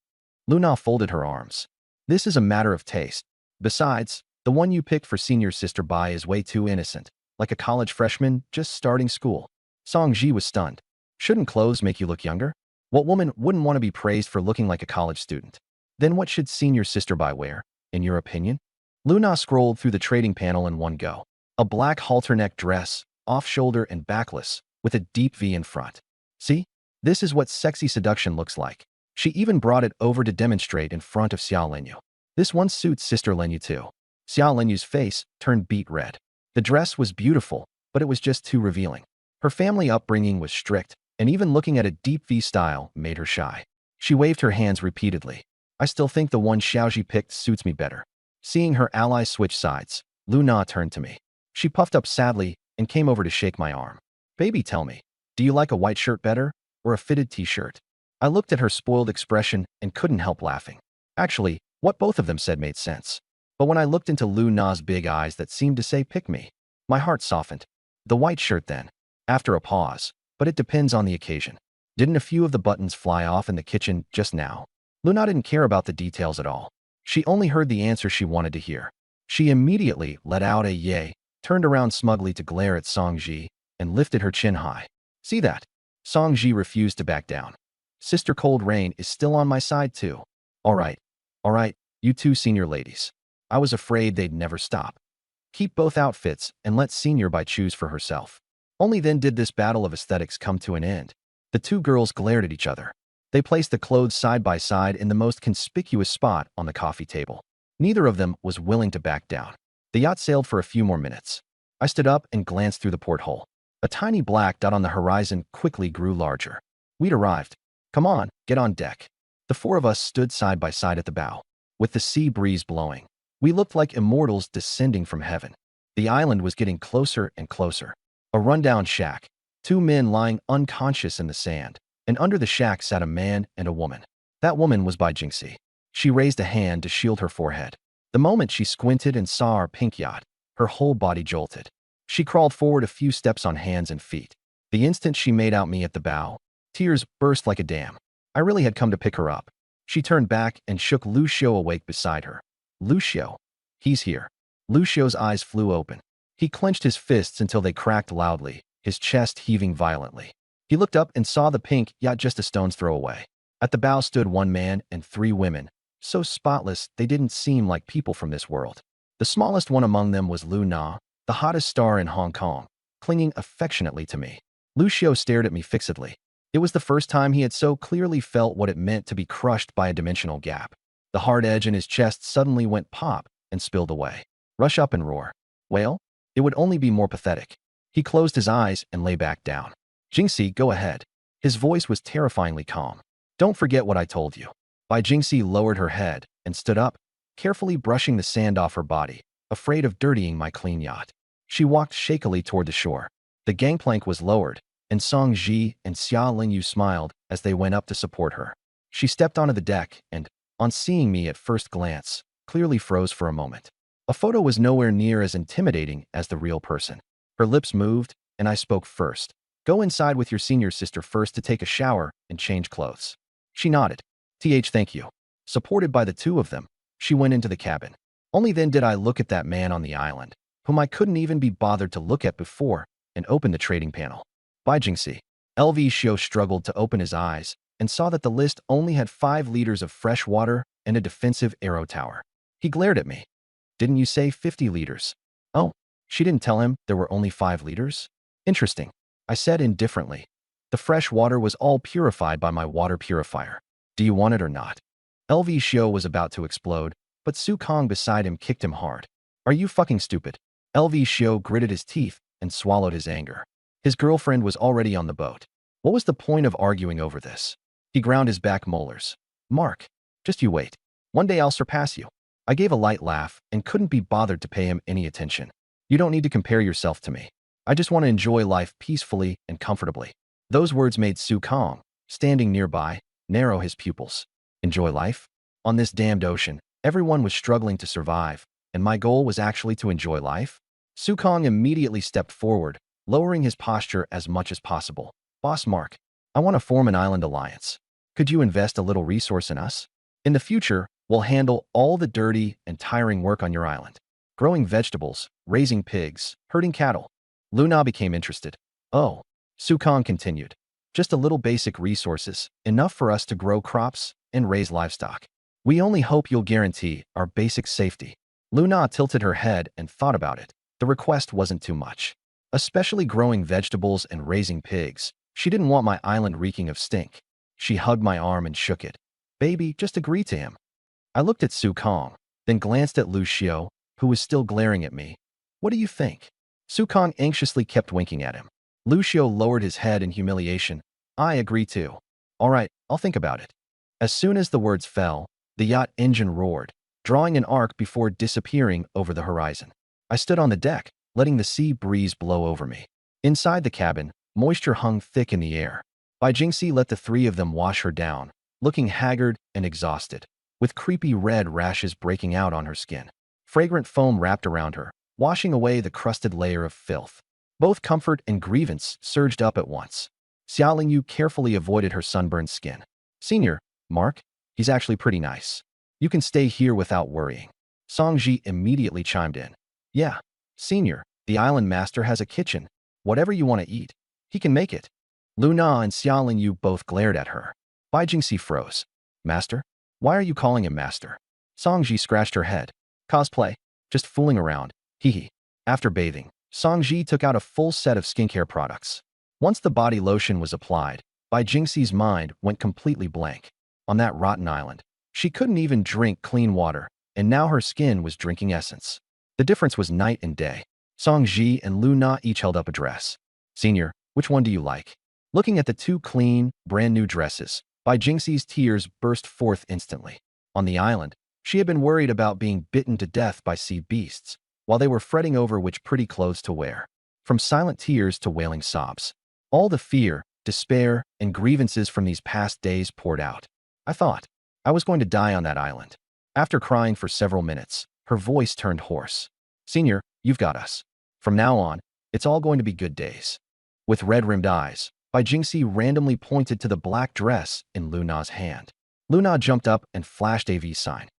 Luna folded her arms. This is a matter of taste. Besides, the one you picked for senior sister Bai is way too innocent, like a college freshman just starting school. Songji was stunned. Shouldn't clothes make you look younger? What woman wouldn't want to be praised for looking like a college student? Then what should senior sister Bai wear, in your opinion? Luna scrolled through the trading panel in one go. A black halter-neck dress, off-shoulder and backless, with a deep V in front. See? This is what sexy seduction looks like. She even brought it over to demonstrate in front of Xia Lenyu. This one suits Sister Lenyu too. Xia Lenyu's face turned beet red. The dress was beautiful, but it was just too revealing. Her family upbringing was strict, and even looking at a deep V style made her shy. She waved her hands repeatedly. I still think the one Xiaoji picked suits me better. Seeing her ally switch sides, Luna turned to me. She puffed up sadly and came over to shake my arm. Baby, tell me, do you like a white shirt better or a fitted t-shirt? I looked at her spoiled expression and couldn't help laughing. Actually, what both of them said made sense. But when I looked into Luna's big eyes that seemed to say pick me, my heart softened. The white shirt then. After a pause, but it depends on the occasion. Didn't a few of the buttons fly off in the kitchen just now? Luna didn't care about the details at all. She only heard the answer she wanted to hear. She immediately let out a yay, turned around smugly to glare at Songji, and lifted her chin high. See that? Songji refused to back down. Sister Cold Rain is still on my side too. All right, you two senior ladies. I was afraid they'd never stop. Keep both outfits and let Senior Bai choose for herself. Only then did this battle of aesthetics come to an end. The two girls glared at each other. They placed the clothes side by side in the most conspicuous spot on the coffee table. Neither of them was willing to back down. The yacht sailed for a few more minutes. I stood up and glanced through the porthole. A tiny black dot on the horizon quickly grew larger. We'd arrived. Come on, get on deck. The four of us stood side by side at the bow, with the sea breeze blowing. We looked like immortals descending from heaven. The island was getting closer and closer. A rundown shack. Two men lying unconscious in the sand, and under the shack sat a man and a woman. That woman was Bai Jingxi. She raised a hand to shield her forehead. The moment she squinted and saw our pink yacht, her whole body jolted. She crawled forward a few steps on hands and feet. The instant she made out me at the bow, tears burst like a dam. I really had come to pick her up. She turned back and shook Lu Xiu awake beside her. Lu Xiu. He's here. Lu Xiu's eyes flew open. He clenched his fists until they cracked loudly, his chest heaving violently. He looked up and saw the pink yacht just a stone's throw away. At the bow stood one man and three women, so spotless they didn't seem like people from this world. The smallest one among them was Lu Na, the hottest star in Hong Kong, clinging affectionately to me. Lu Xiu stared at me fixedly. It was the first time he had so clearly felt what it meant to be crushed by a dimensional gap. The hard edge in his chest suddenly went pop and spilled away. Rush up and roar. Wail? It would only be more pathetic. He closed his eyes and lay back down. Jingxi, go ahead. His voice was terrifyingly calm. Don't forget what I told you. Bai Jingxi lowered her head and stood up, carefully brushing the sand off her body, afraid of dirtying my clean yacht. She walked shakily toward the shore. The gangplank was lowered, and Song Ji and Xia Lingyu smiled as they went up to support her. She stepped onto the deck and, on seeing me at first glance, clearly froze for a moment. A photo was nowhere near as intimidating as the real person. Her lips moved, and I spoke first. Go inside with your senior sister first to take a shower and change clothes. She nodded. Thank you. Supported by the two of them, she went into the cabin. Only then did I look at that man on the island, whom I couldn't even be bothered to look at before, and opened the trading panel. Bai Jingxi. LV Xiu struggled to open his eyes and saw that the list only had 5 liters of fresh water and a defensive arrow tower. He glared at me. Didn't you say 50 liters? Oh, she didn't tell him there were only 5 liters? Interesting, I said indifferently. The fresh water was all purified by my water purifier. Do you want it or not? LV Xiu was about to explode, but Su Kong beside him kicked him hard. Are you fucking stupid? LV Xiu gritted his teeth and swallowed his anger. His girlfriend was already on the boat. What was the point of arguing over this? He ground his back molars. Mark, just you wait. One day I'll surpass you. I gave a light laugh and couldn't be bothered to pay him any attention. You don't need to compare yourself to me. I just want to enjoy life peacefully and comfortably. Those words made Su Kong, standing nearby, narrow his pupils. Enjoy life? On this damned ocean, everyone was struggling to survive, and my goal was actually to enjoy life? Su Kong immediately stepped forward, lowering his posture as much as possible. Boss Mark, I want to form an island alliance. Could you invest a little resource in us? In the future, we'll handle all the dirty and tiring work on your island. Growing vegetables, raising pigs, herding cattle. Luna became interested. Oh, Su Kong continued. Just a little basic resources, enough for us to grow crops and raise livestock. We only hope you'll guarantee our basic safety. Luna tilted her head and thought about it. The request wasn't too much. Especially growing vegetables and raising pigs. She didn't want my island reeking of stink. She hugged my arm and shook it. Baby, just agree to him. I looked at Su Kong, then glanced at Lu Xiao, who was still glaring at me. What do you think? Su Kong anxiously kept winking at him. Lu Xiao lowered his head in humiliation. I agree too. All right, I'll think about it. As soon as the words fell, the yacht engine roared, drawing an arc before disappearing over the horizon. I stood on the deck, letting the sea breeze blow over me. Inside the cabin, moisture hung thick in the air. Bai Jingxi let the three of them wash her down, looking haggard and exhausted, with creepy red rashes breaking out on her skin. Fragrant foam wrapped around her, washing away the crusted layer of filth. Both comfort and grievance surged up at once. Xia Lingyu carefully avoided her sunburned skin. Senior, Mark, he's actually pretty nice. You can stay here without worrying. Song Ji immediately chimed in. Yeah, Senior, the island master has a kitchen. Whatever you want to eat, he can make it. Luna and Xia Lingyu both glared at her. Bai Jingxi froze. Master? Why are you calling him master? Song Ji scratched her head. Cosplay. Just fooling around. Hee hee. After bathing, Song Ji took out a full set of skincare products. Once the body lotion was applied, Bai Jingxi's mind went completely blank. On that rotten island, she couldn't even drink clean water, and now her skin was drinking essence. The difference was night and day. Song Ji and Lu Na each held up a dress. Senior, which one do you like? Looking at the two clean, brand new dresses, Bai Jingxi's tears burst forth instantly. On the island, she had been worried about being bitten to death by sea beasts, while they were fretting over which pretty clothes to wear. From silent tears to wailing sobs. All the fear, despair, and grievances from these past days poured out. I thought I was going to die on that island. After crying for several minutes, her voice turned hoarse. Senior, you've got us. From now on, it's all going to be good days. With red-rimmed eyes, Bai Jingxi randomly pointed to the black dress in Luna's hand. Luna jumped up and flashed a V sign.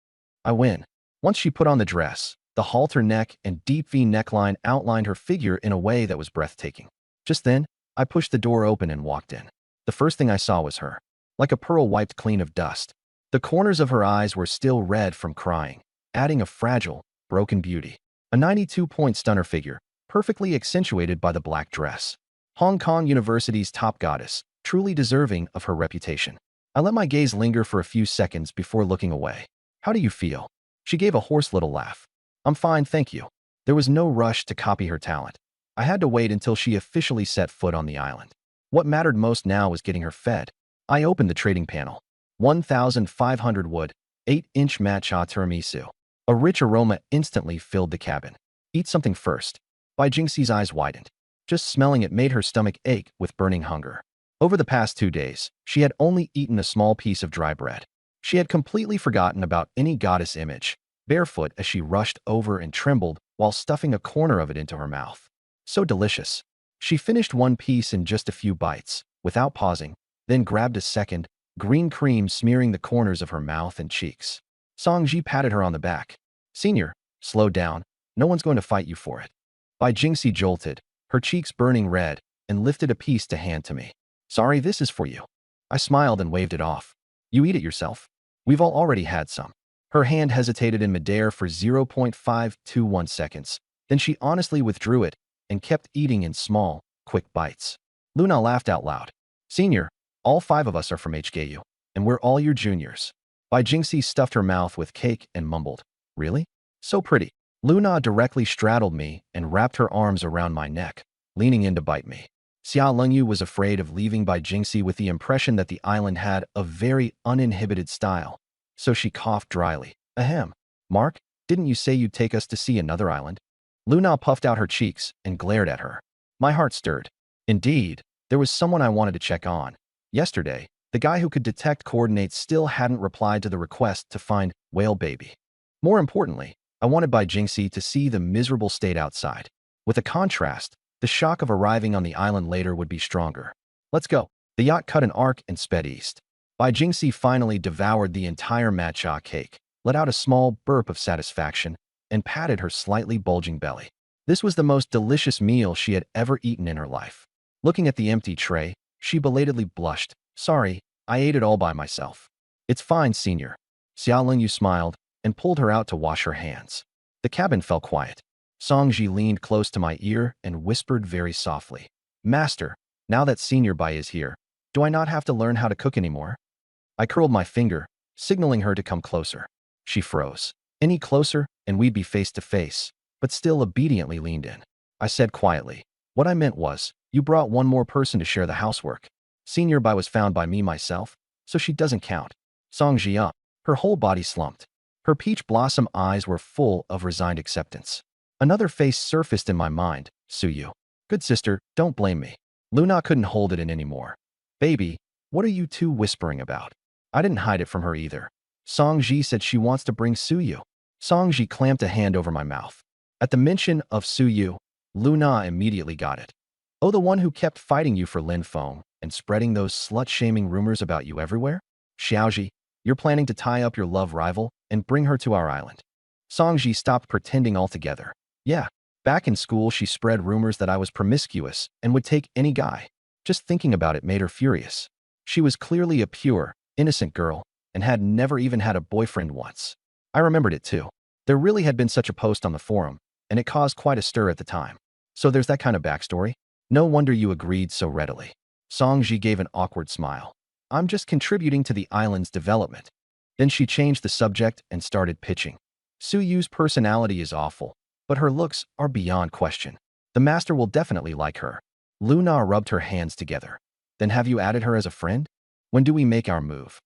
I win. Once she put on the dress, the halter neck and deep V neckline outlined her figure in a way that was breathtaking. Just then, I pushed the door open and walked in. The first thing I saw was her. Like a pearl wiped clean of dust. The corners of her eyes were still red from crying, adding a fragile, broken beauty. A 92-point stunner figure, perfectly accentuated by the black dress. Hong Kong University's top goddess, truly deserving of her reputation. I let my gaze linger for a few seconds before looking away. How do you feel? She gave a hoarse little laugh. I'm fine, thank you. There was no rush to copy her talent. I had to wait until she officially set foot on the island. What mattered most now was getting her fed. I opened the trading panel. 1,500 wood, 8-inch matcha tiramisu. A rich aroma instantly filled the cabin. Eat something first. Bai Jingxi's eyes widened. Just smelling it made her stomach ache with burning hunger. Over the past 2 days, she had only eaten a small piece of dry bread. She had completely forgotten about any goddess image, barefoot as she rushed over and trembled while stuffing a corner of it into her mouth. So delicious. She finished one piece in just a few bites, without pausing, then grabbed a second, green cream smearing the corners of her mouth and cheeks. Song Ji patted her on the back. Senior, slow down. No one's going to fight you for it. Bai Jingxi jolted, her cheeks burning red, and lifted a piece to hand to me. Sorry, this is for you. I smiled and waved it off. You eat it yourself. We've all already had some. Her hand hesitated in midair for 0.521 seconds. Then she honestly withdrew it and kept eating in small, quick bites. Luna laughed out loud. Senior, all 5 of us are from HKU, and we're all your juniors. Bai Jingxi stuffed her mouth with cake and mumbled. Really? So pretty. Luna directly straddled me and wrapped her arms around my neck. leaning in to bite me. Xia Lengyu was afraid of leaving Bai Jingxi with the impression that the island had a very uninhibited style, so she coughed dryly. Ahem. Mark, didn't you say you'd take us to see another island? Luna puffed out her cheeks and glared at her. My heart stirred. Indeed, there was someone I wanted to check on. Yesterday, the guy who could detect coordinates still hadn't replied to the request to find Whale Baby. More importantly, I wanted Bai Jingxi to see the miserable state outside. With a contrast, the shock of arriving on the island later would be stronger. Let's go. The yacht cut an arc and sped east. Bai Jingxi finally devoured the entire matcha cake, let out a small burp of satisfaction, and patted her slightly bulging belly. This was the most delicious meal she had ever eaten in her life. Looking at the empty tray, she belatedly blushed. Sorry, I ate it all by myself. It's fine, senior. Xia Lingyu smiled and pulled her out to wash her hands. The cabin fell quiet. Songji leaned close to my ear and whispered very softly. Master, now that Senior Bai is here, do I not have to learn how to cook anymore? I curled my finger, signaling her to come closer. She froze. Any closer, and we'd be face to face, but still obediently leaned in. I said quietly, what I meant was, you brought one more person to share the housework. Senior Bai was found by me myself, so she doesn't count. Songji up. Her whole body slumped. Her peach blossom eyes were full of resigned acceptance. Another face surfaced in my mind, Suyu. Good sister, don't blame me. Luna couldn't hold it in anymore. Baby, what are you two whispering about? I didn't hide it from her either. Songji said she wants to bring Suyu. Songji clamped a hand over my mouth. At the mention of Suyu, Luna immediately got it. Oh, the one who kept fighting you for Lin Feng and spreading those slut-shaming rumors about you everywhere? Xiaoji, you're planning to tie up your love rival and bring her to our island. Songji stopped pretending altogether. Yeah, back in school she spread rumors that I was promiscuous and would take any guy. Just thinking about it made her furious. She was clearly a pure, innocent girl and had never even had a boyfriend once. I remembered it too. There really had been such a post on the forum, and it caused quite a stir at the time. So there's that kind of backstory? No wonder you agreed so readily. Songji gave an awkward smile. I'm just contributing to the island's development. Then she changed the subject and started pitching. Suyu's personality is awful, but her looks are beyond question. The master will definitely like her. Luna rubbed her hands together. Then have you added her as a friend? When do we make our move?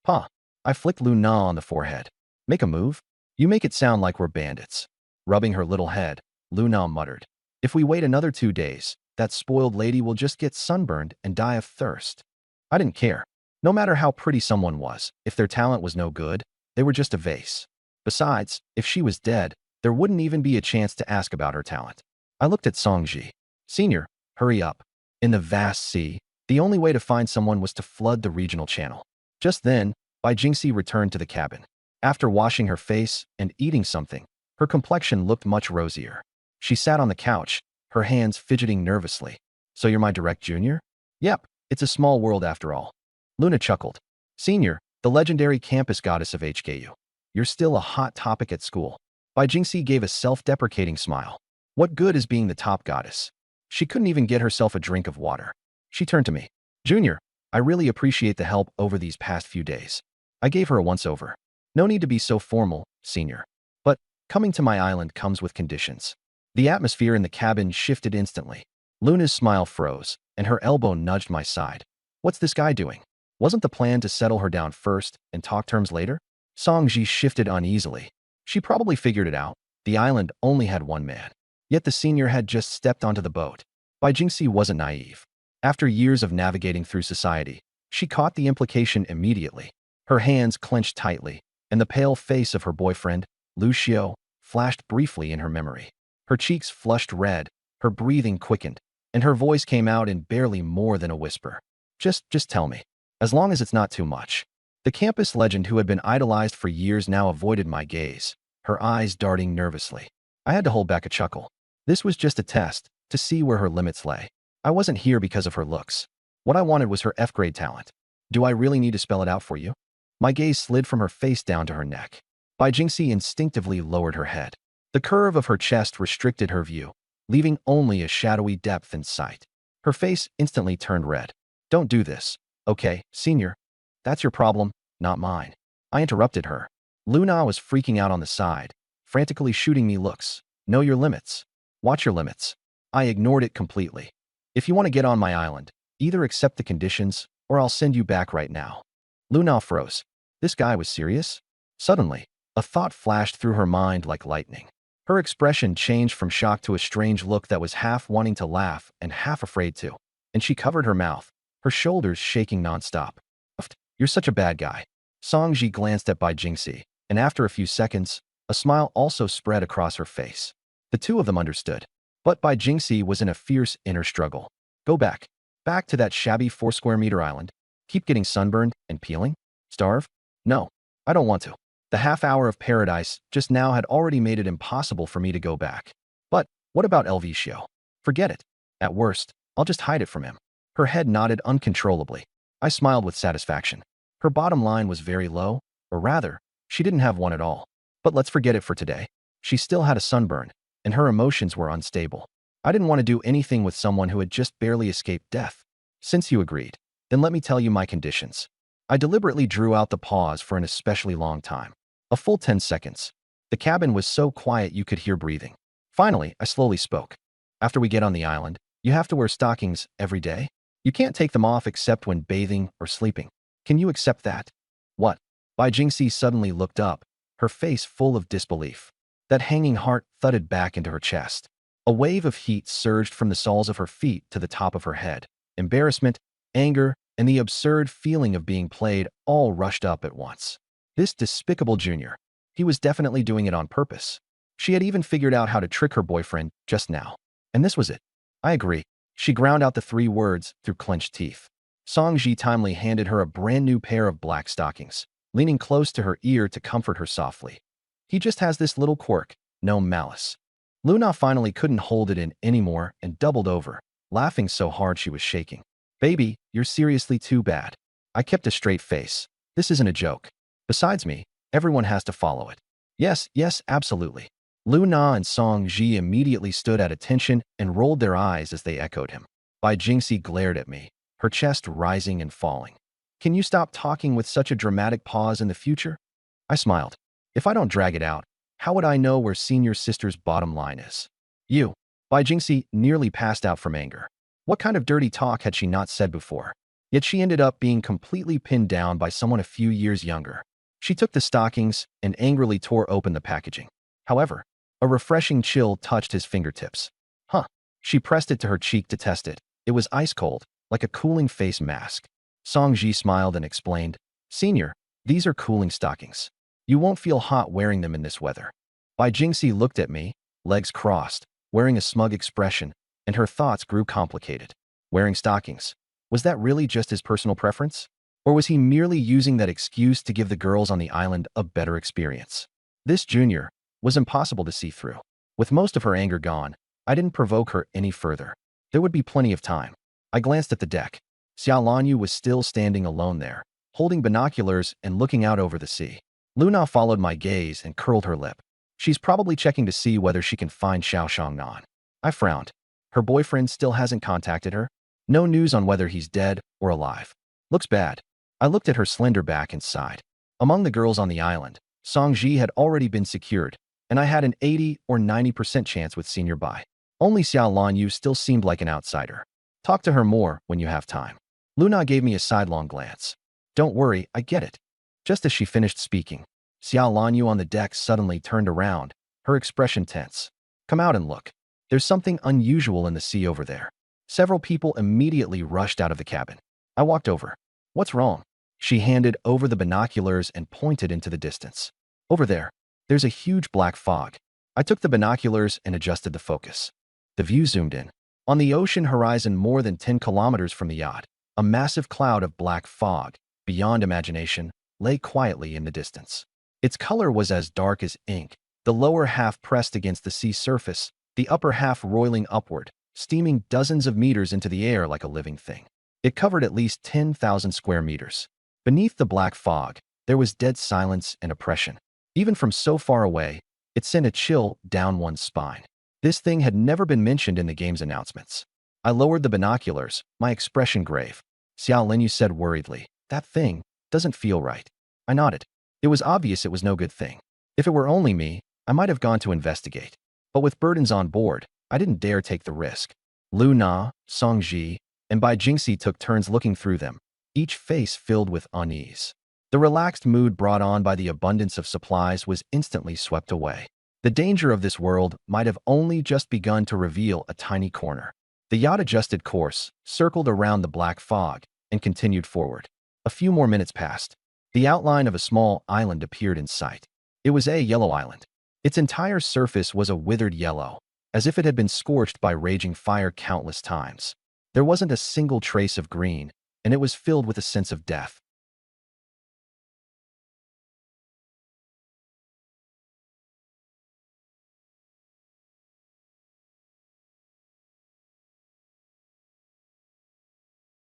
Pa. I flicked Luna on the forehead. Make a move? You make it sound like we're bandits. Rubbing her little head, Luna muttered. If we wait another 2 days, that spoiled lady will just get sunburned and die of thirst. I didn't care. No matter how pretty someone was, if their talent was no good, they were just a vase. Besides, if she was dead, there wouldn't even be a chance to ask about her talent. I looked at Songji. Senior, hurry up. In the vast sea, the only way to find someone was to flood the regional channel. Just then, Bai Jingxi returned to the cabin. After washing her face and eating something, her complexion looked much rosier. She sat on the couch, her hands fidgeting nervously. So you're my direct junior? Yep, it's a small world after all. Luna chuckled. Senior, the legendary campus goddess of HKU. You're still a hot topic at school. Bai Jingxi gave a self-deprecating smile. What good is being the top goddess? She couldn't even get herself a drink of water. She turned to me. Junior, I really appreciate the help over these past few days. I gave her a once-over. No need to be so formal, senior. But coming to my island comes with conditions. The atmosphere in the cabin shifted instantly. Luna's smile froze, and her elbow nudged my side. What's this guy doing? Wasn't the plan to settle her down first and talk terms later? Songji shifted uneasily. She probably figured it out. The island only had one man. Yet the senior had just stepped onto the boat. Bai Jingxi wasn't naive. After years of navigating through society, she caught the implication immediately. Her hands clenched tightly, and the pale face of her boyfriend, Lu Xiao, flashed briefly in her memory. Her cheeks flushed red, her breathing quickened, and her voice came out in barely more than a whisper. Just tell me. As long as it's not too much. The campus legend who had been idolized for years now avoided my gaze, her eyes darting nervously. I had to hold back a chuckle. This was just a test, to see where her limits lay. I wasn't here because of her looks. What I wanted was her F-grade talent. Do I really need to spell it out for you? My gaze slid from her face down to her neck. Bai Jingxi instinctively lowered her head. The curve of her chest restricted her view, leaving only a shadowy depth in sight. Her face instantly turned red. Don't do this. Okay, senior. That's your problem, not mine. I interrupted her. Luna was freaking out on the side, frantically shooting me looks. Know your limits. Watch your limits. I ignored it completely. If you want to get on my island, either accept the conditions or I'll send you back right now. Luna froze. This guy was serious? Suddenly, a thought flashed through her mind like lightning. Her expression changed from shock to a strange look that was half wanting to laugh and half afraid to. And she covered her mouth, her shoulders shaking nonstop. You're such a bad guy. Songji glanced at Bai Jingxi, and after a few seconds, a smile also spread across her face. The two of them understood. But Bai Jingxi was in a fierce inner struggle. Go back. Back to that shabby 4 square meter island. Keep getting sunburned and peeling? Starve? No, I don't want to. The half hour of paradise just now had already made it impossible for me to go back. But what about Elvicio? Forget it. At worst, I'll just hide it from him. Her head nodded uncontrollably. I smiled with satisfaction. Her bottom line was very low, or rather, she didn't have one at all. But let's forget it for today. She still had a sunburn, and her emotions were unstable. I didn't want to do anything with someone who had just barely escaped death. Since you agreed, then let me tell you my conditions. I deliberately drew out the pause for an especially long time. A full 10 seconds. The cabin was so quiet you could hear breathing. Finally, I slowly spoke. After we get on the island, you have to wear stockings every day. You can't take them off except when bathing or sleeping. Can you accept that? What? Bai Jingxi suddenly looked up, her face full of disbelief. That hanging heart thudded back into her chest. A wave of heat surged from the soles of her feet to the top of her head. Embarrassment, anger, and the absurd feeling of being played all rushed up at once. This despicable junior. He was definitely doing it on purpose. She had even figured out how to trick her boyfriend just now. And this was it. I agree. She ground out the 3 words through clenched teeth. Songji timely handed her a brand new pair of black stockings, leaning close to her ear to comfort her softly. He just has this little quirk, no malice. Luna finally couldn't hold it in anymore and doubled over, laughing so hard she was shaking. Baby, you're seriously too bad. I kept a straight face. This isn't a joke. Besides me, everyone has to follow it. Yes, absolutely. Luna and Songji immediately stood at attention and rolled their eyes as they echoed him. Bai Jingxi glared at me, her chest rising and falling. Can you stop talking with such a dramatic pause in the future? I smiled. If I don't drag it out, how would I know where senior sister's bottom line is? You. Bai Jingxi nearly passed out from anger. What kind of dirty talk had she not said before? Yet she ended up being completely pinned down by someone a few years younger. She took the stockings and angrily tore open the packaging. However, a refreshing chill touched his fingertips. Huh. She pressed it to her cheek to test it. It was ice cold, like a cooling face mask. Songji smiled and explained, Senior, these are cooling stockings. You won't feel hot wearing them in this weather. Bai Jingxi looked at me, legs crossed, wearing a smug expression, and her thoughts grew complicated. Wearing stockings. Was that really just his personal preference? Or was he merely using that excuse to give the girls on the island a better experience? This junior was impossible to see through. With most of her anger gone, I didn't provoke her any further. There would be plenty of time. I glanced at the deck. Xiao Lanyu was still standing alone there, holding binoculars and looking out over the sea. Luna followed my gaze and curled her lip. She's probably checking to see whether she can find Xiao Shangnan. I frowned. Her boyfriend still hasn't contacted her. No news on whether he's dead or alive. Looks bad. I looked at her slender back and sighed. Among the girls on the island, Songji had already been secured, and I had an 80 or 90% chance with Senior Bai. Only Xiao Lanyu still seemed like an outsider. Talk to her more when you have time. Luna gave me a sidelong glance. Don't worry, I get it. Just as she finished speaking, Xiao Lanyu on the deck suddenly turned around, her expression tense. Come out and look. There's something unusual in the sea over there. Several people immediately rushed out of the cabin. I walked over. What's wrong? She handed over the binoculars and pointed into the distance. Over there, there's a huge black fog. I took the binoculars and adjusted the focus. The view zoomed in. On the ocean horizon more than 10 kilometers from the yacht, a massive cloud of black fog, beyond imagination, lay quietly in the distance. Its color was as dark as ink, the lower half pressed against the sea surface, the upper half roiling upward, steaming dozens of meters into the air like a living thing. It covered at least 10,000 square meters. Beneath the black fog, there was dead silence and oppression. Even from so far away, it sent a chill down one's spine. This thing had never been mentioned in the game's announcements. I lowered the binoculars, my expression grave. Xiao Linyu said worriedly, that thing doesn't feel right. I nodded. It was obvious it was no good thing. If it were only me, I might have gone to investigate. But with burdens on board, I didn't dare take the risk. Lu Na, Songji, and Bai Jingxi took turns looking through them, each face filled with unease. The relaxed mood brought on by the abundance of supplies was instantly swept away. The danger of this world might have only just begun to reveal a tiny corner. The yacht adjusted course, circled around the black fog, and continued forward. A few more minutes passed. The outline of a small island appeared in sight. It was a yellow island. Its entire surface was a withered yellow, as if it had been scorched by raging fire countless times. There wasn't a single trace of green, and it was filled with a sense of death.